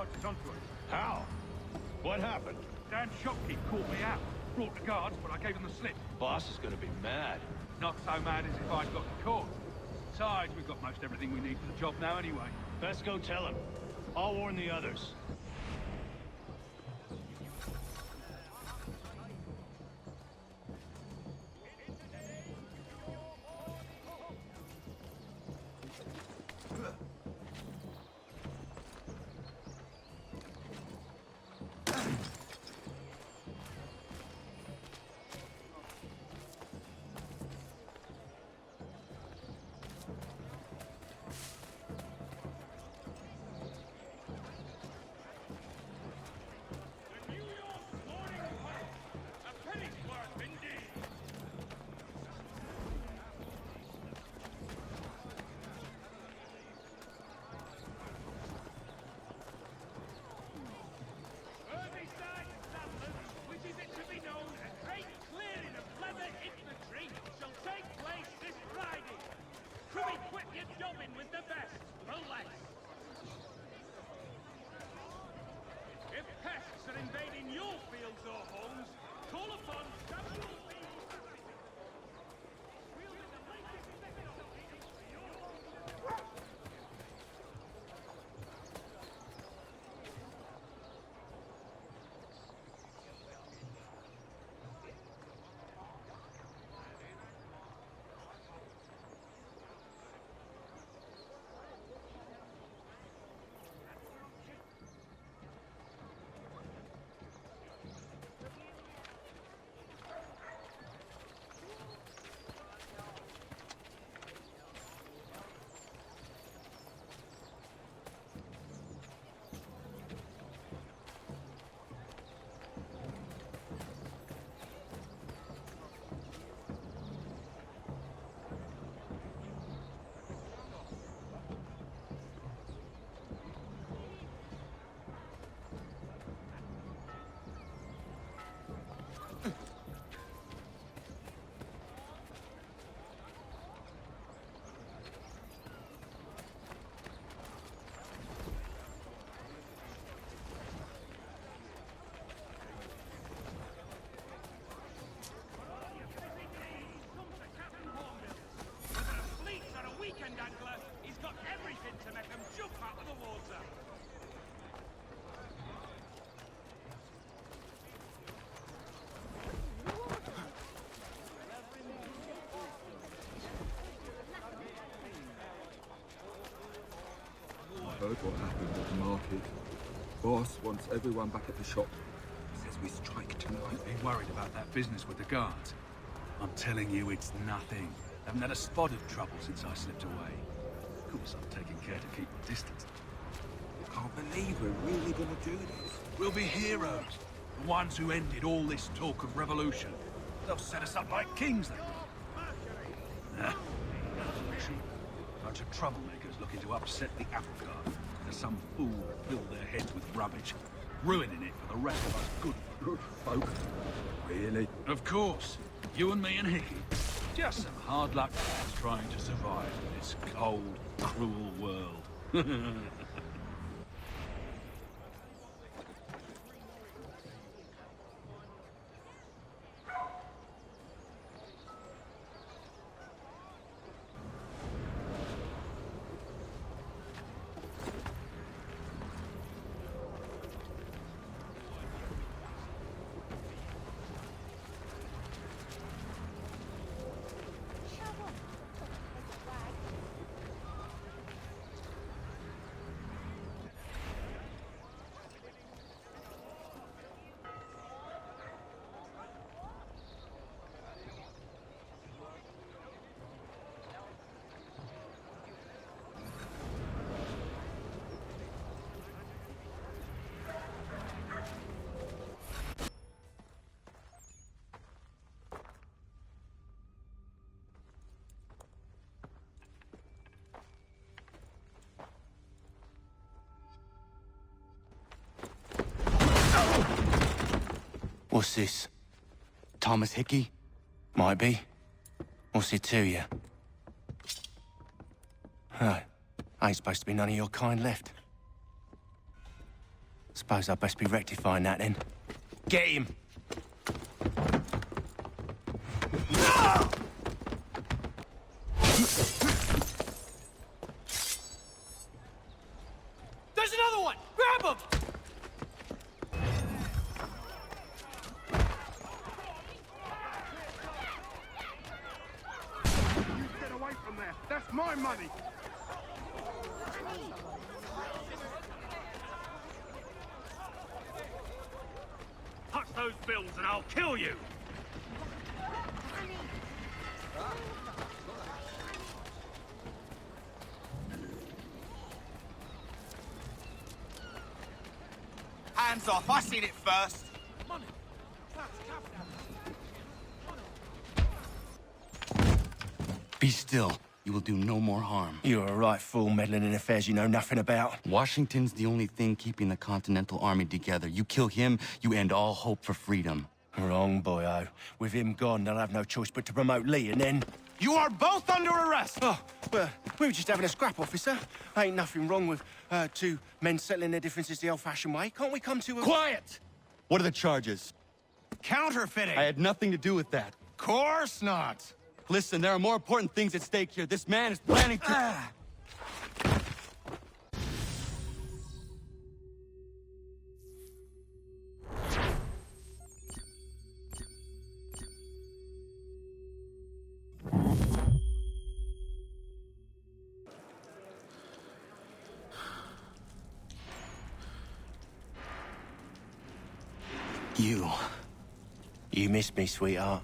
charges onto us. How? What happened? Dan's shopkeep caught me out. Brought the guards, but I gave them the slip. Boss is gonna be mad. Not so mad as if I'd got caught. Besides, we've got most everything we need for the job now anyway. Best go tell him. I'll warn the others. Heard what happened at the market. Boss wants everyone back at the shop. Says we strike tonight. Been worried about that business with the guards. I'm telling you, it's nothing. Haven't had a spot of trouble since I slipped away. Of course, I'm taking care to keep my distance. Can't believe we're really gonna do this. We'll be heroes. The ones who ended all this talk of revolution. They'll set us up like kings, they will. Nah, revolution. Bunch of troublemakers looking to upset the apple cart. There's some fool that filled their heads with rubbish, ruining it for the rest of us good folk. Really? Of course. You and me and Hickey. Just some hard luck trying to survive in this cold, cruel world. What's this? Thomas Hickey? Might be. What's it to you? Oh, ain't supposed to be none of your kind left. Suppose I'd best be rectifying that then. Get him! There's another one! Grab him! You get away from there. That's my money. Touch those bills and I'll kill you! Hands off, I seen it first. Be still. You will do no more harm. You're a right fool meddling in affairs you know nothing about. Washington's the only thing keeping the Continental Army together. You kill him, you end all hope for freedom. Wrong, boyo. With him gone, they'll have no choice but to promote Lee, and then... You are both under arrest! Oh, well, we were just having a scrap, officer. Ain't nothing wrong with two men settling their differences the old-fashioned way. Can't we come to a... Quiet! What are the charges? Counterfeiting! I had nothing to do with that. Course not! Listen, there are more important things at stake here. This man is planning to... You missed me, sweetheart.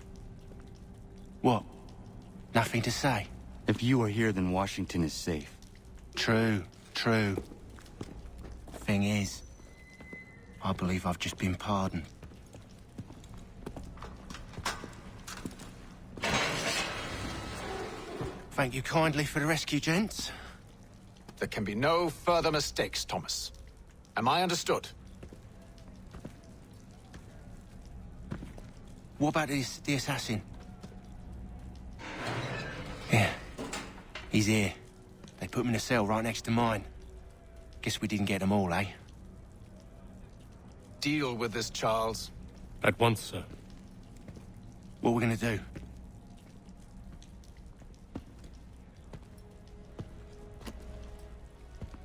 What? Nothing to say? If you are here, then Washington is safe. True. Thing is, I believe I've just been pardoned. Thank you kindly for the rescue, gents. There can be no further mistakes, Thomas. Am I understood? What about the assassin? Yeah, he's here. They put him in a cell right next to mine. Guess we didn't get them all, eh? Deal with this, Charles. At once, sir. What are we gonna do?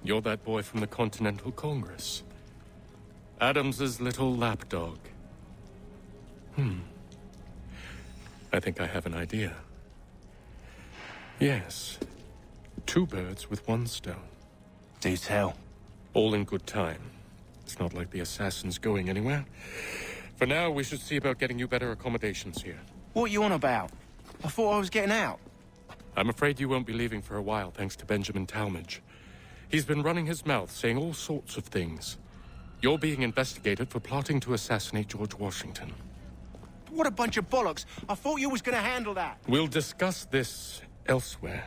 You're that boy from the Continental Congress. Adams's little lapdog. I think I have an idea. Yes. 2 birds with 1 stone. Do tell. All in good time. It's not like the assassin's going anywhere. For now, we should see about getting you better accommodations here. What are you on about? I thought I was getting out. I'm afraid you won't be leaving for a while, thanks to Benjamin Talmadge. He's been running his mouth, saying all sorts of things. You're being investigated for plotting to assassinate George Washington. What a bunch of bollocks. I thought you was gonna handle that. We'll discuss this elsewhere.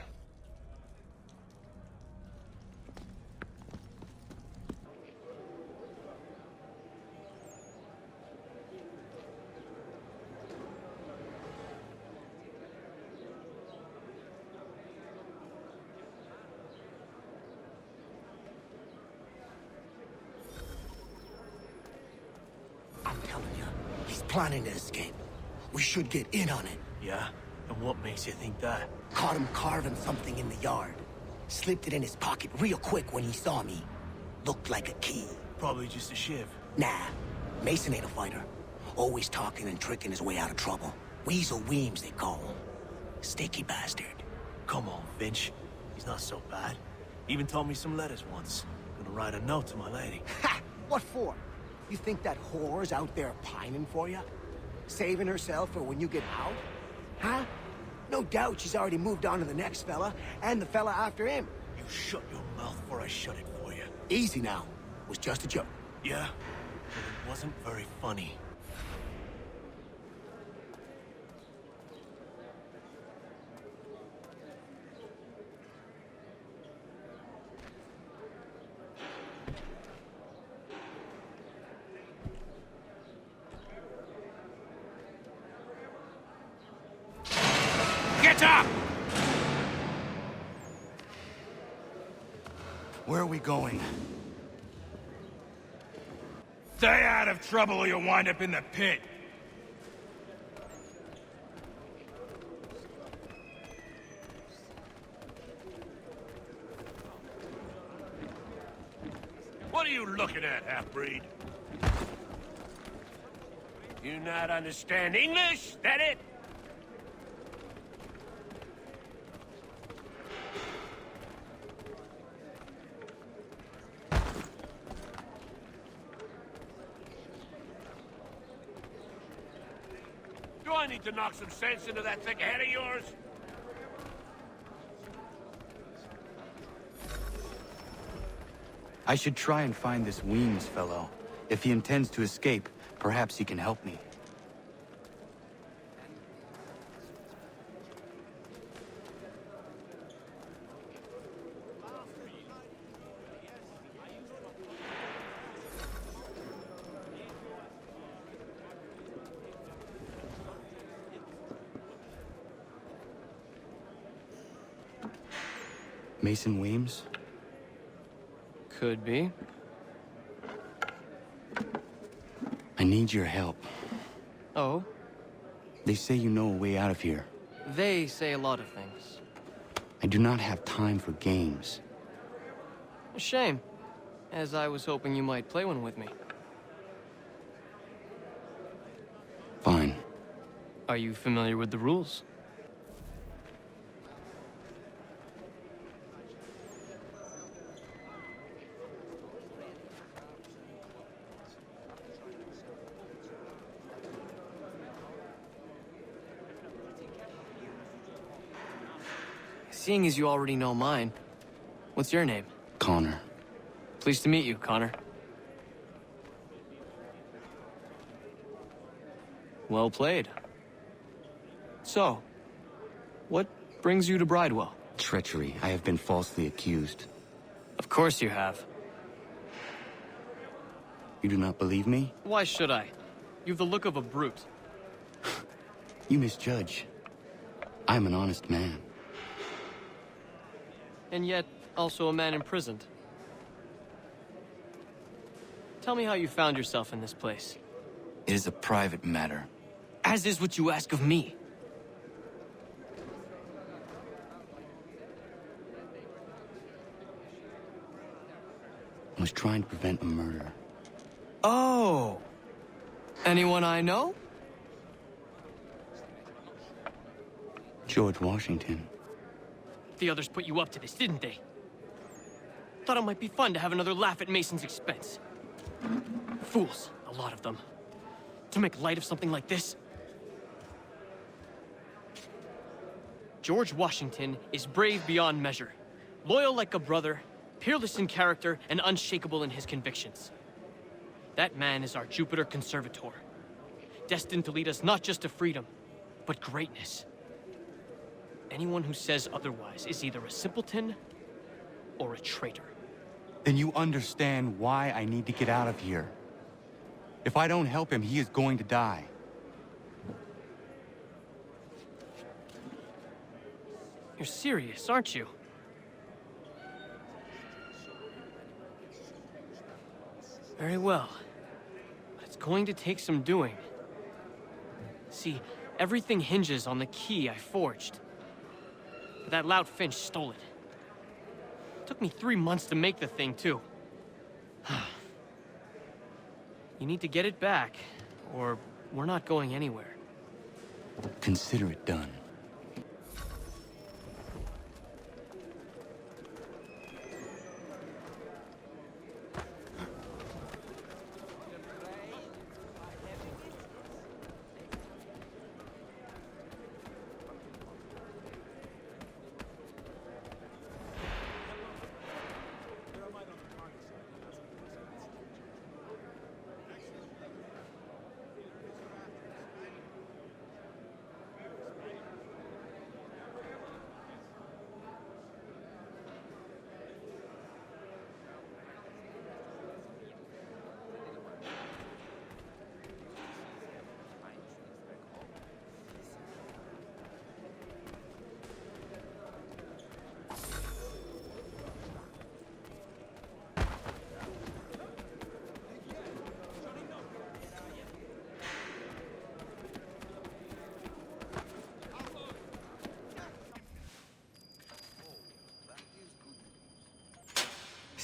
I'm telling you, he's planning to escape. We should get in on it. Yeah? And what makes you think that? Caught him carving something in the yard. Slipped it in his pocket real quick when he saw me. Looked like a key. Probably just a shiv. Nah, Mason ain't a fighter. Always talking and tricking his way out of trouble. Weasel Weems, they call him. Sticky bastard. Come on, Finch. He's not so bad. Even told me some letters once. Gonna write a note to my lady. Ha! What for? You think that whore's out there pining for you? Saving herself for when you get out? Huh? No doubt she's already moved on to the next fella, and the fella after him. You shut your mouth before I shut it for you. Easy now. Was just a joke. Yeah? But it wasn't very funny. Get up! Where are we going? out of trouble or you'll wind up in the pit. What are you looking at, half-breed? You not understand English? That it? Do I need to knock some sense into that thick head of yours? I should try and find this Weems fellow. If he intends to escape, perhaps he can help me. Mason Weems? Could be. I need your help. Oh? They say you know a way out of here. They say a lot of things. I do not have time for games. A shame, as I was hoping you might play one with me. Fine. Are you familiar with the rules? Seeing as you already know mine, what's your name? Connor. Pleased to meet you, Connor. Well played. So, what brings you to Bridewell? Treachery. I have been falsely accused. Of course you have. You do not believe me? Why should I? You've the look of a brute. You misjudge. I am an honest man. And yet, also a man imprisoned. Tell me how you found yourself in this place. It is a private matter. As is what you ask of me. I was trying to prevent a murder. Oh! Anyone I know? George Washington. The others put you up to this, didn't they? Thought it might be fun to have another laugh at Mason's expense. Fools, a lot of them. To make light of something like this. George Washington is brave beyond measure, loyal like a brother, peerless in character, and unshakable in his convictions. That man is our Jupiter Conservator, destined to lead us not just to freedom, but greatness. Anyone who says otherwise is either a simpleton or a traitor. Then you understand why I need to get out of here. If I don't help him, he is going to die. You're serious, aren't you? Very well. But it's going to take some doing. See, everything hinges on the key I forged. But that lout Finch stole it. Took me 3 months to make the thing, too. You need to get it back, or we're not going anywhere. Consider it done.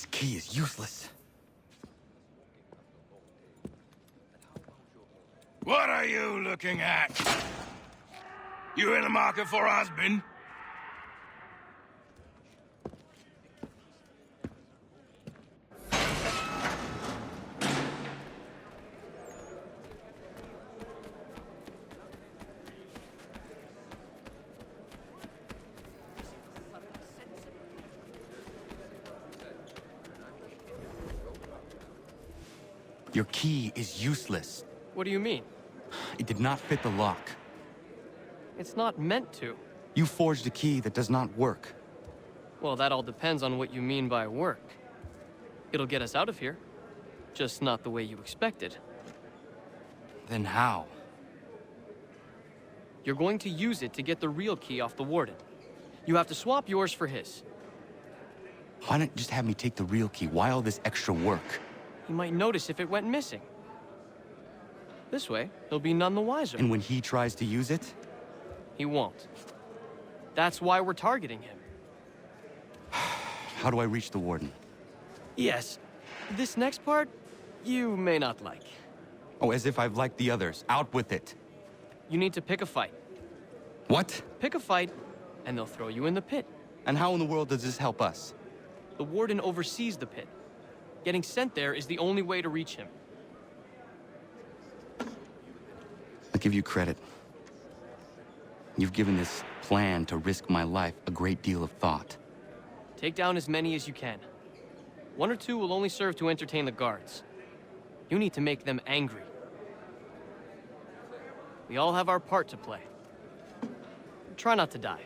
This key is useless. What are you looking at? You in the market for a husband? Your key is useless. What do you mean? It did not fit the lock. It's not meant to. You forged a key that does not work. Well, that all depends on what you mean by work. It'll get us out of here. Just not the way you expected. Then how? You're going to use it to get the real key off the warden. You have to swap yours for his. Why not just have me take the real key? Why all this extra work? He might notice if it went missing. This way, he'll be none the wiser. And when he tries to use it? He won't. That's why we're targeting him. How do I reach the warden? Yes. This next part, you may not like. Oh, as if I've liked the others. Out with it. You need to pick a fight. What? Pick a fight, and they'll throw you in the pit. And how in the world does this help us? The warden oversees the pit. Getting sent there is the only way to reach him. I'll give you credit. You've given this plan to risk my life a great deal of thought. Take down as many as you can. 1 or 2 will only serve to entertain the guards. You need to make them angry. We all have our part to play. Try not to die.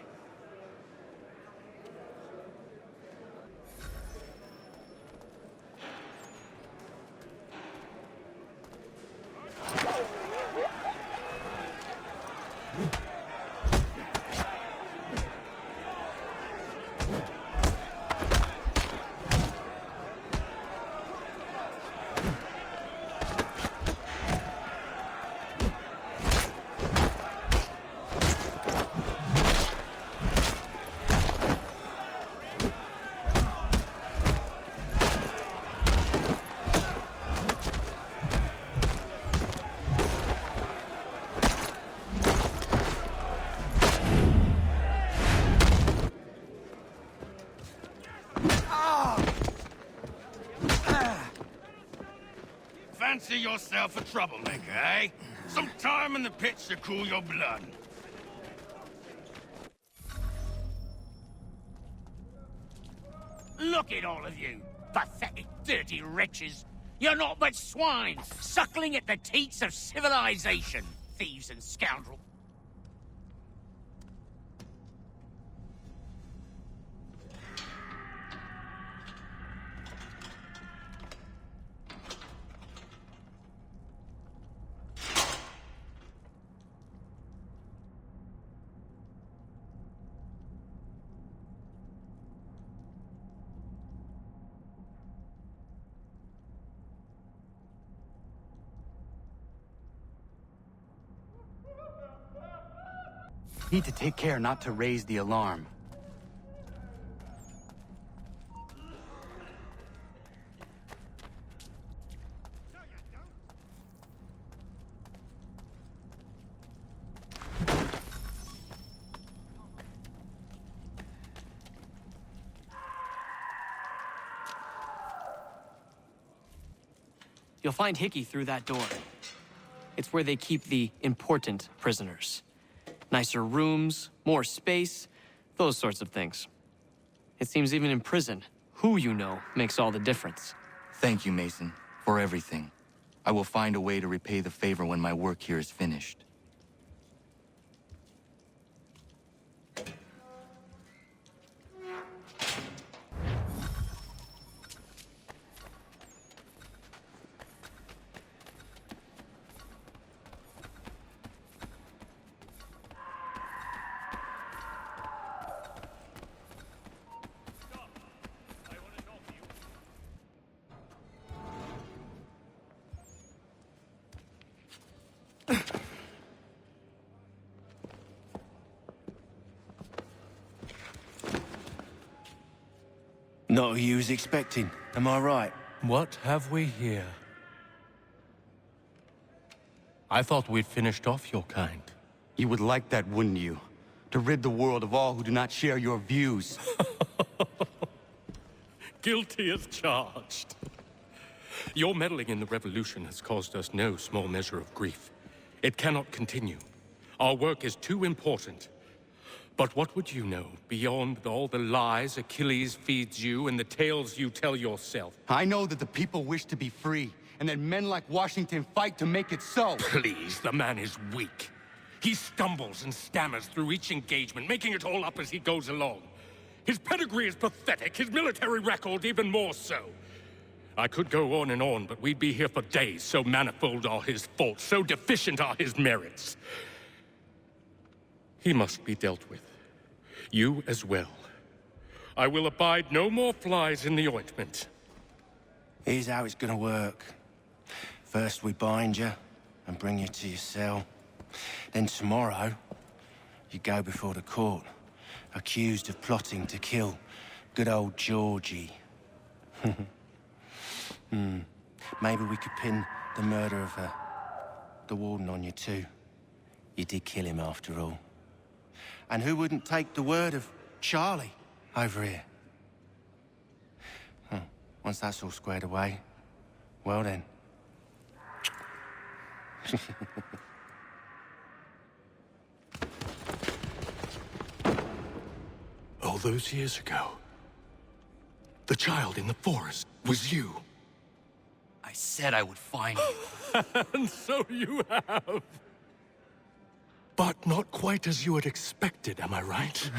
Fancy yourself a troublemaker, eh? Some time in the pits to cool your blood. Look at all of you, pathetic, dirty wretches. You're not but swine, suckling at the teats of civilization, thieves and scoundrels. Need to take care not to raise the alarm. You'll find Hickey through that door. It's where they keep the important prisoners. Nicer rooms, more space, those sorts of things. It seems even in prison, who you know makes all the difference. Thank you, Mason, for everything. I will find a way to repay the favor when my work here is finished. Not who you was expecting, am I right? What have we here? I thought we'd finished off your kind. You would like that, wouldn't you? To rid the world of all who do not share your views. Guilty as charged. Your meddling in the revolution has caused us no small measure of grief. It cannot continue. Our work is too important. But what would you know beyond all the lies Achilles feeds you and the tales you tell yourself? I know that the people wish to be free, and that men like Washington fight to make it so. Please, the man is weak. He stumbles and stammers through each engagement, making it all up as he goes along. His pedigree is pathetic, his military record even more so. I could go on and on, but we'd be here for days, so manifold are his faults, so deficient are his merits. He must be dealt with. You as well. I will abide no more flies in the ointment. Here's how it's gonna work. First we bind you and bring you to your cell. Then tomorrow, you go before the court, accused of plotting to kill good old Georgie. Maybe we could pin the murder of the warden on you too. You did kill him after all. And who wouldn't take the word of Charlie over here? Once that's all squared away, well then. All those years ago, the child in the forest was you. I said I would find you. And so you have. But not quite as you had expected, am I right?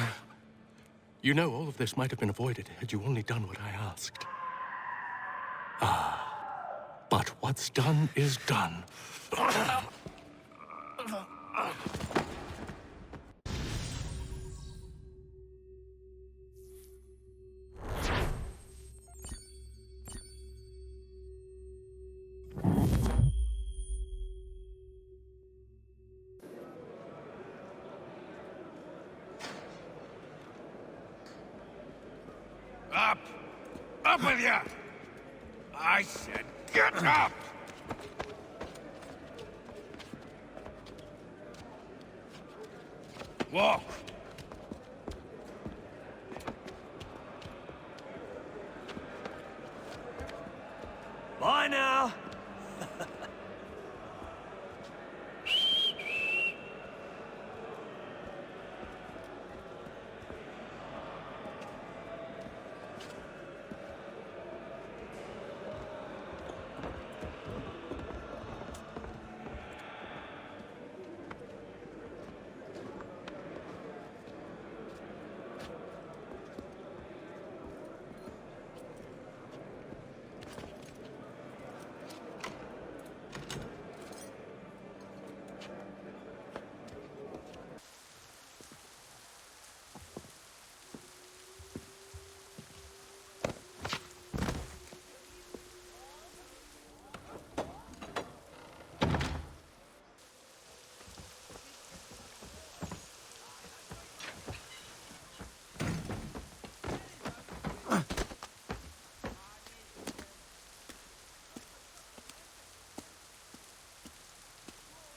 You know, all of this might have been avoided had you only done what I asked. But what's done is done. Up! Up with ya! I said get up! Walk! Bye now!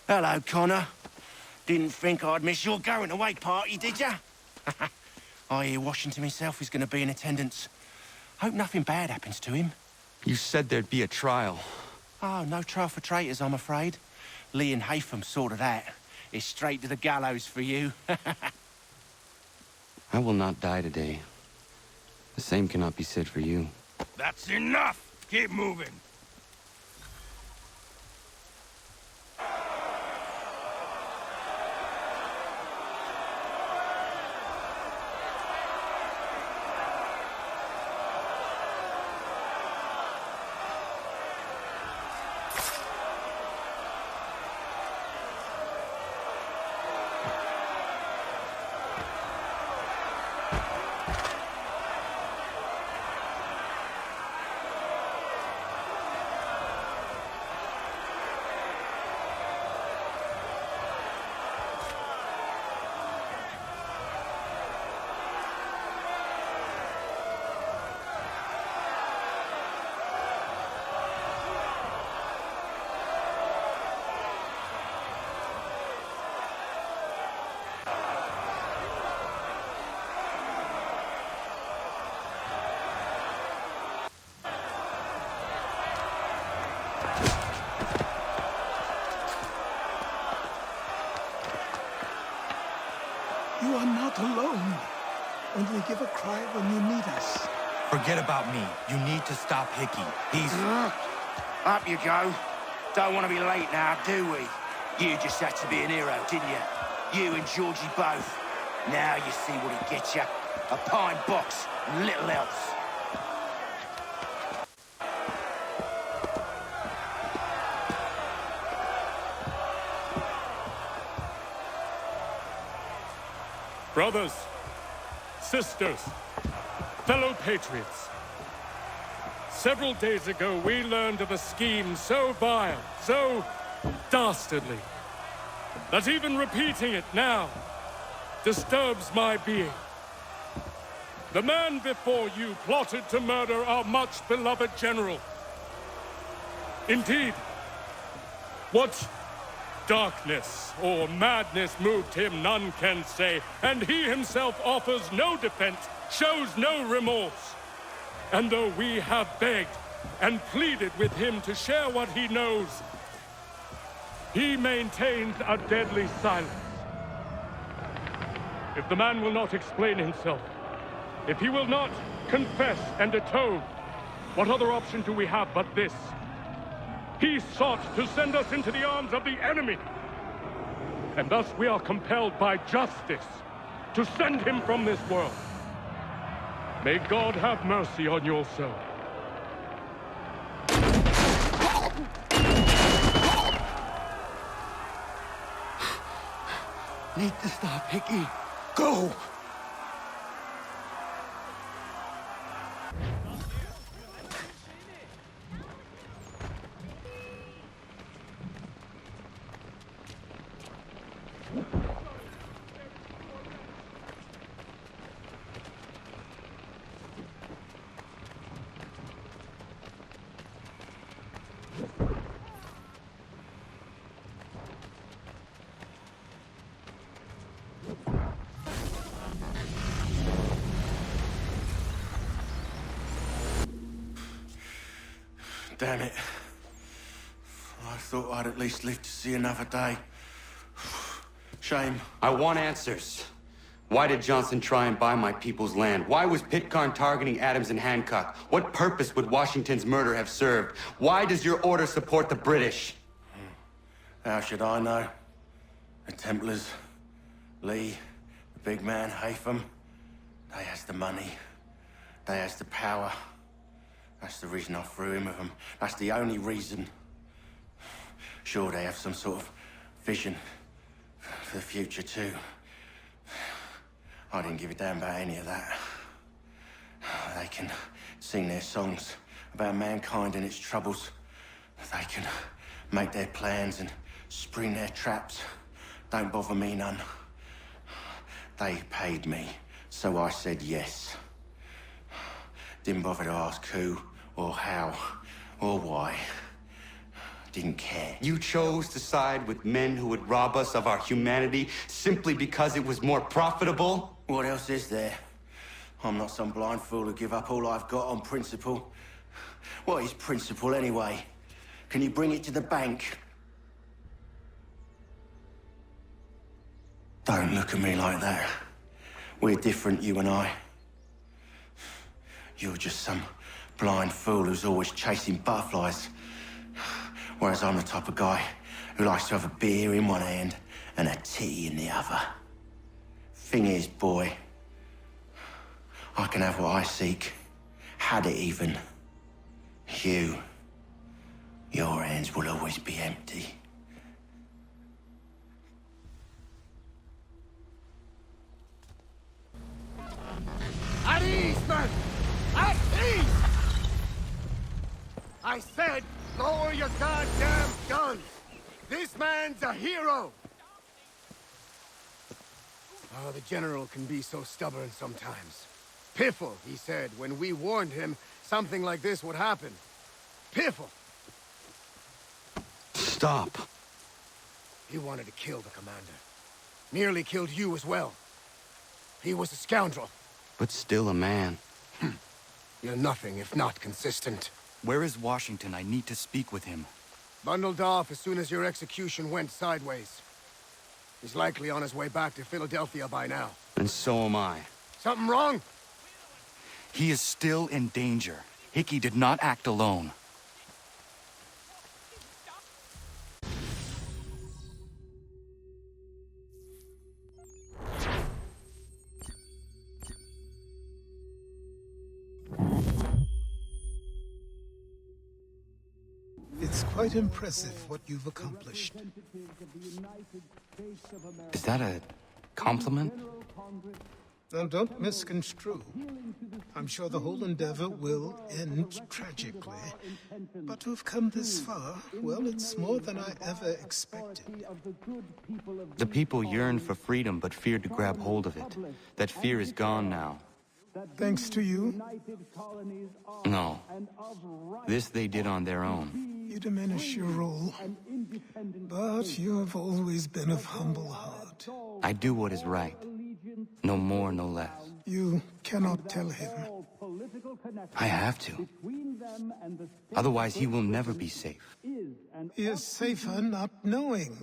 Hello, Connor. Didn't think I'd miss your going-away party, did ya? I hear Washington himself is going to be in attendance. Hope nothing bad happens to him. You said there'd be a trial. Oh, no trial for traitors, I'm afraid. Lee and Haytham sorted that. It's straight to the gallows for you. I will not die today. The same cannot be said for you. That's enough! Keep moving! Forget about me. You need to stop Hickey. He's... Up you go. Don't want to be late now, do we? You just had to be an hero, didn't you? You and Georgie both. Now you see what he gets you. A pine box and little else. Brothers, sisters, fellow patriots. Several days ago, we learned of a scheme so vile, so dastardly, that even repeating it now disturbs my being. The man before you plotted to murder our much-beloved general. Indeed, what darkness or madness moved him, none can say, and he himself offers no defense, shows no remorse. And though we have begged and pleaded with him to share what he knows, he maintains a deadly silence. If the man will not explain himself, if he will not confess and atone, what other option do we have but this? He sought to send us into the arms of the enemy. And thus we are compelled by justice to send him from this world. May God have mercy on your soul. Need to stop, Hickey. Go! Damn it. I thought I'd at least live to see another day. Shame. I want answers. Why did Johnson try and buy my people's land? Why was Pitcairn targeting Adams and Hancock? What purpose would Washington's murder have served? Why does your order support the British? How should I know? The Templars, Lee, the big man, Haytham, they has the money. They has the power. That's the reason I threw in with them. That's the only reason. Sure, they have some sort of vision for the future, too. I didn't give a damn about any of that. They can sing their songs about mankind and its troubles. They can make their plans and spring their traps. Don't bother me none. They paid me, so I said yes. Didn't bother to ask who, or how, or why. Didn't care. You chose to side with men who would rob us of our humanity simply because it was more profitable? What else is there? I'm not some blind fool who give up all I've got on principle. What is principle anyway? Can you bring it to the bank? Don't look at me like that. We're different, you and I. You're just some blind fool who's always chasing butterflies. Whereas I'm the type of guy who likes to have a beer in one hand and a tea in the other. Thing is, boy, I can have what I seek. Had it even. Your hands will always be empty. At ease, man! At ease! I said, lower your goddamn guns! This man's a hero! Oh, the General can be so stubborn sometimes. Piffle, he said, when we warned him something like this would happen. Piffle! Stop. He wanted to kill the commander. Nearly killed you as well. He was a scoundrel. But still a man. You're nothing if not consistent. Where is Washington? I need to speak with him. Bundled off as soon as your execution went sideways. He's likely on his way back to Philadelphia by now. And so am I. Something wrong? He is still in danger. Hickey did not act alone. It's quite impressive what you've accomplished. Is that a compliment? Now, don't misconstrue. I'm sure the whole endeavor will end tragically. But to have come this far, well, it's more than I ever expected. The people yearned for freedom but feared to grab hold of it. That fear is gone now. Thanks to you? No. This they did on their own. You diminish your role. But you have always been of humble heart. I do what is right. No more, no less. You cannot tell him. I have to. Otherwise, he will never be safe. He is safer not knowing.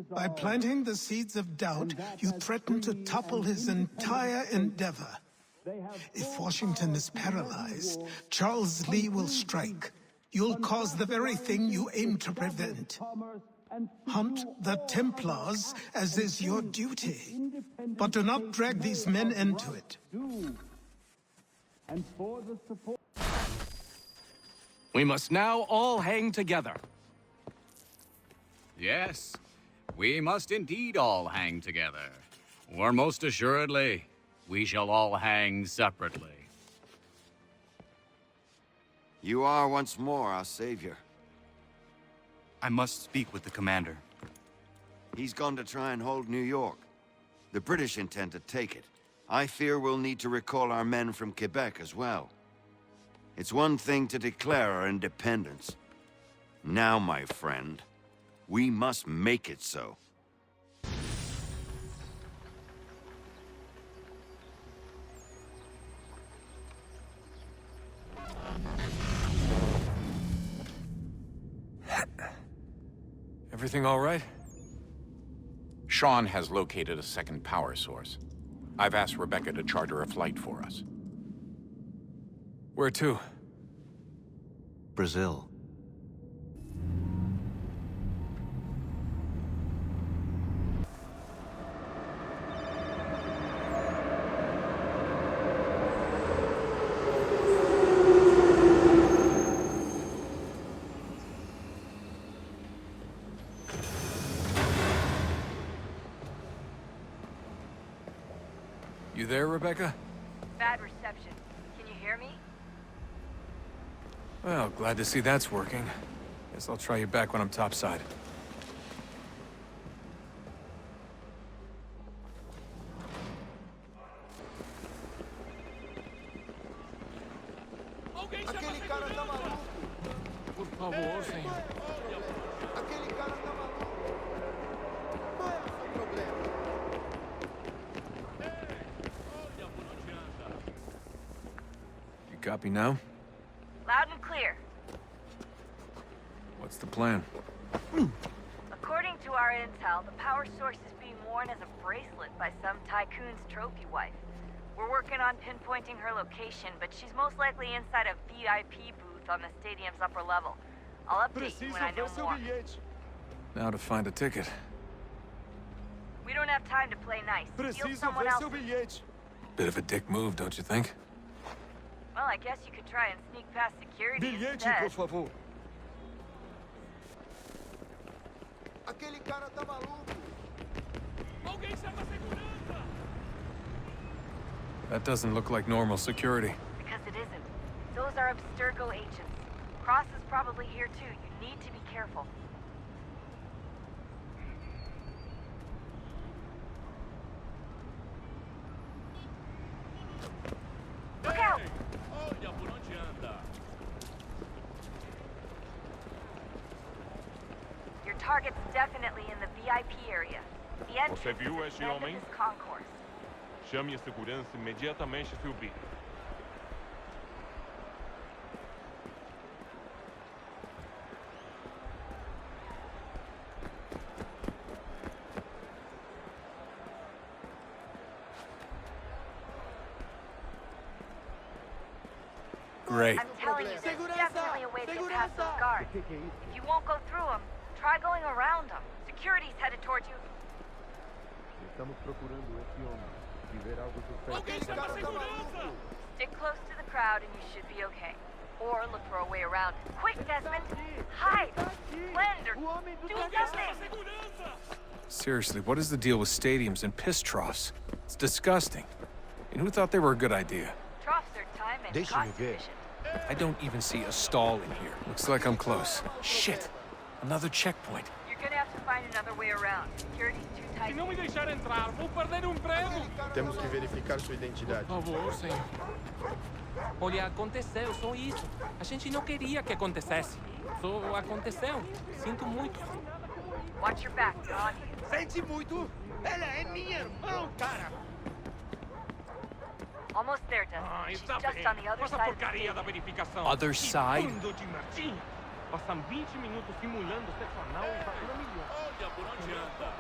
By planting the seeds of doubt, you threaten to topple his entire endeavor. If Washington is paralyzed, Charles Lee will strike. You'll cause the very thing you aim to prevent. Hunt the Templars, as is your duty. But do not drag these men into it. We must now all hang together. Yes, we must indeed all hang together. Or most assuredly, we shall all hang separately. You are once more our savior. I must speak with the commander. He's gone to try and hold New York. The British intend to take it. I fear we'll need to recall our men from Quebec as well. It's one thing to declare our independence. Now, my friend, we must make it so. Everything all right? Sean has located a second power source. I've asked Rebecca to charter a flight for us. Where to? Brazil. You there, Rebecca? Bad reception. Can you hear me? Well, glad to see that's working. Guess I'll try you back when I'm topside. Aquele cara tá maluco. Por favor, senhor. Aquele cara tá maluco. Qual é o seu problema? You copy now? Loud and clear. What's the plan? According to our intel, the power source is being worn as a bracelet by some tycoon's trophy wife. We're working on pinpointing her location, but she's most likely inside a VIP booth on the stadium's upper level. I'll update you when I know more. Now to find a ticket. We don't have time to play nice. Steal someone else. Bit of a dick move, don't you think? Well, I guess you could try and sneak past security Bilhete, instead. por favor. Aquele cara tá maluco. Alguém chama a segurança! That doesn't look like normal security. Because it isn't. Those are Abstergo agents. Cross is probably here too. You need to be careful. Look out! Olha por onde anda. Your target's definitely in the VIP area. The entrance Você viu is esse at the end homem? of this concourse. Chame a segurança imediatamente se ouvir. Great. I'm telling you, there's definitely a way to get past those guards. If you won't go through them, try going around them. Security's headed towards you. Estamos procurando esse homem. Se ver algo suspeito. Stick close to the crowd and you should be okay. Or look for a way around. Quick, Desmond! Hide! Blend or do something! Seriously, what is the deal with stadiums and piss troughs? It's disgusting. And who thought they were a good idea? Troughs are time and cost efficient. I don't even see a stall in here. Looks like I'm close. Shit! Another checkpoint. You're gonna have to find another way around. Security's too tight. Se não me deixar entrar, vou perder o emprego. Temos que verificar sua identidade. Por favor, senhor. Olha, aconteceu, só isso. A gente não queria que acontecesse. Só aconteceu. Sinto muito. Watch your back, John. Sente muito? Ela é minha irmã, cara! Almost there, Desmond. She's just on the other Faz a side of the porcaria stadium. da verificação. Other Que side? bando de martim. Passam 20 minutos simulando sexo anal e fazendo milhões. Olha, por onde anda?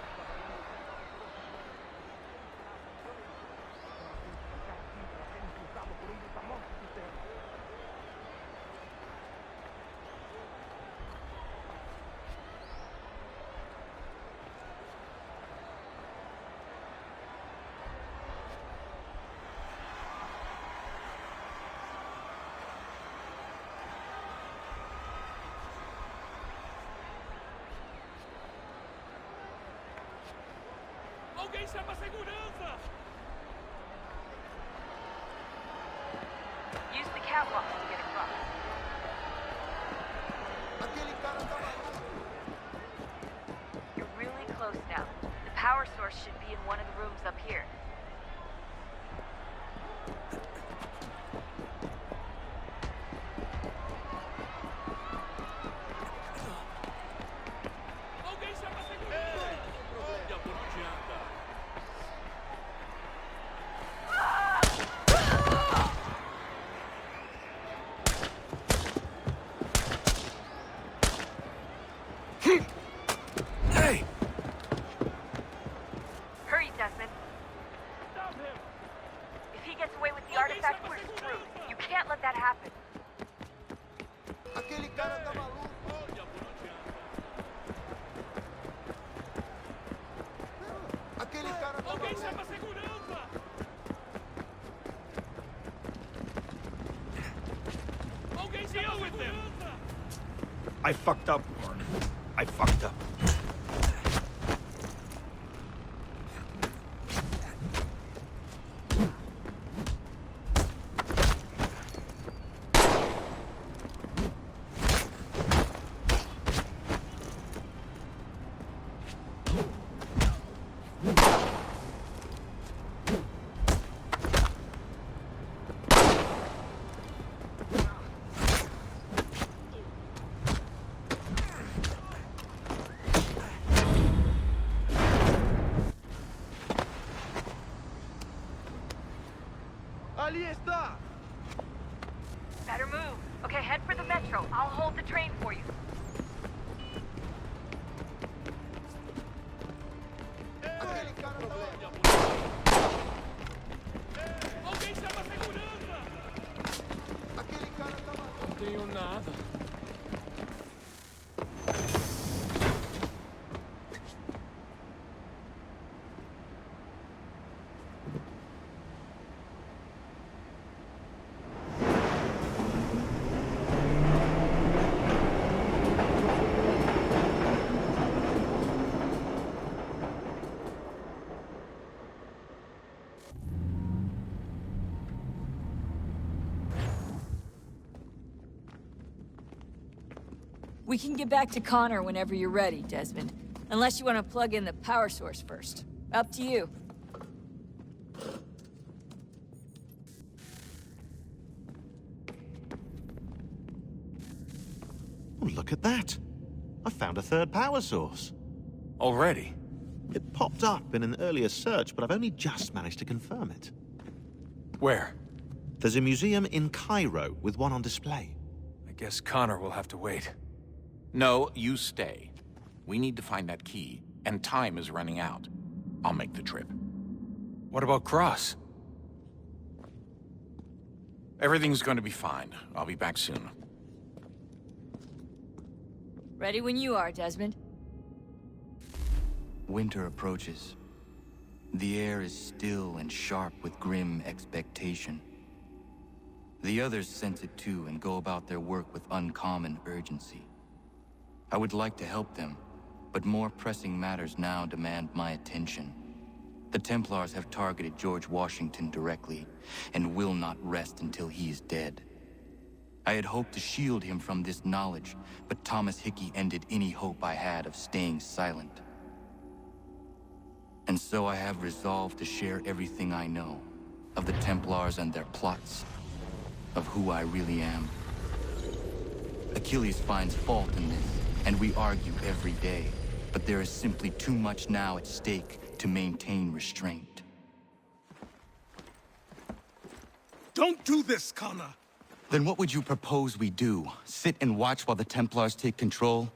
Alguém chama a segurança! Use the catwalks to get across. You're really close now. The power source should be in one of the rooms up here. Alguém chama a segurança! Olha, por onde anda? Hey! Hurry, Desmond. If he gets away with the artifact, we're screwed. You can't let that happen. Aquele cara tá maluco! Aquele cara tá Alguém maluco! chama a segurança! Alguém chama a segurança! I fucked up, Warren. I fucked up. Ali está! Better move. Okay, head for the metro. I'll hold the train for you. Aquele cara tá maluco! Alguém chama a segurança! Aquele cara tá maluco! Não tenho nada. We can get back to Connor whenever you're ready, Desmond. Unless you want to plug in the power source first. Up to you. Oh, look at that. I found a third power source. Already? It popped up in an earlier search, but I've only just managed to confirm it. Where? There's a museum in Cairo with one on display. I guess Connor will have to wait. No, you stay. We need to find that key, and time is running out. I'll make the trip. What about Cross? Everything's going to be fine. I'll be back soon. Ready when you are, Desmond. Winter approaches. The air is still and sharp with grim expectation. The others sense it too and go about their work with uncommon urgency. I would like to help them, but more pressing matters now demand my attention. The Templars have targeted George Washington directly, and will not rest until he is dead. I had hoped to shield him from this knowledge, but Thomas Hickey ended any hope I had of staying silent. And so I have resolved to share everything I know, of the Templars and their plots, of who I really am. Achilles finds fault in this, and we argue every day, but there is simply too much now at stake to maintain restraint. Don't do this, Connor! Then what would you propose we do? Sit and watch while the Templars take control?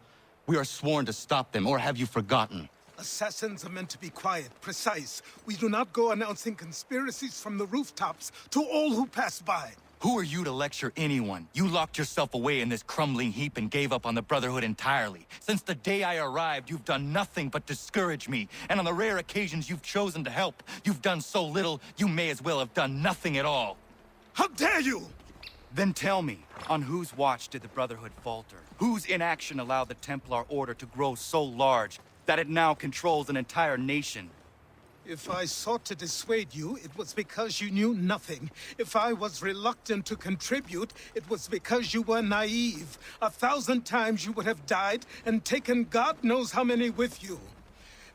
We are sworn to stop them, or have you forgotten? Assassins are meant to be quiet, precise. We do not go announcing conspiracies from the rooftops to all who pass by. Who are you to lecture anyone? You locked yourself away in this crumbling heap and gave up on the Brotherhood entirely. Since the day I arrived, you've done nothing but discourage me. And on the rare occasions you've chosen to help, you've done so little, you may as well have done nothing at all. How dare you! Then tell me, on whose watch did the Brotherhood falter? Whose inaction allowed the Templar Order to grow so large that it now controls an entire nation? If I sought to dissuade you, it was because you knew nothing. If I was reluctant to contribute, it was because you were naive. 1,000 times you would have died and taken God knows how many with you.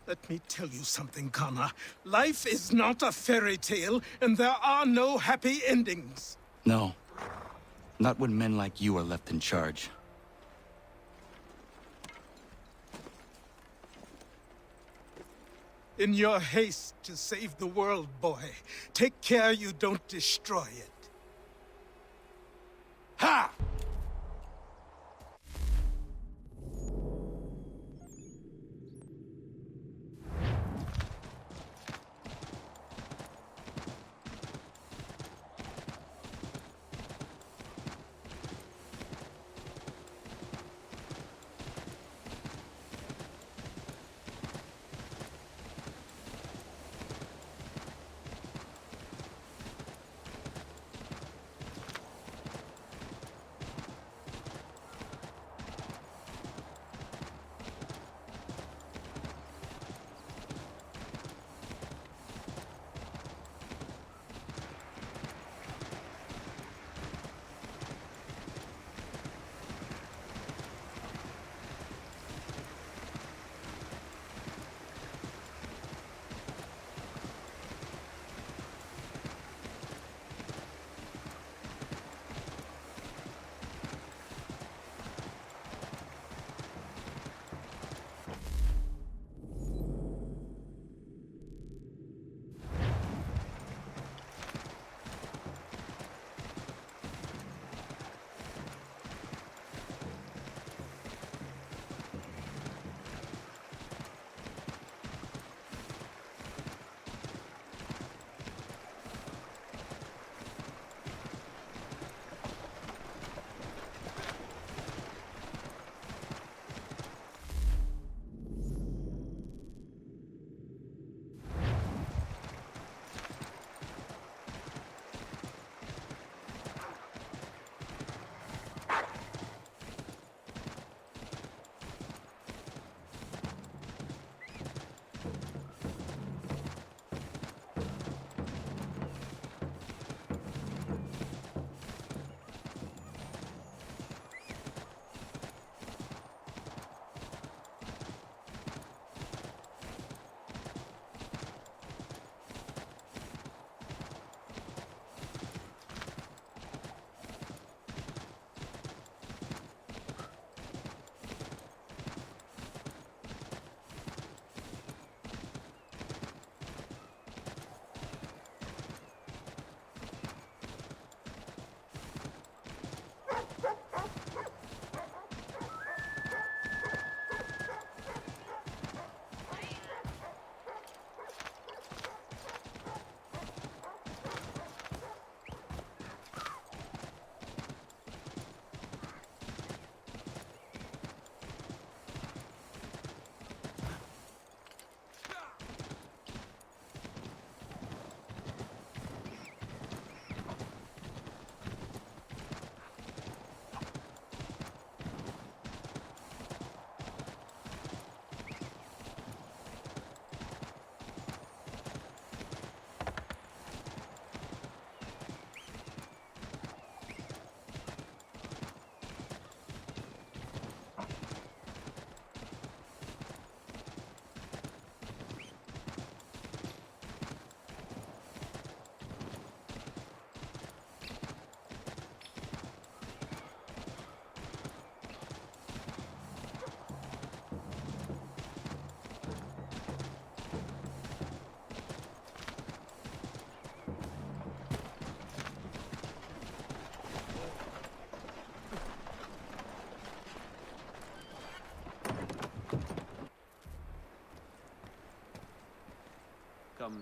Let me tell you something, Connor. Life is not a fairy tale, and there are no happy endings. No. Not when men like you are left in charge. In your haste to save the world, boy, take care you don't destroy it. Ha!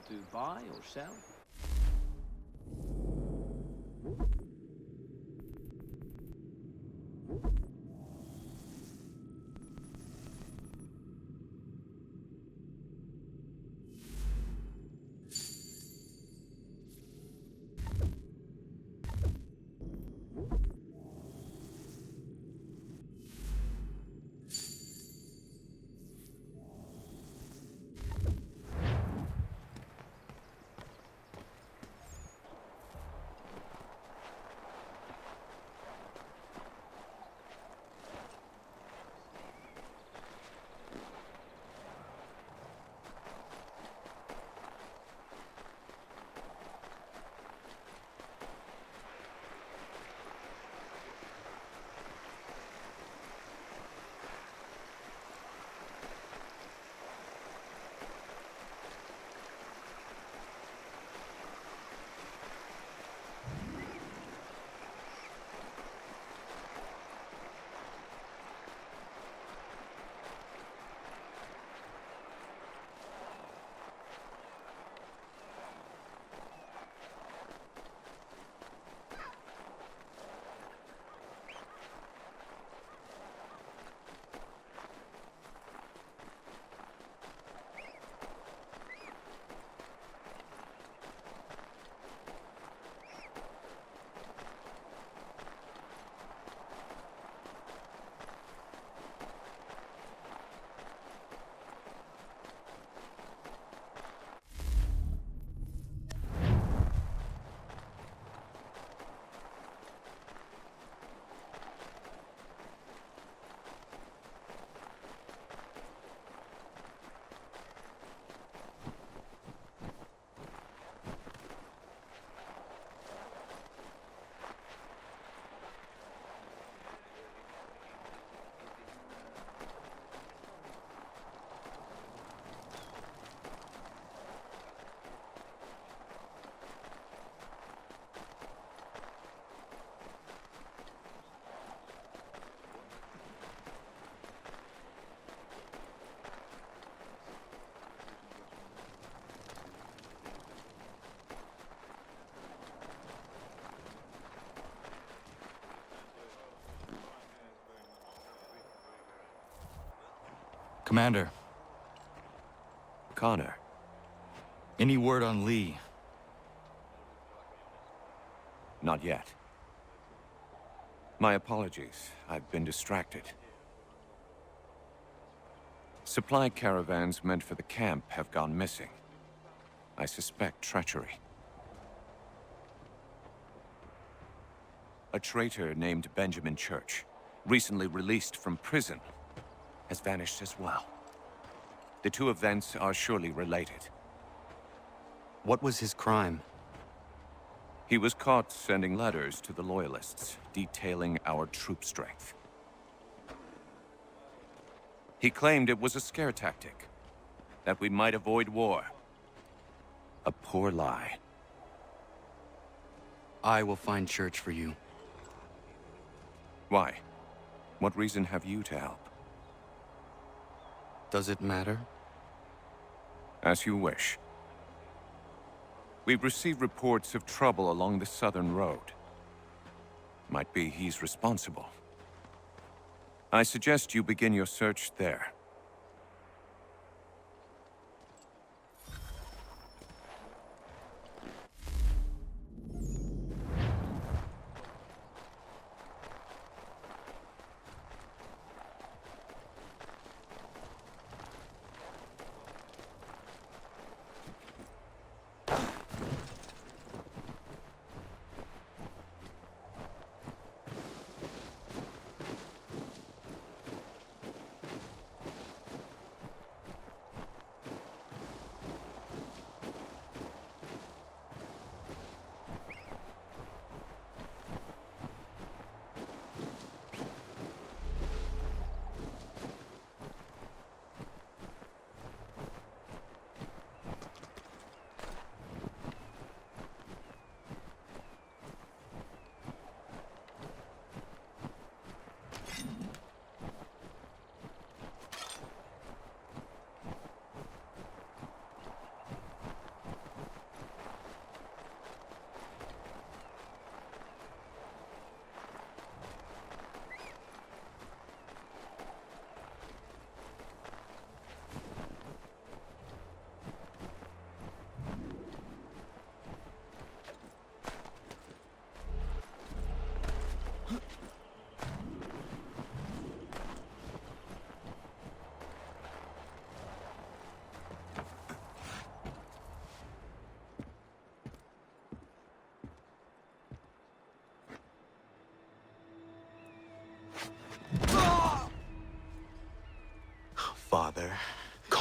to buy or sell? Commander. Connor. Any word on Lee? Not yet. My apologies. I've been distracted. Supply caravans meant for the camp have gone missing. I suspect treachery. A traitor named Benjamin Church, recently released from prison, has vanished as well. The two events are surely related. What was his crime? He was caught sending letters to the Loyalists, detailing our troop strength. He claimed it was a scare tactic, that we might avoid war. A poor lie. I will find Church for you. Why? What reason have you to help? Does it matter? As you wish. We've received reports of trouble along the southern road. Might be he's responsible. I suggest you begin your search there.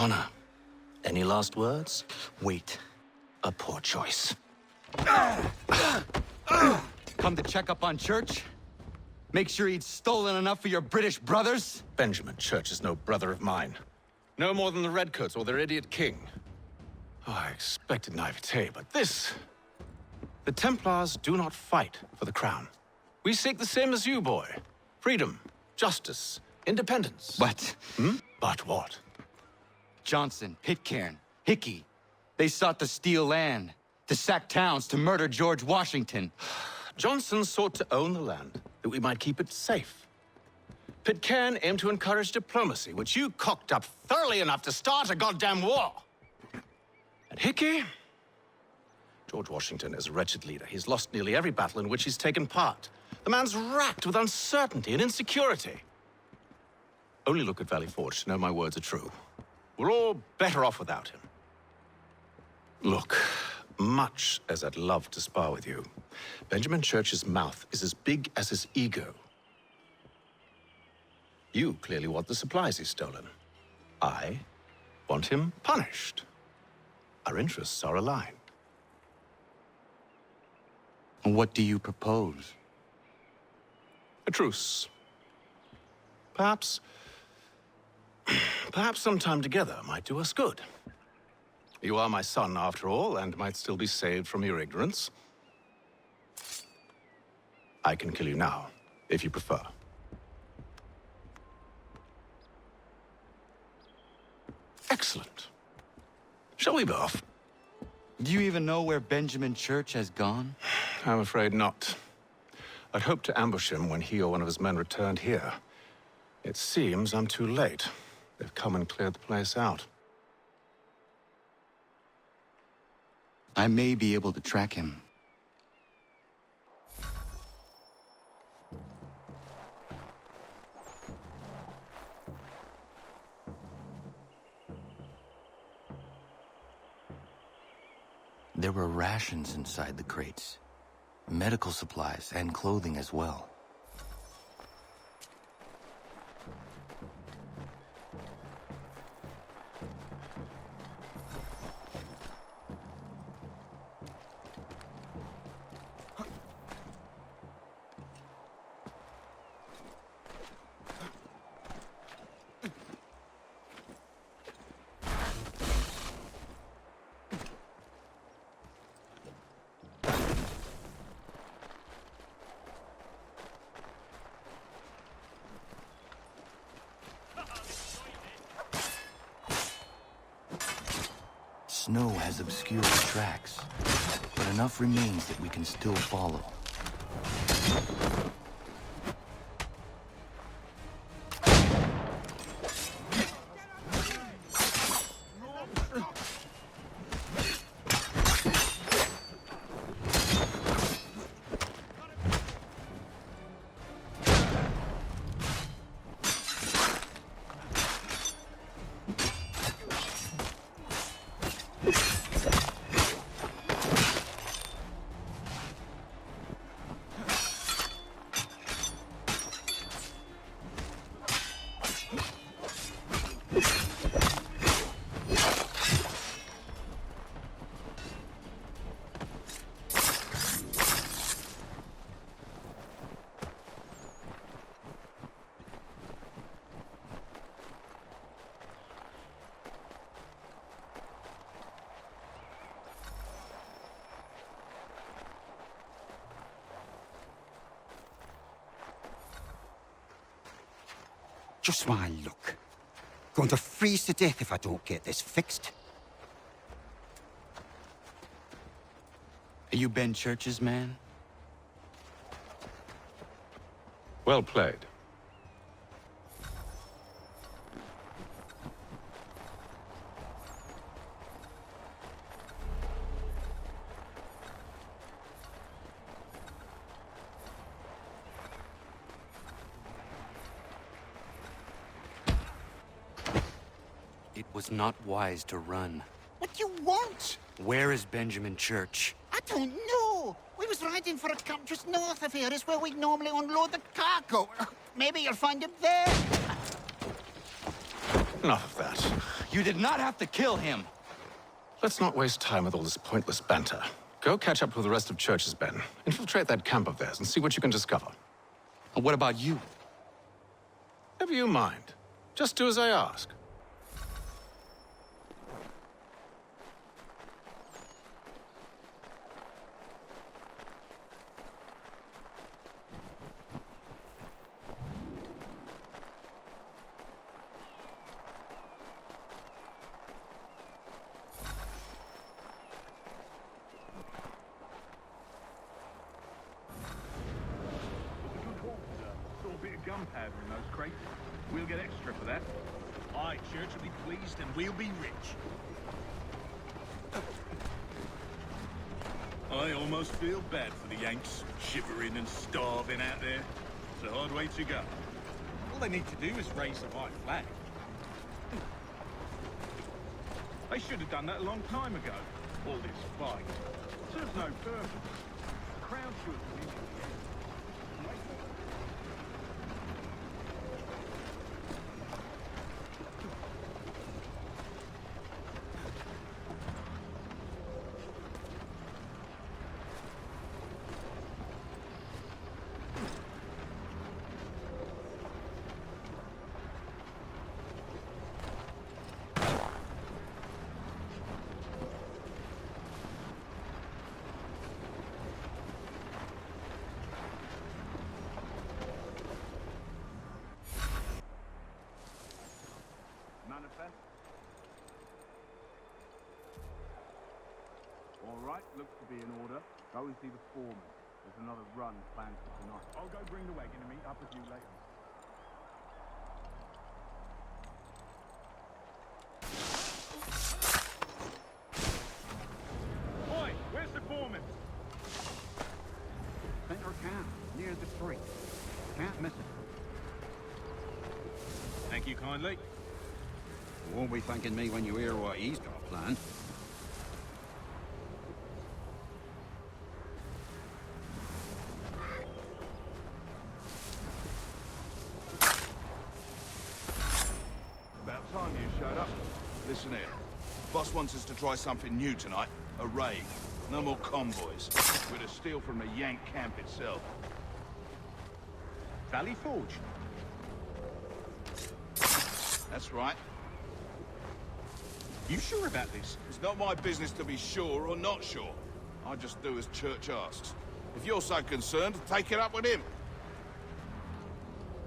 Connor, any last words? Wait. A poor choice. Come to check up on Church? Make sure he'd stolen enough for your British brothers? Benjamin Church is no brother of mine. No more than the Redcoats or their idiot king. Oh, I expected naivete, but this... The Templars do not fight for the crown. We seek the same as you, boy. Freedom, justice, independence. But... But what? Johnson, Pitcairn, Hickey. They sought to steal land, to sack towns, to murder George Washington. Johnson sought to own the land, that we might keep it safe. Pitcairn aimed to encourage diplomacy, which you cocked up thoroughly enough to start a goddamn war. And Hickey? George Washington is a wretched leader. He's lost nearly every battle in which he's taken part. The man's racked with uncertainty and insecurity. Only look at Valley Forge to know my words are true. We're all better off without him. Look, much as I'd love to spar with you, Benjamin Church's mouth is as big as his ego. You clearly want the supplies he's stolen. I want him punished. Our interests are aligned. What do you propose? A truce. Perhaps some time together might do us good. You are my son, after all, and might still be saved from your ignorance. I can kill you now, if you prefer. Excellent. Shall we be off? Do you even know where Benjamin Church has gone? I'm afraid not. I'd hoped to ambush him when he or one of his men returned here. It seems I'm too late. They've come and cleared the place out. I may be able to track him. There were rations inside the crates, medical supplies and clothing as well. Snow has obscured the tracks, but enough remains that we can still follow. Just my luck. Going to freeze to death if I don't get this fixed. Are you Ben Church's man? Well played. It was not wise to run. What do you want? Where is Benjamin Church? I don't know. We was riding for a camp just north of here. It's where we normally unload the cargo. Maybe you'll find him there. Enough of that. You did not have to kill him. Let's not waste time with all this pointless banter. Go catch up with the rest of Church's men. Infiltrate that camp of theirs and see what you can discover. And what about you? Never you mind. Just do as I ask. Gunpowder in those crates. We'll get extra for that. Aye, Church will be pleased and we'll be rich. I almost feel bad for the Yanks, shivering and starving out there. It's a hard way to go. All they need to do is raise a white flag. They should have done that a long time ago. All this fight serves no purpose. The crowd should win in the end. Manifest. All right, looks to be in order. Go and see the foreman. There's another run planned for tonight. I'll go bring the wagon and meet up with you later. Oi, where's the foreman? Center camp, near the street. Can't miss it. Thank you kindly. You won't be thanking me when you hear what he's got planned. About time you showed up. Listen here. Boss wants us to try something new tonight. A raid. No more convoys. We're to steal from the Yank camp itself. Valley Forge? That's right. You sure about this? It's not my business to be sure or not sure. I just do as Church asks. If you're so concerned, take it up with him.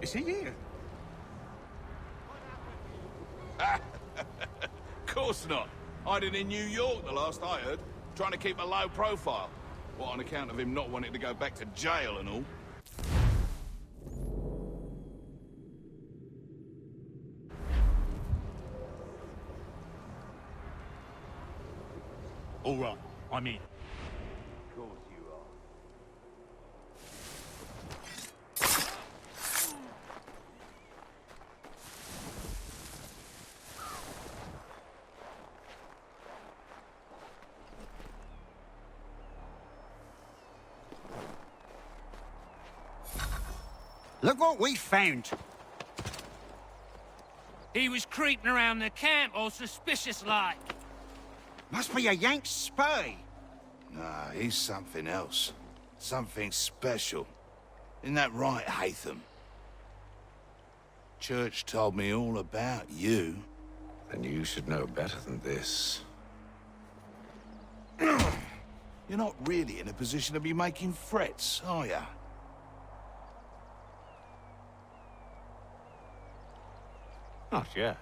Is he here? Of course not. Hiding in New York, the last I heard. Trying to keep a low profile. What, on account of him not wanting to go back to jail and all? All right, I'm in. Of course you are. Look what we found. He was creeping around the camp all suspicious-like. Must be a Yank spy. Nah, he's something else. Something special. Isn't that right, Hatham? Church told me all about you. Then you should know better than this. You're not really in a position to be making threats, are ya? Not yet.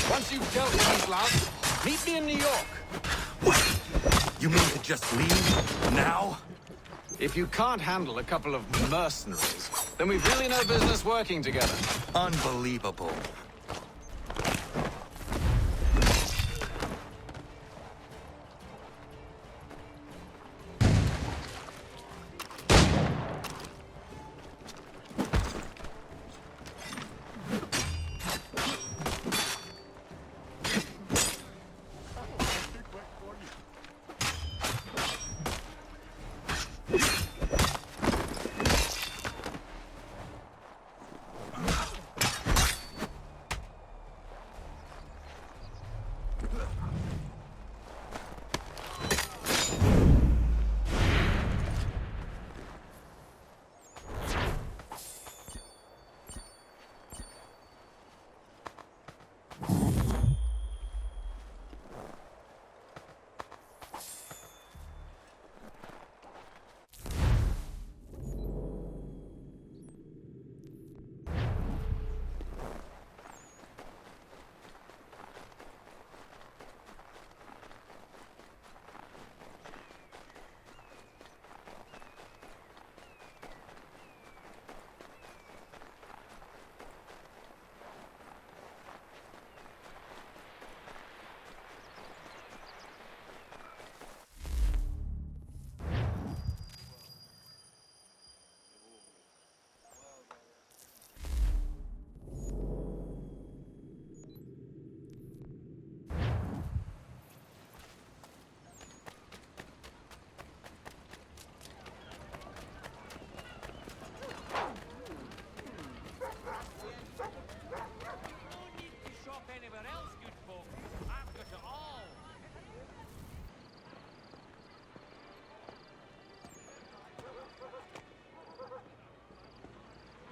Once you've dealt with these lads, meet me in New York. What? You mean to just leave? Now? If you can't handle a couple of mercenaries, then we've really no business working together. Unbelievable.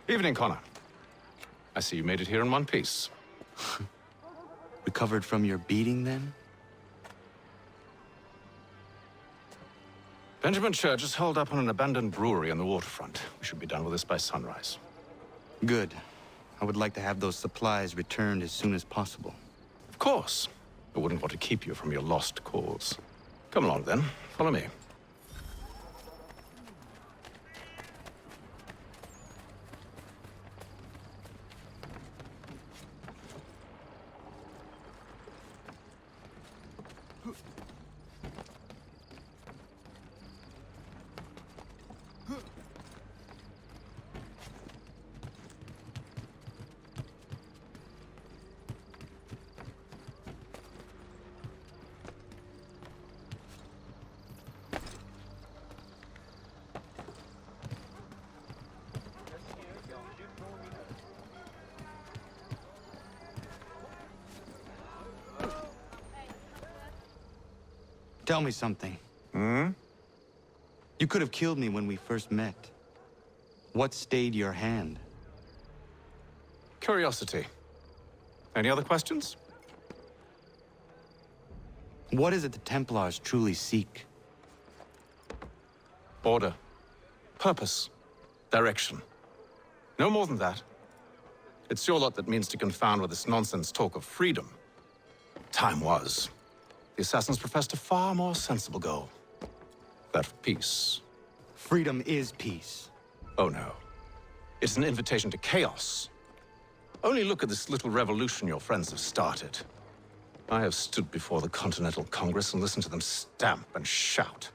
Evening, Connor. I see you made it here in one piece. Recovered from your beating, then? Benjamin Church is holed up on an abandoned brewery on the waterfront. We should be done with this by sunrise. Good. I would like to have those supplies returned as soon as possible. Of course. I wouldn't want to keep you from your lost cause. Come along, then. Follow me. Tell me something. Hmm? You could have killed me when we first met. What stayed your hand? Curiosity. Any other questions? What is it the Templars truly seek? Order. Purpose. Direction. No more than that. It's your lot that means to confound with this nonsense talk of freedom. Time was. The assassins professed a far more sensible goal. That of peace. Freedom is peace. Oh no. It's an invitation to chaos. Only look at this little revolution your friends have started. I have stood before the Continental Congress and listened to them stamp and shout.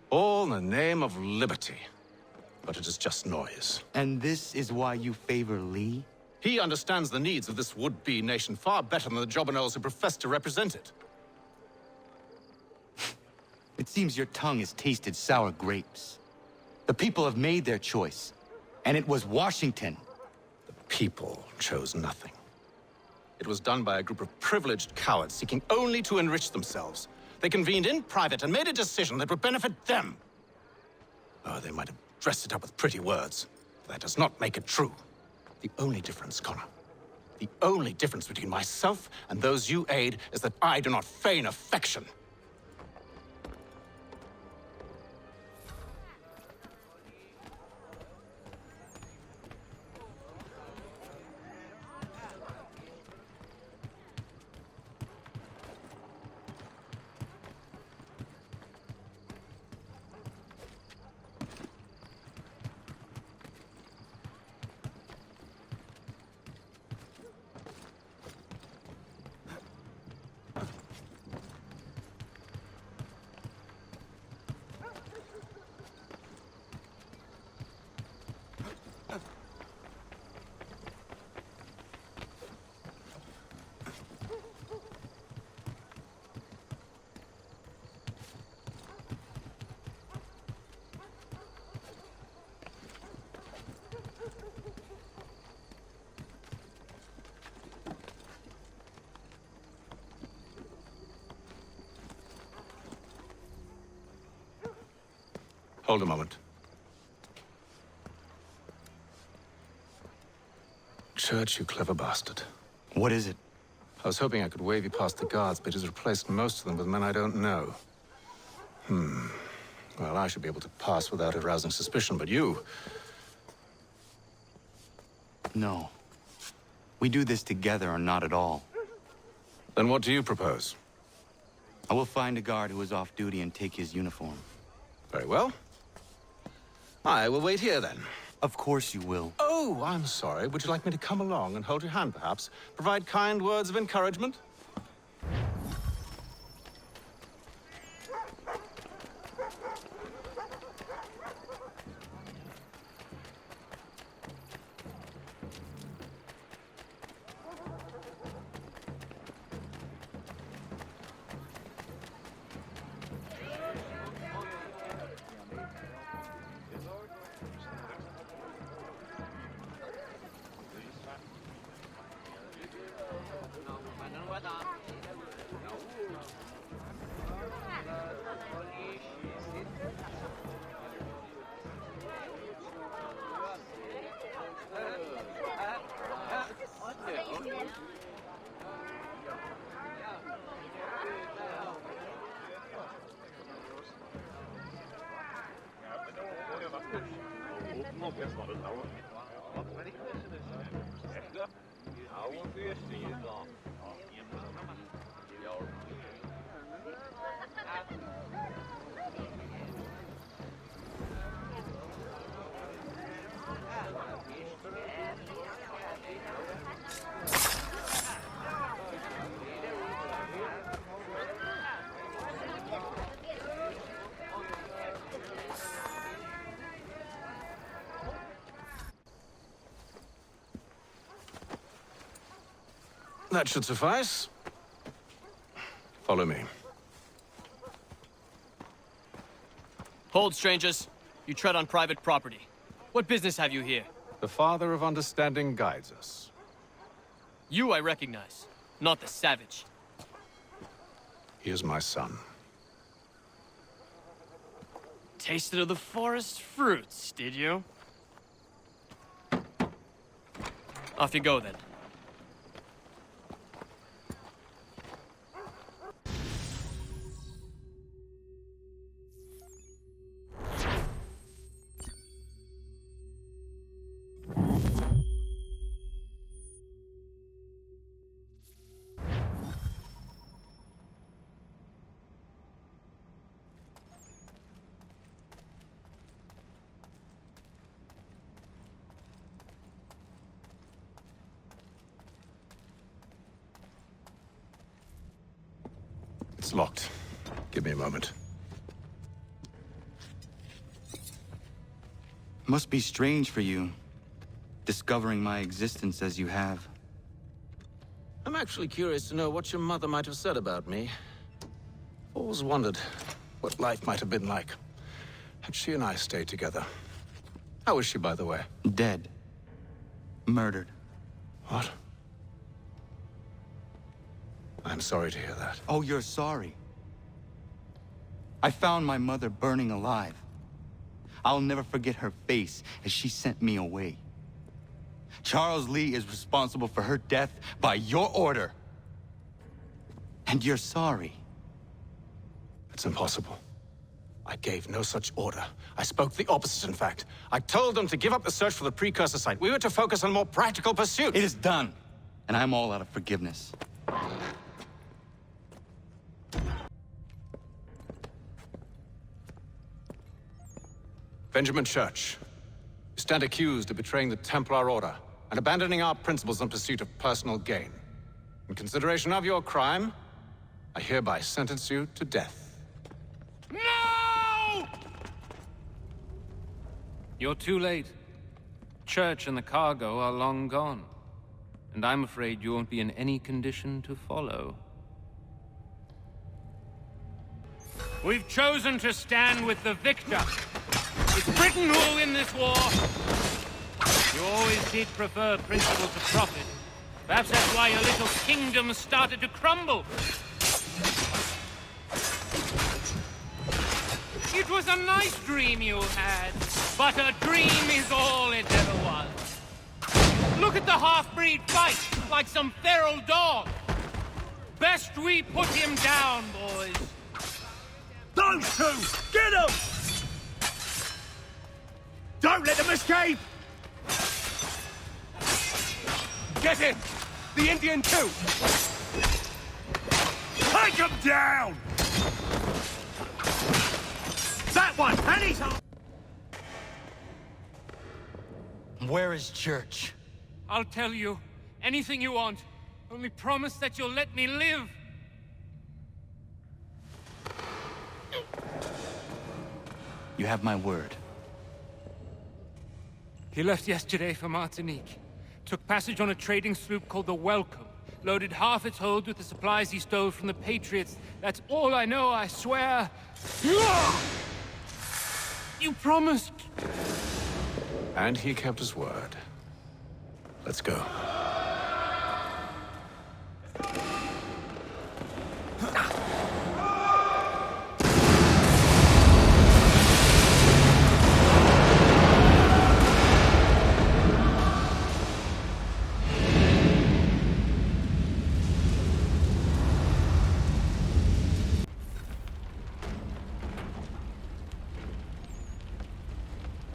All in the name of liberty. But it is just noise. And this is why you favor Lee? He understands the needs of this would-be nation far better than the jobberknolls who profess to represent it. It seems your tongue has tasted sour grapes. The people have made their choice, and it was Washington. The people chose nothing. It was done by a group of privileged cowards seeking only to enrich themselves. They convened in private and made a decision that would benefit them. Oh, they might have dressed it up with pretty words, but that does not make it true. The only difference, Connor, the only difference between myself and those you aid is that I do not feign affection. Hold a moment. Church, you clever bastard. What is it? I was hoping I could wave you past the guards, but he's replaced most of them with men I don't know. Well, I should be able to pass without arousing suspicion, but you... No. We do this together or not at all. Then what do you propose? I will find a guard who is off duty and take his uniform. Very well. I will wait here, then. Of course you will. Oh, I'm sorry. Would you like me to come along and hold your hand, perhaps? Provide kind words of encouragement? That should suffice. Follow me. Hold, strangers. You tread on private property. What business have you here? The Father of Understanding guides us. You I recognize, not the savage. He is my son. Tasted of the forest fruits, did you? Off you go, then. It's locked. Give me a moment. Must be strange for you, discovering my existence as you have. I'm actually curious to know what your mother might have said about me. Always wondered what life might have been like had she and I stayed together. How is she, by the way? Dead. Murdered. What? I'm sorry to hear that. Oh, you're sorry. I found my mother burning alive. I'll never forget her face as she sent me away. Charles Lee is responsible for her death by your order. And you're sorry. It's impossible. I gave no such order. I spoke the opposite, in fact. I told them to give up the search for the precursor site. We were to focus on more practical pursuits. It is done, and I'm all out of forgiveness. Benjamin Church, you stand accused of betraying the Templar Order and abandoning our principles in pursuit of personal gain. In consideration of your crime, I hereby sentence you to death. No! You're too late. Church and the cargo are long gone. And I'm afraid you won't be in any condition to follow. We've chosen to stand with the victor. It's Britain who will win this war. You always did prefer principle to profit. Perhaps that's why your little kingdom started to crumble. It was a nice dream you had, but a dream is all it ever was. Look at the half-breed fight, like some feral dog. Best we put him down, boys. Those two! Get them! Don't let them escape! Get him! The Indian too! Take him down! That one! And he's on! Where is Church? I'll tell you. Anything you want. Only promise that you'll let me live. You have my word. He left yesterday for Martinique. Took passage on a trading sloop called the Welcome. Loaded half its hold with the supplies he stole from the Patriots. That's all I know, I swear. You promised. And he kept his word. Let's go.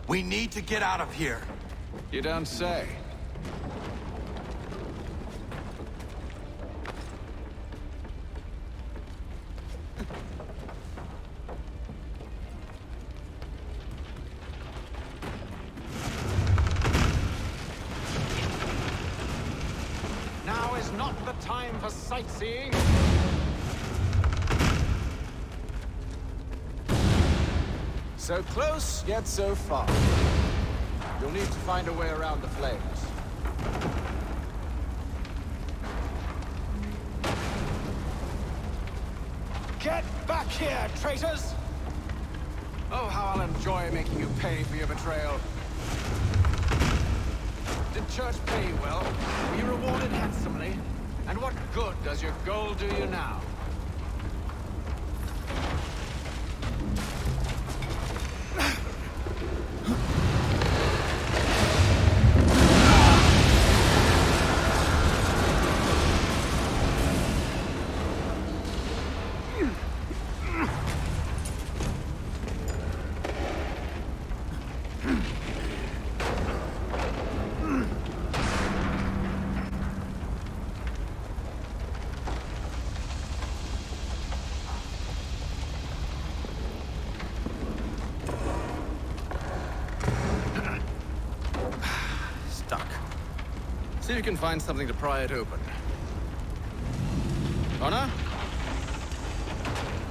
We need to get out of here. You don't say. Now is not the time for sightseeing. So close, yet so far. You'll need to find a way around the flames. Get back here, traitors! Oh, how I'll enjoy making you pay for your betrayal. Did church pay you well? Were you rewarded handsomely? And what good does your gold do you now? See if you can find something to pry it open. Connor?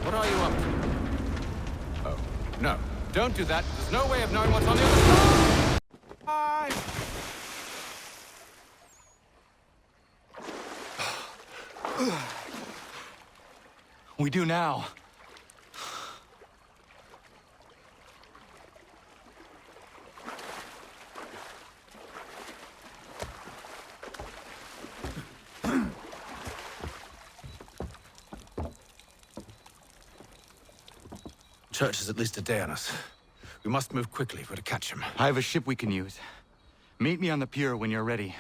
What are you up to? Oh, no. Don't do that. There's no way of knowing what's on the other side. Bye! We do now. Church is at least a day on us. We must move quickly if we're to catch him. I have a ship we can use. Meet me on the pier when you're ready.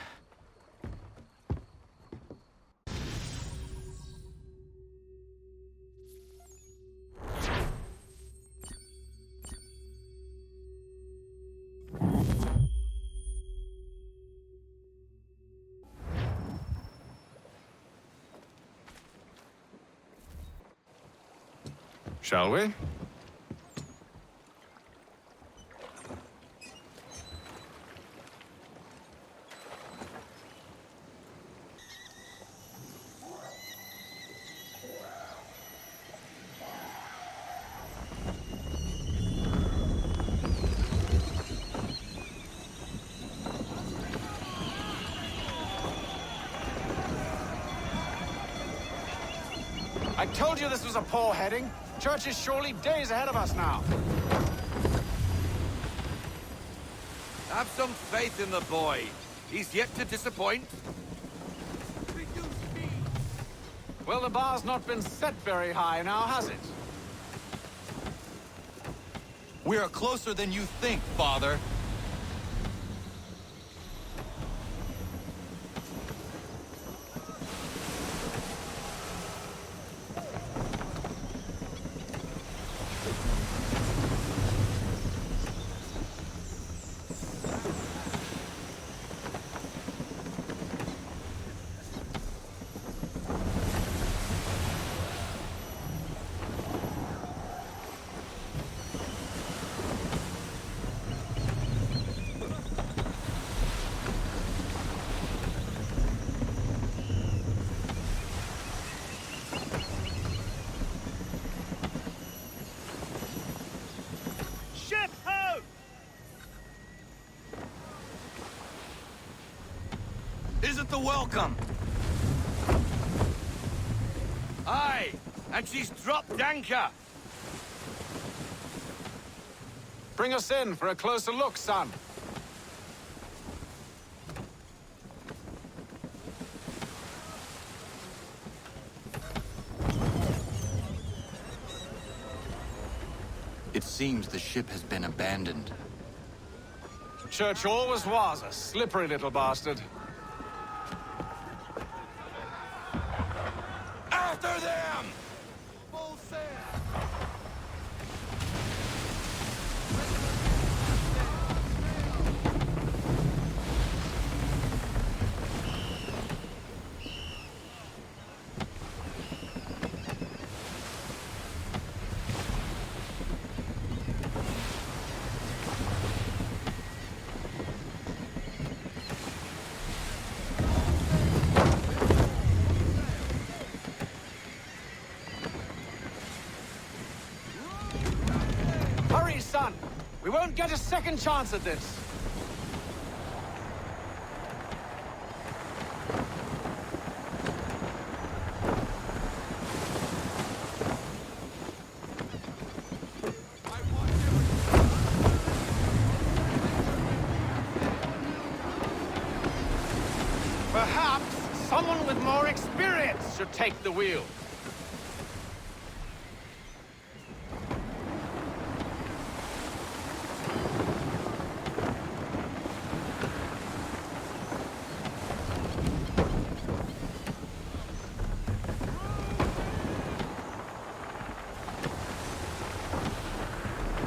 Shall we? I told you this was a poor heading. Church is surely days ahead of us now. Have some faith in the boy. He's yet to disappoint. Well, the bar's not been set very high now, has it? We are closer than you think, Father. Isn't the welcome? Aye, and she's dropped anchor. Bring us in for a closer look, son. It seems the ship has been abandoned. Church always was a slippery little bastard. After them! Full sail! We won't get a second chance at this. Perhaps someone with more experience should take the wheel.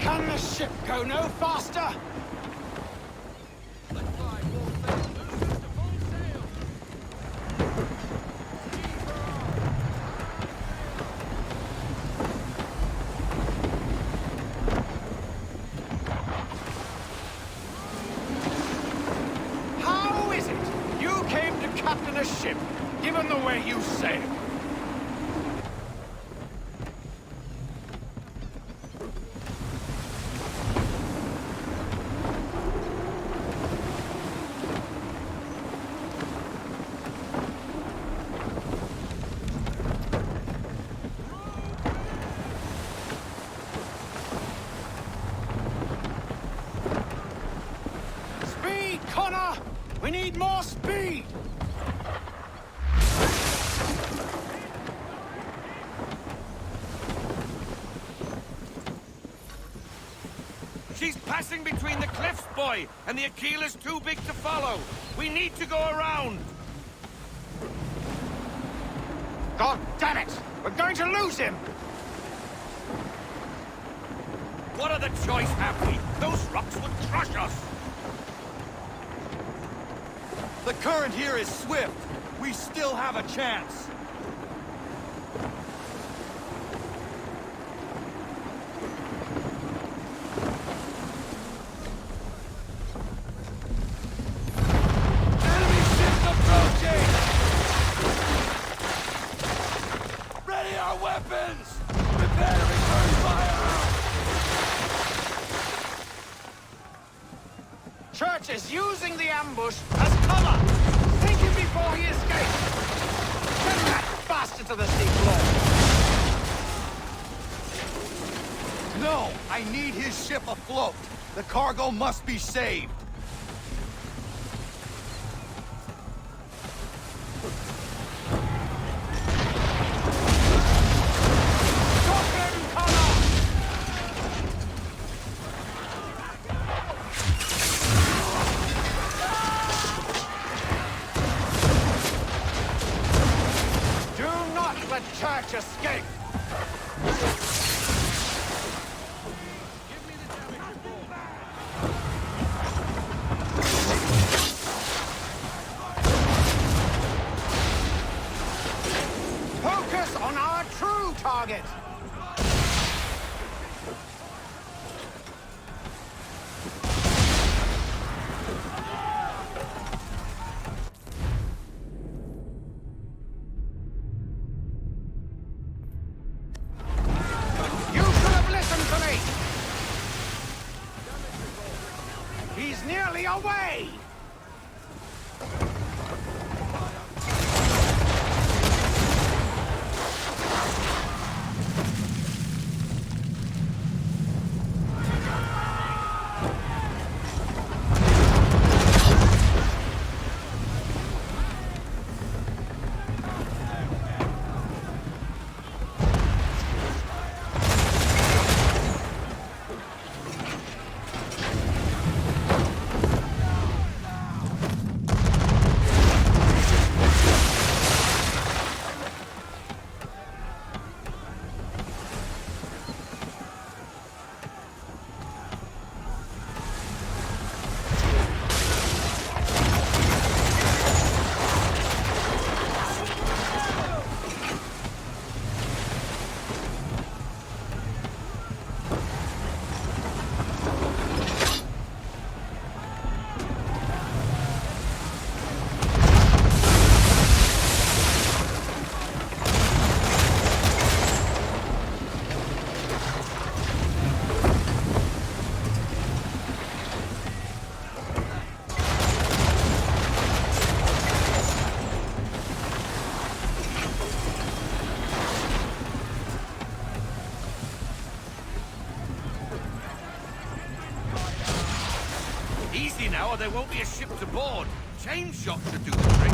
Can the ship go no faster? How is it you came to captain a ship, given the way you sail? Speed, Connor! We need more speed! She's passing between the cliffs, boy, and the Aquila's too big to follow. We need to go around. God damn it! We're going to lose him! What other choice have we? Those rocks would crush us. The current here is swift. We still have a chance. Enemy ships approaching! Ready our weapons! Prepare to return fire! Church is using the ambush as cover! Sink him before he escapes! Send that bastard to the sea floor! No! I need his ship afloat. The cargo must be saved. Stop him, Connor! Do not let Church escape! Focus on our true target! You should have listened to me! He's nearly away! Easy now, or there won't be a ship to board. Chain shot should do the trick.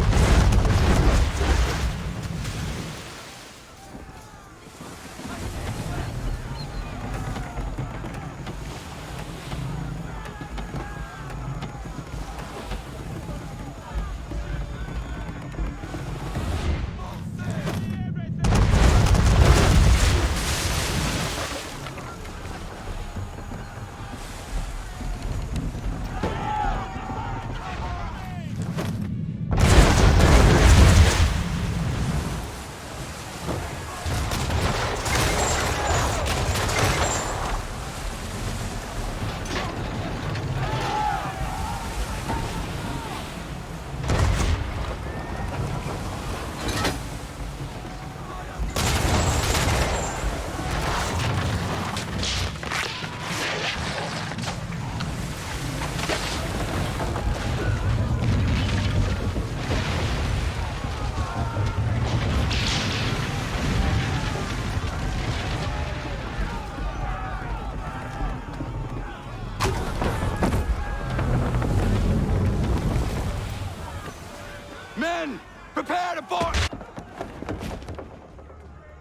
Men! Prepare to board!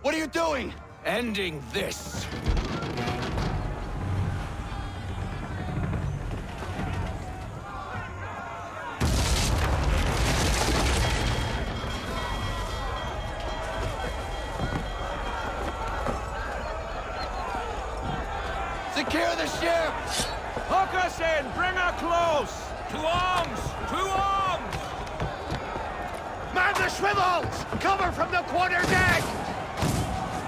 What are you doing? Ending this. Secure the ship! Hook us in! Bring her close! To arms! To arms! Man the swivels! Cover from the quarter deck!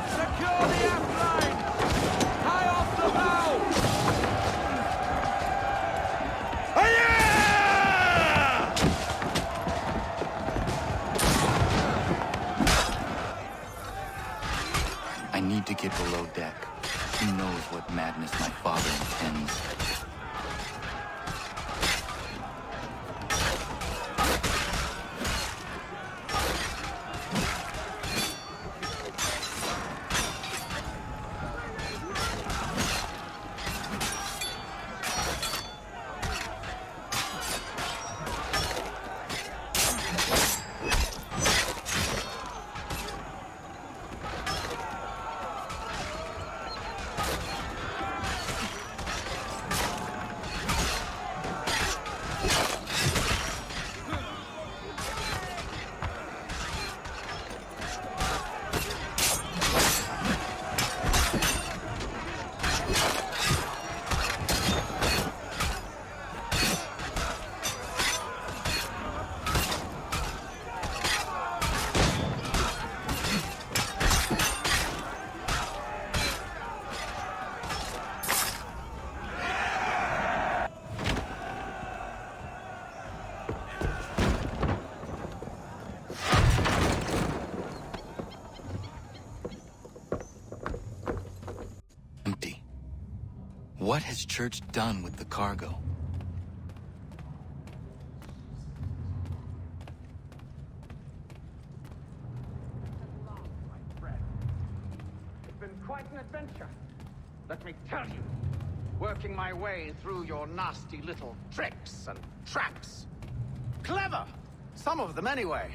Secure the aft line! Tie off the bow! I need to get below deck. Who knows what madness my father intends? Empty. What has Church done with the cargo? It's been quite an adventure. Let me tell you. Working my way through your nasty little tricks and traps. Clever! Some of them anyway.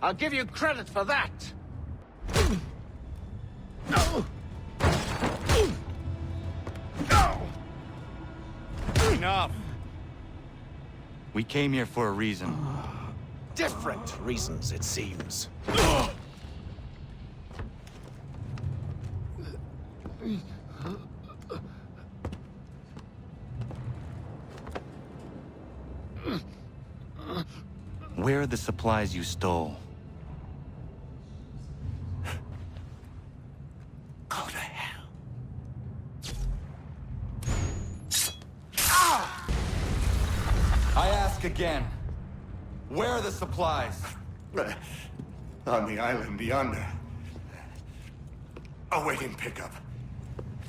I'll give you credit for that. No! No! Enough. We came here for a reason. Different reasons, it seems. Where are the supplies you stole? Go to hell. I ask again. Where are the supplies? On the island yonder. Awaiting pickup.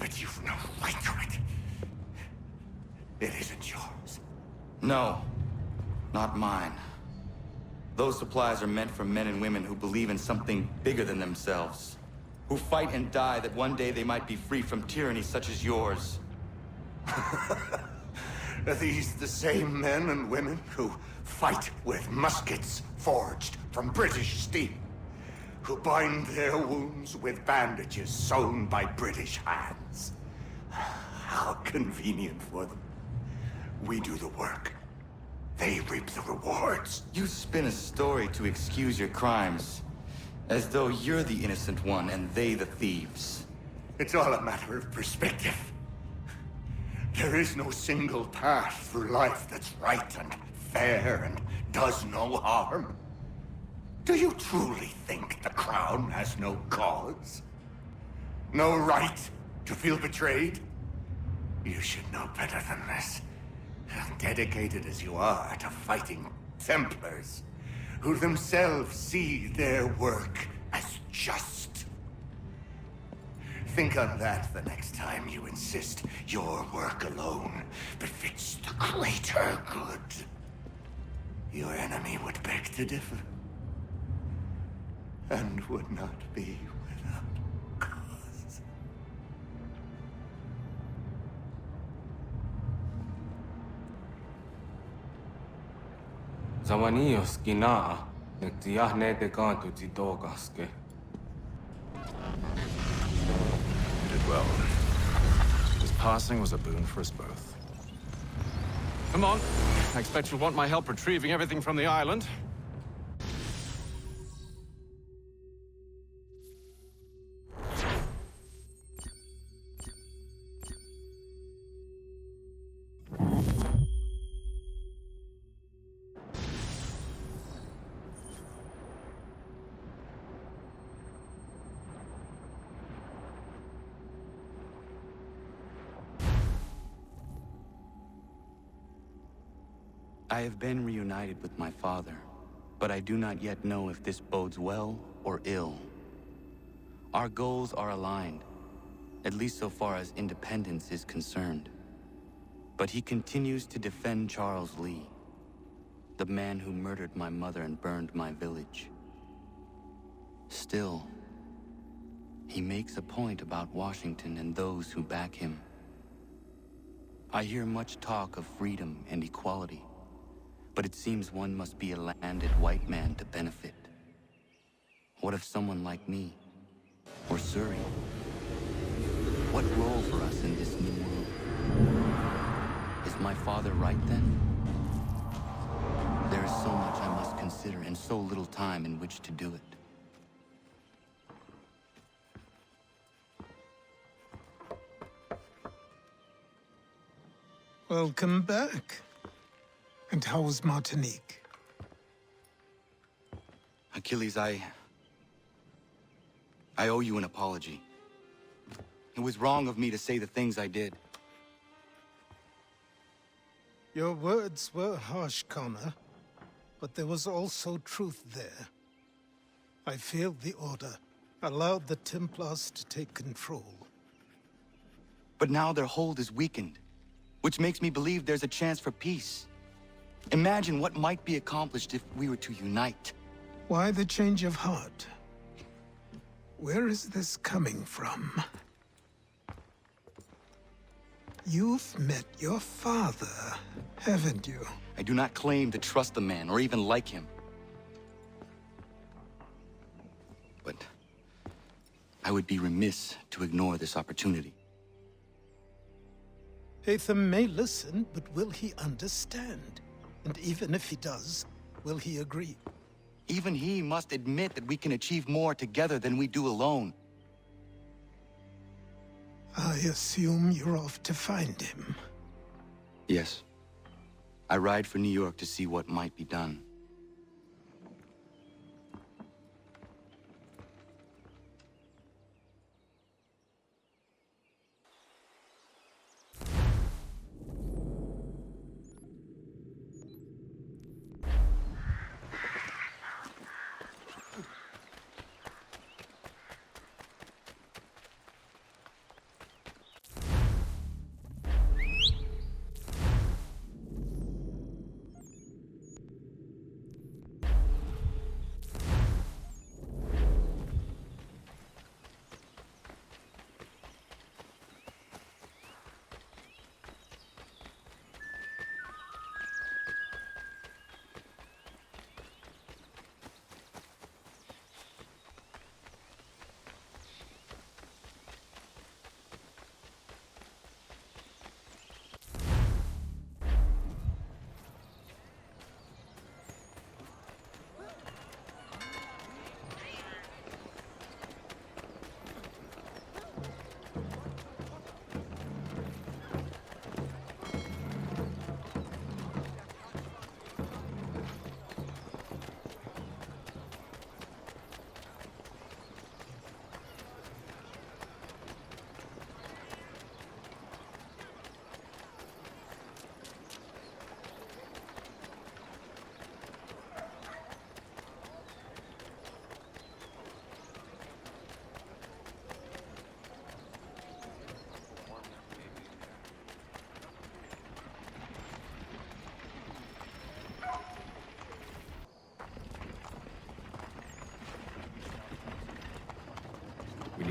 But you've no right to it. It isn't yours. No. Not mine. Those supplies are meant for men and women who believe in something bigger than themselves. Who fight and die that one day they might be free from tyranny such as yours. Are these the same men and women who fight with muskets forged from British steel? Who bind their wounds with bandages sewn by British hands? How convenient for them. We do the work. They reap the rewards. You spin a story to excuse your crimes, as though you're the innocent one and they the thieves. It's all a matter of perspective. There is no single path through life that's right and fair and does no harm. Do you truly think the Crown has no cause? No right to feel betrayed? You should know better than this. Dedicated as you are to fighting Templars, who themselves see their work as just. Think on that the next time you insist your work alone befits the greater good. Your enemy would beg to differ, and would not be without cause. Zawanios kinaa, nektiahne de kantu titogaske. You did well. His passing was a boon for us both. Come on. I expect you'll want my help retrieving everything from the island. I have been reunited with my father, but I do not yet know if this bodes well or ill. Our goals are aligned, at least so far as independence is concerned. But he continues to defend Charles Lee, the man who murdered my mother and burned my village. Still, he makes a point about Washington and those who back him. I hear much talk of freedom and equality, but it seems one must be a landed white man to benefit. What of someone like me, or Surrey? What role for us in this new world? Is my father right then? There is so much I must consider and so little time in which to do it. Welcome back. And how was Martinique? Achilles, I owe you an apology. It was wrong of me to say the things I did. Your words were harsh, Connor, but there was also truth there. I failed the Order, allowed the Templars to take control. But now their hold is weakened, which makes me believe there's a chance for peace. Imagine what might be accomplished if we were to unite. Why the change of heart? Where is this coming from? You've met your father, haven't you? I do not claim to trust the man or even like him. But I would be remiss to ignore this opportunity. Hatham may listen, but will he understand? And even if he does, will he agree? Even he must admit that we can achieve more together than we do alone. I assume you're off to find him. Yes. I ride for New York to see what might be done.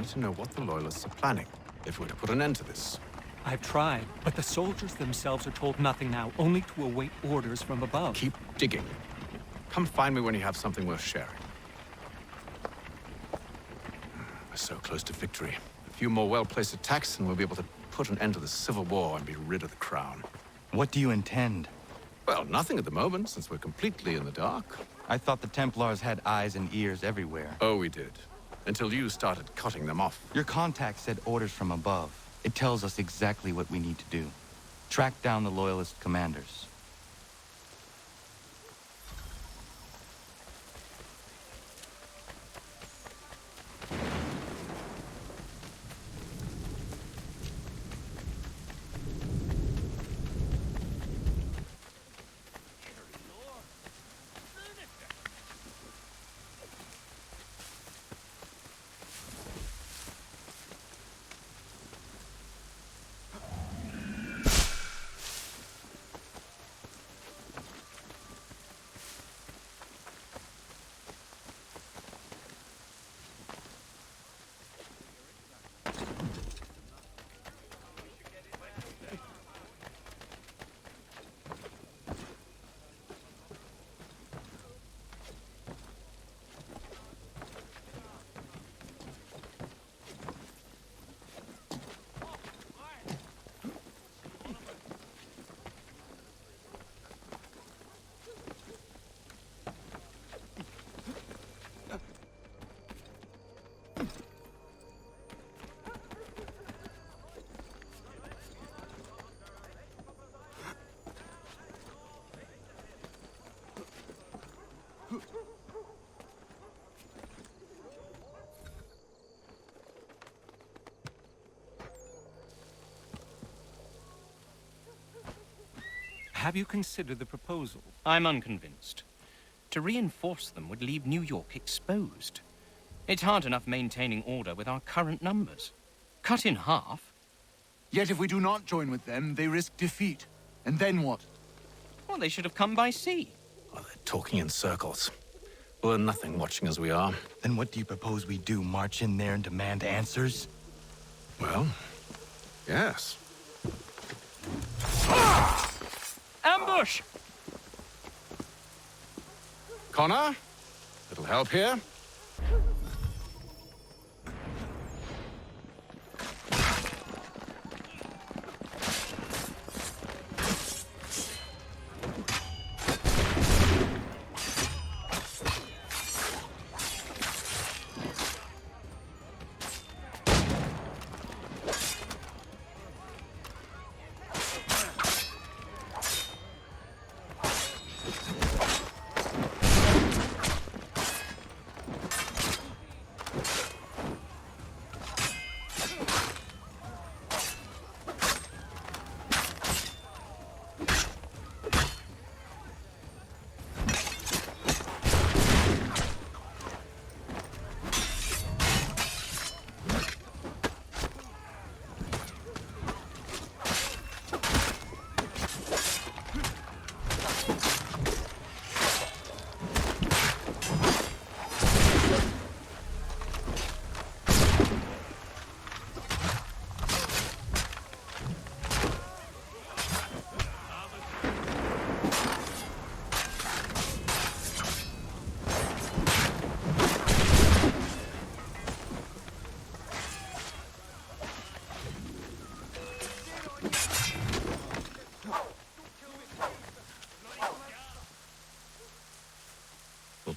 need to know what the Loyalists are planning, if we're to put an end to this. I've tried, but the soldiers themselves are told nothing now, only to await orders from above. Keep digging. Come find me when you have something worth sharing. We're so close to victory. A few more well-placed attacks and we'll be able to put an end to the Civil War and be rid of the Crown. What do you intend? Well, nothing at the moment, since we're completely in the dark. I thought the Templars had eyes and ears everywhere. Oh, we did. Until you started cutting them off. Your contact said orders from above. It tells us exactly what we need to do. Track down the Loyalist commanders. Have you considered the proposal? I'm unconvinced. To reinforce them would leave New York exposed. It's hard enough maintaining order with our current numbers. Cut in half. Yet if we do not join with them, they risk defeat. And then what? Well, they should have come by sea. Well, they're talking in circles. We'll learn nothing watching as we are. Then what do you propose we do? March in there and demand answers? Well, yes. Ambush! Connor? Little help here?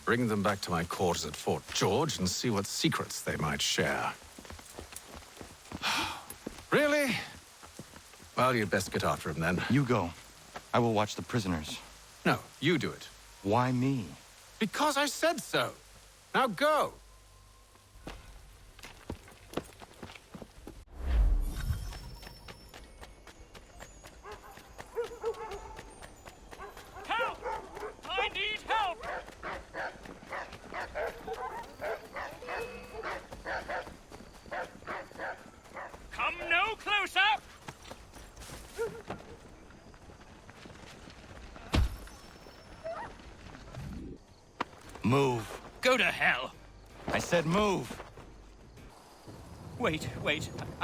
Bring them back to my quarters at Fort George and see what secrets they might share. Really? Well, you'd best get after him then. You go. I will watch the prisoners. No, you do it. Why me? Because I said so. Now go. Help! I need help! Come no closer! Move. Go to hell. I said move. Wait.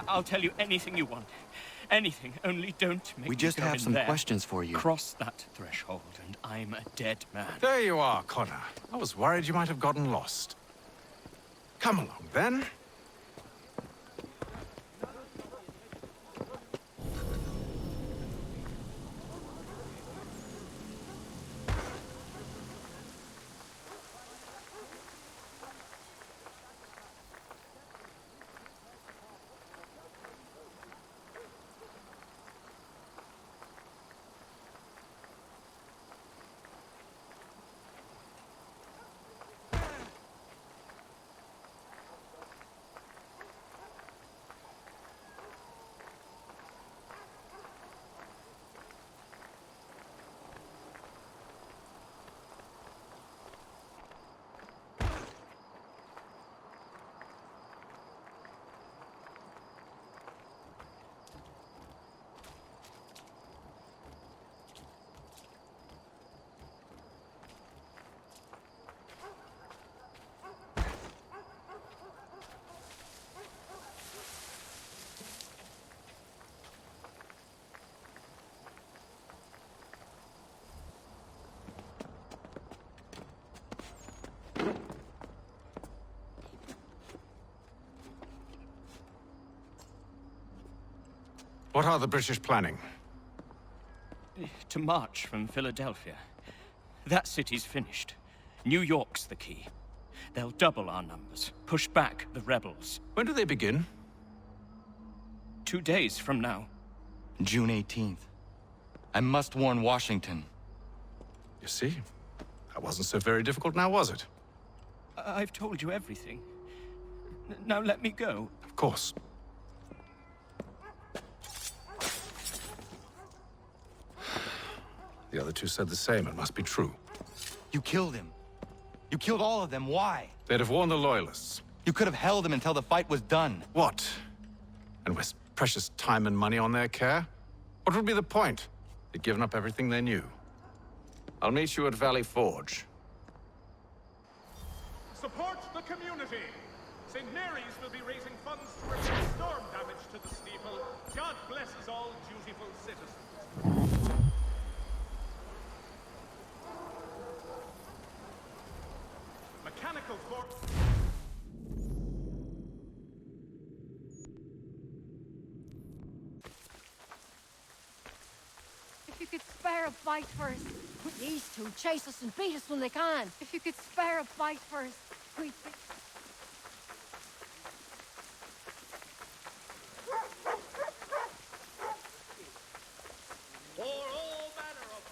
I'll tell you anything you want. Anything, only don't make We me just go have in some there. questions for you. Cross that threshold, and I'm a dead man. There you are, Connor. I was worried you might have gotten lost. Come along, then. What are the British planning? To march from Philadelphia. That city's finished. New York's the key. They'll double our numbers, push back the rebels. When do they begin? 2 days from now. June 18th. I must warn Washington. You see? That wasn't so very difficult now, was it? I've told you everything. Now let me go. Of course. The other two said the same. It must be true. You killed him. You killed all of them. Why? They'd have warned the Loyalists. You could have held him until the fight was done. What? And waste precious time and money on their care? What would be the point? They'd given up everything they knew. I'll meet you at Valley Forge. Support the community! St. Mary's will be raising funds to repair storm damage to the steeple. God blesses all dutiful citizens. Mechanical force... If you could spare a bite first. These two chase us and beat us when they can. If you could spare a bite first, we'd be... For all manner of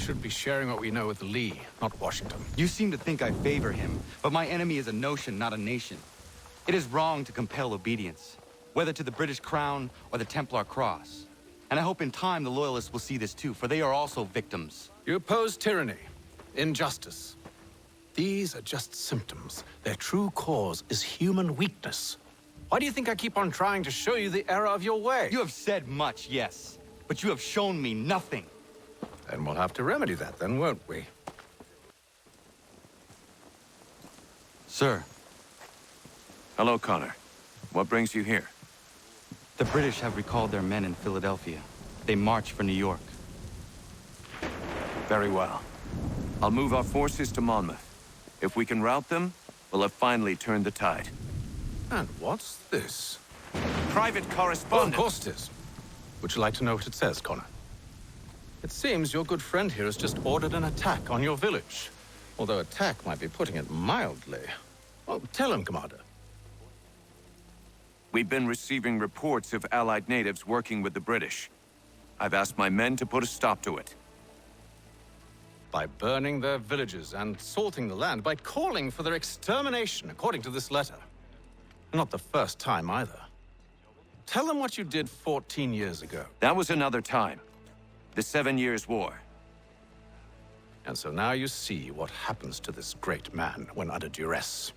should be sharing what we know with Lee, not Washington. You seem to think I favor him, but my enemy is a notion, not a nation. It is wrong to compel obedience, whether to the British Crown or the Templar Cross. And I hope in time the Loyalists will see this too, for they are also victims. You oppose tyranny, injustice. These are just symptoms. Their true cause is human weakness. Why do you think I keep on trying to show you the error of your way? You have said much, yes, but you have shown me nothing. Then we'll have to remedy that then, won't we? Sir. Hello, Connor. What brings you here? The British have recalled their men in Philadelphia. They march for New York. Very well. I'll move our forces to Monmouth. If we can rout them, we'll have finally turned the tide. And what's this? Private correspondence. Oh, of course it is. Would you like to know what it says, Connor? It seems your good friend here has just ordered an attack on your village. Although attack might be putting it mildly. Well, tell him, Commander. We've been receiving reports of Allied natives working with the British. I've asked my men to put a stop to it. By burning their villages and salting the land, by calling for their extermination, according to this letter. Not the first time, either. Tell them what you did 14 years ago. That was another time. The 7 Years' War. And so now you see what happens to this great man when under duress.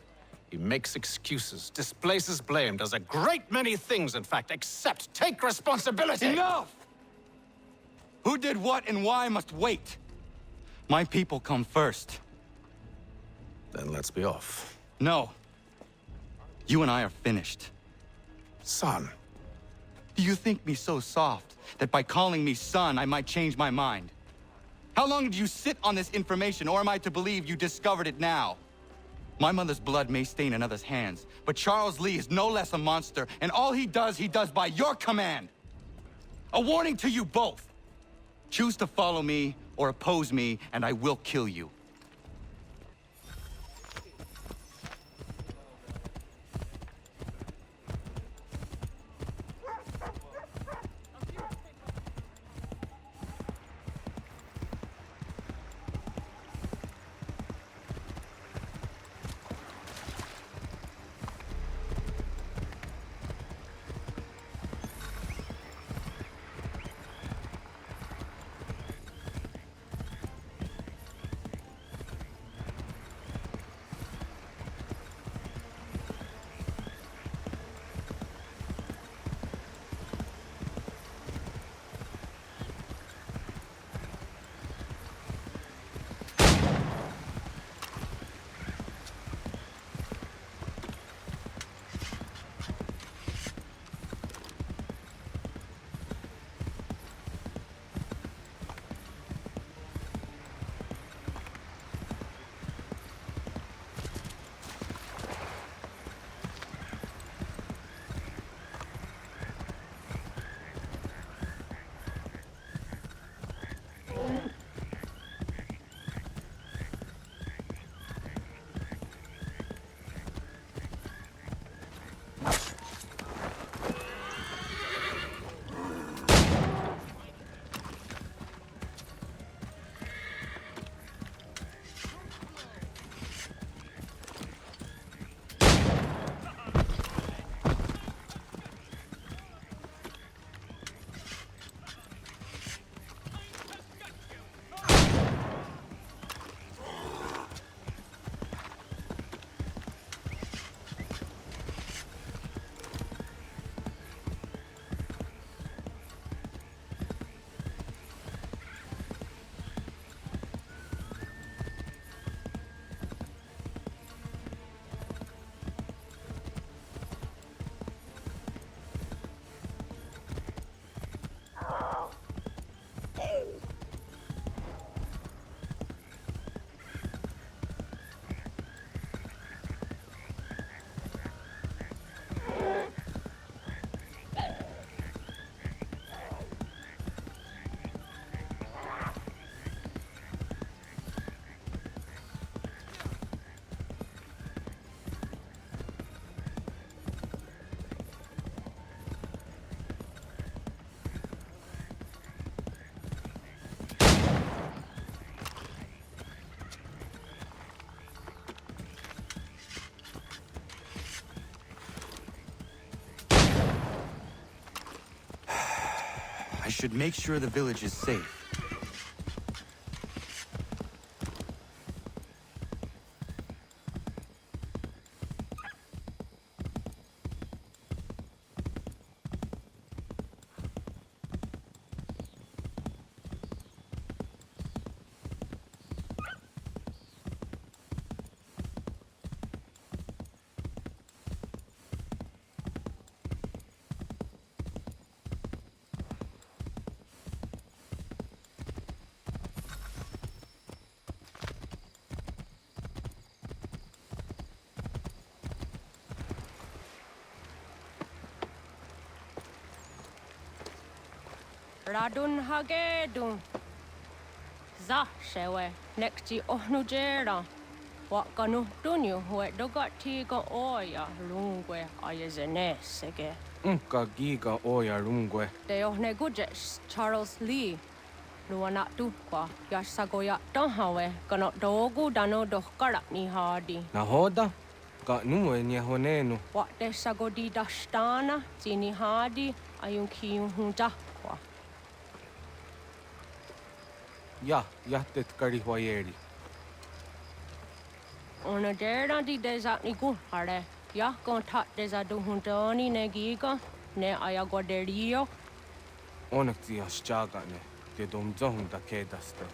He makes excuses, displaces blame, does a great many things, in fact, except take responsibility! Enough! Who did what and why must wait. My people come first. Then let's be off. No. You and I are finished. Son. Do you think me so soft that by calling me son, I might change my mind? How long did you sit on this information, or am I to believe you discovered it now? My mother's blood may stain another's hands, but Charles Lee is no less a monster, and all he does by your command. A warning to you both. Choose to follow me or oppose me, and I will kill you. should make sure the village is safe. Radun hagedun. Za shewe nekti ohnujera. Wakanu dunyu hue dogati go oya lungwe ayezenesege. Unka giga oya rungwe. De ohne gujes Charles Lee. Luana tukwa yasagoya donhawe kano dogu dano dohkara ni hadi. Nahoda? Ka numwe ni honenu. Wa de sagodi dashtana zini hadi ayun kiyun hunta. Ja, jahtet kari huajeri. Ona dera di desa ni kuhare. Ja kontat desa duhuntoni ne giga ne ayaguaderio. Onekti jasjagane, te domzohun da kedaste.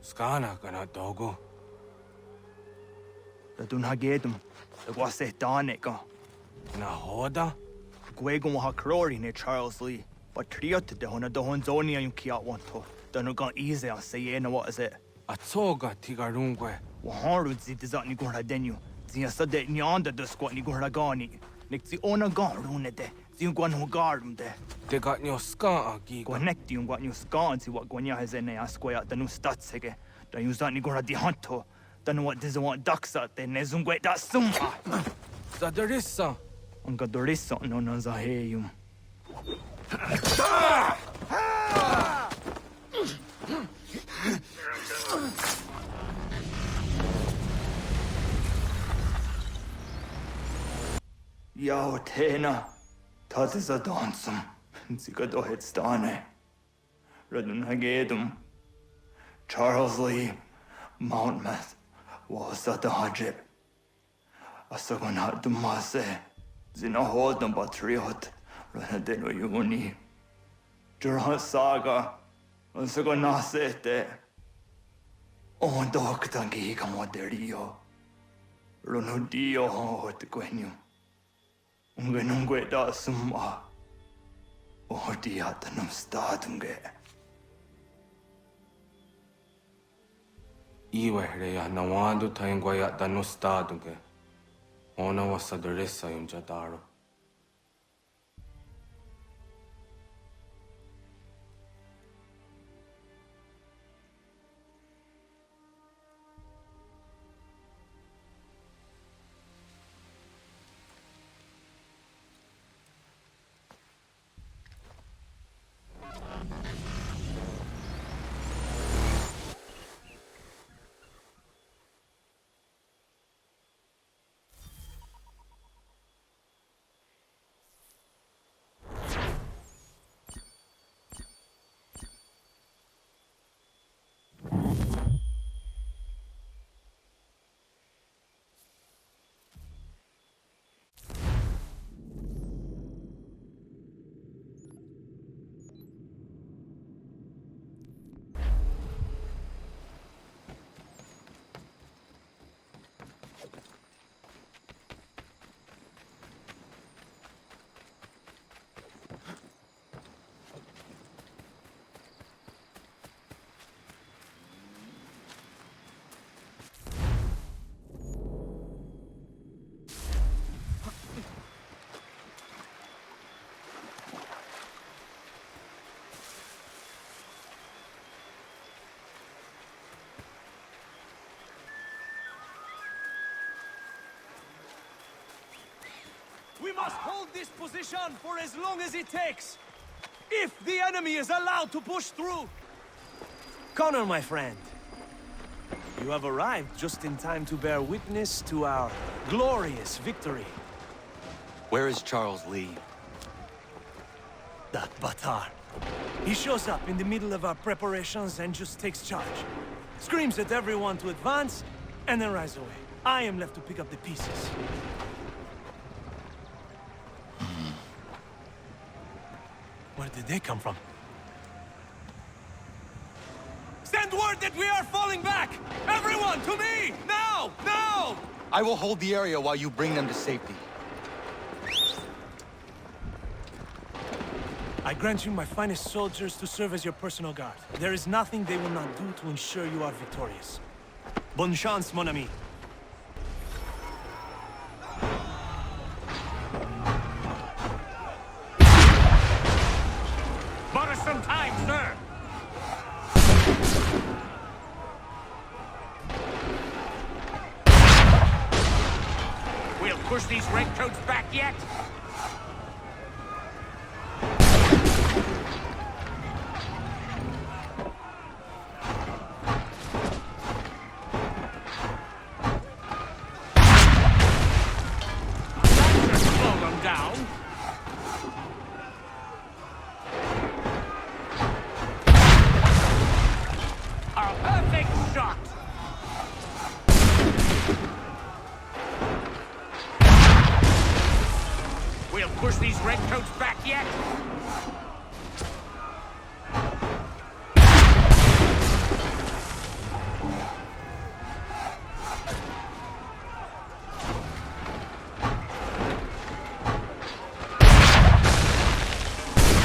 Skana kana dogo. Radun hagedum. Wase daneka. Nahoda? Gwegum ha krori ne Charles Lee. But triot de hona dohon zonia yun kiat wanto. Danu gan easy a say na what is it? Atsoga tigarungwe. Waharu zit is ni gora denu. Zia sade nyanda de squat ni gora gani. Nixi ona gan rune de. Zin gwan ho garum de. Te got nyo ska giga. Connect yung gwan yung skan si what gwanya has in a square danu statsege. Da yung zani gora di hanto. Danu what does want ducks at the nezungwe da summa. Zadarissa. Unga dorissa no nazaheyum. Yao tena. Dat is a dansum. Zika dohet stane. Radun hagedum. Charles Lee. Mountmouth. Was at the hajib. Asagonat dumase. Zina hodam batriot. Ranadeno yuni. Jurhan saga. Asagonasete. On doktangi kamoderio. Runudio hot gwenum. Ungenungwe da summa. Odiatanum stadunge. Iwehreya nawando taingwaya danustadunge. Ona wasadarissa yung jadaro. must hold this position for as long as it takes. If the enemy is allowed to push through. Connor, my friend. You have arrived just in time to bear witness to our glorious victory. Where is Charles Lee? That Batar. He shows up in the middle of our preparations and just takes charge. Screams at everyone to advance, and then rides away. I am left to pick up the pieces. Where did they come from? Send word that we are falling back! Everyone, to me! Now! Now! I will hold the area while you bring them to safety. I grant you my finest soldiers to serve as your personal guard. There is nothing they will not do to ensure you are victorious. Bonne chance, mon ami. Bought us some time, sir! We'll push these redcoats back yet? Push these redcoats back yet?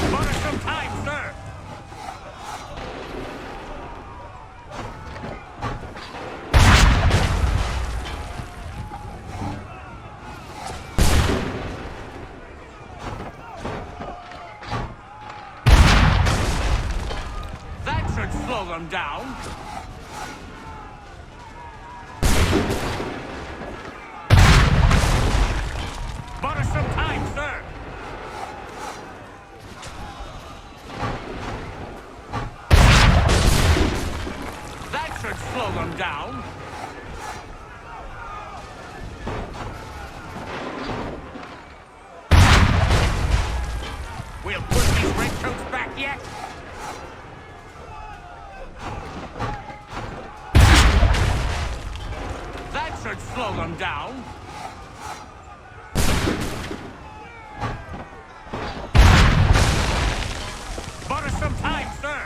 Bought us some time, sir! Slow them down. Bought us some time, sir. That should slow them down. We'll push these redcoats back yet? Should slow them down. Bought us some time, sir.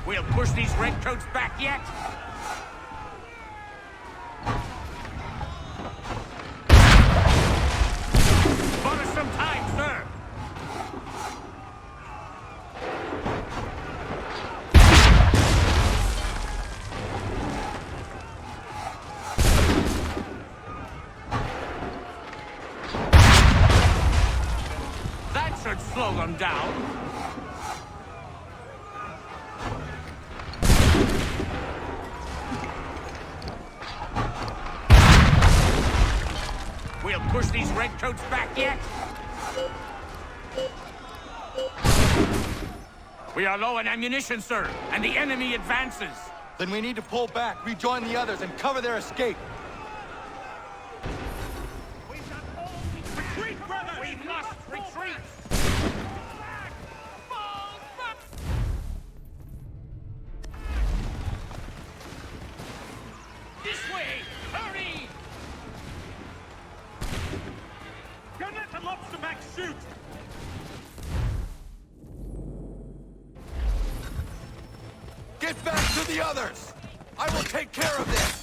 We'll push these redcoats back yet? Bought us some time, sir. Should slow them down. We'll push these redcoats back yet? We are low on ammunition, sir, and the enemy advances. Then we need to pull back, rejoin the others, and cover their escape. Retreat, brother! We must retreat! This way! Hurry! Don't let the lobsterback shoot! Get back to the others! I will take care of this!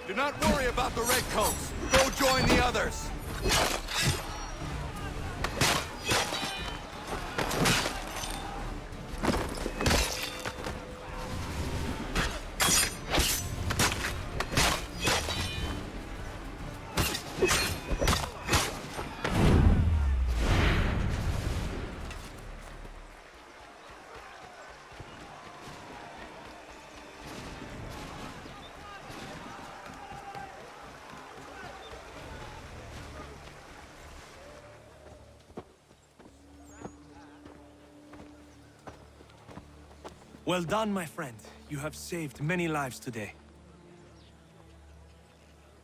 Do not worry about the redcoats. Go join the others. Well done, my friend. You have saved many lives today.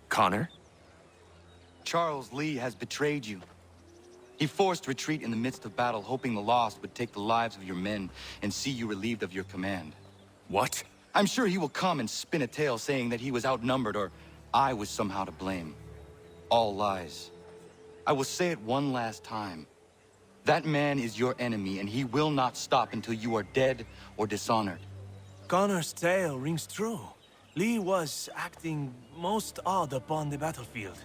Connor? Charles Lee has betrayed you. He forced retreat in the midst of battle, hoping the lost would take the lives of your men and see you relieved of your command. What? I'm sure he will come and spin a tale saying that he was outnumbered or I was somehow to blame. All lies. I will say it one last time. That man is your enemy, and he will not stop until you are dead or dishonored. Connor's tale rings true. Lee was acting most odd upon the battlefield.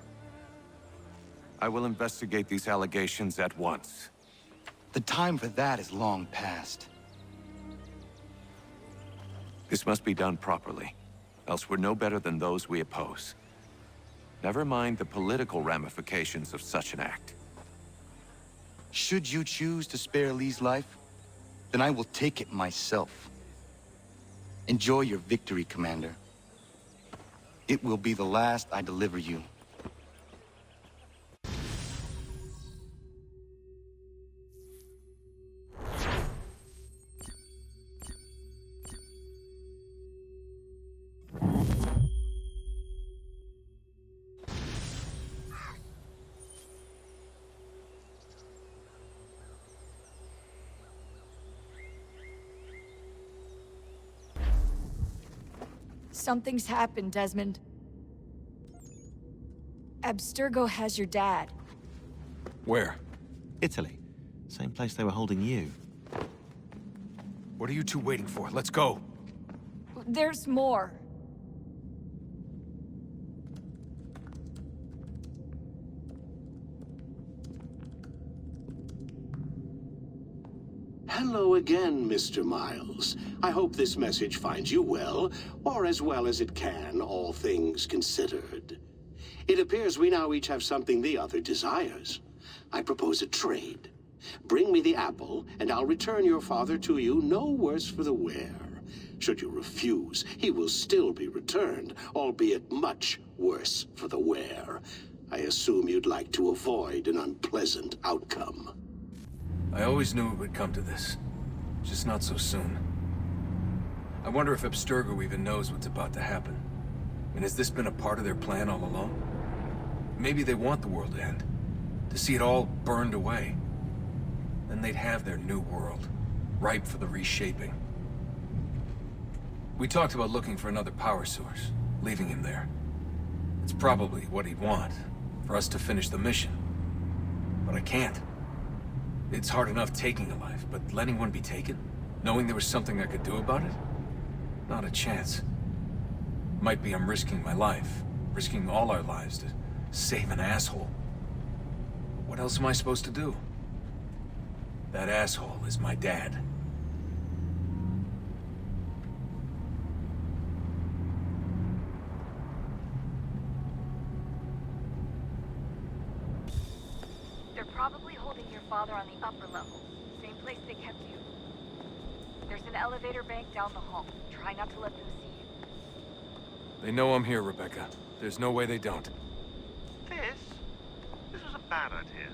I will investigate these allegations at once. The time for that is long past. This must be done properly, else we're no better than those we oppose. Never mind the political ramifications of such an act. Should you choose to spare Lee's life, then I will take it myself. Enjoy your victory, Commander. It will be the last I deliver you. Something's happened, Desmond. Abstergo has your dad. Where? Italy. Same place they were holding you. What are you two waiting for? Let's go. There's more. Hello again, Mr. Miles. I hope this message finds you well, or as well as it can, all things considered. It appears we now each have something the other desires. I propose a trade. Bring me the apple, and I'll return your father to you no worse for the wear. Should you refuse, he will still be returned, albeit much worse for the wear. I assume you'd like to avoid an unpleasant outcome. I always knew it would come to this. Just not so soon. I wonder if Abstergo even knows what's about to happen. And has this been a part of their plan all along? Maybe they want the world to end. To see it all burned away. Then they'd have their new world, ripe for the reshaping. We talked about looking for another power source, leaving him there. It's probably what he'd want, for us to finish the mission. But I can't. It's hard enough taking a life, but letting one be taken? Knowing there was something I could do about it? Not a chance. Might be I'm risking my life, risking all our lives to save an asshole. What else am I supposed to do? That asshole is my dad. They're probably holding your father on the upper level. Same place they kept you. There's an elevator bank down the hall. Try not to let them see you. They know I'm here, Rebecca. There's no way they don't. This was a bad idea.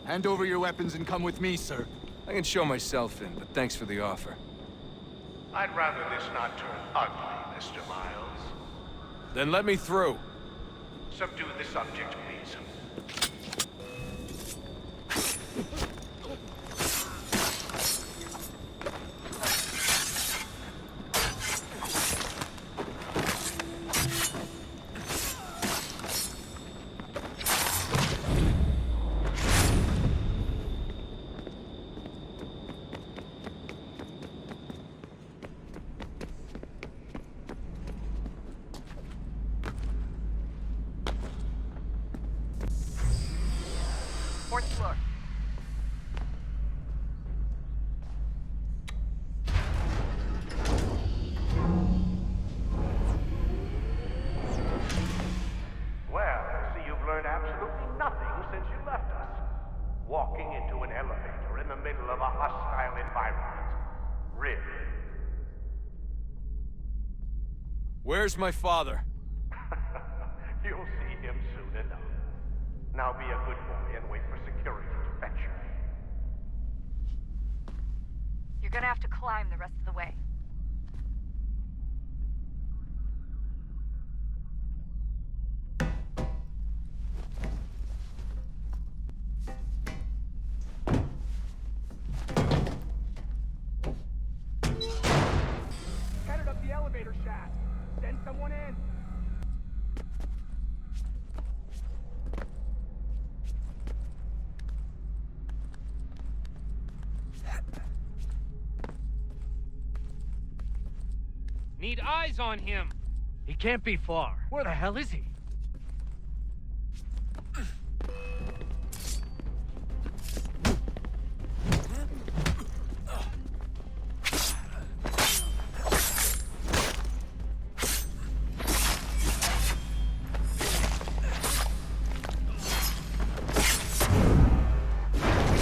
Hand over your weapons and come with me, sir. I can show myself in, but thanks for the offer. I'd rather this not turn ugly, Mr. Miles. Then let me through. Subdue the subject, please. Where's my father? You'll see him soon enough. Now be a good boy and wait for security to fetch you. You're gonna have to climb the rest of the way. Headed up the elevator shaft. Send someone in. Need eyes on him. He can't be far. Where the hell is he?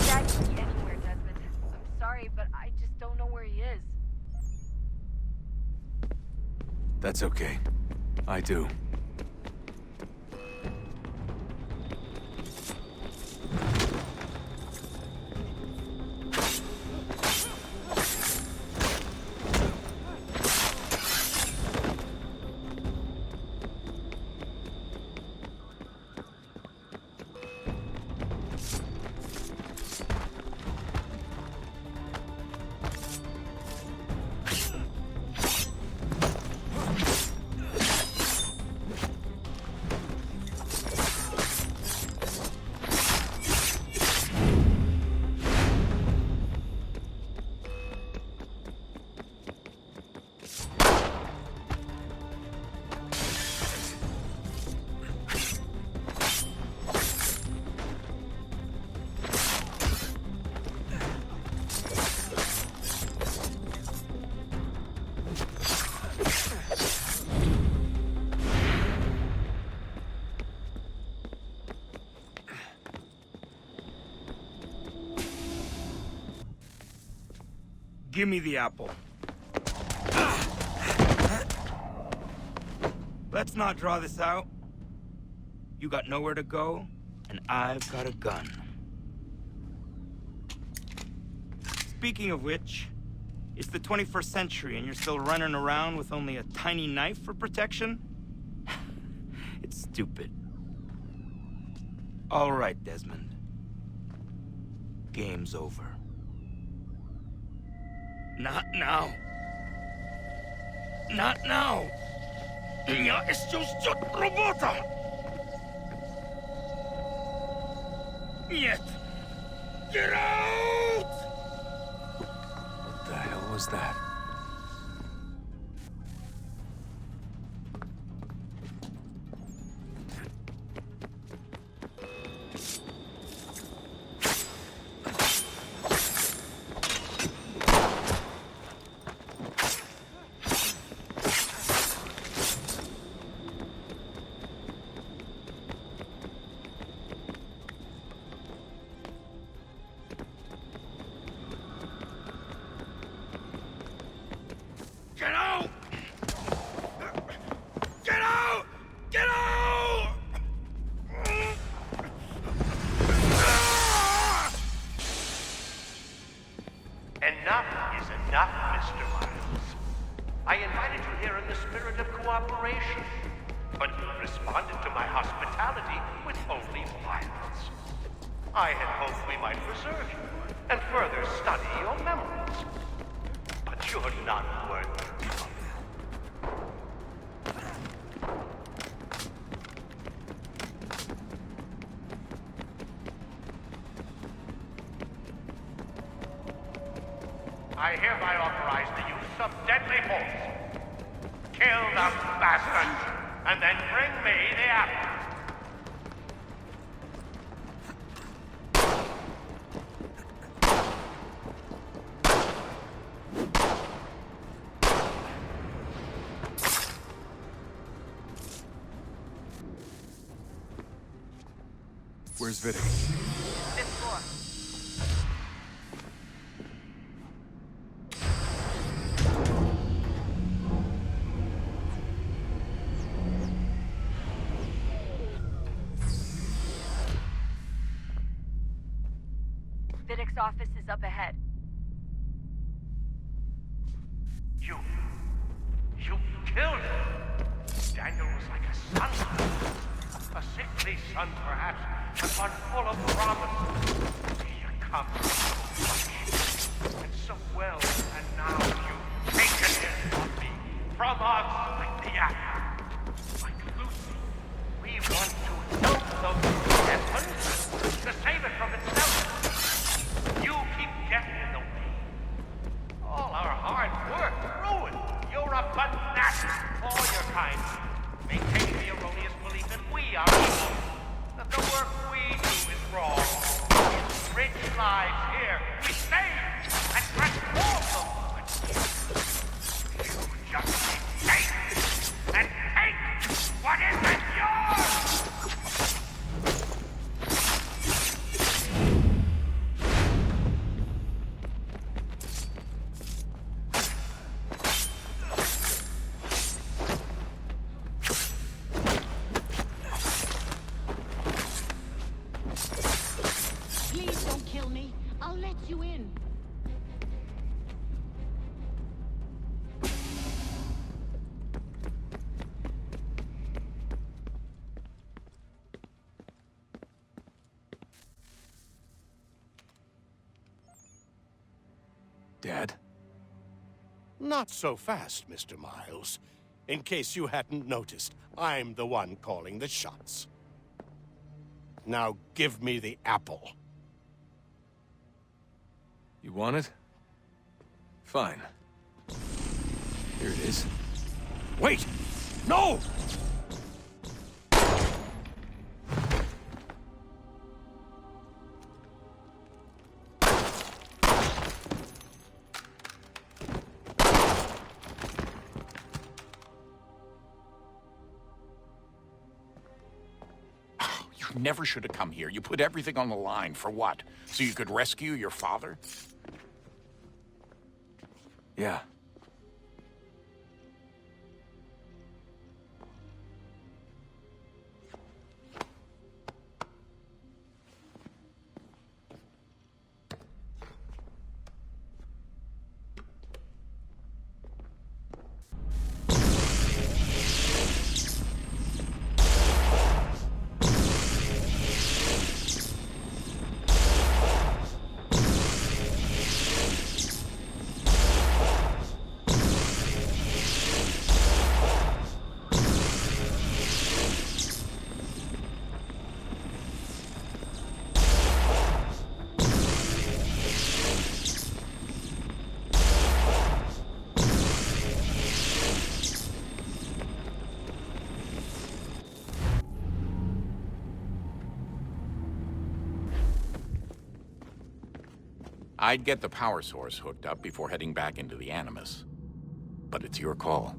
Dad could be anywhere, Desmond. I'm sorry, but I just don't know where he is. That's okay. I do. Give me the apple. Let's not draw this out. You got nowhere to go, and I've got a gun. Speaking of which, it's the 21st century and you're still running around with only a tiny knife for protection? It's stupid. All right, Desmond. Game's over. Not now. Not now. Я еще ждет работа. Нет. Get out! What the hell was that? Get out! Get out! Get out! Enough is enough, Mr. Miles. I invited you here in the spirit of cooperation, but you responded to my hospitality with only violence. I had hoped we might preserve you and further study your memories. But you're not worth it. I hereby authorize the use of deadly force. Kill the bastards, and then bring me the apple. Where's Vidic? Fifth floor. Epilogue's office is up ahead. You killed him! Daniel was like a son. A sickly son, perhaps, but one full of promise. Here comes and so well, and now you've taken him from me, from us, like the apple. Like Lucy, we want to help those weapons to save it from itself. You keep getting in the way. All our hard work ruined. You're a fanatic, all your kind. Maintaining the erroneous belief that we are evil, that the work we do is wrong. Rich lives here, we save and transform them. But you just take and take what isn't yours! Please don't kill me. I'll let you in. Dad? Not so fast, Mr. Miles. In case you hadn't noticed, I'm the one calling the shots. Now give me the apple. You want it? Fine. Here it is. Wait! No! You never should have come here. You put everything on the line. For what? So you could rescue your father? Yeah. I'd get the power source hooked up before heading back into the Animus. But it's your call.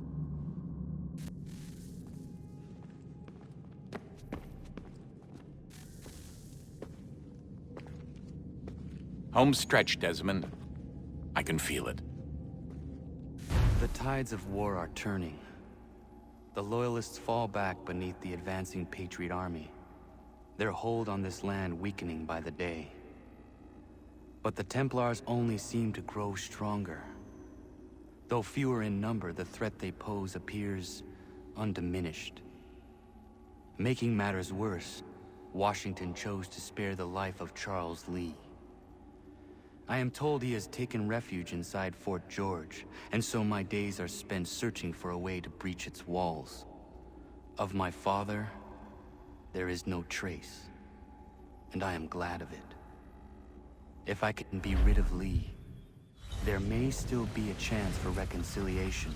Home stretch, Desmond. I can feel it. The tides of war are turning. The Loyalists fall back beneath the advancing Patriot army, their hold on this land weakening by the day. But the Templars only seem to grow stronger. Though fewer in number, the threat they pose appears undiminished. Making matters worse, Washington chose to spare the life of Charles Lee. I am told he has taken refuge inside Fort George, and so my days are spent searching for a way to breach its walls. Of my father, there is no trace, and I am glad of it. If I can be rid of Lee, there may still be a chance for reconciliation.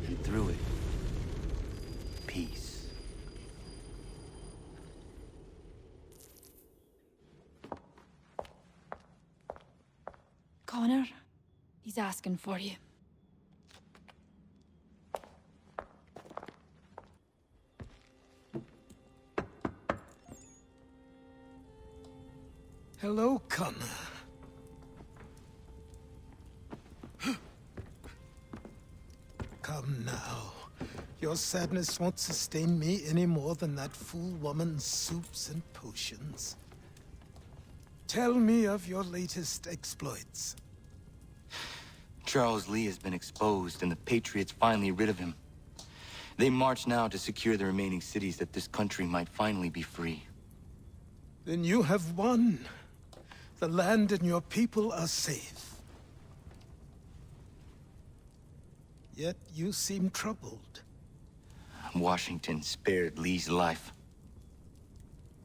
And through it, peace. Connor, he's asking for you. Hello, Connor. Come now. Your sadness won't sustain me any more than that fool woman's soups and potions. Tell me of your latest exploits. Charles Lee has been exposed, and the Patriots finally rid of him. They march now to secure the remaining cities that this country might finally be free. Then you have won. The land and your people are safe. Yet you seem troubled. Washington spared Lee's life.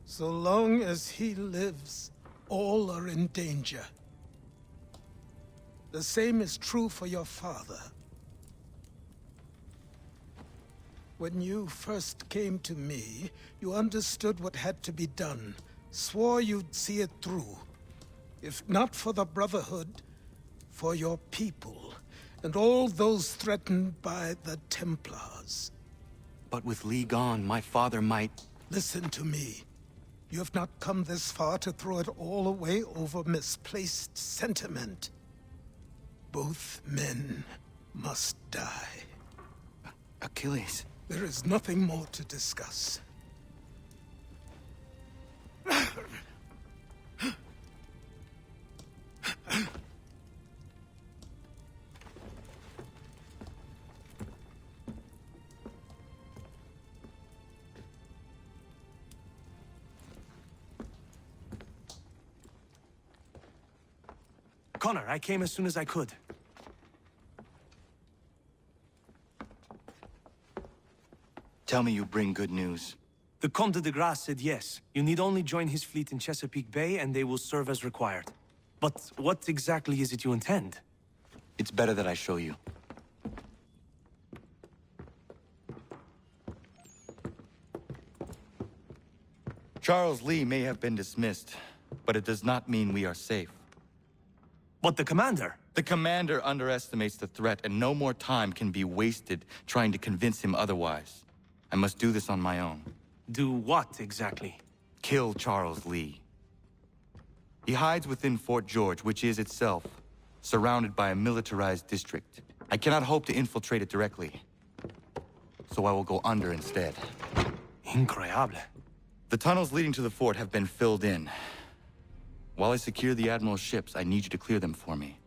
So long as he lives, all are in danger. The same is true for your father. When you first came to me, you understood what had to be done, swore you'd see it through. If not for the Brotherhood, for your people, and all those threatened by the Templars. But with Lee gone, my father might... Listen to me. You have not come this far to throw it all away over misplaced sentiment. Both men must die. Achilles. There is nothing more to discuss. Connor, I came as soon as I could. Tell me you bring good news. The Comte de Grasse said yes. You need only join his fleet in Chesapeake Bay and they will serve as required. But what exactly is it you intend? It's better that I show you. Charles Lee may have been dismissed, but it does not mean we are safe. But the commander? The commander underestimates the threat, and no more time can be wasted trying to convince him otherwise. I must do this on my own. Do what, exactly? Kill Charles Lee. He hides within Fort George, which is itself surrounded by a militarized district. I cannot hope to infiltrate it directly, so I will go under instead. Incroyable. The tunnels leading to the fort have been filled in. While I secure the Admiral's ships, I need you to clear them for me.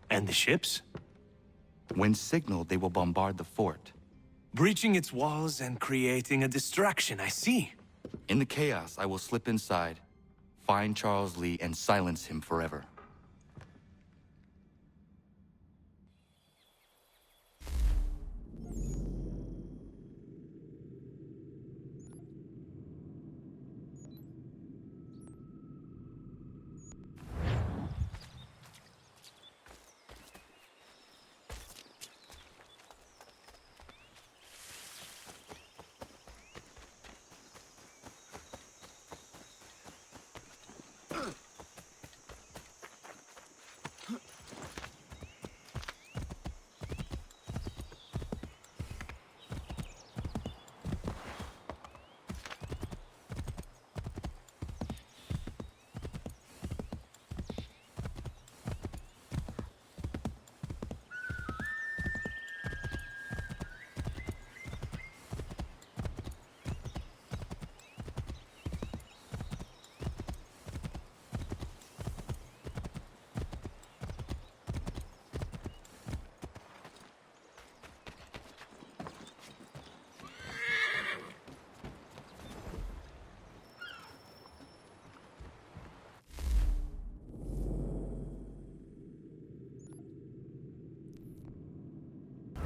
And the ships? When signaled, they will bombard the fort. Breaching its walls and creating a distraction, I see. In the chaos, I will slip inside, find Charles Lee, and silence him forever.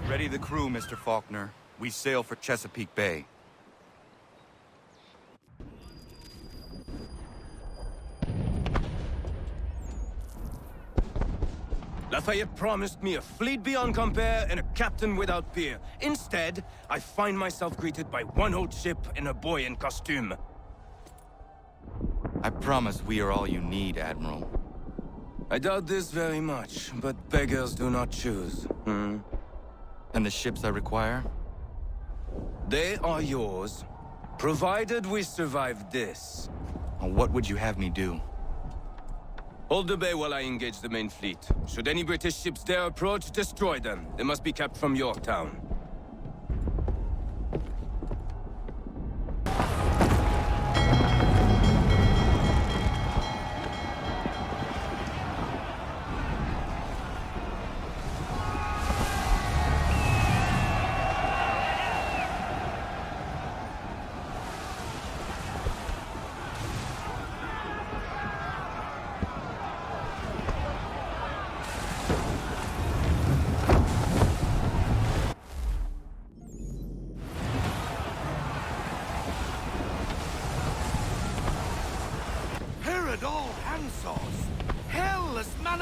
Ready the crew, Mr. Faulkner. We sail for Chesapeake Bay. Lafayette promised me a fleet beyond compare and a captain without peer. Instead, I find myself greeted by one old ship and a boy in costume. I promise we are all you need, Admiral. I doubt this very much, but beggars do not choose. And the ships I require? They are yours, provided we survive this. What would you have me do? Hold the bay while I engage the main fleet. Should any British ships dare approach, destroy them. They must be kept from Yorktown.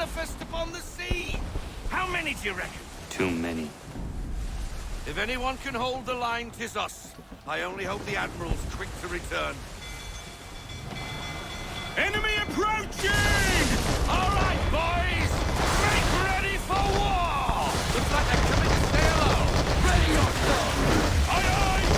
manifest upon the sea! How many do you reckon? Too many. If anyone can hold the line, 'tis us. I only hope the Admiral's quick to return. Enemy approaching! All right, boys! Make ready for war! Looks like they're coming to stay alone. Ready yourself! Aye, aye!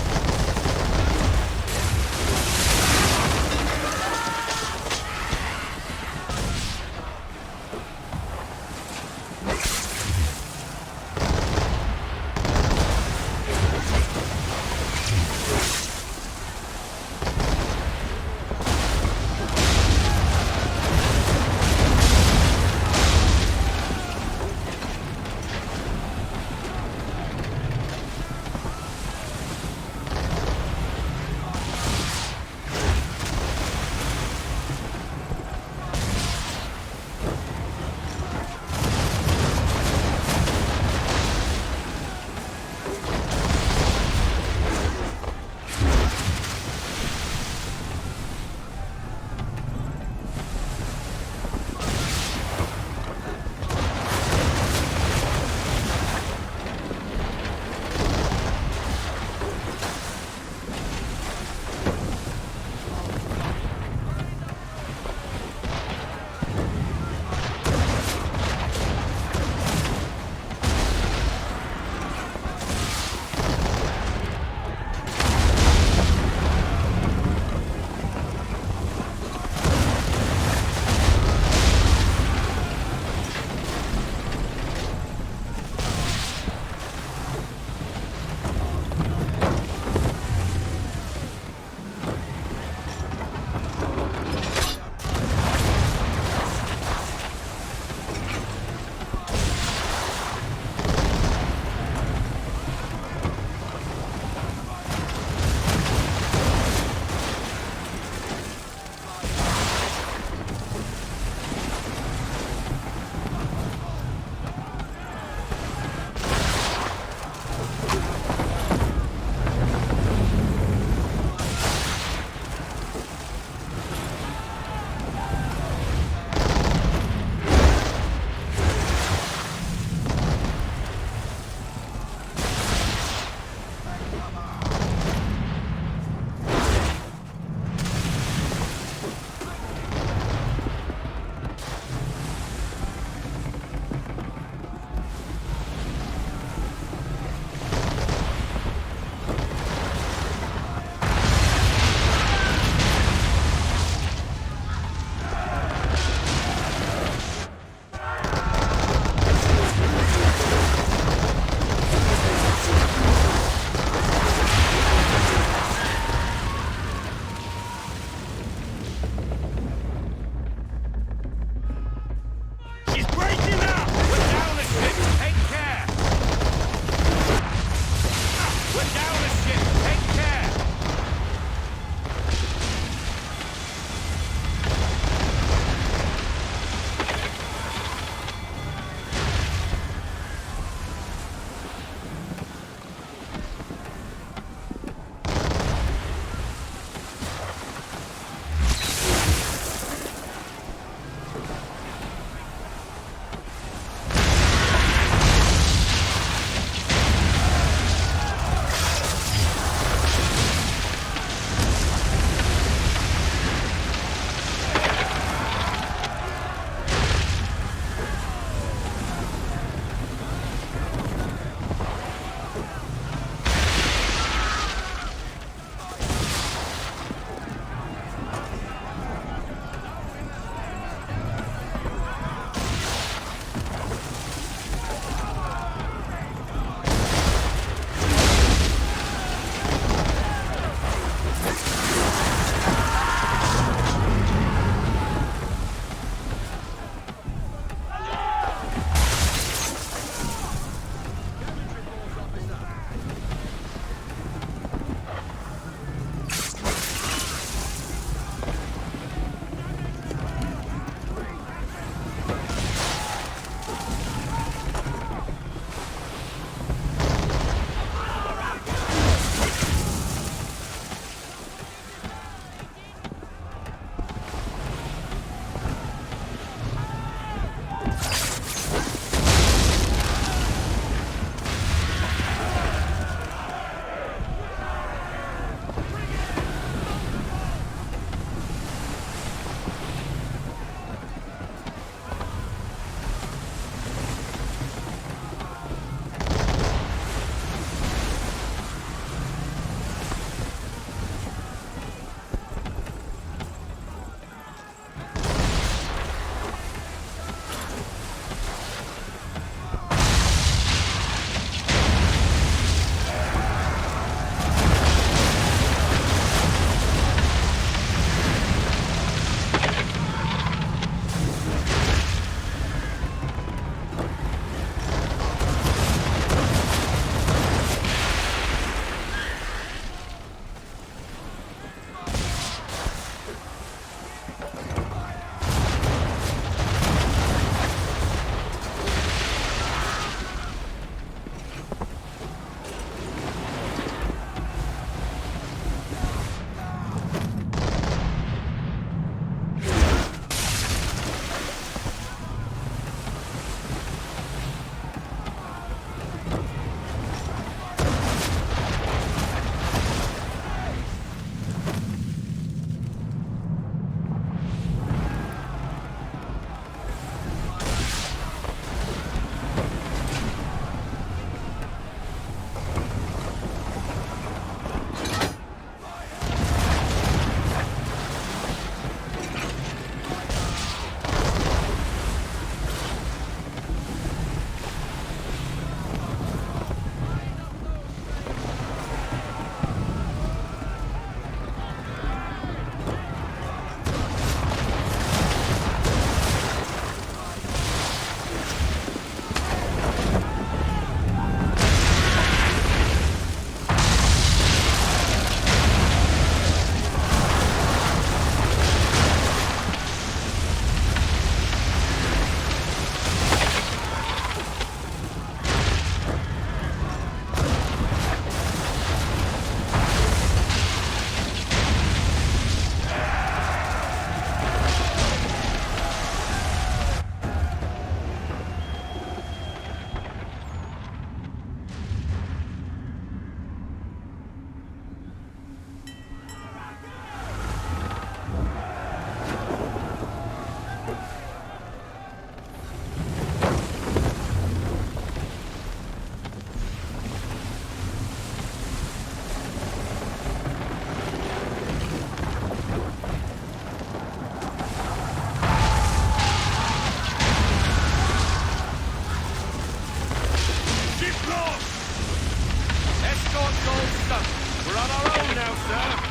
now, sir.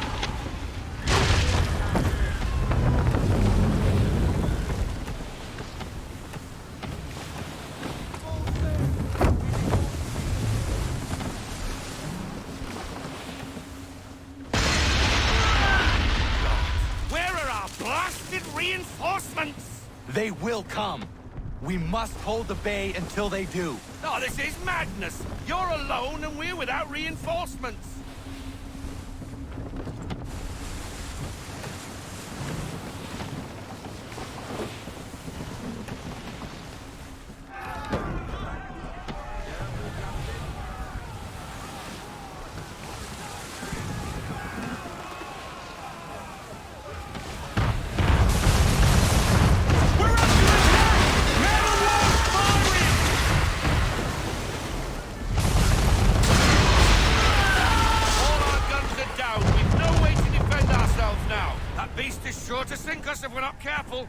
Reinforcements! They will come. We must hold the bay until they do. Oh, this is madness! You're alone and we're without reinforcements! Sure to sink us if we're not careful.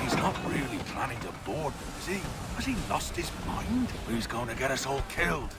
He's not really planning to board them, is he? Has he lost his mind? Who's going to get us all killed?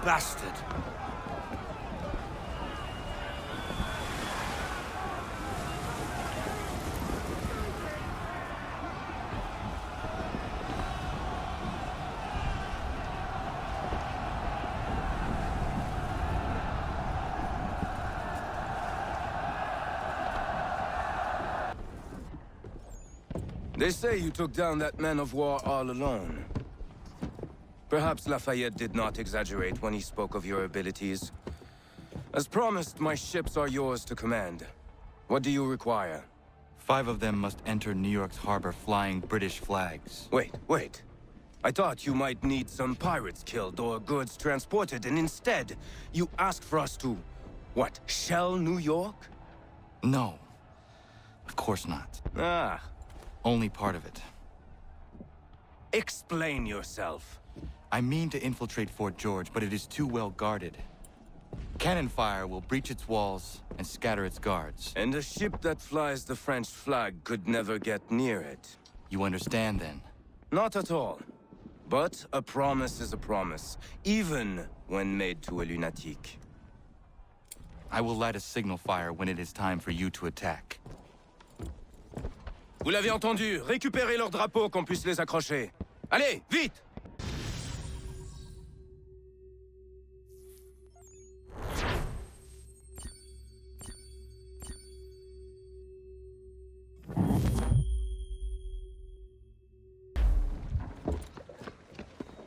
Bastard. They say you took down that man of war all alone. Perhaps Lafayette did not exaggerate when he spoke of your abilities. As promised, my ships are yours to command. What do you require? 5 of them must enter New York's harbor flying British flags. Wait. I thought you might need some pirates killed or goods transported, and instead, you asked for us to, what, shell New York? No. Of course not. Ah. Only part of it. Explain yourself. I mean to infiltrate Fort George, but it is too well guarded. Cannon fire will breach its walls and scatter its guards. And a ship that flies the French flag could never get near it. You understand, then? Not at all. But a promise is a promise, even when made to a lunatic. I will light a signal fire when it is time for you to attack. Vous l'avez entendu, récupérez leurs drapeaux qu'on puisse les accrocher. Allez, vite!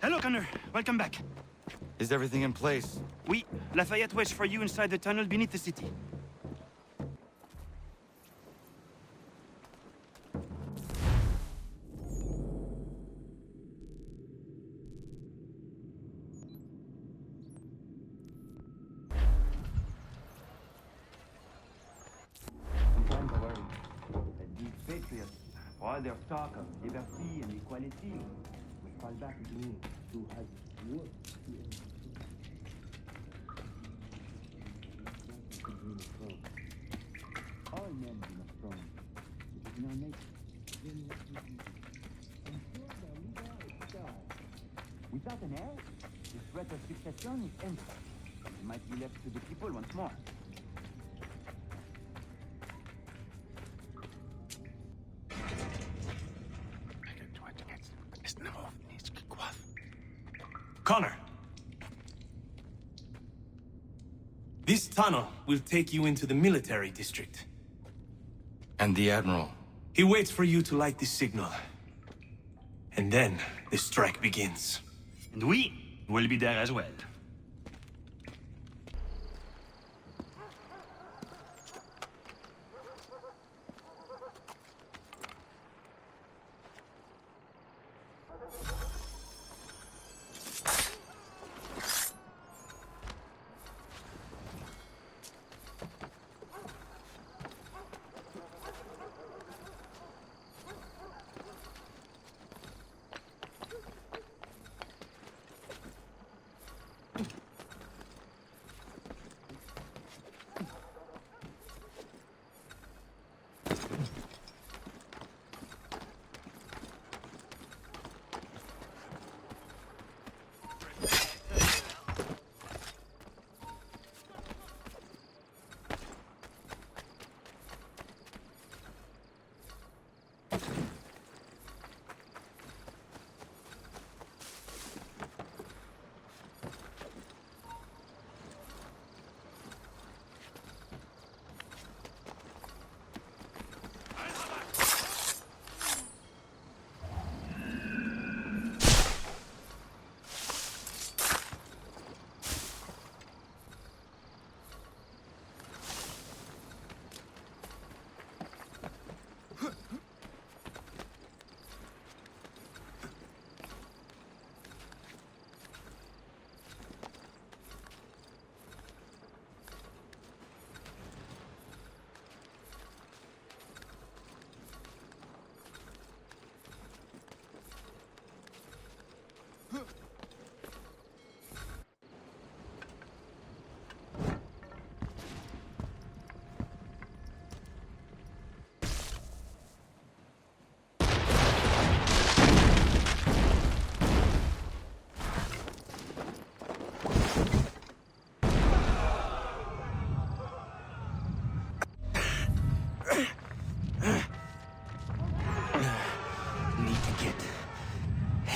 Hello, Connor. Welcome back. Is everything in place? Oui. Lafayette waits for you inside the tunnel beneath the city. Patriots, for all their talk of liberty and equality, we fall back again to hard work. All men be not strong. It is in our nature. Without an heir, the threat of succession is endless. It might be left to the people once more. Connor. This tunnel will take you into the military district. And the Admiral? He waits for you to light this signal. And then the strike begins. And we will be there as well.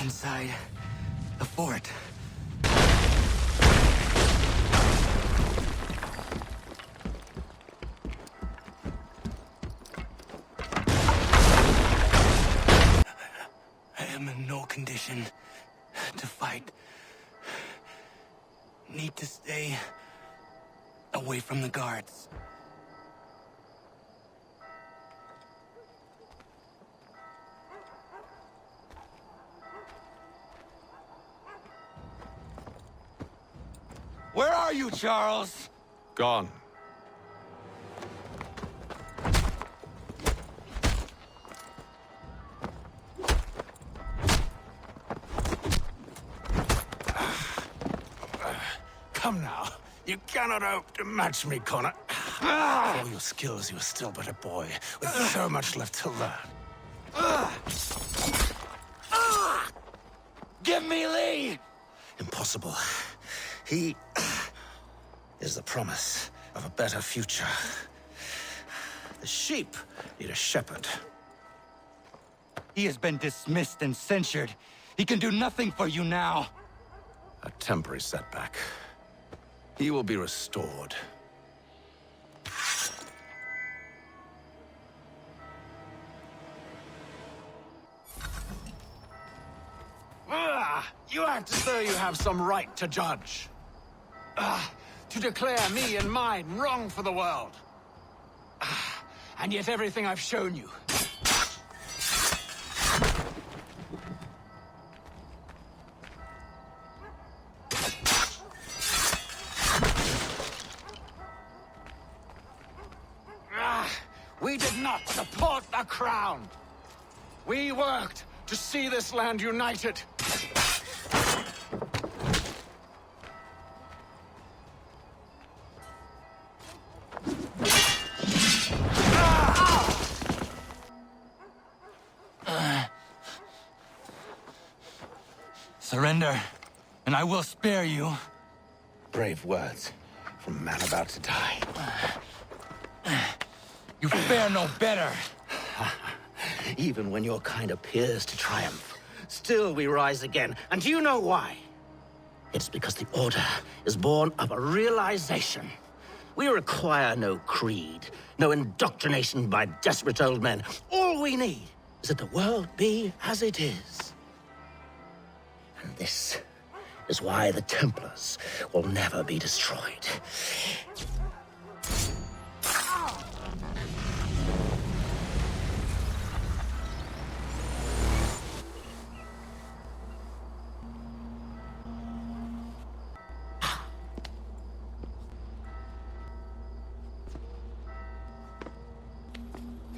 Inside the fort. I am in no condition to fight. Need to stay away from the guards. Where are you, Charles? Gone. Come now. You cannot hope to match me, Connor. For all your skills, you are still but a boy, with so much left to learn. Give me Lee! Impossible. He is the promise of a better future. The sheep need a shepherd. He has been dismissed and censured. He can do nothing for you now. A temporary setback. He will be restored. You act as though you have some right to judge. To declare me and mine wrong for the world. And yet everything I've shown you. We did not support the crown. We worked to see this land united. Surrender, and I will spare you. Brave words from a man about to die. You fare no better. Even when your kind appears to triumph, still we rise again. And do you know why? It's because the Order is born of a realization. We require no creed, no indoctrination by desperate old men. All we need is that the world be as it is. And this is why the Templars will never be destroyed.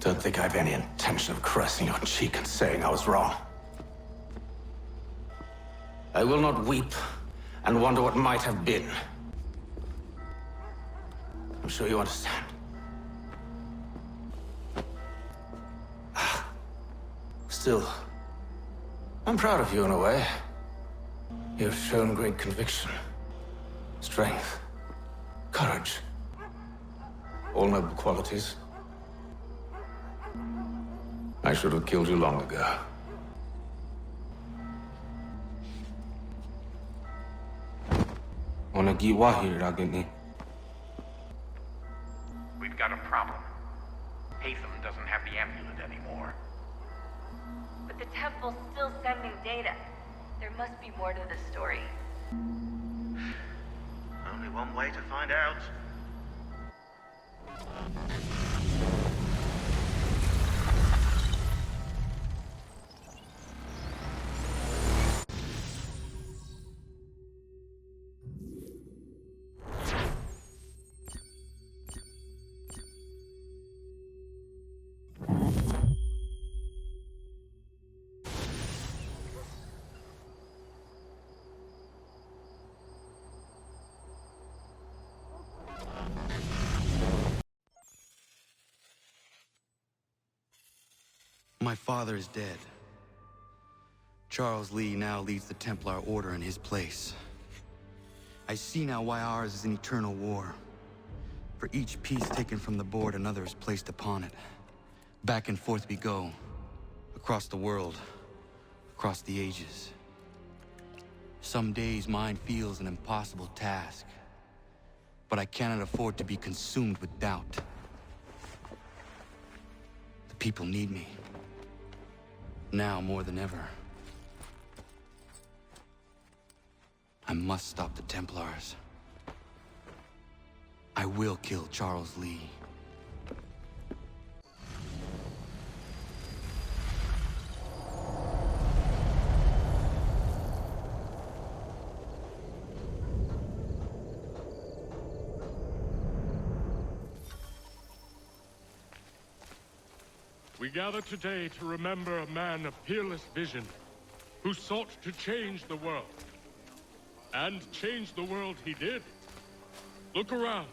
Don't think I have any intention of caressing your cheek and saying I was wrong. I will not weep and wonder what might have been. I'm sure you understand. Still, I'm proud of you in a way. You have shown great conviction, strength, courage. All noble qualities. I should have killed you long ago. We've got a problem. Hatham doesn't have the amulet anymore. But the temple's still sending data. There must be more to the story. Only one way to find out. My father is dead. Charles Lee now leads the Templar Order in his place. I see now why ours is an eternal war. For each piece taken from the board, another is placed upon it. Back and forth we go. Across the world. Across the ages. Some days mine feels an impossible task. But I cannot afford to be consumed with doubt. The people need me. Now more than ever. I must stop the Templars. I will kill Charles Lee. We gather today to remember a man of peerless vision who sought to change the world. And change the world he did. Look around.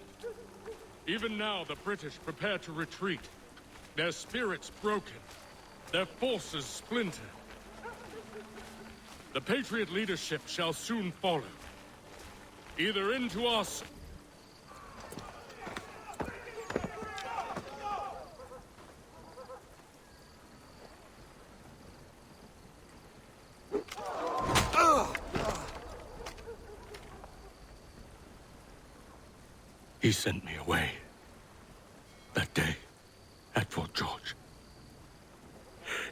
Even now, the British prepare to retreat. Their spirits broken. Their forces splintered. The Patriot leadership shall soon follow. Either into us... He sent me away. That day, at Fort George.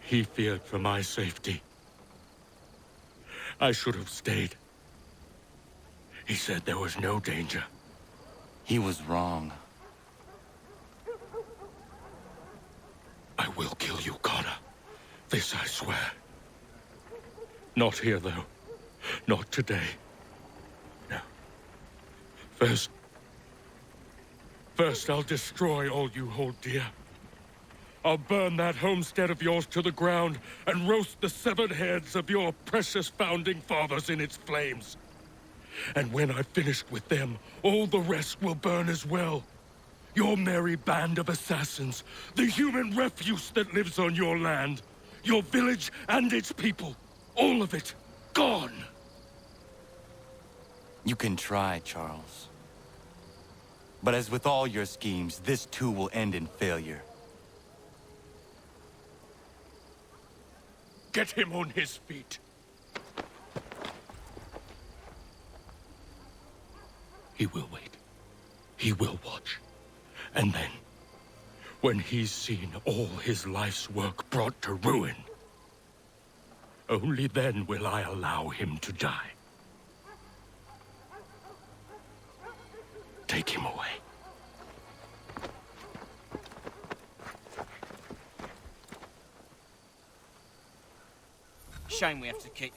He feared for my safety. I should have stayed. He said there was no danger. He was wrong. I will kill you, Connor. This I swear. Not here, though. Not today. No. First, I'll destroy all you hold dear. I'll burn that homestead of yours to the ground and roast the severed heads of your precious founding fathers in its flames. And when I've finished with them, all the rest will burn as well. Your merry band of assassins, the human refuse that lives on your land, your village and its people, all of it, gone. You can try, Charles. But as with all your schemes, this too will end in failure. Get him on his feet. He will wait. He will watch. And then, when he's seen all his life's work brought to ruin, only then will I allow him to die. Take him away. Shame we have to keep...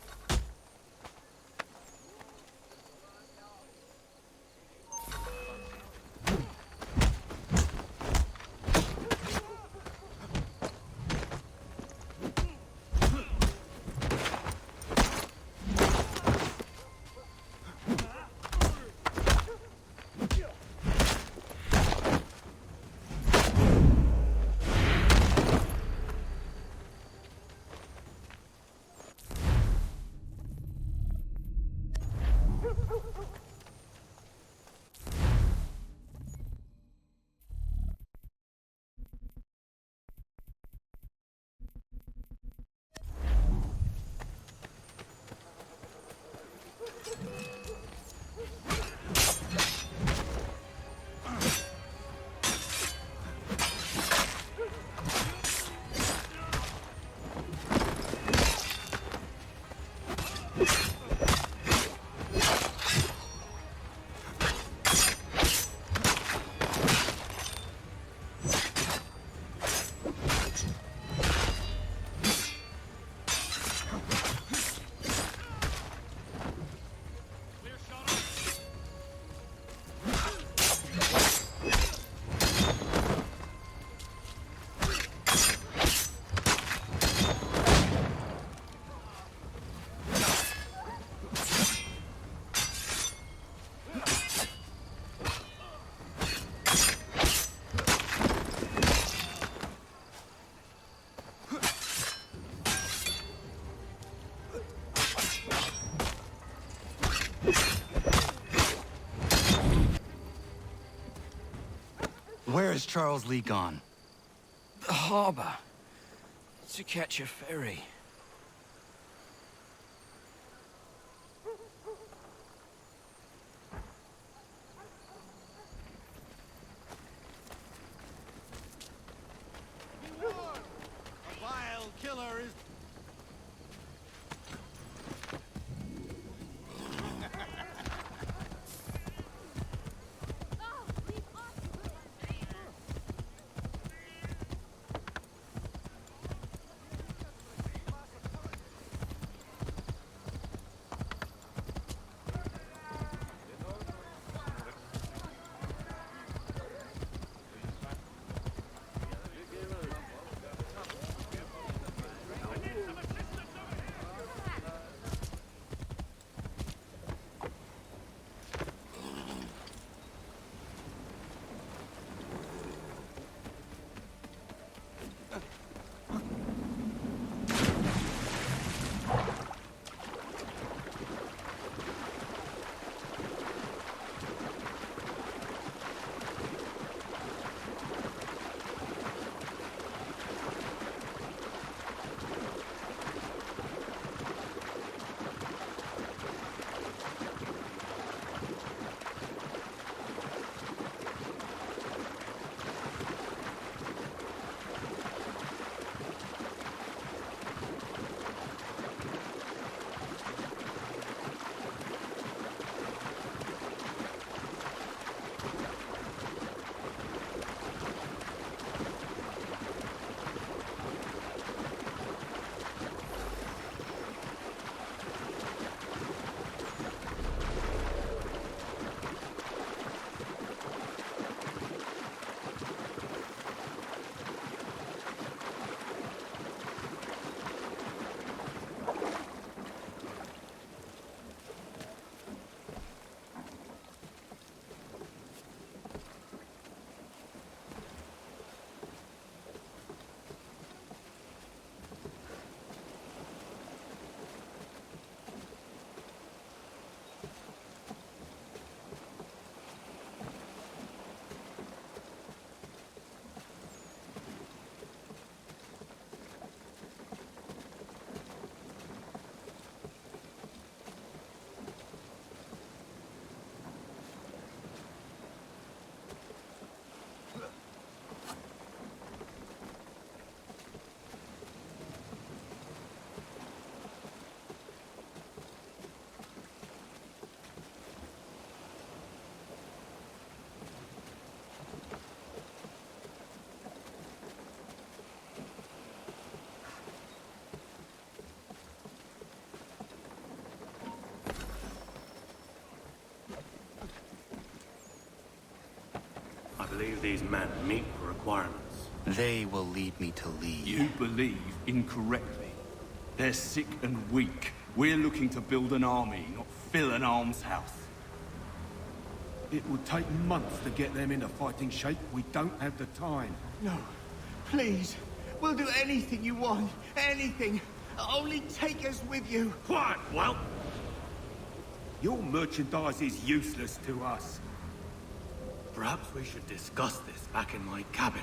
Where is Charles Lee gone? The harbor. To catch a ferry. A vile killer is... believe these men meet the requirements. They will lead me to lead. You believe incorrectly. They're sick and weak. We're looking to build an army, not fill an almshouse. It would take months to get them into fighting shape. We don't have the time. No, please. We'll do anything you want. Anything. Only take us with you. Quiet, well. Your merchandise is useless to us. Perhaps we should discuss this back in my cabin.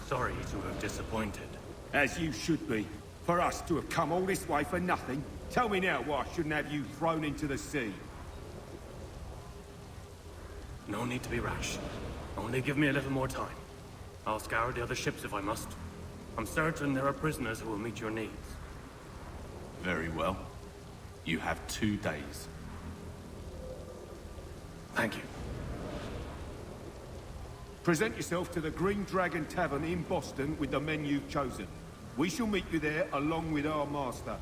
Sorry to have disappointed. As you should be. For us to have come all this way for nothing. Tell me now why I shouldn't have you thrown into the sea. No need to be rash. Only give me a little more time. I'll scour the other ships if I must. I'm certain there are prisoners who will meet your needs. Very well. You have 2 days. Thank you. Present yourself to the Green Dragon Tavern in Boston with the men you've chosen. We shall meet you there along with our master.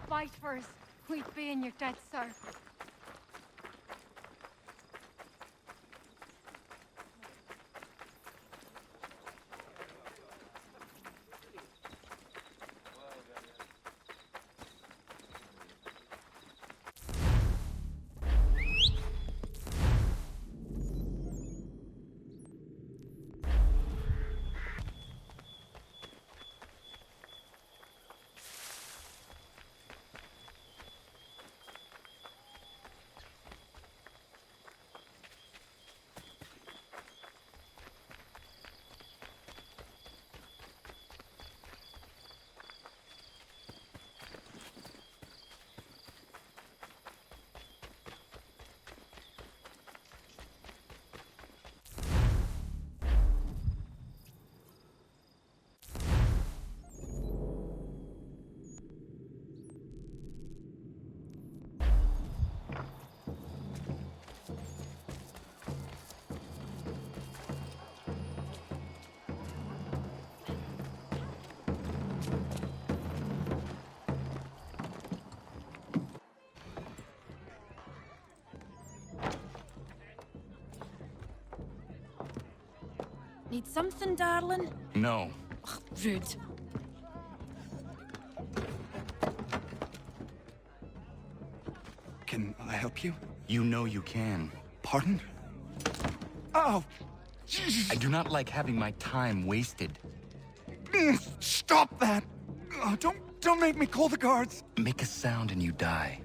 Fight for us. We'd be in your debt, sir. Need something, darling? No. Ugh, rude. Can I help you? You know you can. Pardon? Oh! Jesus. I do not like having my time wasted. Stop that! Don't make me call the guards! Make a sound and you die.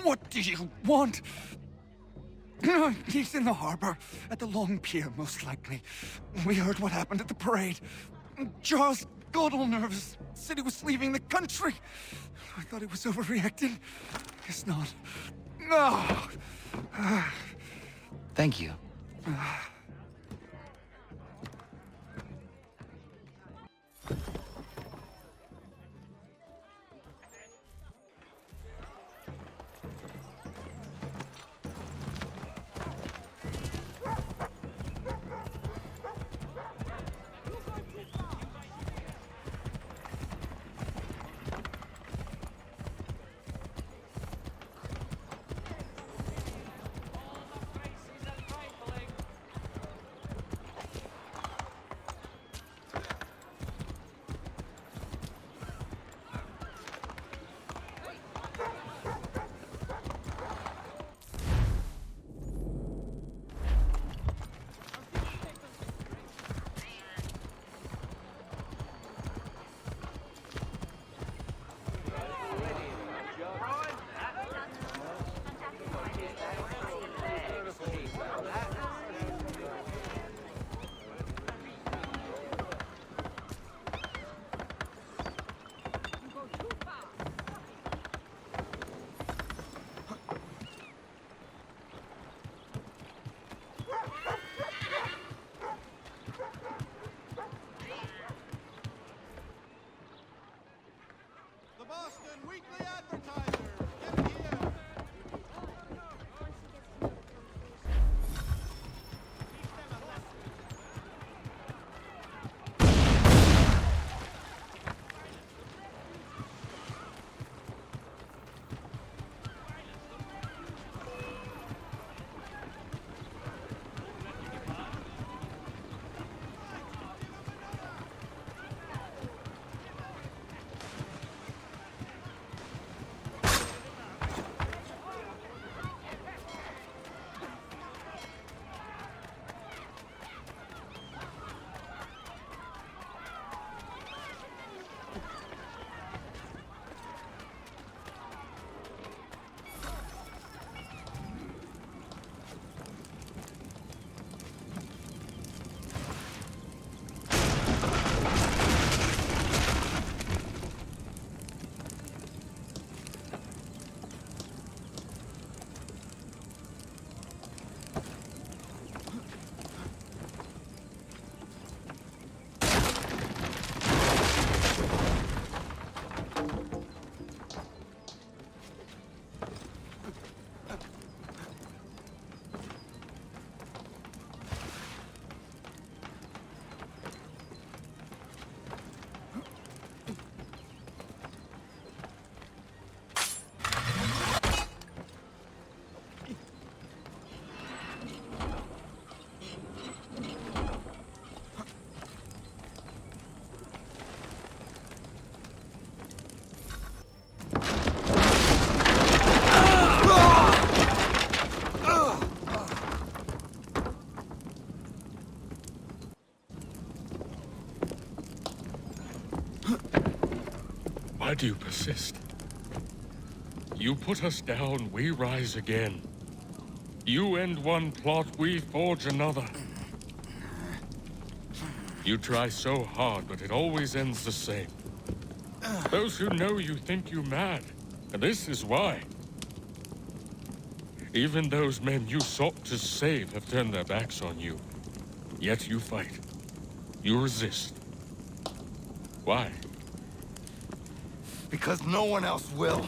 What do you want? He's in the harbor, at the Long Pier, most likely. We heard what happened at the parade. Charles got all nervous, said he was leaving the country. I thought he was overreacting. Guess not. No! Thank you. Why do you persist? You put us down, we rise again. You end one plot, we forge another. You try so hard, but it always ends the same. Those who know you think you mad, and this is why. Even those men you sought to save have turned their backs on you. Yet you fight. You resist. Why? Because no one else will.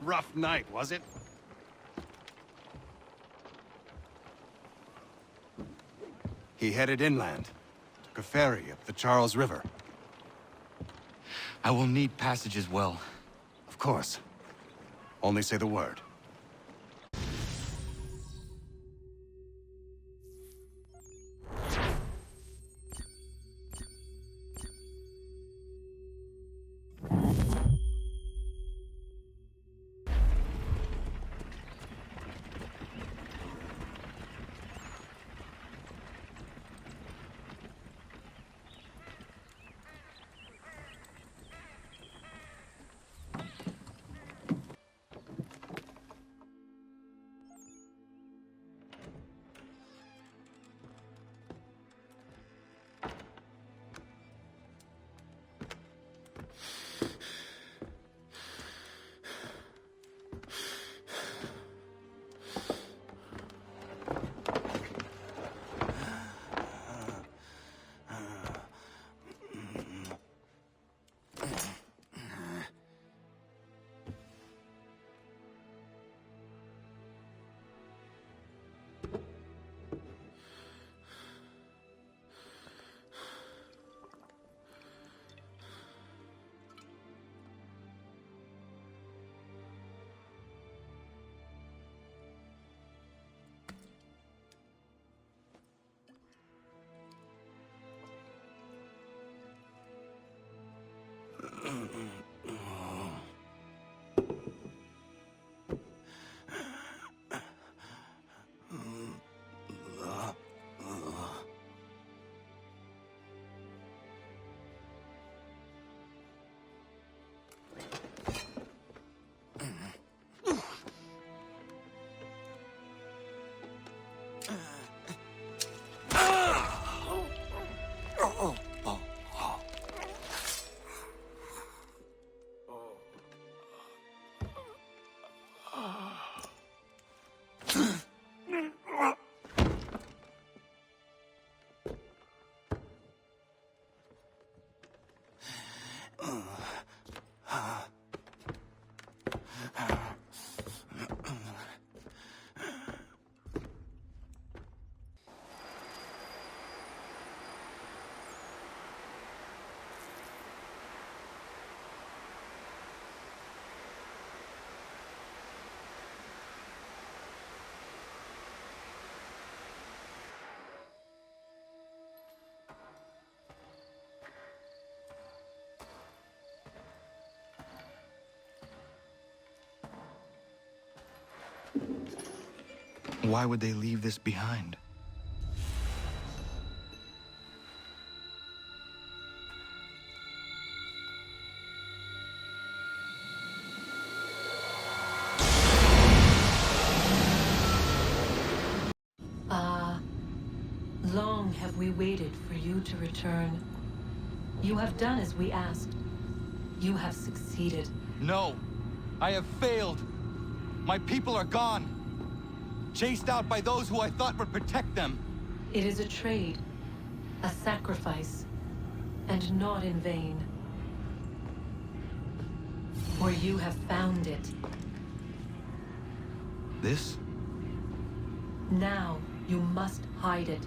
Rough night, was it? He headed inland. Took a ferry up the Charles River. I will need passage as well. Of course. Only say the word. Why would they leave this behind? Long have we waited for you to return. You have done as we asked. You have succeeded. No! I have failed! My people are gone! Chased out by those who I thought would protect them! It is a trade, a sacrifice, and not in vain. For you have found it. This? Now you must hide it,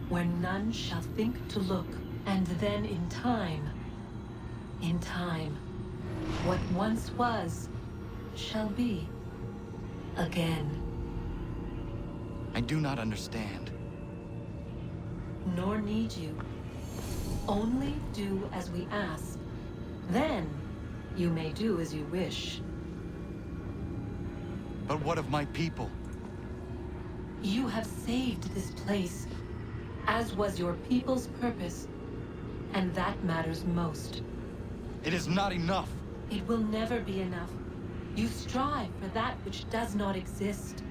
where none shall think to look, and then in time, what once was, shall be again. I do not understand. Nor need you. Only do as we ask. Then, you may do as you wish. But what of my people? You have saved this place, as was your people's purpose, and that matters most. It is not enough. It will never be enough. You strive for that which does not exist.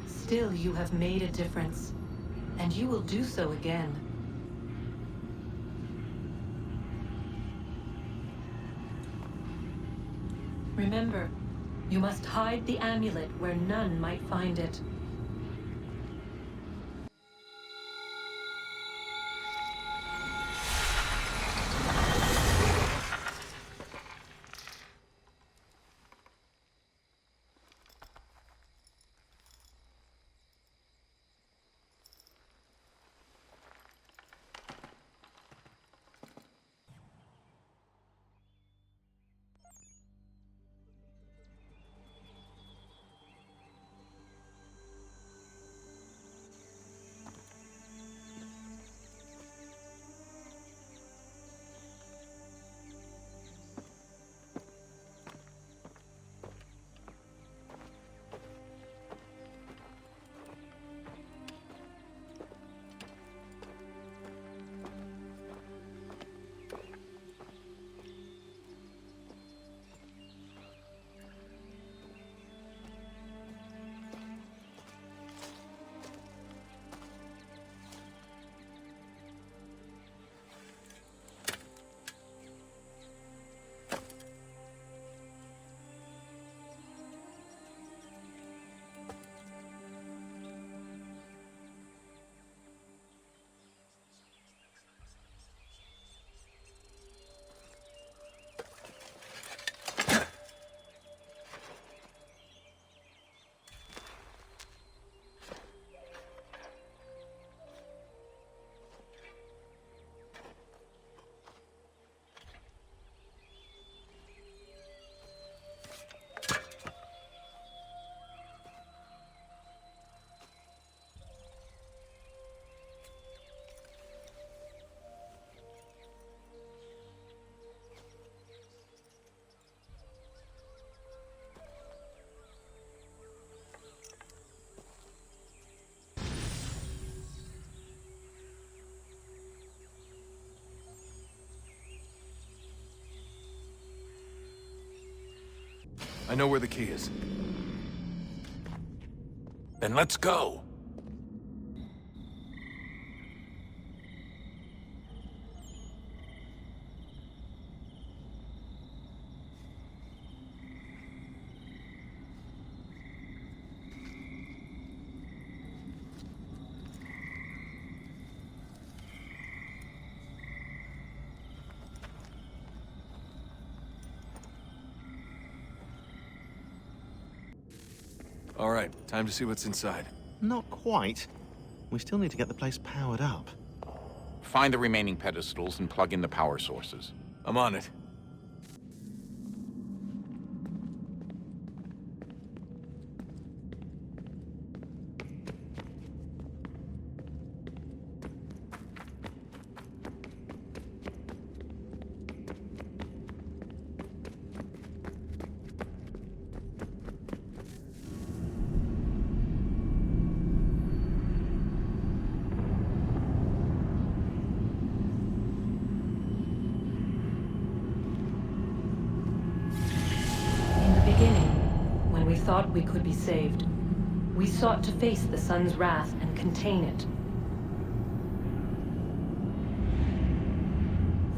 Still, you have made a difference, and you will do so again. Remember, you must hide the amulet where none might find it. I know where the key is. Then let's go. All right, time to see what's inside. Not quite. We still need to get the place powered up. Find the remaining pedestals and plug in the power sources. I'm on it. Thought we could be saved. We sought to face the sun's wrath and contain it.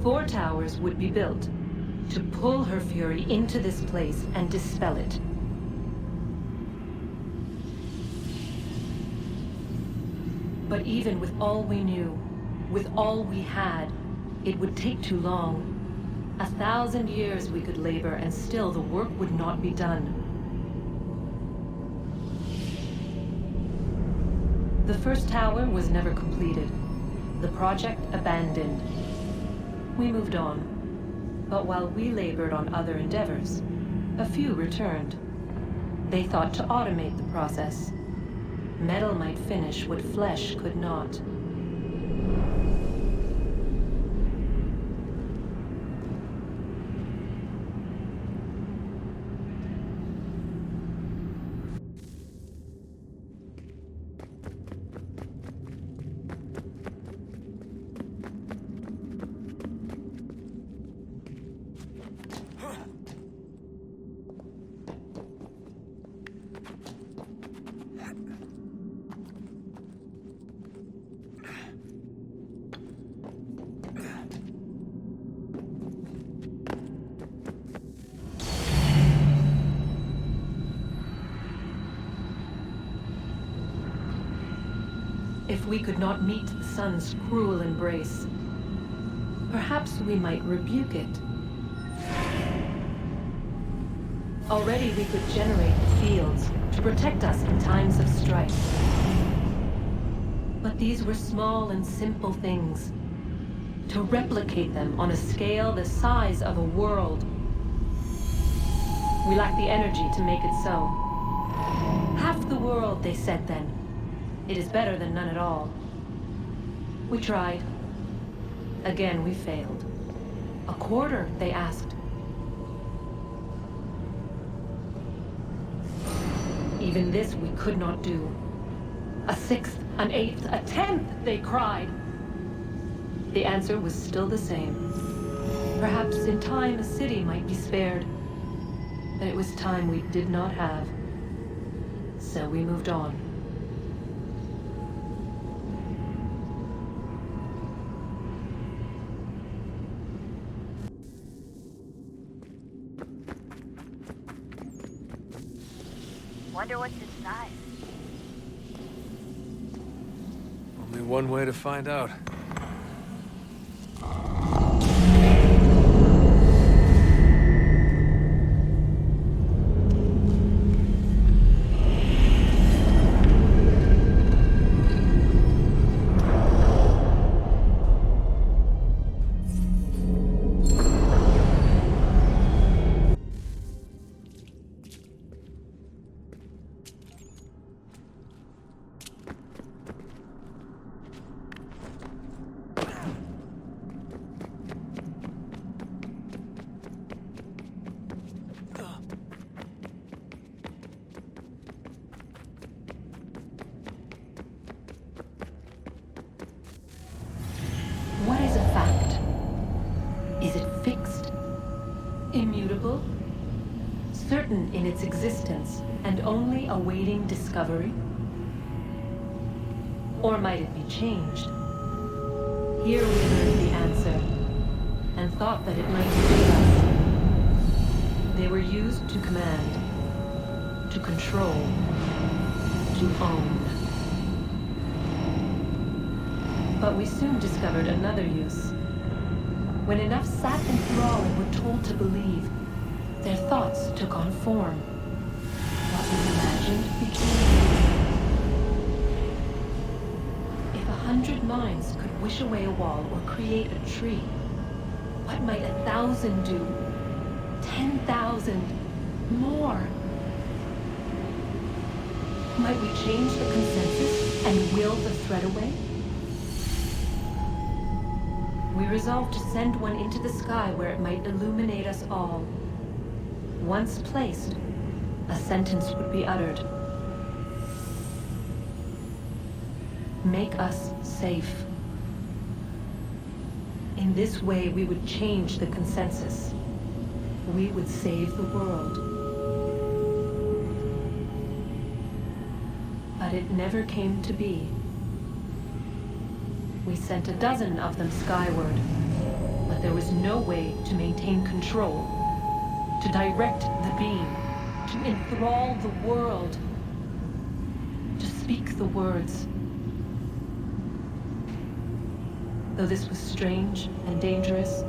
4 towers would be built to pull her fury into this place and dispel it. But even with all we knew, with all we had, it would take too long. 1,000 years we could labor and still the work would not be done. The first tower was never completed. The project abandoned. We moved on. But while we labored on other endeavors, a few returned. They thought to automate the process. Metal might finish what flesh could not. If we could not meet the sun's cruel embrace, perhaps we might rebuke it. Already we could generate the fields to protect us in times of strife. But these were small and simple things. To replicate them on a scale the size of a world, we lack the energy to make it so. Half the world, they said then. It is better than none at all. We tried. Again, we failed. A quarter, they asked. Even this we could not do. A sixth, an eighth, a tenth, they cried. The answer was still the same. Perhaps in time a city might be spared. But it was time we did not have. So we moved on. Wonder what's inside. Only one way to find out. What is a fact? Is it fixed? Immutable? certain in its existence and only awaiting discovery? Or might it be changed? Here we learned the answer, and thought that it might save us. They were used to command, to control, to own. But we soon discovered another use. When enough sat enthralled and were told to believe, their thoughts took on form. What was imagined became real. If 100 minds could wish away a wall or create a tree, what might 1,000 do? 10,000? More? Might we change the consensus and will the threat away? We resolved to send one into the sky where it might illuminate us all. Once placed, a sentence would be uttered. Make us safe. In this way, we would change the consensus. We would save the world. But it never came to be. We sent a dozen of them skyward, but there was no way to maintain control, to direct the beam, to enthrall the world, to speak the words. Though this was strange and dangerous,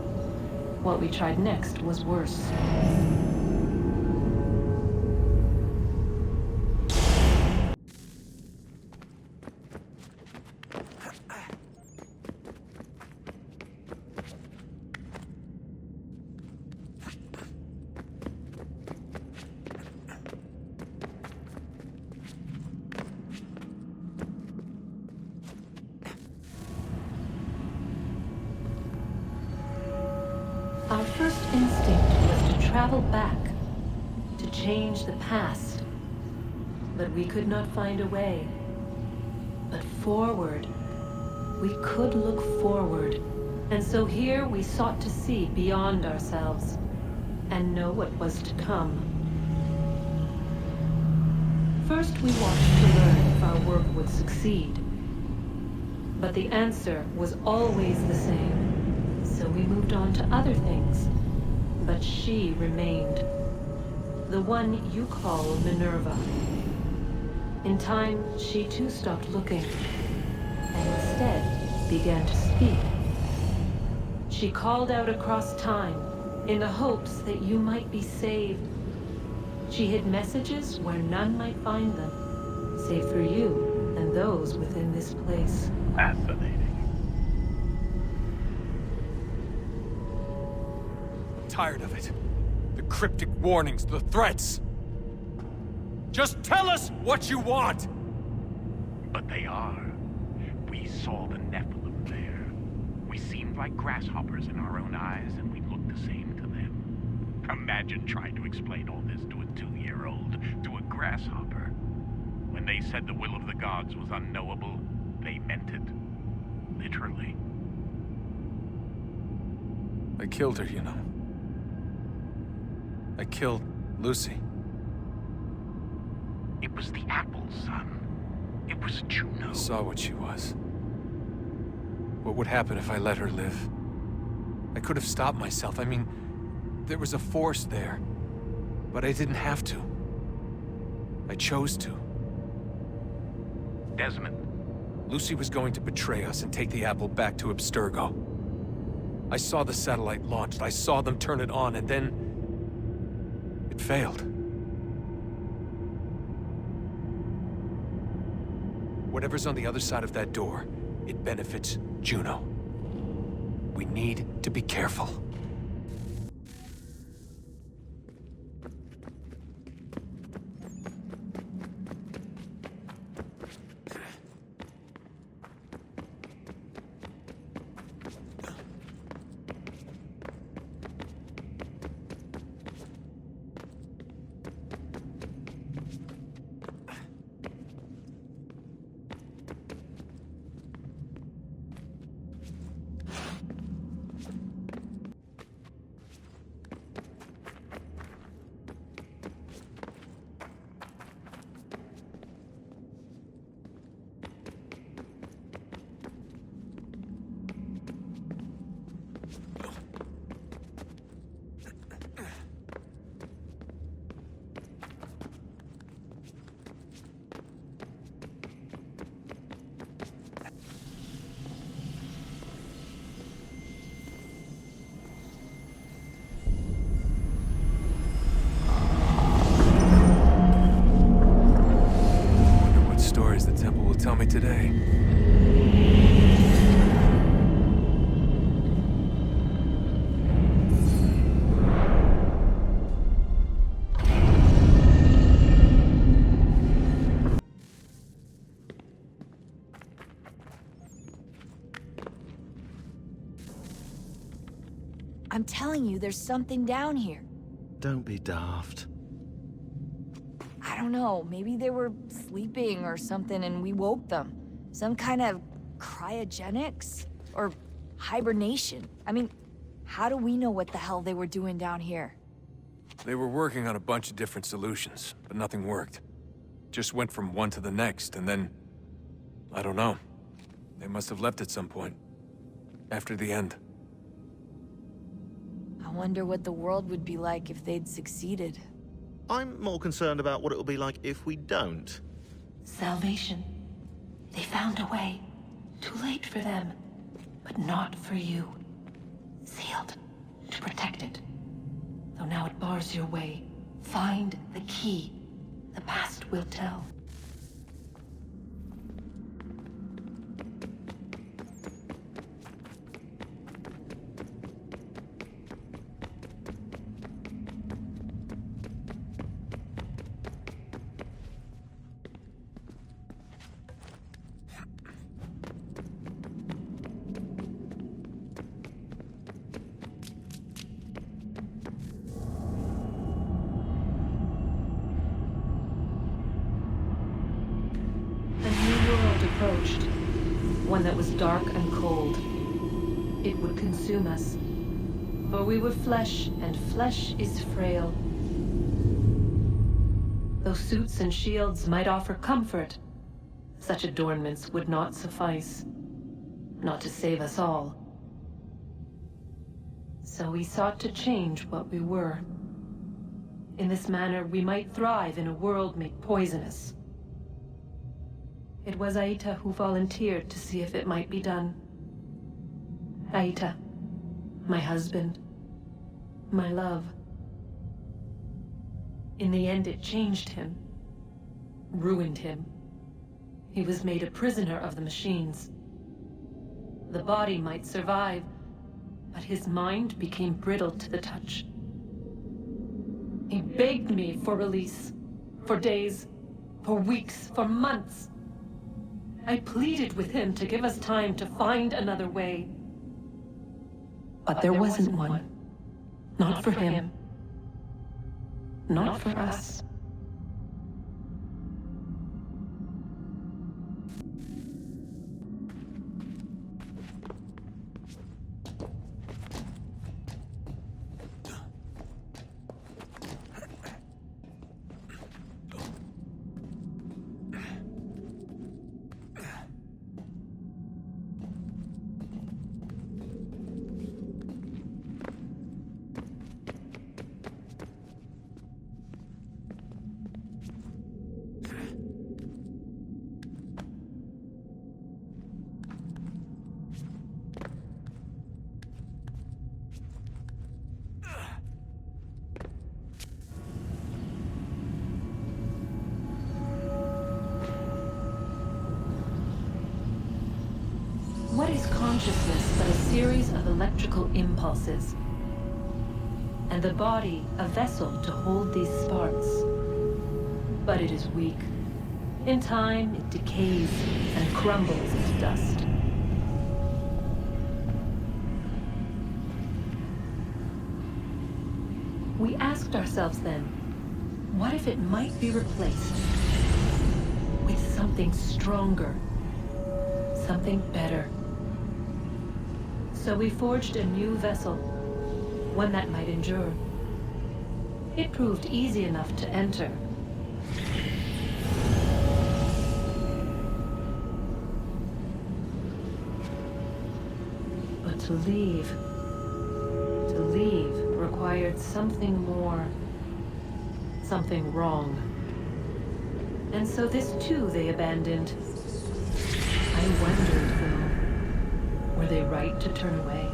what we tried next was worse. Our first instinct was to travel back, to change the past. But we could not find a way. But forward, we could look forward. And so here we sought to see beyond ourselves, and know what was to come. First we watched to learn if our work would succeed. But the answer was always the same. So we moved on to other things, but she remained. The one you call Minerva. In time, she too stopped looking, and instead began to speak. She called out across time, in the hopes that you might be saved. She hid messages where none might find them, save for you and those within this place. Fascinating. Tired of it. The cryptic warnings, the threats. Just tell us what you want! But they are. We saw the Nephilim there. We seemed like grasshoppers in our own eyes, and we looked the same to them. Imagine trying to explain all this to a 2-year-old, to a grasshopper. When they said the will of the gods was unknowable, they meant it. Literally. I killed her, you know. I killed Lucy. It was the apple, son. It was Juno. I saw what she was. What would happen if I let her live? I could have stopped myself. I mean, there was a force there. But I didn't have to. I chose to. Desmond. Lucy was going to betray us and take the apple back to Abstergo. I saw the satellite launched. I saw them turn it on, and then it failed. Whatever's on the other side of that door, it benefits Juno. We need to be careful. today. I'm telling you, there's something down here. Don't be daft. I don't know, maybe they were sleeping or something and we woke them. Some kind of cryogenics? Or hibernation? I mean, how do we know what the hell they were doing down here? They were working on a bunch of different solutions, but nothing worked. Just went from one to the next, and then... I don't know. They must have left at some point. After the end. I wonder what the world would be like if they'd succeeded. I'm more concerned about what it will be like if we don't. Salvation. They found a way. Too late for them. But not for you. Sealed. To protect it. Though now it bars your way. Find the key. The past will tell. Approached. One that was dark and cold. It would consume us. For we were flesh, and flesh is frail. Though suits and shields might offer comfort, such adornments would not suffice. Not to save us all. So we sought to change what we were. In this manner, we might thrive in a world made poisonous. It was Aita who volunteered to see if it might be done. Aita, my husband, my love. In the end, it changed him, ruined him. He was made a prisoner of the machines. The body might survive, but his mind became brittle to the touch. He begged me for release, for days, for weeks, for months. I pleaded with him to give us time to find another way. But there wasn't one. Not for him. Not for us. What is consciousness but a series of electrical impulses? And the body a vessel to hold these sparks. But it is weak. In time, it decays and crumbles into dust. We asked ourselves then, what if it might be replaced with something stronger, something better? So we forged a new vessel, one that might endure. It proved easy enough to enter. But to leave required something more, something wrong. And so this too they abandoned. I wondered, though, were they right to turn away?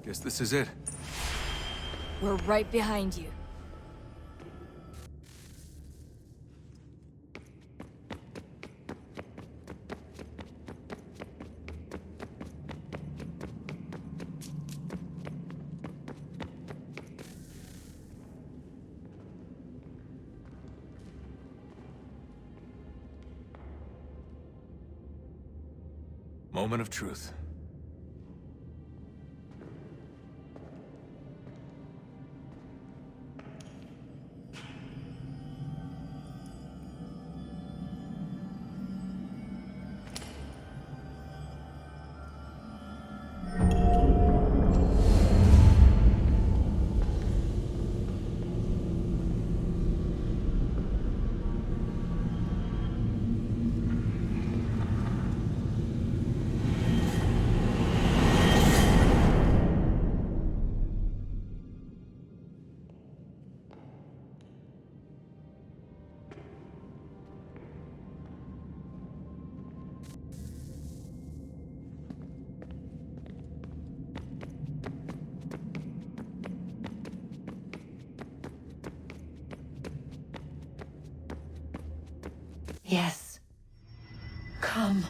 Guess this is it. We're right behind you. Moment of truth. Yes. Come.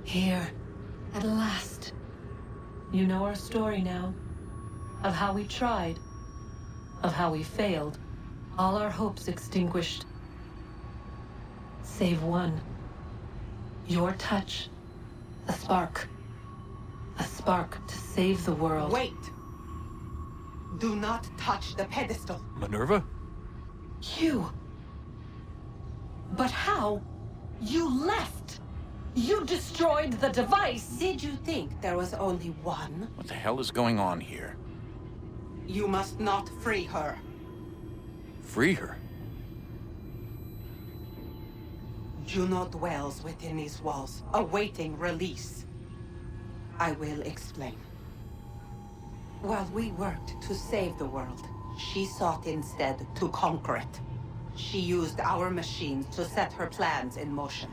Here, at last. You know our story now. Of how we tried. Of how we failed. All our hopes extinguished. Save one. Your touch. A spark. A spark to save the world. Wait! Do not touch the pedestal. Minerva? You! But how? You left! You destroyed the device! Did you think there was only one? What the hell is going on here? You must not free her. Free her? Juno dwells within these walls, awaiting release. I will explain. While we worked to save the world, she sought instead to conquer it. She used our machines to set her plans in motion.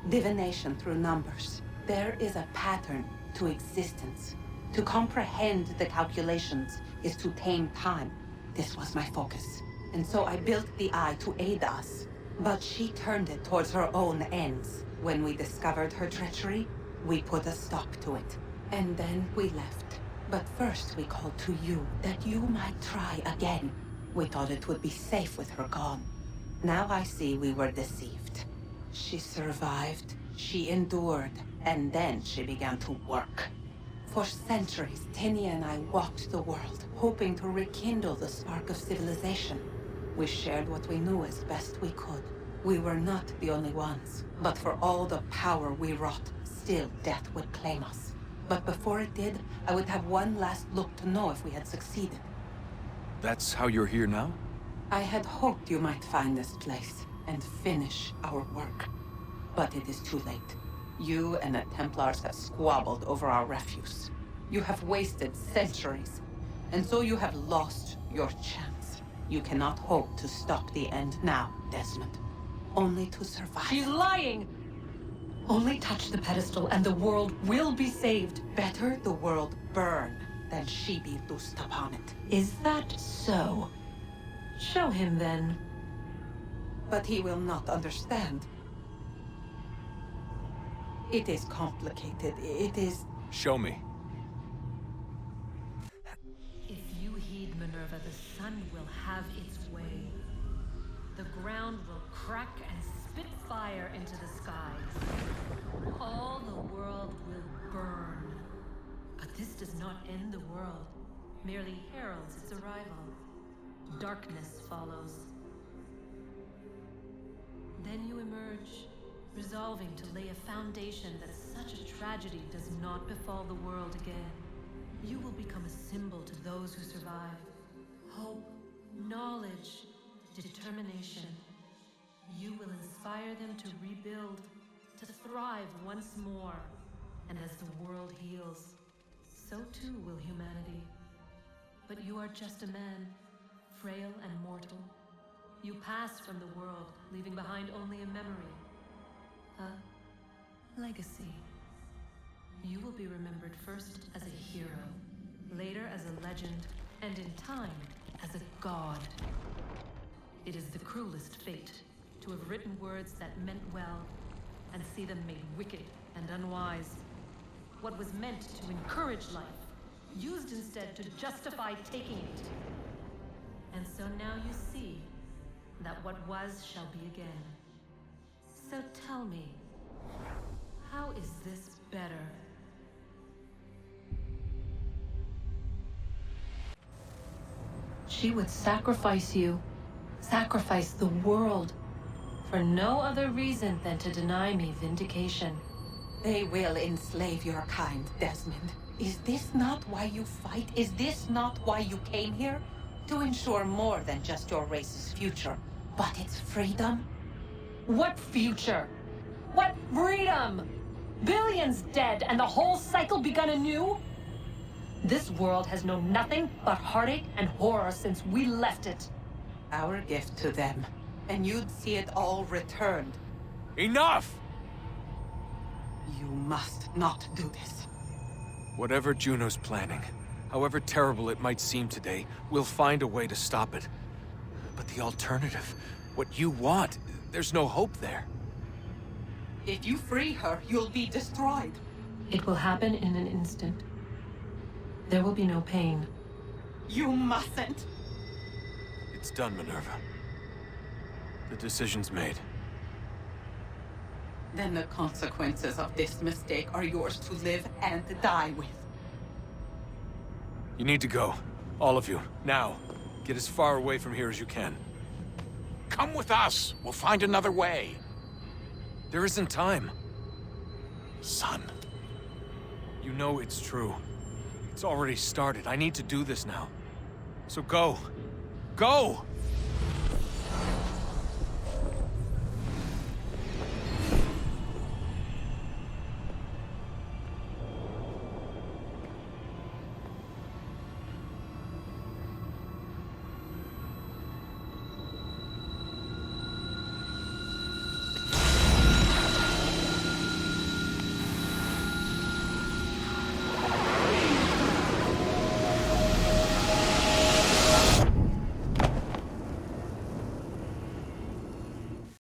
Divination through numbers. There is a pattern to existence. To comprehend the calculations is to tame time. This was my focus. And so I built the eye to aid us. But she turned it towards her own ends. When we discovered her treachery, we put a stop to it. And then we left. But first we called to you, that you might try again. We thought it would be safe with her gone. Now I see we were deceived. She survived, she endured, and then she began to work. For centuries, Tinia and I walked the world, hoping to rekindle the spark of civilization. We shared what we knew as best we could. We were not the only ones, but for all the power we wrought, still death would claim us. But before it did, I would have one last look to know if we had succeeded. That's how you're here now? I had hoped you might find this place and finish our work. But it is too late. You and the Templars have squabbled over our refuse. You have wasted centuries, and so you have lost your chance. You cannot hope to stop the end now, Desmond. Only to survive. She's lying! Only touch the pedestal and the world will be saved. Better the world burn than she be loosed upon it. Is that so? Show him then. But he will not understand. It is complicated. It is... Show me. If you heed Minerva, the sun will have its way. The ground will crack and spit fire into the skies. All the world will burn. But this does not end the world, merely heralds its arrival. Darkness follows. Then you emerge, resolving to lay a foundation that such a tragedy does not befall the world again. You will become a symbol to those who survive. Hope, knowledge, determination. You will inspire them to rebuild, to thrive once more. And as the world heals, so too will humanity. But you are just a man, frail and mortal. You pass from the world, leaving behind only a memory. A legacy. You will be remembered first as a hero, later as a legend, and in time, as a god. It is the cruelest fate to have written words that meant well and see them made wicked and unwise. What was meant to encourage life, used instead to justify taking it. And so now you see that what was shall be again. So tell me, how is this better? She would sacrifice you, sacrifice the world, for no other reason than to deny me vindication. They will enslave your kind, Desmond. Is this not why you fight? Is this not why you came here? To ensure more than just your race's future, but its freedom? What future? What freedom? Billions dead and the whole cycle begun anew? This world has known nothing but heartache and horror since we left it. Our gift to them, and you'd see it all returned. Enough! You must not do this. Whatever Juno's planning, however terrible it might seem today, we'll find a way to stop it. But the alternative, what you want, there's no hope there. If you free her, you'll be destroyed. It will happen in an instant. There will be no pain. You mustn't. It's done, Minerva. The decision's made. Then the consequences of this mistake are yours to live and die with. You need to go. All of you. Now. Get as far away from here as you can. Come with us. We'll find another way. There isn't time. Son. You know it's true. It's already started. I need to do this now. So go. Go!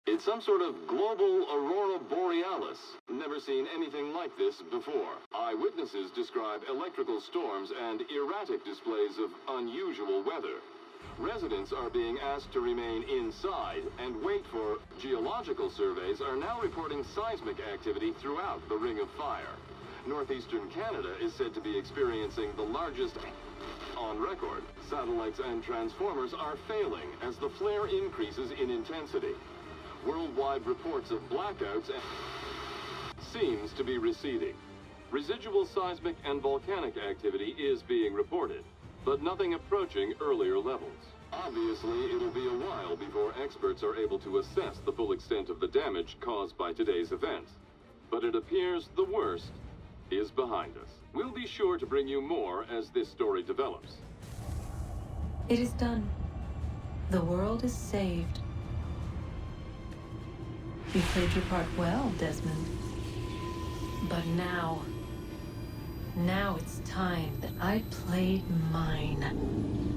It's some sort of global aurora borealis. Never seen anything like this before. Eyewitnesses describe electrical storms and erratic displays of unusual weather. Residents are being asked to remain inside and wait for geological surveys are now reporting seismic activity throughout the Ring of Fire. Northeastern Canada is said to be experiencing the largest on record. Satellites and transformers are failing as the flare increases in intensity. Worldwide reports of blackouts seems to be receding. Residual seismic and volcanic activity is being reported, but nothing approaching earlier levels. Obviously, it'll be a while before experts are able to assess the full extent of the damage caused by today's event. But it appears the worst is behind us. We'll be sure to bring you more as this story develops. It is done. The world is saved. You played your part well, Desmond. But now it's time that I played mine.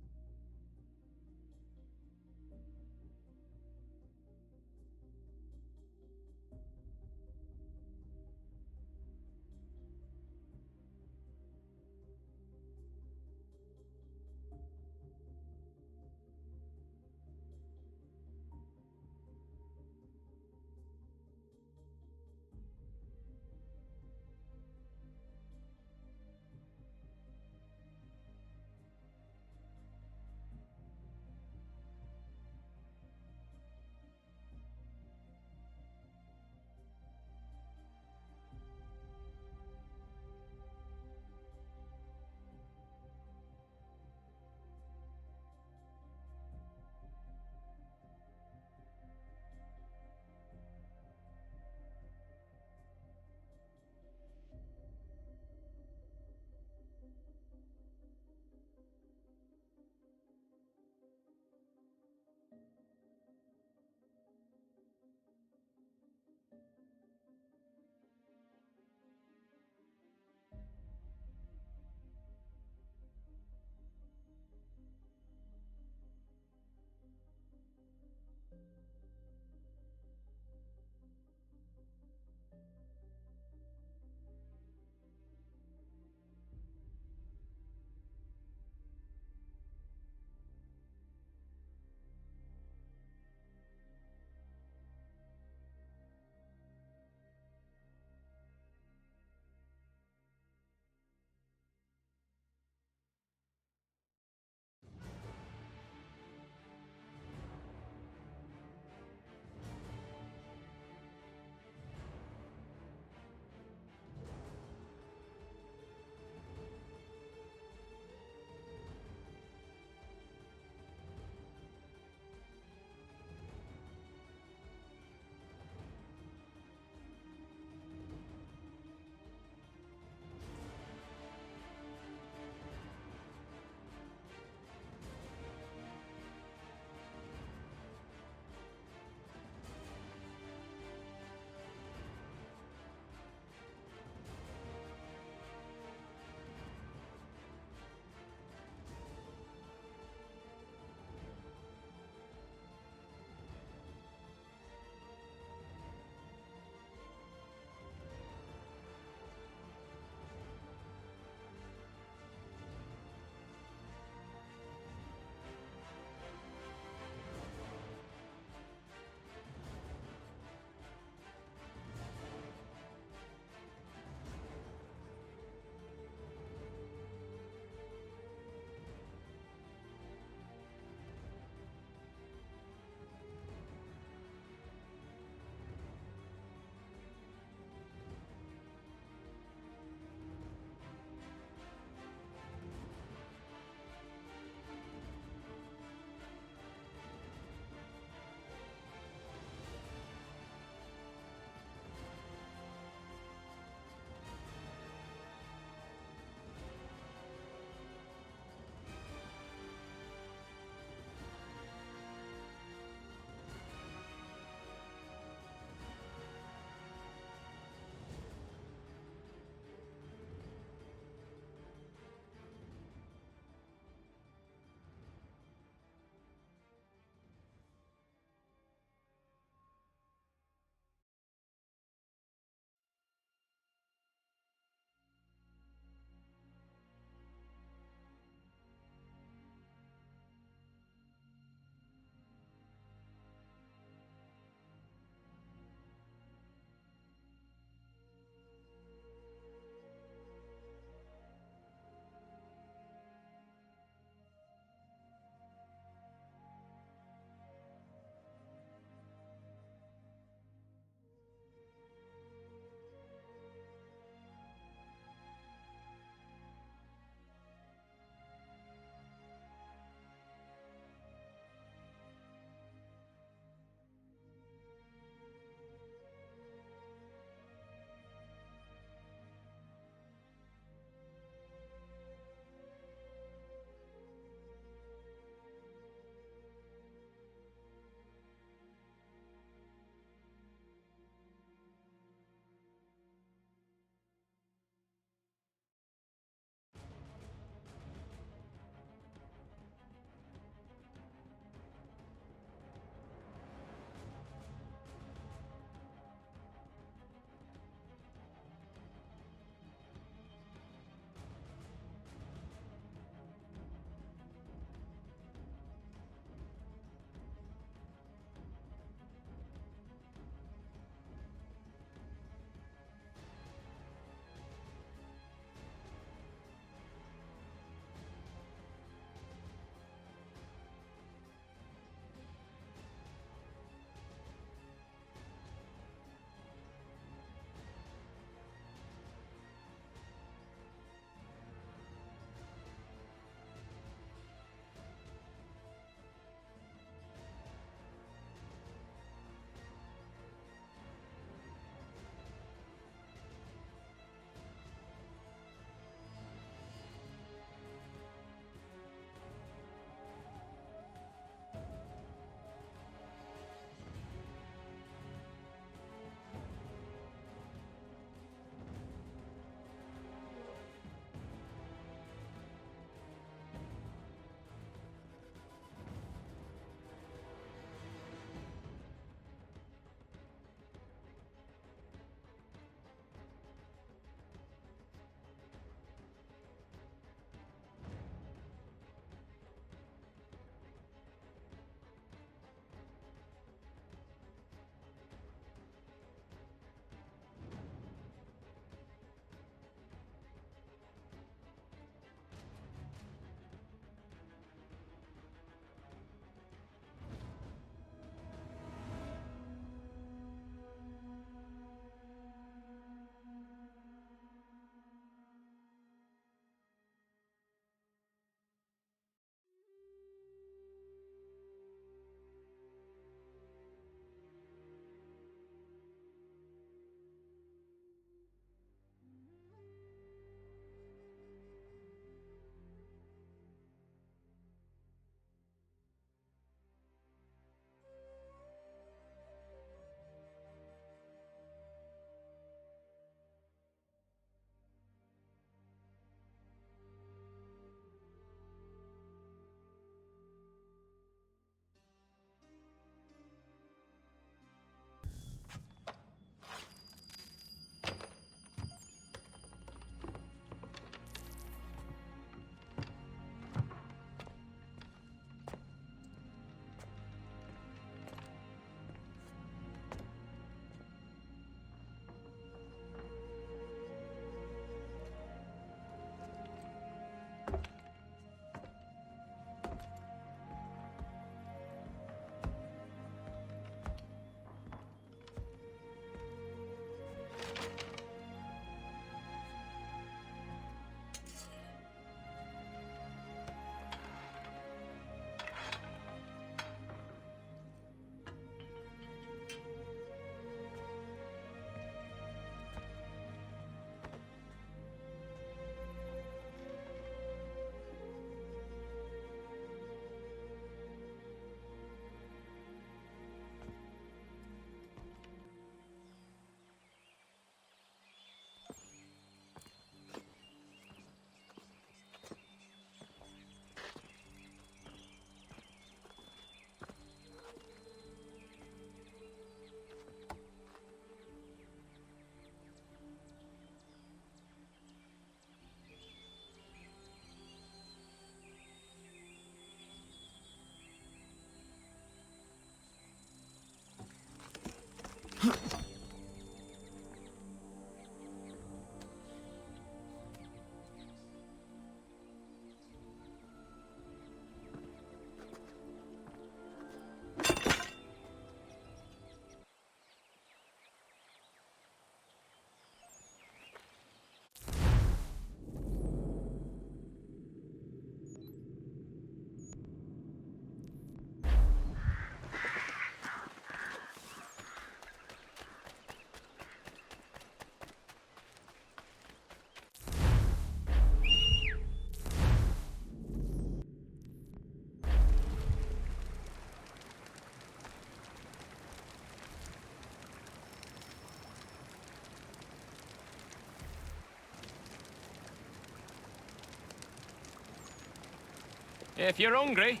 If you're hungry,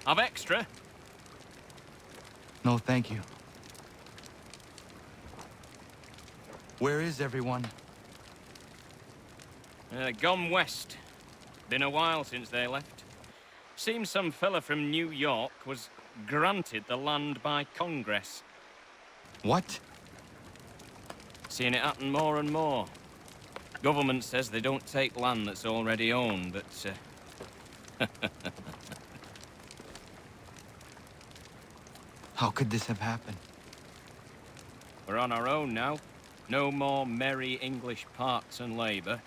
I've extra. No, thank you. Where is everyone? Gone west. Been a while since they left. Seems some fella from New York was granted the land by Congress. What? Seeing it happen more and more. Government says they don't take land that's already owned, but How could this have happened? we're on our own now. No more merry English parts and labour,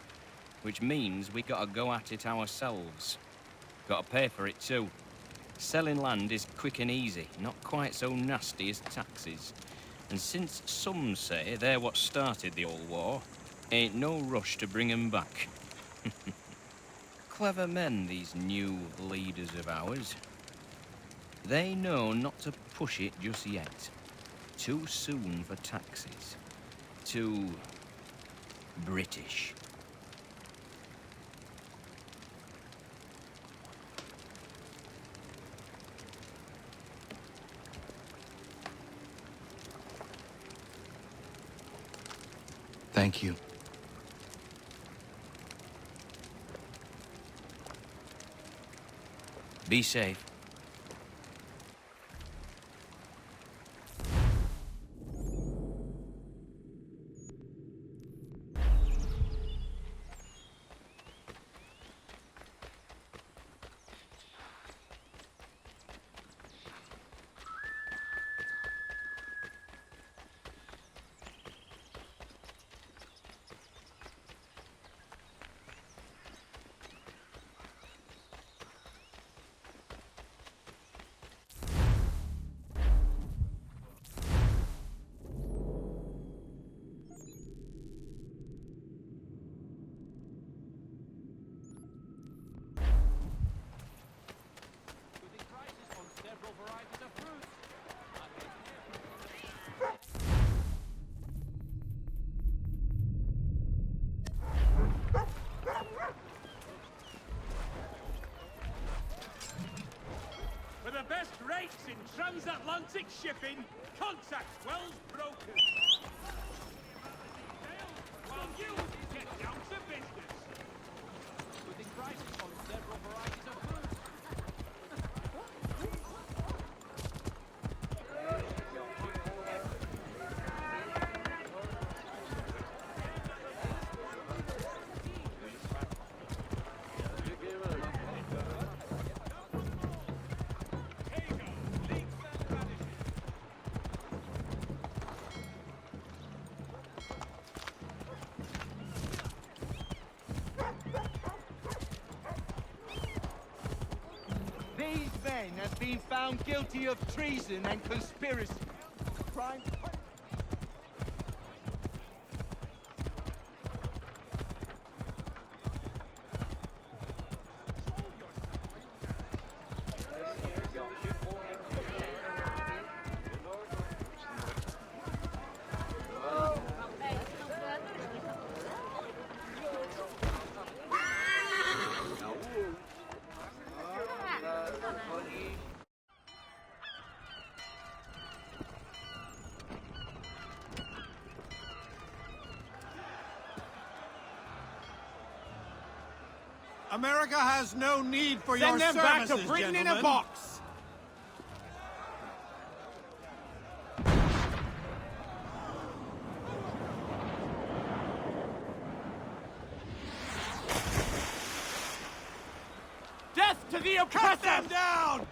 which means we gotta go at it ourselves. Gotta pay for it too. Selling land is quick and easy, not quite so nasty as taxes. And since some say they're what started the old war, ain't no rush to bring 'em back. Clever men, these new leaders of ours. They know not to push it just yet. Too soon for taxes. Too British. Thank you. Be safe. For the best rates in transatlantic shipping, contact Wells Brokers. While you get down to business. Putting prices on several varieties of food. These men have been found guilty of treason and conspiracy. Crime. America has no need for Send your them back services, to Britain in a gentlemen. box! to the oppressor! Cut them down!